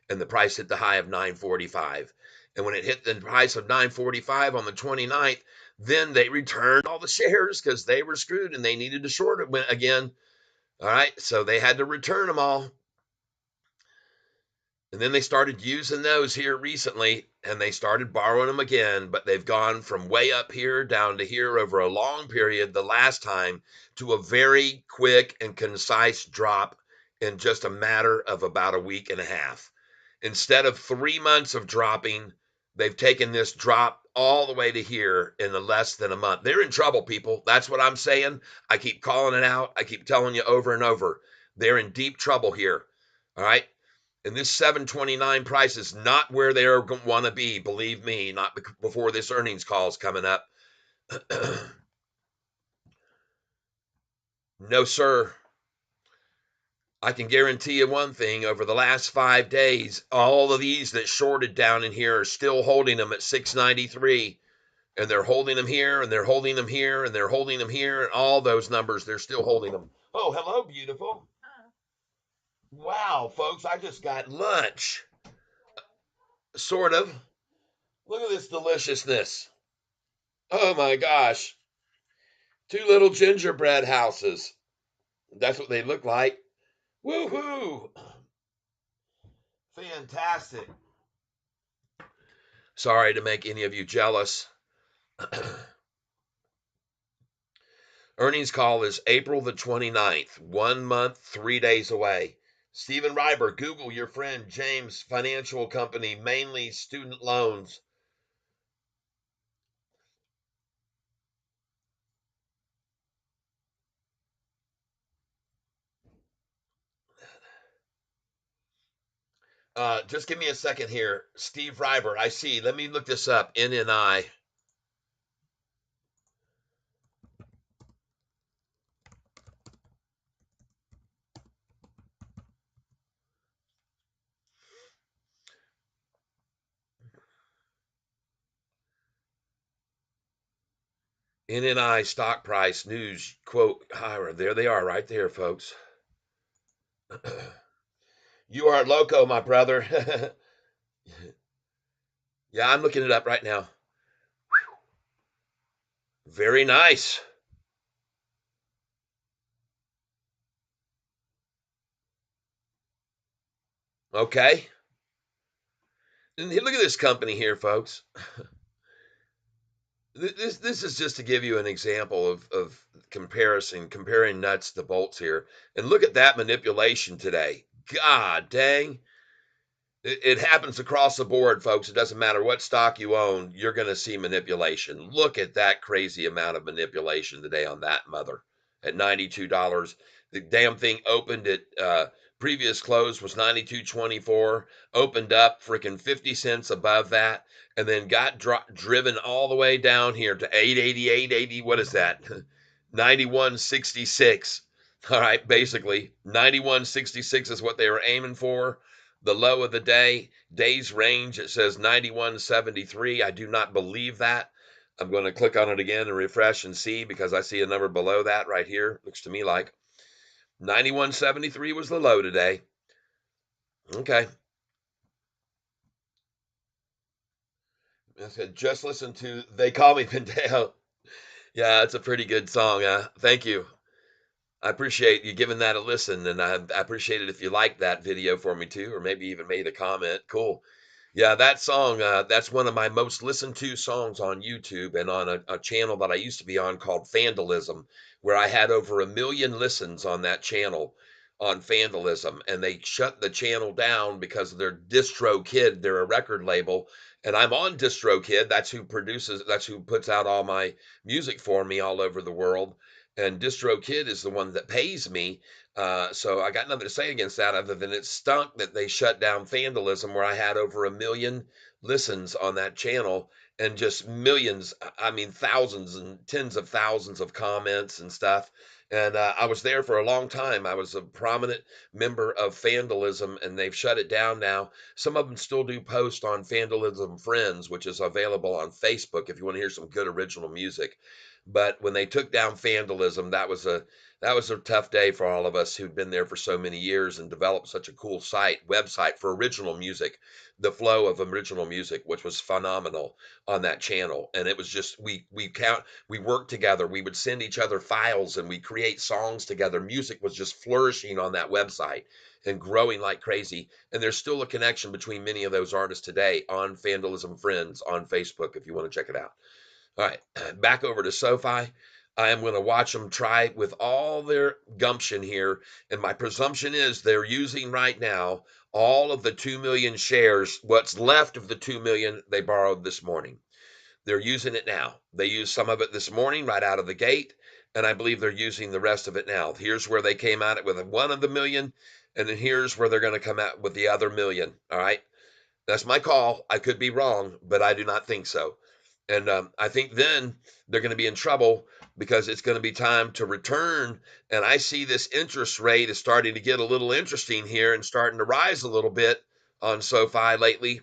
and the price hit the high of 945. And when it hit the price of 945 on the 29th, then they returned all the shares, because they were screwed and they needed to short it again. All right, so they had to return them all. And then they started using those here recently, and they started borrowing them again, but they've gone from way up here down to here over a long period the last time, to a very quick and concise drop in just a matter of about a week and a half. Instead of 3 months of dropping, they've taken this drop all the way to here in less than a month. They're in trouble, people. That's what I'm saying. I keep calling it out. I keep telling you over and over. They're in deep trouble here. All right. And this 729 price is not where they want to be. Believe me, not before this earnings call is coming up. No, sir. I can guarantee you one thing: over the last 5 days, all of these that shorted down in here are still holding them at 693, and they're holding them here, and they're holding them here, and they're holding them here, and all those numbers, they're still holding them. Oh, hello, beautiful. Wow, folks, I just got lunch. Sort of. Look at this deliciousness. Oh my gosh. Two little gingerbread houses. That's what they look like. Woohoo! Fantastic. Sorry to make any of you jealous. Earnings call is April the 29th, 1 month, 3 days away. Stephen Reiber, Google your friend James Financial Company, mainly student loans. Just give me a second here. Steve Reiber, I see. Let me look this up. NNI. NNI stock price news quote higher. There they are right there, folks. You are loco, my brother. Yeah, I'm looking it up right now. Very nice. Okay. And look at this company here, folks. This is just to give you an example of comparing nuts to bolts here. And look at that manipulation today. God dang. It happens across the board, folks. It doesn't matter what stock you own, you're going to see manipulation. Look at that crazy amount of manipulation today on that mother at $92. The damn thing opened at previous close was 92.24, opened up freaking 50 cents above that, and then got driven all the way down here to 880, 880. What is that? 91.66. All right, basically 91.66 is what they were aiming for. The low of the day's range, it says 91.73. I do not believe that. I'm going to click on it again and refresh and see because I see a number below that right here. Looks to me like 91.73 was the low today. Okay. I said, just listen to They Call Me Pendeo. Yeah, it's a pretty good song. Thank you. I appreciate you giving that a listen, and I appreciate it if you liked that video for me too, or maybe even made a comment. Cool. Yeah, that song, that's one of my most listened to songs on YouTube and on a channel that I used to be on called Vandalism, where I had over 1 million listens on that channel on Vandalism. And they shut the channel down because of their DistroKid. They're a record label. And I'm on DistroKid. That's who puts out all my music for me all over the world. And DistroKid is the one that pays me. So I got nothing to say against that other than it stunk that they shut down Vandalism, where I had over 1 million listens on that channel and just millions, I mean, thousands and tens of thousands of comments and stuff. And I was there for a long time. I was a prominent member of Vandalism, and they've shut it down now. Some of them still do post on Vandalism Friends, which is available on Facebook if you want to hear some good original music. But when they took down Vandalism, that was a tough day for all of us who'd been there for so many years and developed such a cool website for original music, the flow of original music, which was phenomenal on that channel. And it was just we worked together. We would send each other files and we create songs together. Music was just flourishing on that website and growing like crazy. And there's still a connection between many of those artists today on Vandalism Friends on Facebook if you want to check it out. All right, back over to Sofi. I am going to watch them try with all their gumption here. And my presumption is they're using right now all of the 2 million shares, what's left of the 2 million they borrowed this morning. They're using it now. They used some of it this morning right out of the gate. And I believe they're using the rest of it now. Here's where they came at it with one of the million. And then here's where they're going to come out with the other million. All right. That's my call. I could be wrong, but I do not think so. And I think then they're going to be in trouble because it's going to be time to return. And I see this interest rate is starting to get a little interesting here and starting to rise a little bit on SoFi lately.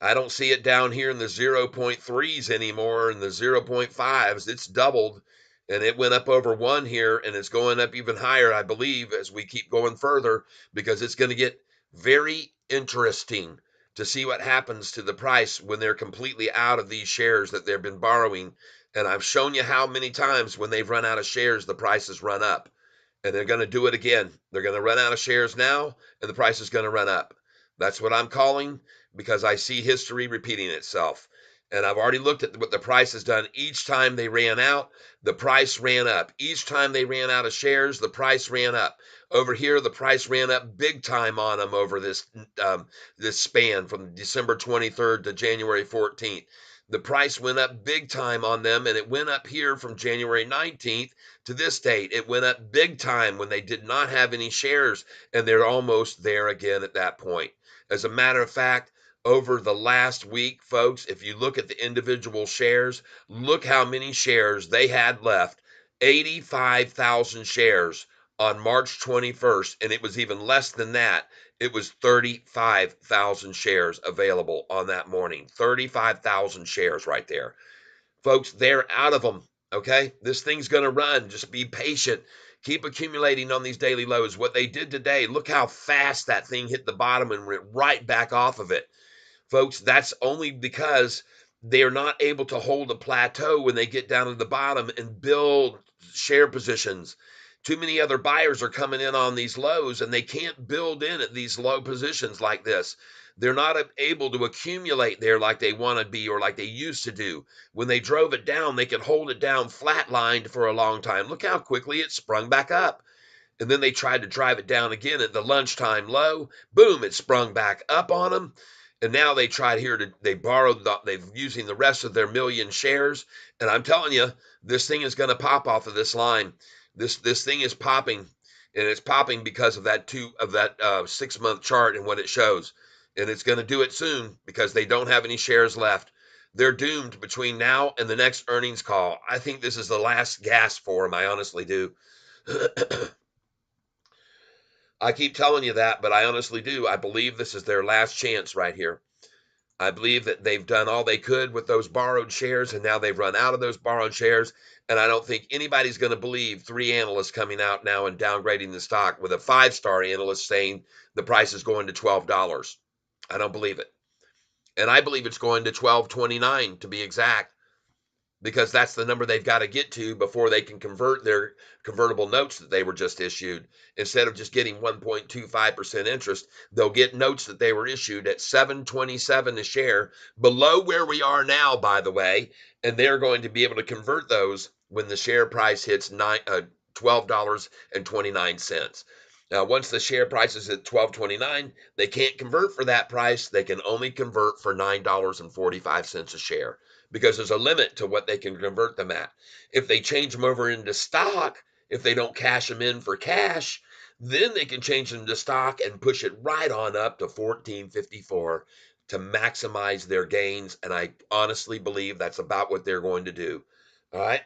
I don't see it down here in the 0.3s anymore and the 0.5s. It's doubled and it went up over one here and it's going up even higher, I believe, as we keep going further because it's going to get very interesting to see what happens to the price when they're completely out of these shares that they've been borrowing. And I've shown you how many times when they've run out of shares, the prices run up. And they're going to do it again. They're going to run out of shares now, and the price is going to run up. That's what I'm calling because I see history repeating itself. And I've already looked at what the price has done. Each time they ran out, the price ran up. Each time they ran out of shares, the price ran up. Over here, the price ran up big time on them over this span from December 23rd to January 14th. The price went up big time on them, and it went up here from January 19th to this date. It went up big time when they did not have any shares, and they're almost there again at that point. As a matter of fact, over the last week, folks, if you look at the individual shares, look how many shares they had left. 85,000 shares on March 21st, and it was even less than that. It was 35,000 shares available on that morning. 35,000 shares right there. Folks, they're out of them. Okay, this thing's going to run. Just be patient. Keep accumulating on these daily lows. What they did today, look how fast that thing hit the bottom and went right back off of it. Folks, that's only because they are not able to hold a plateau when they get down to the bottom and build share positions. Too many other buyers are coming in on these lows and they can't build in at these low positions like this. They're not able to accumulate there like they want to be or like they used to do. When they drove it down, they could hold it down flatlined for a long time. Look how quickly it sprung back up. And then they tried to drive it down again at the lunchtime low. Boom, it sprung back up on them. And now they tried here to, they borrowed, they're using the rest of their million shares. And I'm telling you, this thing is going to pop off of this line. This thing is popping, and it's popping because of that 6 month chart and what it shows. And it's going to do it soon because they don't have any shares left. They're doomed between now and the next earnings call. I think this is the last gasp for them. I honestly do. I keep telling you that, but I honestly do. I believe this is their last chance right here. I believe that they've done all they could with those borrowed shares, and now they've run out of those borrowed shares. And I don't think anybody's going to believe three analysts coming out now and downgrading the stock with a five-star analyst saying the price is going to $12. I don't believe it. And I believe it's going to 12.29 to be exact, because that's the number they've got to get to before they can convert their convertible notes that they were just issued. Instead of just getting 1.25% interest, they'll get notes that they were issued at 7.27 a share, below where we are now, by the way, and they're going to be able to convert those when the share price hits $12.29. Now, once the share price is at $12.29, they can't convert for that price. They can only convert for $9.45 a share, because there's a limit to what they can convert them at. If they change them over into stock, if they don't cash them in for cash, then they can change them to stock and push it right on up to 14.54 to maximize their gains. And I honestly believe that's about what they're going to do. All right.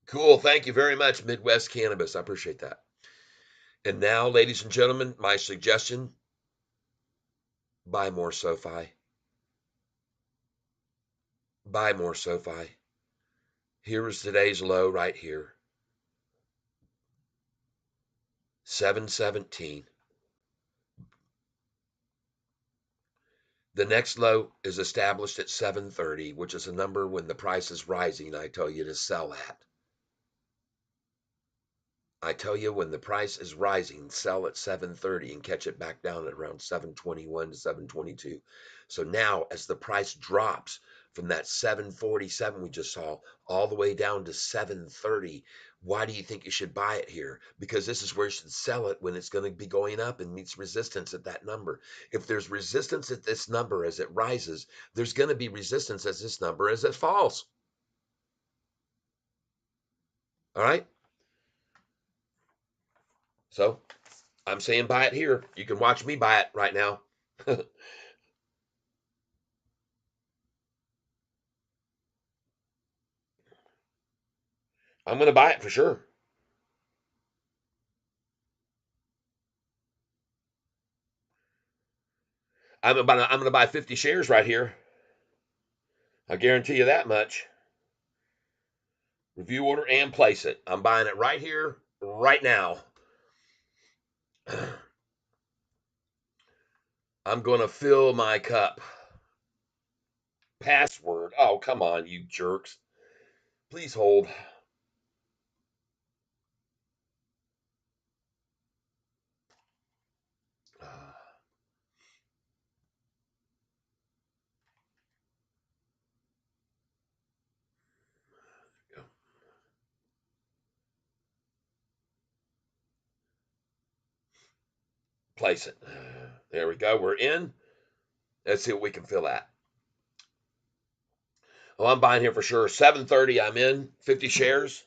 Cool. Thank you very much, Midwest Cannabis. I appreciate that. And now, ladies and gentlemen, my suggestion: buy more SoFi. Buy more SoFi. Here is today's low right here, 717. The next low is established at 730, which is a number when the price is rising, I tell you to sell at. I tell you, when the price is rising, sell at 730 and catch it back down at around 721 to 722. So now, as the price drops from that 747 we just saw all the way down to 730, why do you think you should buy it here? Because this is where you should sell it when it's going to be going up and meets resistance at that number. If there's resistance at this number as it rises, there's going to be resistance at this number as it falls. All right? So I'm saying buy it here. You can watch me buy it right now. I'm going to buy it for sure. I'm going to buy 50 shares right here. I guarantee you that much. Review order and place it. I'm buying it right here, right now. I'm going to fill my cup. Password. Oh, come on, you jerks. Please hold. Place it. There we go. We're in. Let's see what we can fill at. Oh, I'm buying here for sure. 730, I'm in. 50 shares.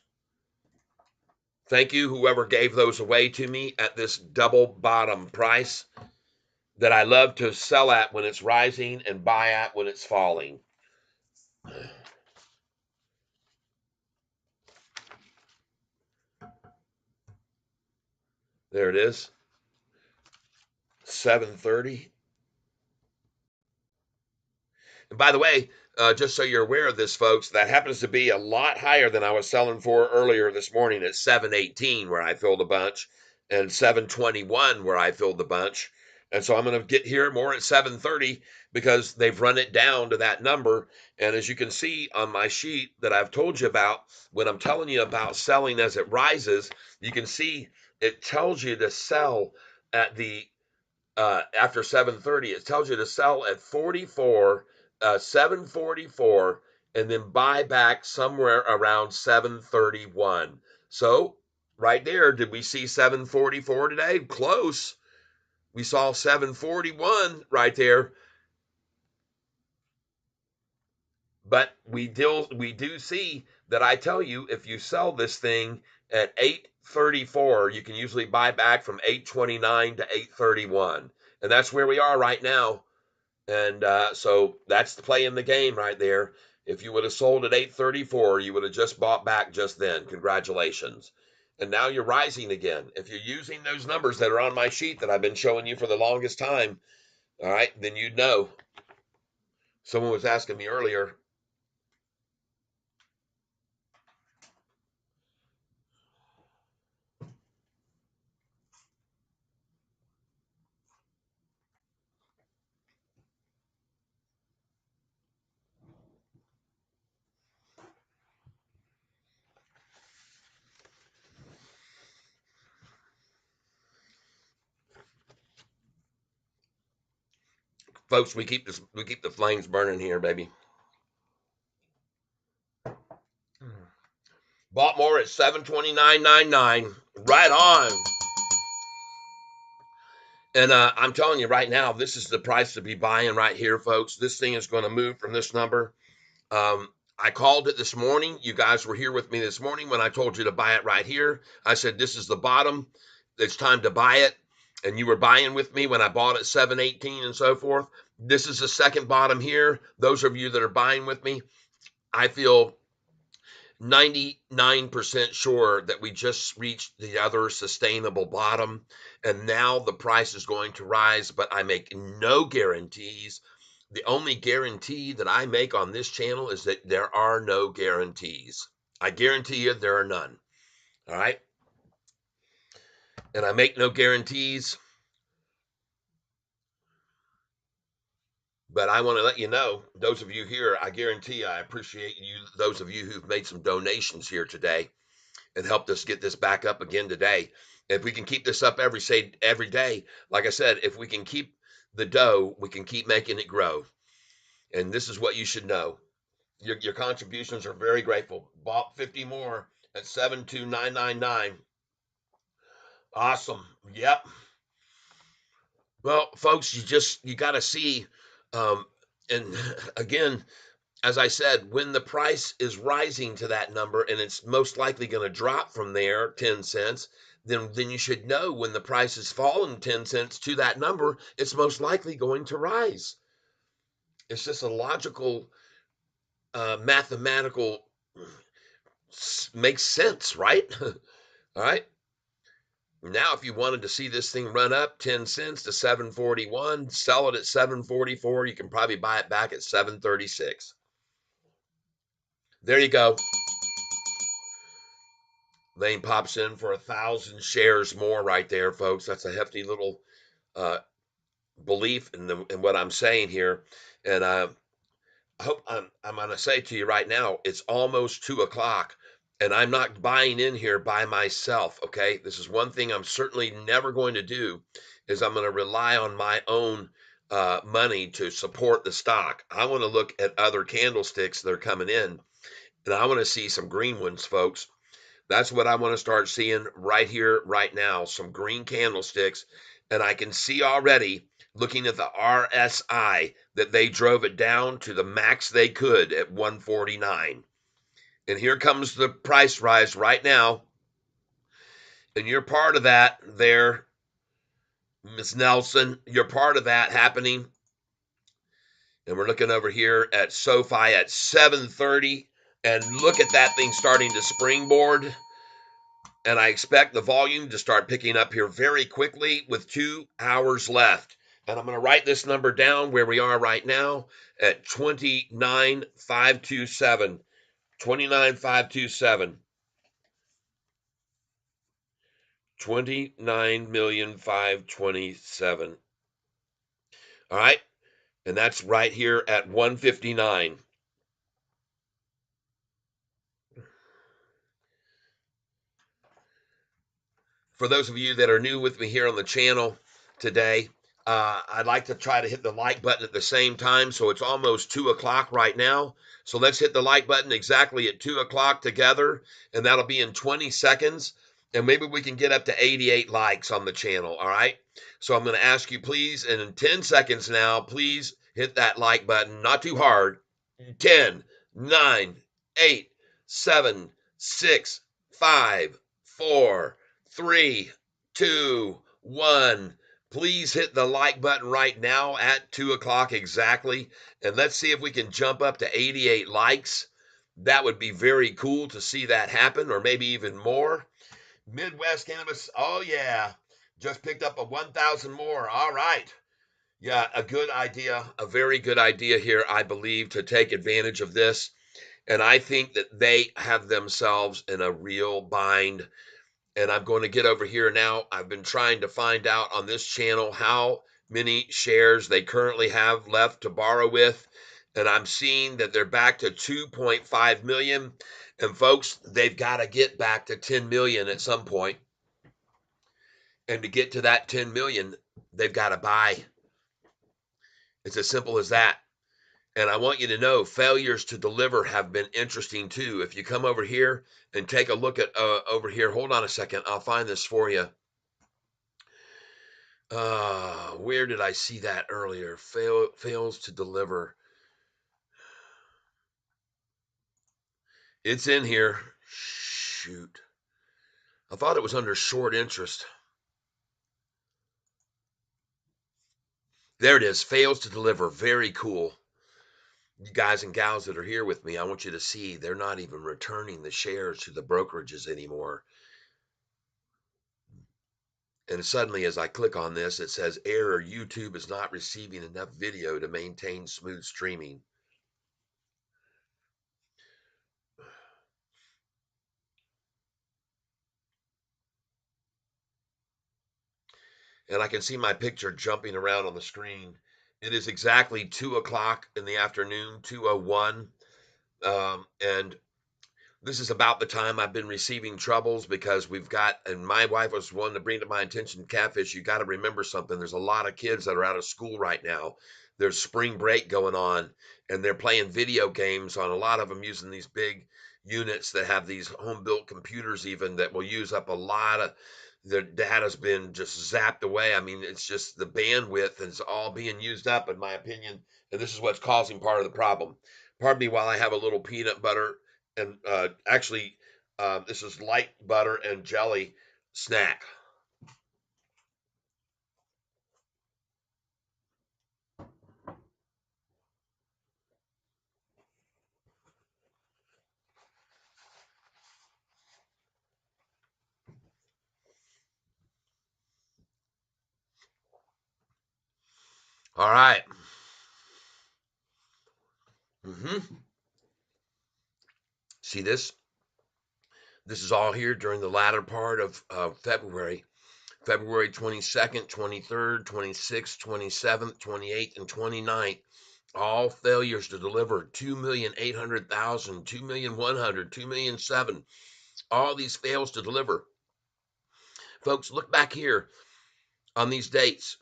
Thank you, whoever gave those away to me at this double bottom price that I love to sell at when it's rising and buy at when it's falling. There it is. 730. And by the way, just so you're aware of this, folks, that happens to be a lot higher than I was selling for earlier this morning at 718, where I filled a bunch, and 721, where I filled the bunch. And so I'm going to get here more at 730 because they've run it down to that number. And as you can see on my sheet that I've told you about, when I'm telling you about selling as it rises, you can see it tells you to sell at the after 730. It tells you to sell at 44, 744, and then buy back somewhere around 731. So right there, did we see 744 today? Close. We saw 741 right there, but we do see that I tell you, if you sell this thing at 834, you can usually buy back from 829 to 831, and that's where we are right now. And so that's the play in the game right there. If you would have sold at 834, you would have just bought back just then. Congratulations. And now you're rising again. If you're using those numbers that are on my sheet that I've been showing you for the longest time, all right, then you'd know. Someone was asking me earlier. Folks, we keep the flames burning here, baby. Bought more at 729.99. Right on. And I'm telling you right now, this is the price to be buying right here, folks. This thing is going to move from this number. I called it this morning. You guys were here with me this morning when I told you to buy it right here. I said, this is the bottom. It's time to buy it. And you were buying with me when I bought it 718 and so forth. This is the second bottom here. Those of you that are buying with me, I feel 99% sure that we just reached the other sustainable bottom, and now the price is going to rise, but I make no guarantees. The only guarantee that I make on this channel is that there are no guarantees. I guarantee you there are none. All right. And I make no guarantees, but I want to let you know, those of you here, I guarantee I appreciate you, those of you who've made some donations here today and helped us get this back up again today. If we can keep this up every day, like I said, if we can keep the dough, we can keep making it grow. And this is what you should know. Your contributions are very grateful. Bought 50 more at 72999. Awesome. Yep. Well, folks, you got to see, um, and again, as I said, when the price is rising to that number and it's most likely going to drop from there 10 cents, then you should know when the price has fallen 10 cents to that number, it's most likely going to rise. It's just a logical, mathematical, makes sense, right? All right. Now, if you wanted to see this thing run up 10 cents to 741, sell it at 744, you can probably buy it back at 736. There you go. Lane pops in for 1,000 shares more right there, folks. That's a hefty little uh, belief in what I'm saying here. And I hope I'm going to say to you right now, it's almost 2 o'clock, and I'm not buying in here by myself. Okay, this is one thing I'm certainly never going to do, is I'm going to rely on my own money to support the stock. I want to look at other candlesticks that are coming in, and I want to see some green ones, folks. That's what I want to start seeing right here, right now. Some green candlesticks. And I can see already, looking at the RSI, that they drove it down to the max they could at 149. And here comes the price rise right now. And you're part of that there, Miss Nelson. You're part of that happening. And we're looking over here at Sofi at 730. And look at that thing starting to springboard. And I expect the volume to start picking up here very quickly with 2 hours left. And I'm going to write this number down where we are right now at 29,527. 29,527. 29,527. All right. And that's right here at 159. For those of you that are new with me here on the channel today, I'd like to try to hit the like button at the same time. So it's almost 2 o'clock right now. So let's hit the like button exactly at 2 o'clock together, and that'll be in 20 seconds. And maybe we can get up to 88 likes on the channel. All right. So I'm going to ask you, please, and in 10 seconds now, please hit that like button. Not too hard. 10, 9, 8, 7, 6, 5, 4, 3, 2, 1. Please hit the like button right now at 2 o'clock exactly. And let's see if we can jump up to 88 likes. That would be very cool to see that happen, or maybe even more. Midwest Cannabis, oh yeah, just picked up a 1,000 more. All right. Yeah, a good idea, a very good idea here, I believe, to take advantage of this. And I think that they have themselves in a real bind. And I'm going to get over here now. I've been trying to find out on this channel how many shares they currently have left to borrow with. And I'm seeing that they're back to 2.5 million. And folks, they've got to get back to 10 million at some point. And to get to that 10 million, they've got to buy. It's as simple as that. And I want you to know failures to deliver have been interesting too. If you come over here and take a look at over here, hold on a second. I'll find this for you. Where did I see that earlier? Fails to deliver. It's in here. Shoot. I thought it was under short interest. There it is. Fails to deliver. Very cool. You guys and gals that are here with me, I want you to see they're not even returning the shares to the brokerages anymore. And suddenly, as I click on this, it says error, YouTube is not receiving enough video to maintain smooth streaming. And I can see my picture jumping around on the screen. It is exactly 2 o'clock in the afternoon, 2:01. And this is about the time I've been receiving troubles because we've got, and my wife was one to bring to my attention, Catfish, you got to remember something. There's a lot of kids that are out of school right now. There's spring break going on, and they're playing video games on a lot of them using these big units that have these home built computers, even that will use up a lot of their data's been just zapped away. I mean, it's just the bandwidth is all being used up, in my opinion. And this is what's causing part of the problem. Pardon me while I have a little peanut butter and actually, this is light butter and jelly snack. All right. See this? This is all here during the latter part of February. February 22nd, 23rd, 26th, 27th, 28th, and 29th. All failures to deliver 2,800,000, 2,100,000, 2,000,007. All these fails to deliver. Folks, look back here on these dates.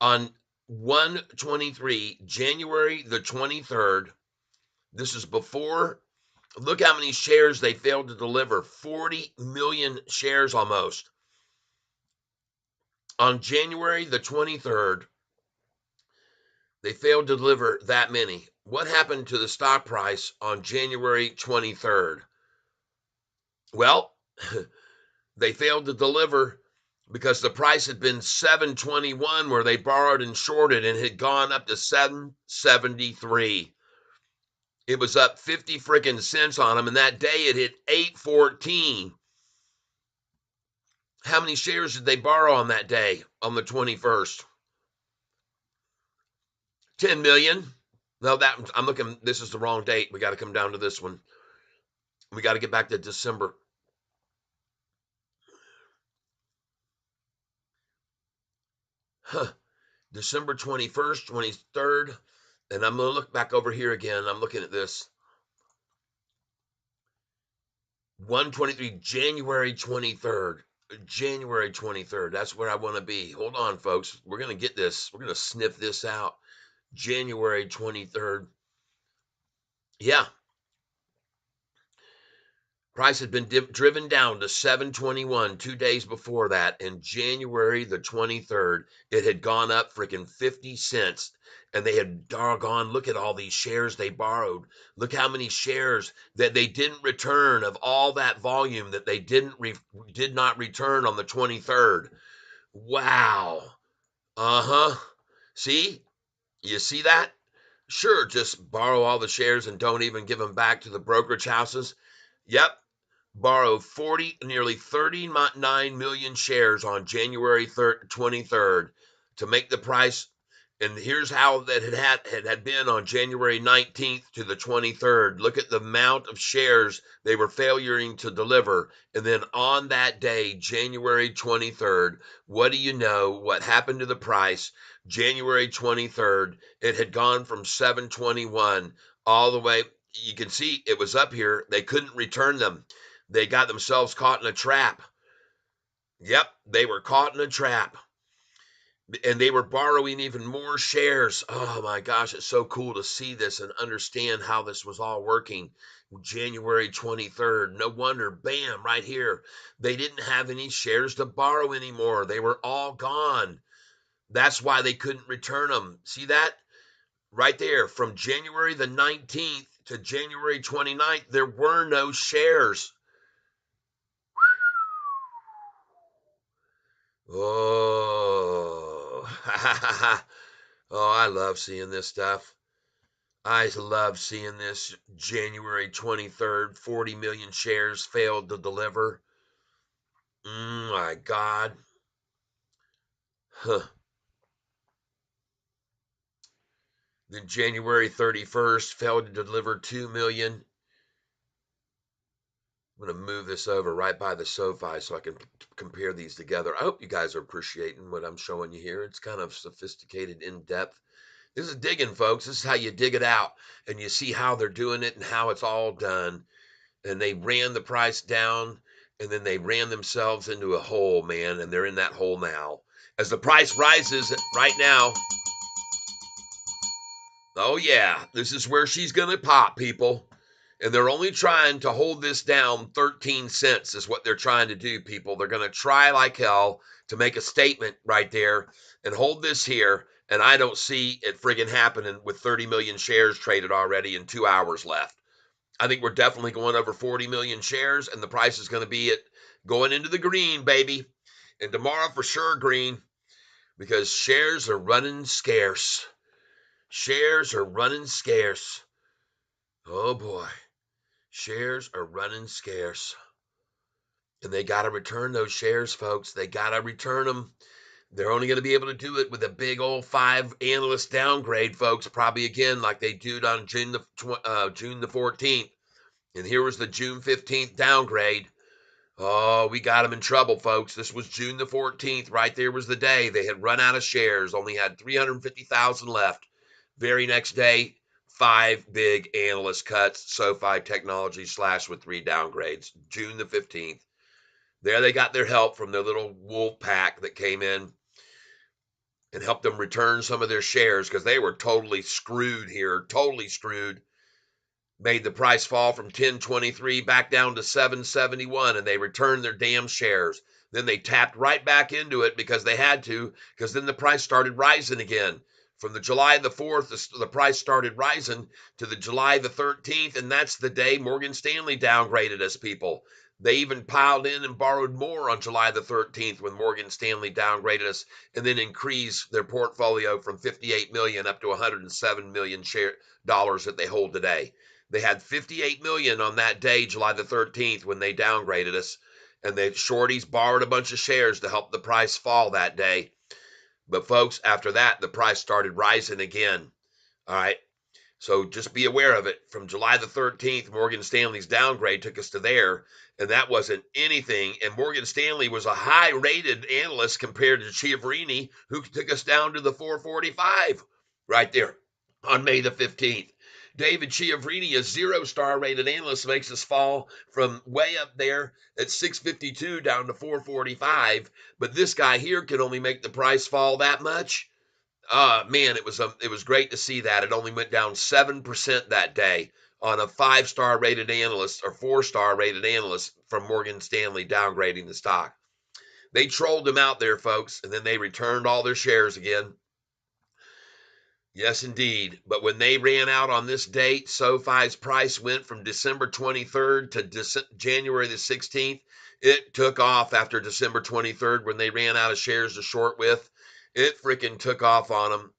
On 1/23, January the 23rd, this is before, look how many shares they failed to deliver. 40 million shares almost. On January the 23rd, they failed to deliver that many. What happened to the stock price on January 23rd? Well, they failed to deliver because the price had been 721 where they borrowed and shorted and had gone up to 773. It was up 50 freaking cents on them, and that day it hit 814. How many shares did they borrow on that day, on the 21st? 10 million. No, that I'm looking. This is the wrong date. We got to come down to this one. We got to get back to December. Huh. December 21st, 23rd. And I'm going to look back over here again. I'm looking at this. 123, January 23rd. January 23rd. That's where I want to be. Hold on, folks. We're going to get this. We're going to sniff this out. January 23rd. Yeah. Price had been driven down to 721 2 days before that. And January the 23rd, it had gone up freaking 50 cents. And they had doggone, look at all these shares they borrowed. Look how many shares that they didn't return of all that volume that they did not return on the 23rd. Wow. Uh-huh. See? You see that? Sure, just borrow all the shares and don't even give them back to the brokerage houses. Yep, borrow nearly 39 million shares on January 23rd to make the price. And here's how that had been on January 19th to the 23rd. Look at the amount of shares they were failing to deliver. And then on that day, January 23rd, what do you know? What happened to the price? January 23rd, it had gone from 721 all the way. You can see it was up here. They couldn't return them. They got themselves caught in a trap. Yep, they were caught in a trap. And they were borrowing even more shares. Oh my gosh, it's so cool to see this and understand how this was all working. January 23rd, no wonder, bam, right here. They didn't have any shares to borrow anymore. They were all gone. That's why they couldn't return them. See that? Right there, from January the 19th to January 29th, there were no shares. Oh, oh, I love seeing this stuff. I love seeing this. January 23rd, 40 million shares failed to deliver. My God. Huh. Then January 31st, failed to deliver 2 million. I'm going to move this over right by the Sofi so I can compare these together. I hope you guys are appreciating what I'm showing you here. It's kind of sophisticated, in depth. This is digging, folks. This is how you dig it out, and you see how they're doing it and how it's all done. And they ran the price down, and then they ran themselves into a hole, man, and they're in that hole now. As the price rises right now, oh yeah, this is where she's going to pop, people. And they're only trying to hold this down 13 cents is what they're trying to do, people. They're going to try like hell to make a statement right there and hold this here. And I don't see it friggin' happening with 30 million shares traded already and 2 hours left. I think we're definitely going over 40 million shares, and the price is going to be going into the green, baby. And tomorrow for sure green, because shares are running scarce. Shares are running scarce. Oh boy. Shares are running scarce. And they got to return those shares, folks. They got to return them. They're only going to be able to do it with a big old 5 analyst downgrade, folks, probably again like they did on June the 14th. And here was the June 15th downgrade. Oh, we got them in trouble, folks. This was June the 14th. Right there was the day. They had run out of shares, only had 350,000 left. Very next day, 5 big analyst cuts. SoFi Technology slashed with 3 downgrades. June the 15th. There they got their help from their little wolf pack that came in and helped them return some of their shares because they were totally screwed here. Totally screwed. Made the price fall from 1023 back down to 771, and they returned their damn shares. Then they tapped right back into it because they had to, because then the price started rising again. From the July the 4th, the price started rising to the July the 13th, and that's the day Morgan Stanley downgraded us, people. They even piled in and borrowed more on July the 13th when Morgan Stanley downgraded us, and then increased their portfolio from 58 million up to 107 million dollars that they hold today. They had 58 million on that day, July the 13th, when they downgraded us, and the shorties borrowed a bunch of shares to help the price fall that day. But folks, after that, the price started rising again. All right. So just be aware of it. From July the 13th, Morgan Stanley's downgrade took us to there, and that wasn't anything. And Morgan Stanley was a high rated analyst compared to Chiaverini, who took us down to the 445 right there on May the 15th. David Chiaverini, a 0-star rated analyst, makes us fall from way up there at 652 down to 445. But this guy here can only make the price fall that much. Man, it was great to see that. It only went down 7% that day on a 5-star rated analyst or 4-star rated analyst from Morgan Stanley downgrading the stock. They trolled him out there, folks, and then they returned all their shares again. Yes, indeed. But when they ran out on this date, SoFi's price went from December 23rd to January the 16th. It took off after December 23rd when they ran out of shares to short with. It freaking took off on them.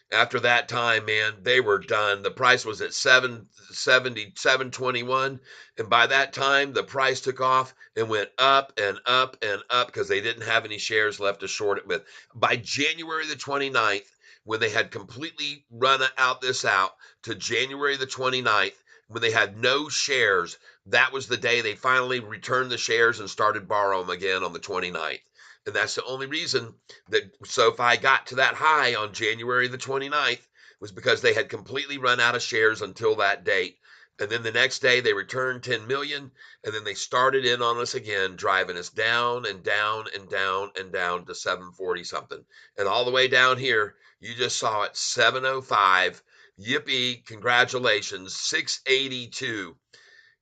After that time, man, they were done. The price was at 770, 721. And by that time, the price took off and went up and up and up because they didn't have any shares left to short it with. By January the 29th, when they had completely run out to January the 29th, when they had no shares, that was the day they finally returned the shares and started borrowing them again on the 29th. And that's the only reason that SoFi got to that high on January the 29th was because they had completely run out of shares until that date. And then the next day they returned 10 million, and then they started in on us again, driving us down and down and down and down to 740 something. And all the way down here, you just saw it, 705. Yippee, congratulations, 682.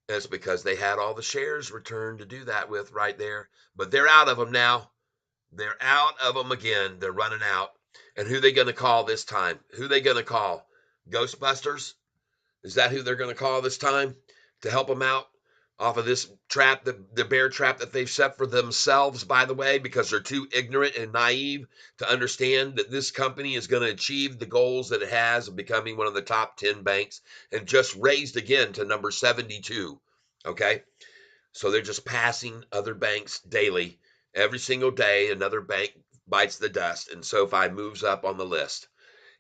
That's because they had all the shares returned to do that with right there. But they're out of them now. They're out of them again. They're running out. And who they going to call this time? Who they going to call? Ghostbusters? Is that who they're going to call this time to help them out off of this trap, the bear trap that they've set for themselves, by the way, because they're too ignorant and naive to understand that this company is going to achieve the goals that it has of becoming one of the top 10 banks and just raised again to number 72. Okay. So they're just passing other banks daily. Every single day, another bank bites the dust, and SoFi moves up on the list.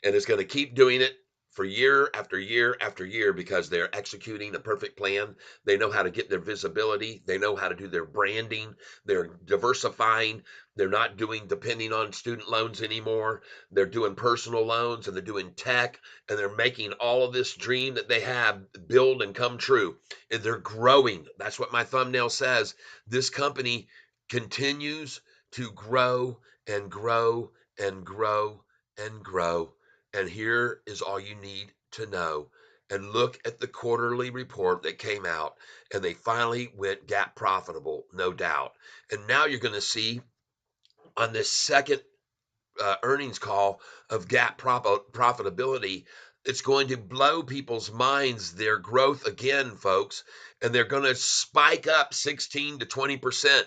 And it's going to keep doing it for year after year after year because they're executing a perfect plan. They know how to get their visibility. They know how to do their branding. They're diversifying. They're not depending on student loans anymore. They're doing personal loans and they're doing tech and they're making all of this dream that they have build and come true. And they're growing. That's what my thumbnail says. This company continues to grow and grow and grow and grow. And here is all you need to know. And look at the quarterly report that came out, and they finally went GAAP profitable, no doubt. And now you're going to see on this second earnings call of GAAP profitability, it's going to blow people's minds, their growth again, folks. And they're going to spike up 16 to 20%.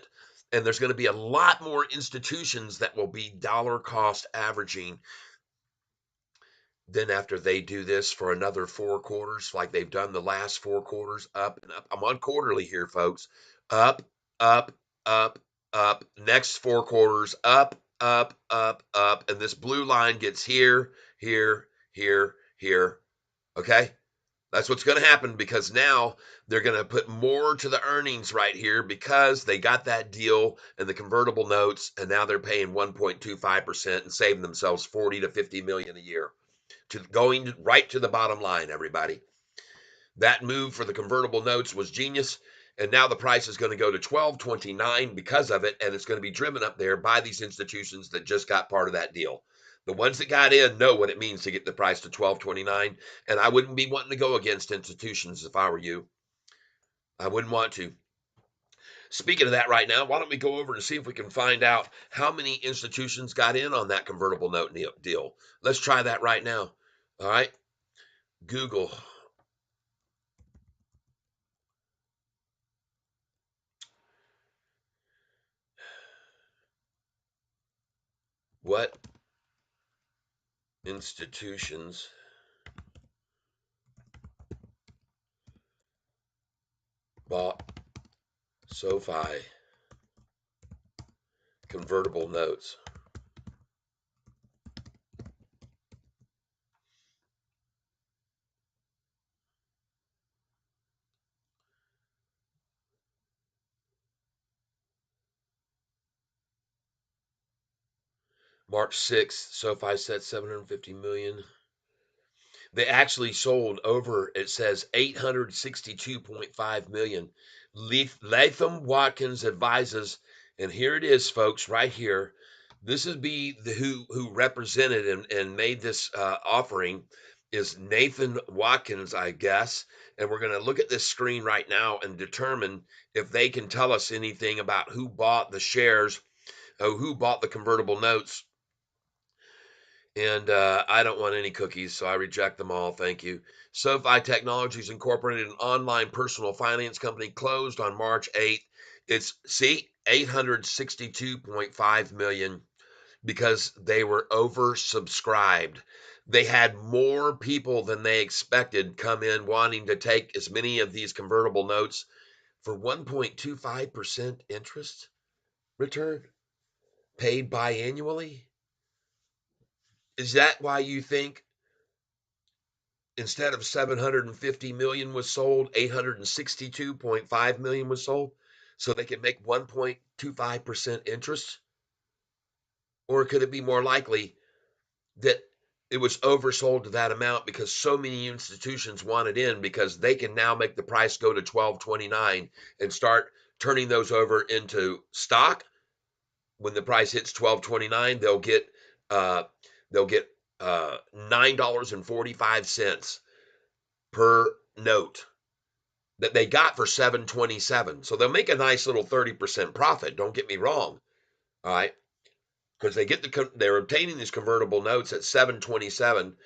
And there's going to be a lot more institutions that will be dollar cost averaging. Then after they do this for another 4 quarters, like they've done the last 4 quarters, up and up. I'm on quarterly here, folks. Up, up, up, up. Next 4 quarters, up, up, up, up. And this blue line gets here, here, here, here. Okay? That's what's going to happen because now they're going to put more to the earnings right here because they got that deal and the convertible notes, and now they're paying 1.25% and saving themselves 40 to 50 million a year to going right to the bottom line, everybody. That move for the convertible notes was genius. And now the price is going to go to 12.29 because of it. And it's going to be driven up there by these institutions that just got part of that deal. The ones that got in know what it means to get the price to 12.29. And I wouldn't be wanting to go against institutions if I were you. I wouldn't want to. Speaking of that right now, why don't we go over and see if we can find out how many institutions got in on that convertible note deal? Let's try that right now. All right. Google. What institutions bought SoFi convertible notes? March 6th, SoFi set 750 million. They actually sold over, it says 862.5 million. Latham Watkins advises, and here it is, folks, right here. This is be the who represented and made this offering is Nathan Watkins, I guess. And we're going to look at this screen right now and determine if they can tell us anything about who bought the shares, who bought the convertible notes. And I don't want any cookies, so I reject them all. Thank you. SoFi Technologies Incorporated, an online personal finance company, closed on March 8th. It's, see, 862.5 million because they were oversubscribed. They had more people than they expected come in wanting to take as many of these convertible notes for 1.25% interest return paid biannually. Is that why you think instead of 750 million was sold, 862.5 million was sold so they could make 1.25% interest? Or could it be more likely that it was oversold to that amount because so many institutions wanted in because they can now make the price go to 12.29 and start turning those over into stock? When the price hits 12.29, uh they'll get $9.45 per note that they got for 727. So they'll make a nice little 30% profit. Don't get me wrong. All right. Because they're obtaining these convertible notes at 727.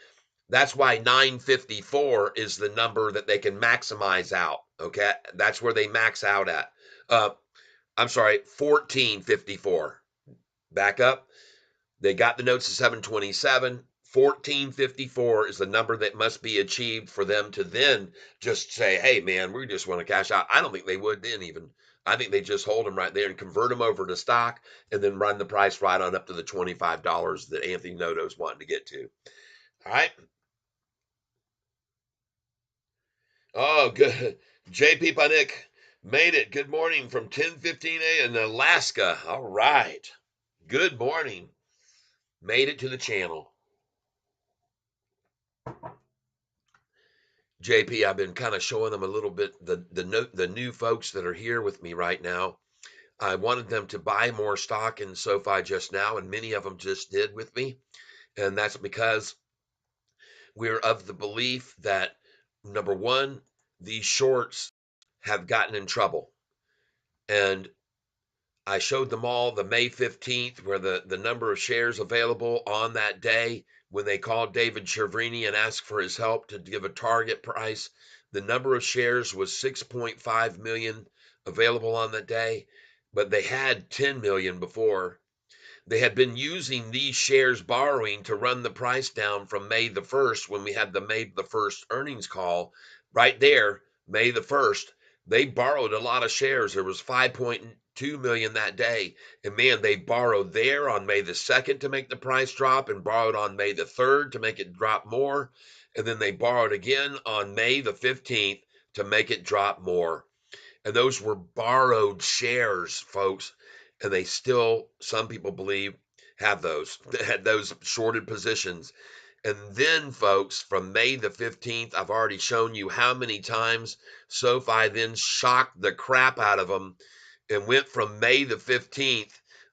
That's why 954 is the number that they can maximize out. Okay. That's where they max out at. Uh, I'm sorry, 1454. Back up. They got the notes to 727. 1454 is the number that must be achieved for them to then just say, hey, man, we just want to cash out. I don't think they would then even. I think they just hold them right there and convert them over to stock and then run the price right on up to the $25 that Anthony Noto's wanting to get to. All right. Oh, good. JP Panik made it. Good morning from 10:15 a.m. in Alaska. All right. Good morning. Made it to the channel. JP, I've been kind of showing them a little bit the new folks that are here with me right now. I wanted them to buy more stock in SoFi just now, and many of them just did with me. And that's because we're of the belief that number one, these shorts have gotten in trouble. And I showed them all the May 15th, where the number of shares available on that day when they called David Chervrini and asked for his help to give a target price. The number of shares was 6.5 million available on that day, but they had 10 million before. They had been using these shares borrowing to run the price down from May the 1st when we had the May the 1st earnings call. Right there, May the 1st, they borrowed a lot of shares. There was 5.2 million that day. And man, they borrowed there on May the 2nd to make the price drop and borrowed on May the 3rd to make it drop more. And then they borrowed again on May the 15th to make it drop more. And those were borrowed shares, folks. And they still, some people believe, have those, had those shorted positions. And then, folks, from May the 15th, I've already shown you how many times SoFi then shocked the crap out of them and went from May the 15th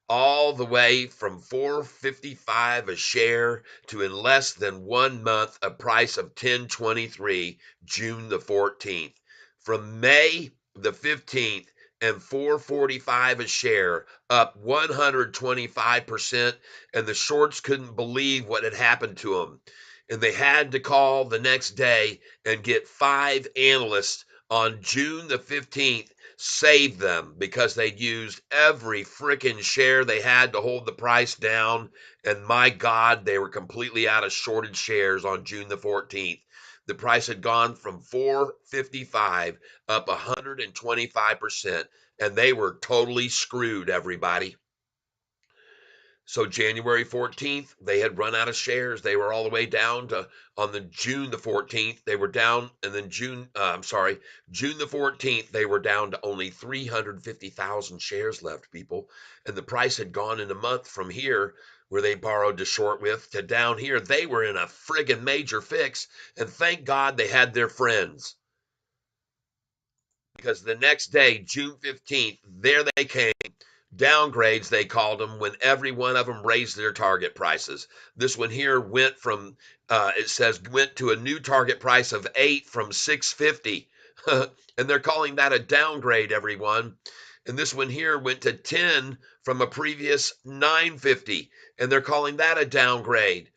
all the way from 455 a share to in less than 1 month a price of 1023 June the 14th. From May the 15th and 445 a share, up 125%, and the shorts couldn't believe what had happened to them. And they had to call the next day and get 5 analysts on June the 15th save them because they'd used every freaking share they had to hold the price down. And my God, they were completely out of shorted shares on June the 14th. The price had gone from 455 up 125%, and they were totally screwed, everybody. So January 14th, they had run out of shares. They were all the way down to on the June the 14th, they were down, and then June the 14th, they were down to only 350,000 shares left, people. And the price had gone in a month from here where they borrowed to short with, to down here. They were in a friggin' major fix, and thank God they had their friends. Because the next day, June 15th, there they came. Downgrades, they called them, when every one of them raised their target prices. This one here went from, it says, went to a new target price of 8 from 650. And they're calling that a downgrade, everyone. And this one here went to 10 from a previous 950. And they're calling that a downgrade.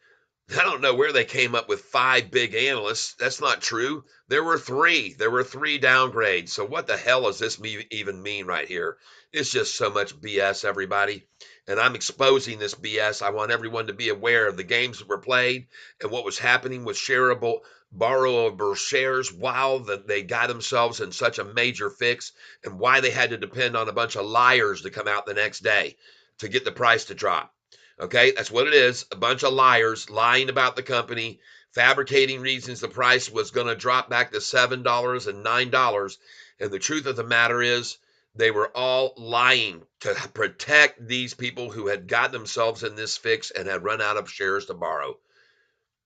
I don't know where they came up with 5 big analysts. That's not true. There were 3. There were 3 downgrades. So what the hell does this even mean right here? It's just so much BS, everybody. And I'm exposing this BS. I want everyone to be aware of the games that were played and what was happening with shareable, borrowable shares while they got themselves in such a major fix, and why they had to depend on a bunch of liars to come out the next day to get the price to drop. Okay, that's what it is. A bunch of liars lying about the company, fabricating reasons the price was going to drop back to $7 and $9. And the truth of the matter is, they were all lying to protect these people who had gotten themselves in this fix and had run out of shares to borrow.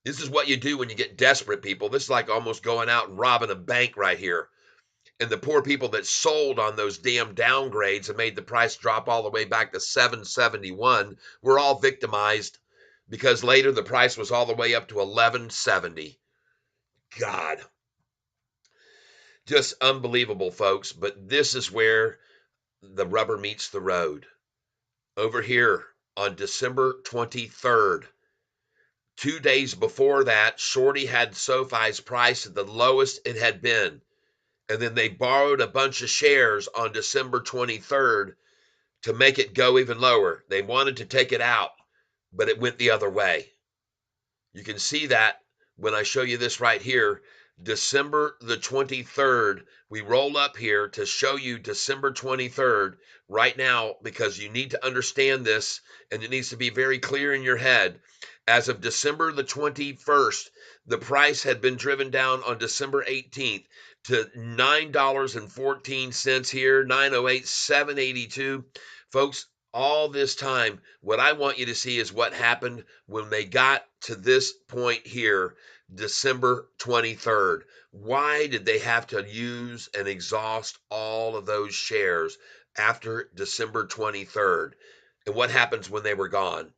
This is what you do when you get desperate, people. This is like almost going out and robbing a bank right here. And the poor people that sold on those damn downgrades and made the price drop all the way back to 771 were all victimized, because later the price was all the way up to 1170. God, just unbelievable, folks. But this is where the rubber meets the road. Over here on December 23rd, 2 days before that, Shorty had Sofi's price at the lowest it had been. And then they borrowed a bunch of shares on December 23rd to make it go even lower. They wanted to take it out, but it went the other way. You can see that when I show you this right here, December the 23rd. We roll up here to show you December 23rd right now, because you need to understand this, and it needs to be very clear in your head. As of December the 21st, the price had been driven down on December 18th to $9.14 here, 908, 782. Folks, all this time, what I want you to see is what happened when they got to this point here, December 23rd. Why did they have to use and exhaust all of those shares after December 23rd? And what happens when they were gone?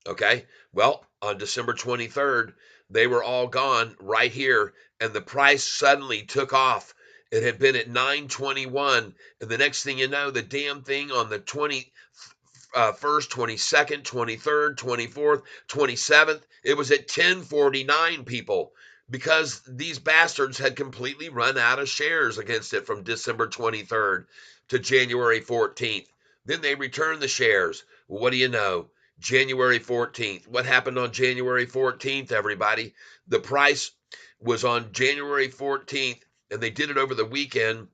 Okay, well, on December 23rd, they were all gone right here, and the price suddenly took off. It had been at 921, and the next thing you know, the damn thing on the 21st, 22nd, 23rd, 24th, 27th, it was at 1049, people, because these bastards had completely run out of shares against it from December 23rd to January 14th. Then they returned the shares. Well, what do you know? January 14th. What happened on January 14th, everybody? The price was on January 14th, and they did it over the weekend.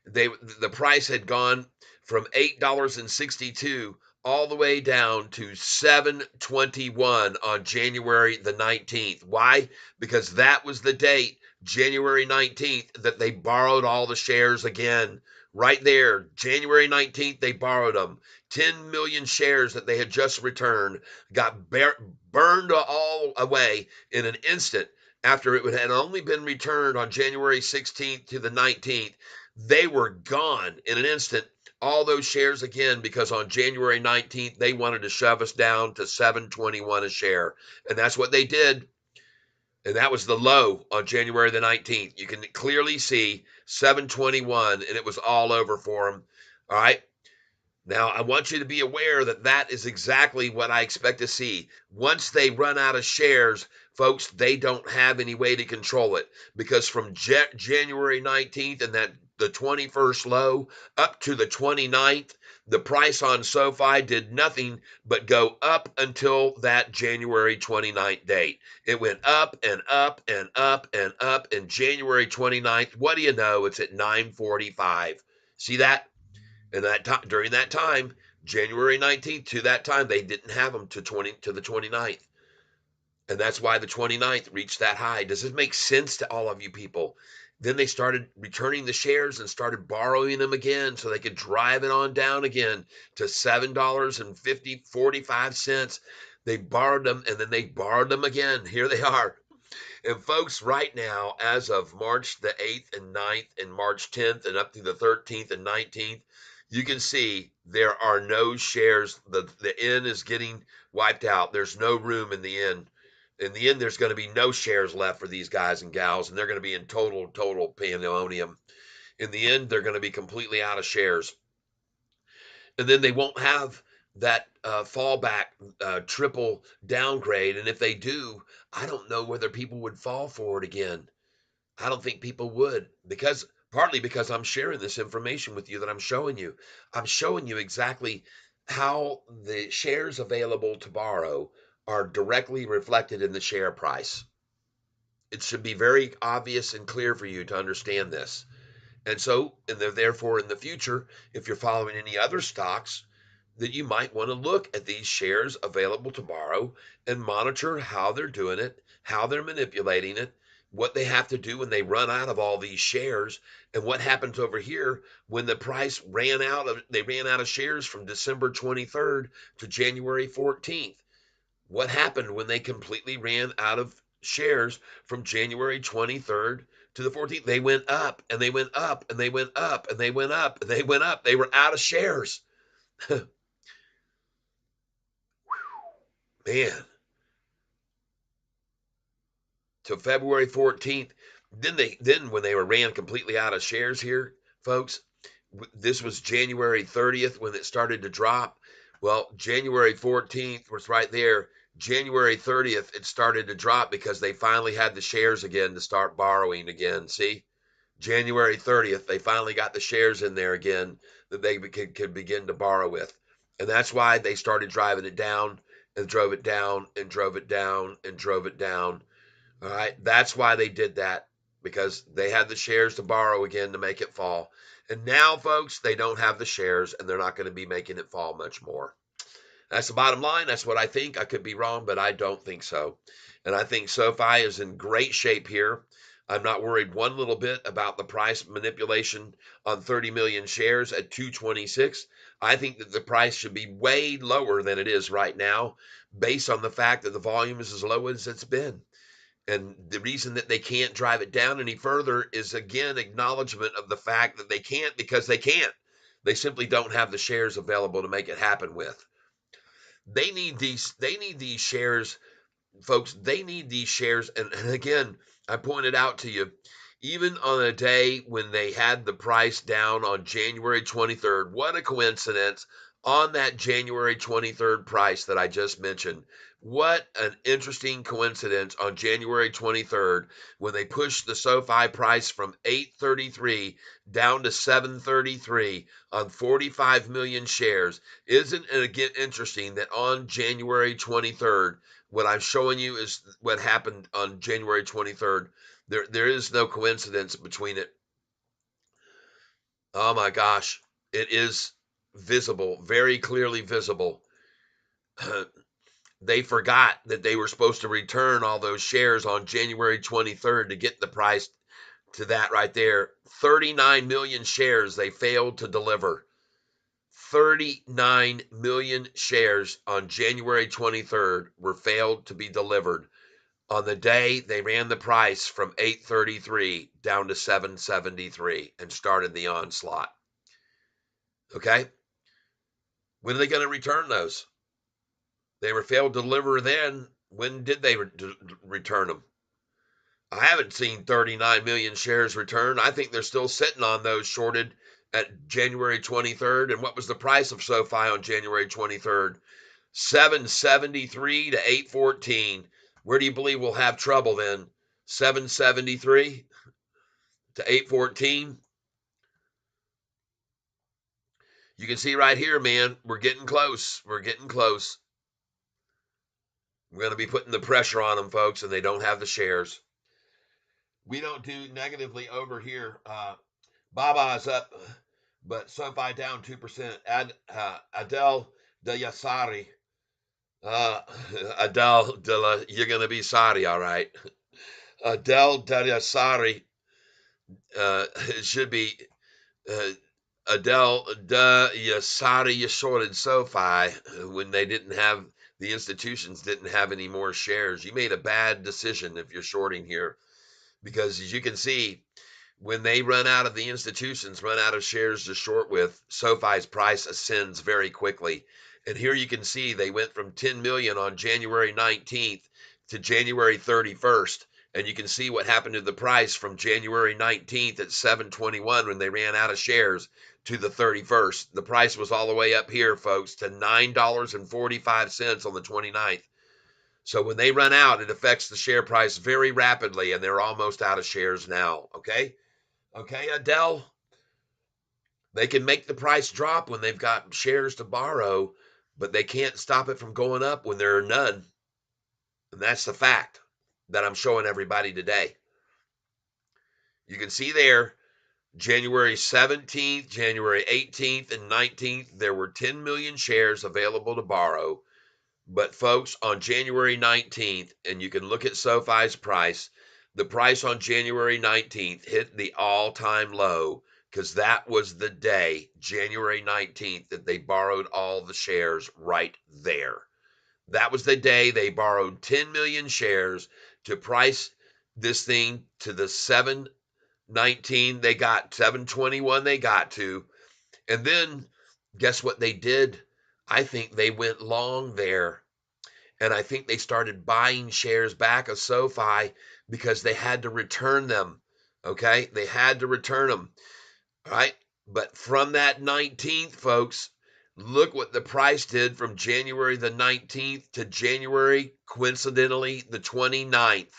The price had gone from $8.62 all the way down to 721 on January the 19th. Why? Because that was the date, January 19th, that they borrowed all the shares again. Right there, January 19th, they borrowed them. 10 million shares that they had just returned got burned all away in an instant. After it had only been returned on January 16th to the 19th, they were gone in an instant, all those shares again, because on January 19th, they wanted to shove us down to 721 a share. And that's what they did. And that was the low on January the 19th. You can clearly see 721, and it was all over for them. All right. Now, I want you to be aware that that is exactly what I expect to see. Once they run out of shares, folks, they don't have any way to control it, because from January 19th and the 21st low up to the 29th, the price on SoFi did nothing but go up until that January 29th date. It went up and up and up and up, and January 29th, what do you know? It's at 945. See that? And during that time, January 19th to that time, they didn't have them to the 29th. And that's why the 29th reached that high. Does this make sense to all of you people? Then they started returning the shares and started borrowing them again so they could drive it on down again to $7.45. They borrowed them and then they borrowed them again. Here they are. And folks, right now, as of March the 8th and 9th and March 10th and up to the 13th and 19th, you can see there are no shares. The N is getting wiped out. There's no room in the N. In the end, there's going to be no shares left for these guys and gals, and they're going to be in total pandemonium. In the end, they're going to be completely out of shares. And then they won't have that fallback triple downgrade. And if they do, I don't know whether people would fall for it again. I don't think people would, because partly because I'm sharing this information with you that I'm showing you. I'm showing you exactly how the shares available to borrow are directly reflected in the share price. It should be very obvious and clear for you to understand this. And so, and therefore, in the future, if you're following any other stocks, that you might want to look at these shares available to borrow and monitor how they're doing it, how they're manipulating it, what they have to do when they run out of all these shares, and what happens over here when the price they ran out of shares from December 23rd to January 14th. What happened when they completely ran out of shares from January 23rd to the 14th? They went up and they went up and they went up and they went up and they went up. They were out of shares. Man, to February 14th. Then when they were ran completely out of shares here, folks, this was January 30th when it started to drop. Well, January 14th was right there. January 30th, it started to drop because they finally had the shares again to start borrowing again. See? January 30th, they finally got the shares in there again that they could begin to borrow with. And that's why they started driving it down and drove it down and drove it down and drove it down. All right. That's why they did that, because they had the shares to borrow again to make it fall. And now, folks, they don't have the shares and they're not going to be making it fall much more. That's the bottom line. That's what I think. I could be wrong, but I don't think so. And I think SoFi is in great shape here. I'm not worried one little bit about the price manipulation on 30 million shares at 226. I think that the price should be way lower than it is right now, based on the fact that the volume is as low as it's been. And the reason that they can't drive it down any further is, again, acknowledgement of the fact that they can't, because they can't. They simply don't have the shares available to make it happen with. They need these shares, folks. They need these shares. And again, I pointed out to you, even on a day when they had the price down on January 23rd, what a coincidence, on that January 23rd price that I just mentioned. What an interesting coincidence on January 23rd when they pushed the SoFi price from 833 down to 733 on 45 million shares. Isn't it again interesting that on January 23rd, what I'm showing you is what happened on January 23rd. There is no coincidence between it. Oh my gosh, it is visible, very clearly visible. They forgot that they were supposed to return all those shares on January 23rd to get the price to that right there. 39 million shares they failed to deliver. 39 million shares on January 23rd were failed to be delivered on the day they ran the price from 833 down to 773 and started the onslaught. Okay? When are they going to return those? They were failed to deliver then. When did they return them? I haven't seen 39 million shares returned. I think they're still sitting on those shorted at January 23rd. And what was the price of SoFi on January 23rd? 773 to 814. Where do you believe we'll have trouble then? 773 to 814. You can see right here, man, we're getting close. We're getting close. We're going to be putting the pressure on them, folks, and they don't have the shares. We don't do negatively over here. Baba is up, but SoFi down 2%. Adele de Yasari. Uh, Adele, you're going to be sorry, all right. Adele de Yasari. It should be uh, Adele de Yasari. You shorted SoFi when they didn't have The institutions didn't have any more shares. You made a bad decision if you're shorting here, because as you can see, when they run out of the institutions, run out of shares to short with, SoFi's price ascends very quickly. And here you can see they went from 10 million on January 19th to January 31st. And you can see what happened to the price from January 19th at 721 when they ran out of shares to the 31st. The price was all the way up here, folks, to $9.45 on the 29th. So when they run out, it affects the share price very rapidly, and they're almost out of shares now. Okay. Okay, Adele, they can make the price drop when they've got shares to borrow, but they can't stop it from going up when there are none. And that's the fact that I'm showing everybody today. You can see there, January 17th, January 18th, and 19th, there were 10 million shares available to borrow. But folks, on January 19th, and you can look at SoFi's price, the price on January 19th hit the all-time low because that was the day, January 19th, that they borrowed all the shares right there. That was the day they borrowed 10 million shares to price this thing to the 719 they got, 721 they got to. And then guess what they did? I think they went long there. And I think they started buying shares back of SoFi because they had to return them. Okay. They had to return them. All right. But from that 19th, folks, look what the price did from January the 19th to January, coincidentally, the 29th.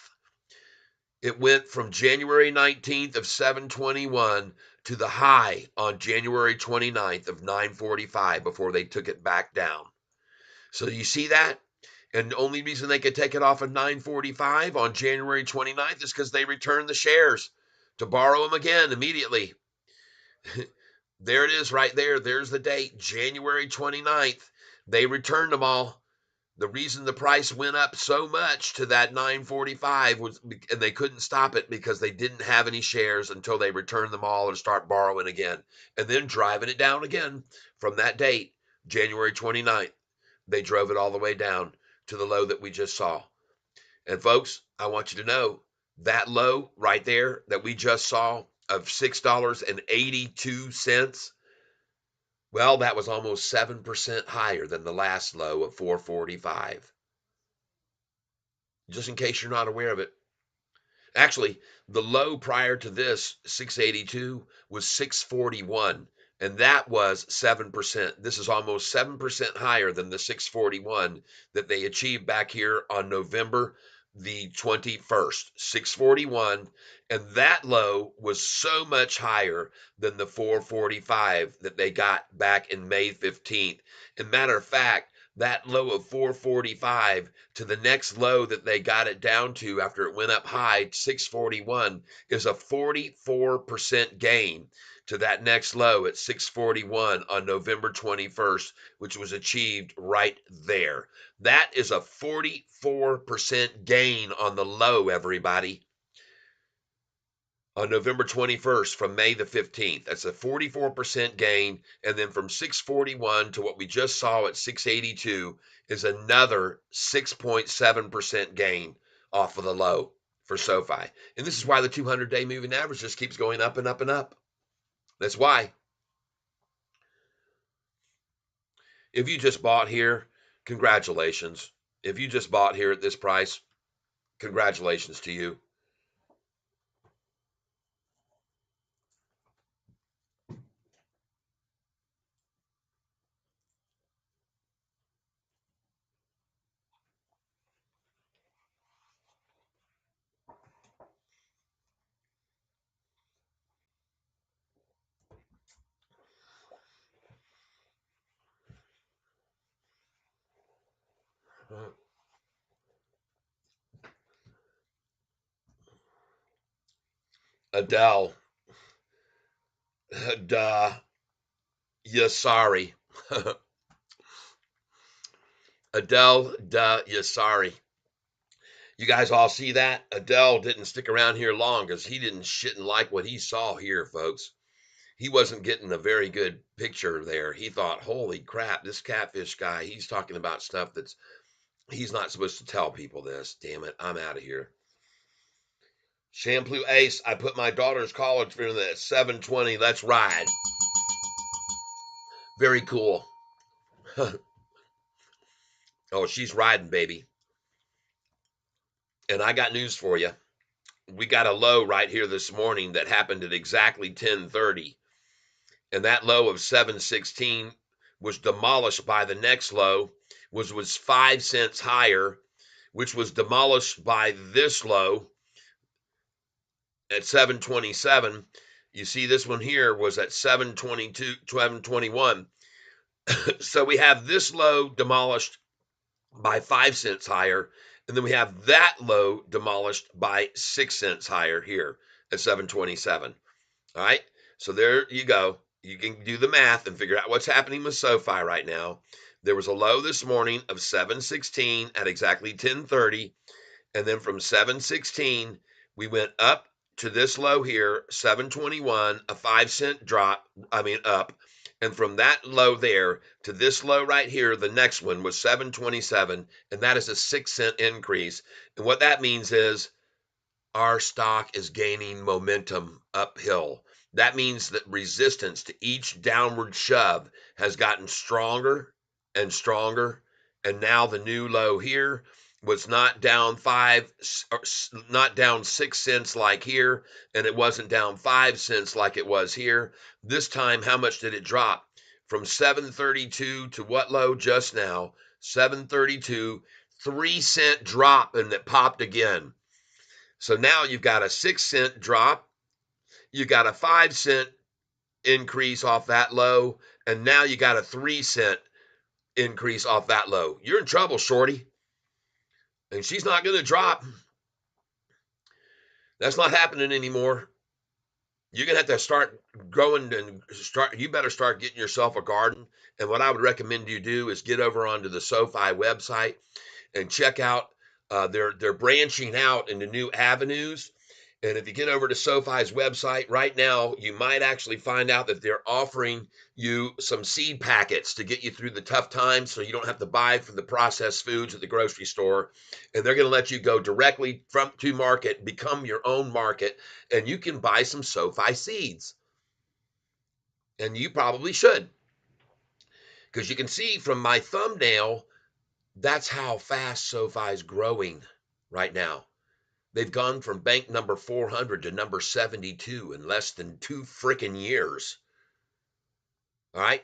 It went from January 19th of 721 to the high on January 29th of 945 before they took it back down. So you see that? And the only reason they could take it off at 945 on January 29th is because they returned the shares to borrow them again immediately. There it is right there. There's the date, January 29th. They returned them all. The reason the price went up so much to that 945 was, and they couldn't stop it because they didn't have any shares until they returned them all and start borrowing again, and then driving it down again from that date, January 29th. They drove it all the way down to the low that we just saw. And folks, I want you to know that low right there that we just saw of $6.82, well, that was almost 7% higher than the last low of 445. Just in case you're not aware of it. Actually, the low prior to this, 682, was 641, and that was 7%. This is almost 7% higher than the 641 that they achieved back here on November the 21st, 641, and that low was so much higher than the 445 that they got back in May 15th. And matter of fact, that low of 445 to the next low that they got it down to after it went up high, 641, is a 44% gain to that next low at 641 on November 21st, which was achieved right there. That is a 44% gain on the low, everybody. On November 21st from May the 15th. That's a 44% gain. And then from 641 to what we just saw at 682 is another 6.7% gain off of the low for SoFi. And this is why the 200-day moving average just keeps going up and up and up. That's why. If you just bought here, congratulations. If you just bought here at this price, congratulations to you. Adele, duh, you sorry. Adele, duh, you sorry. You guys all see that? Adele didn't stick around here long because he didn't like what he saw here, folks. He wasn't getting a very good picture there. He thought, holy crap, this catfish guy, he's talking about stuff that's He's not supposed to tell people this. Damn it. I'm out of here. Shampoo Ace, I put my daughter's college fund at 720. Let's ride. Very cool. Oh, she's riding, baby. And I got news for you. We got a low right here this morning that happened at exactly 10:30, and that low of 716 was demolished by the next low, was 5 cents higher, which was demolished by this low at 727. You see, this one here was at 722, 721. So we have this low demolished by 5 cents higher, and then we have that low demolished by 6 cents higher here at 727. All right. So there you go. You can do the math and figure out what's happening with SoFi right now. There was a low this morning of 716 at exactly 10:30. And then from 716, we went up to this low here, 721, a 5 cent drop, I mean up. And from that low there to this low right here, the next one was 727, and that is a 6 cent increase. And what that means is our stock is gaining momentum uphill. That means that resistance to each downward shove has gotten stronger and stronger. And now the new low here was not down not down 6 cents like here, and it wasn't down 5 cents like it was here. This time, how much did it drop? From 732 to what low just now? 732, 3 cent drop, and it popped again. So now you've got a 6 cent drop, you got a 5 cent increase off that low, and now you got a 3 cent increase off that low. You're in trouble, shorty. And she's not going to drop. That's not happening anymore. You're going to have to start growing and you better start getting yourself a garden. And what I would recommend you do is get over onto the SoFi website and check out. They're branching out into new avenues. And if you get over to SoFi's website right now, you might actually find out that they're offering you some seed packets to get you through the tough times so you don't have to buy from the processed foods at the grocery store. And they're going to let you go directly from to market, become your own market, and you can buy some SoFi seeds. And you probably should, because you can see from my thumbnail, that's how fast SoFi is growing right now. They've gone from bank number 400 to number 72 in less than 2 freaking years. All right.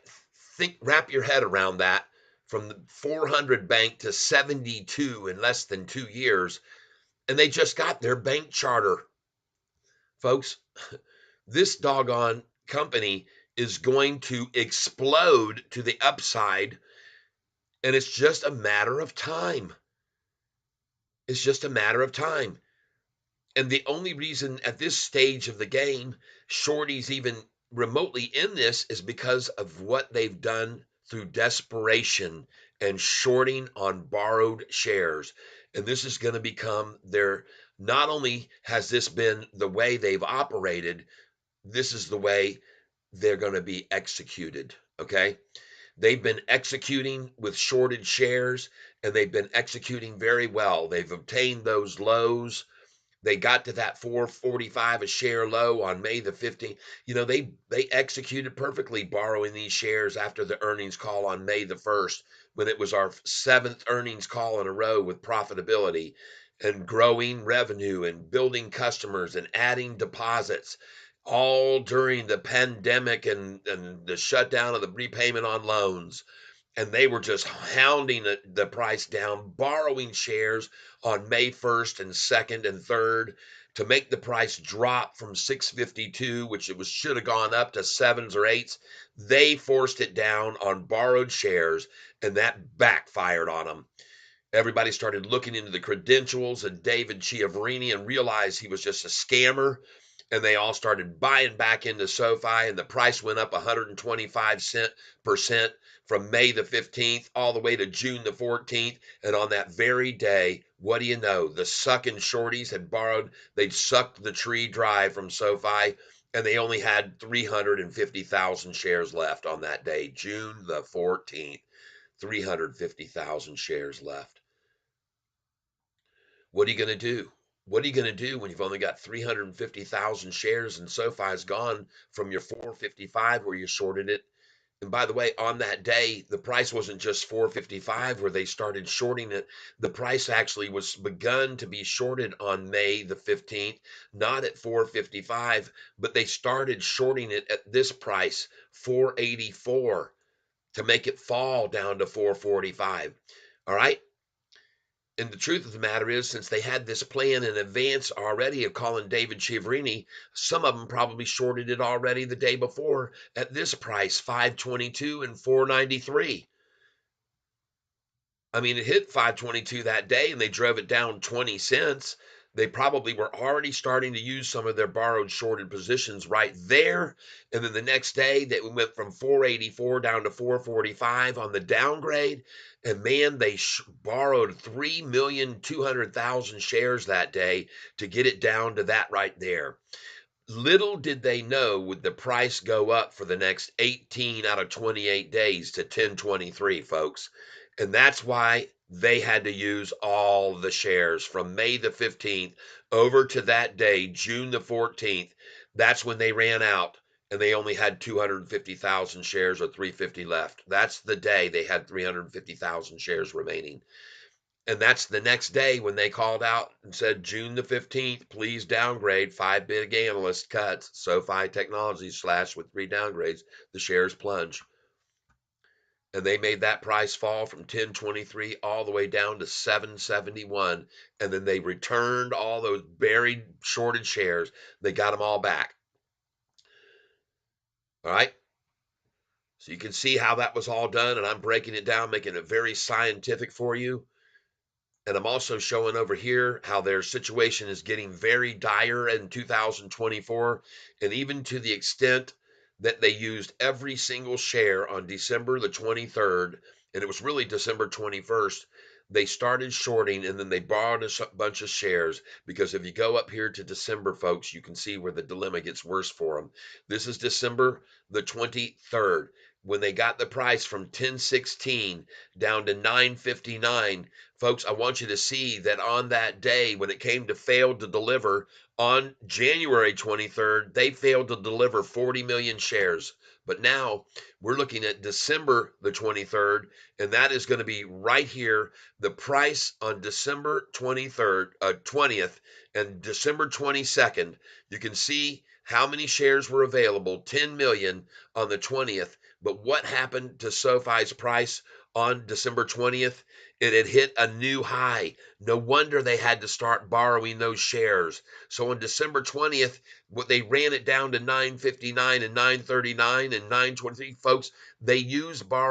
Wrap your head around that. From the 400 bank to 72 in less than 2 years. And they just got their bank charter. Folks, this doggone company is going to explode to the upside. And it's just a matter of time. It's just a matter of time. And the only reason at this stage of the game, Shorty's even remotely in this is because of what they've done through desperation and shorting on borrowed shares. And this is going to become not only has this been the way they've operated, this is the way they're going to be executed. Okay. They've been executing with shorted shares, and they've been executing very well. They've obtained those lows. They got to that 445 a share low on May the 15th. They executed perfectly borrowing these shares after the earnings call on May the 1st, when it was our seventh earnings call in a row with profitability and growing revenue and building customers and adding deposits, all during the pandemic and the shutdown of the repayment on loans. And they were just hounding the price down, borrowing shares on May 1st and 2nd and 3rd to make the price drop from 652, which should have gone up to sevens or eights. They forced it down on borrowed shares, and that backfired on them. Everybody started looking into the credentials of David Chiaverini and realized he was just a scammer. And they all started buying back into SoFi, and the price went up 125% from May the 15th all the way to June the 14th. And on that very day, what do you know? The sucking shorties they'd sucked the tree dry from SoFi, and they only had 350,000 shares left on that day, June the 14th. 350,000 shares left. What are you going to do? What are you going to do when you've only got 350,000 shares and SoFi's gone from your 455 where you shorted it? And by the way, on that day, the price wasn't just 455 where they started shorting it. The price actually was begun to be shorted on May the 15th, not at 455, but they started shorting it at this price, 484, to make it fall down to 445. All right. And the truth of the matter is, since they had this plan in advance already of calling David Chiaverini, some of them probably shorted it already the day before at this price, 522 and 493. I mean, it hit 522 that day and they drove it down 20 cents. They probably were already starting to use some of their borrowed shorted positions right there. And then the next day, they went from 484 down to 445 on the downgrade. And man, they borrowed 3,200,000 shares that day to get it down to that right there. Little did they know would the price go up for the next 18 out of 28 days to 1023, folks. And that's why they had to use all the shares from May the 15th over to that day, June the 14th. That's when they ran out and they only had 250,000 shares or 350 left. That's the day they had 350,000 shares remaining. And that's the next day when they called out and said, June the 15th, please downgrade. 5 big analyst cuts. SoFi Technologies slashed with 3 downgrades. The shares plunge. And they made that price fall from 1023 all the way down to 771. And then they returned all those buried, shorted shares. They got them all back. All right. So you can see how that was all done. And I'm breaking it down, making it very scientific for you. And I'm also showing over here how their situation is getting very dire in 2024, and even to the extent that they used every single share on December the 23rd, and it was really December 21st. They started shorting and then they borrowed a bunch of shares because if you go up here to December, folks, you can see where the dilemma gets worse for them. This is December the 23rd when they got the price from 1016 down to 959. Folks, I want you to see that on that day when it came to failed to deliver on January 23rd, they failed to deliver 40 million shares. But now we're looking at December the 23rd, and that is going to be right here. The price on December 23rd, 20th, and December 22nd, you can see how many shares were available, 10 million on the 20th. But what happened to SoFi's price on December 20th? It had hit a new high. No wonder they had to start borrowing those shares. So on December 20th, they ran it down to 959 and 939 and 923. Folks, they used borrowing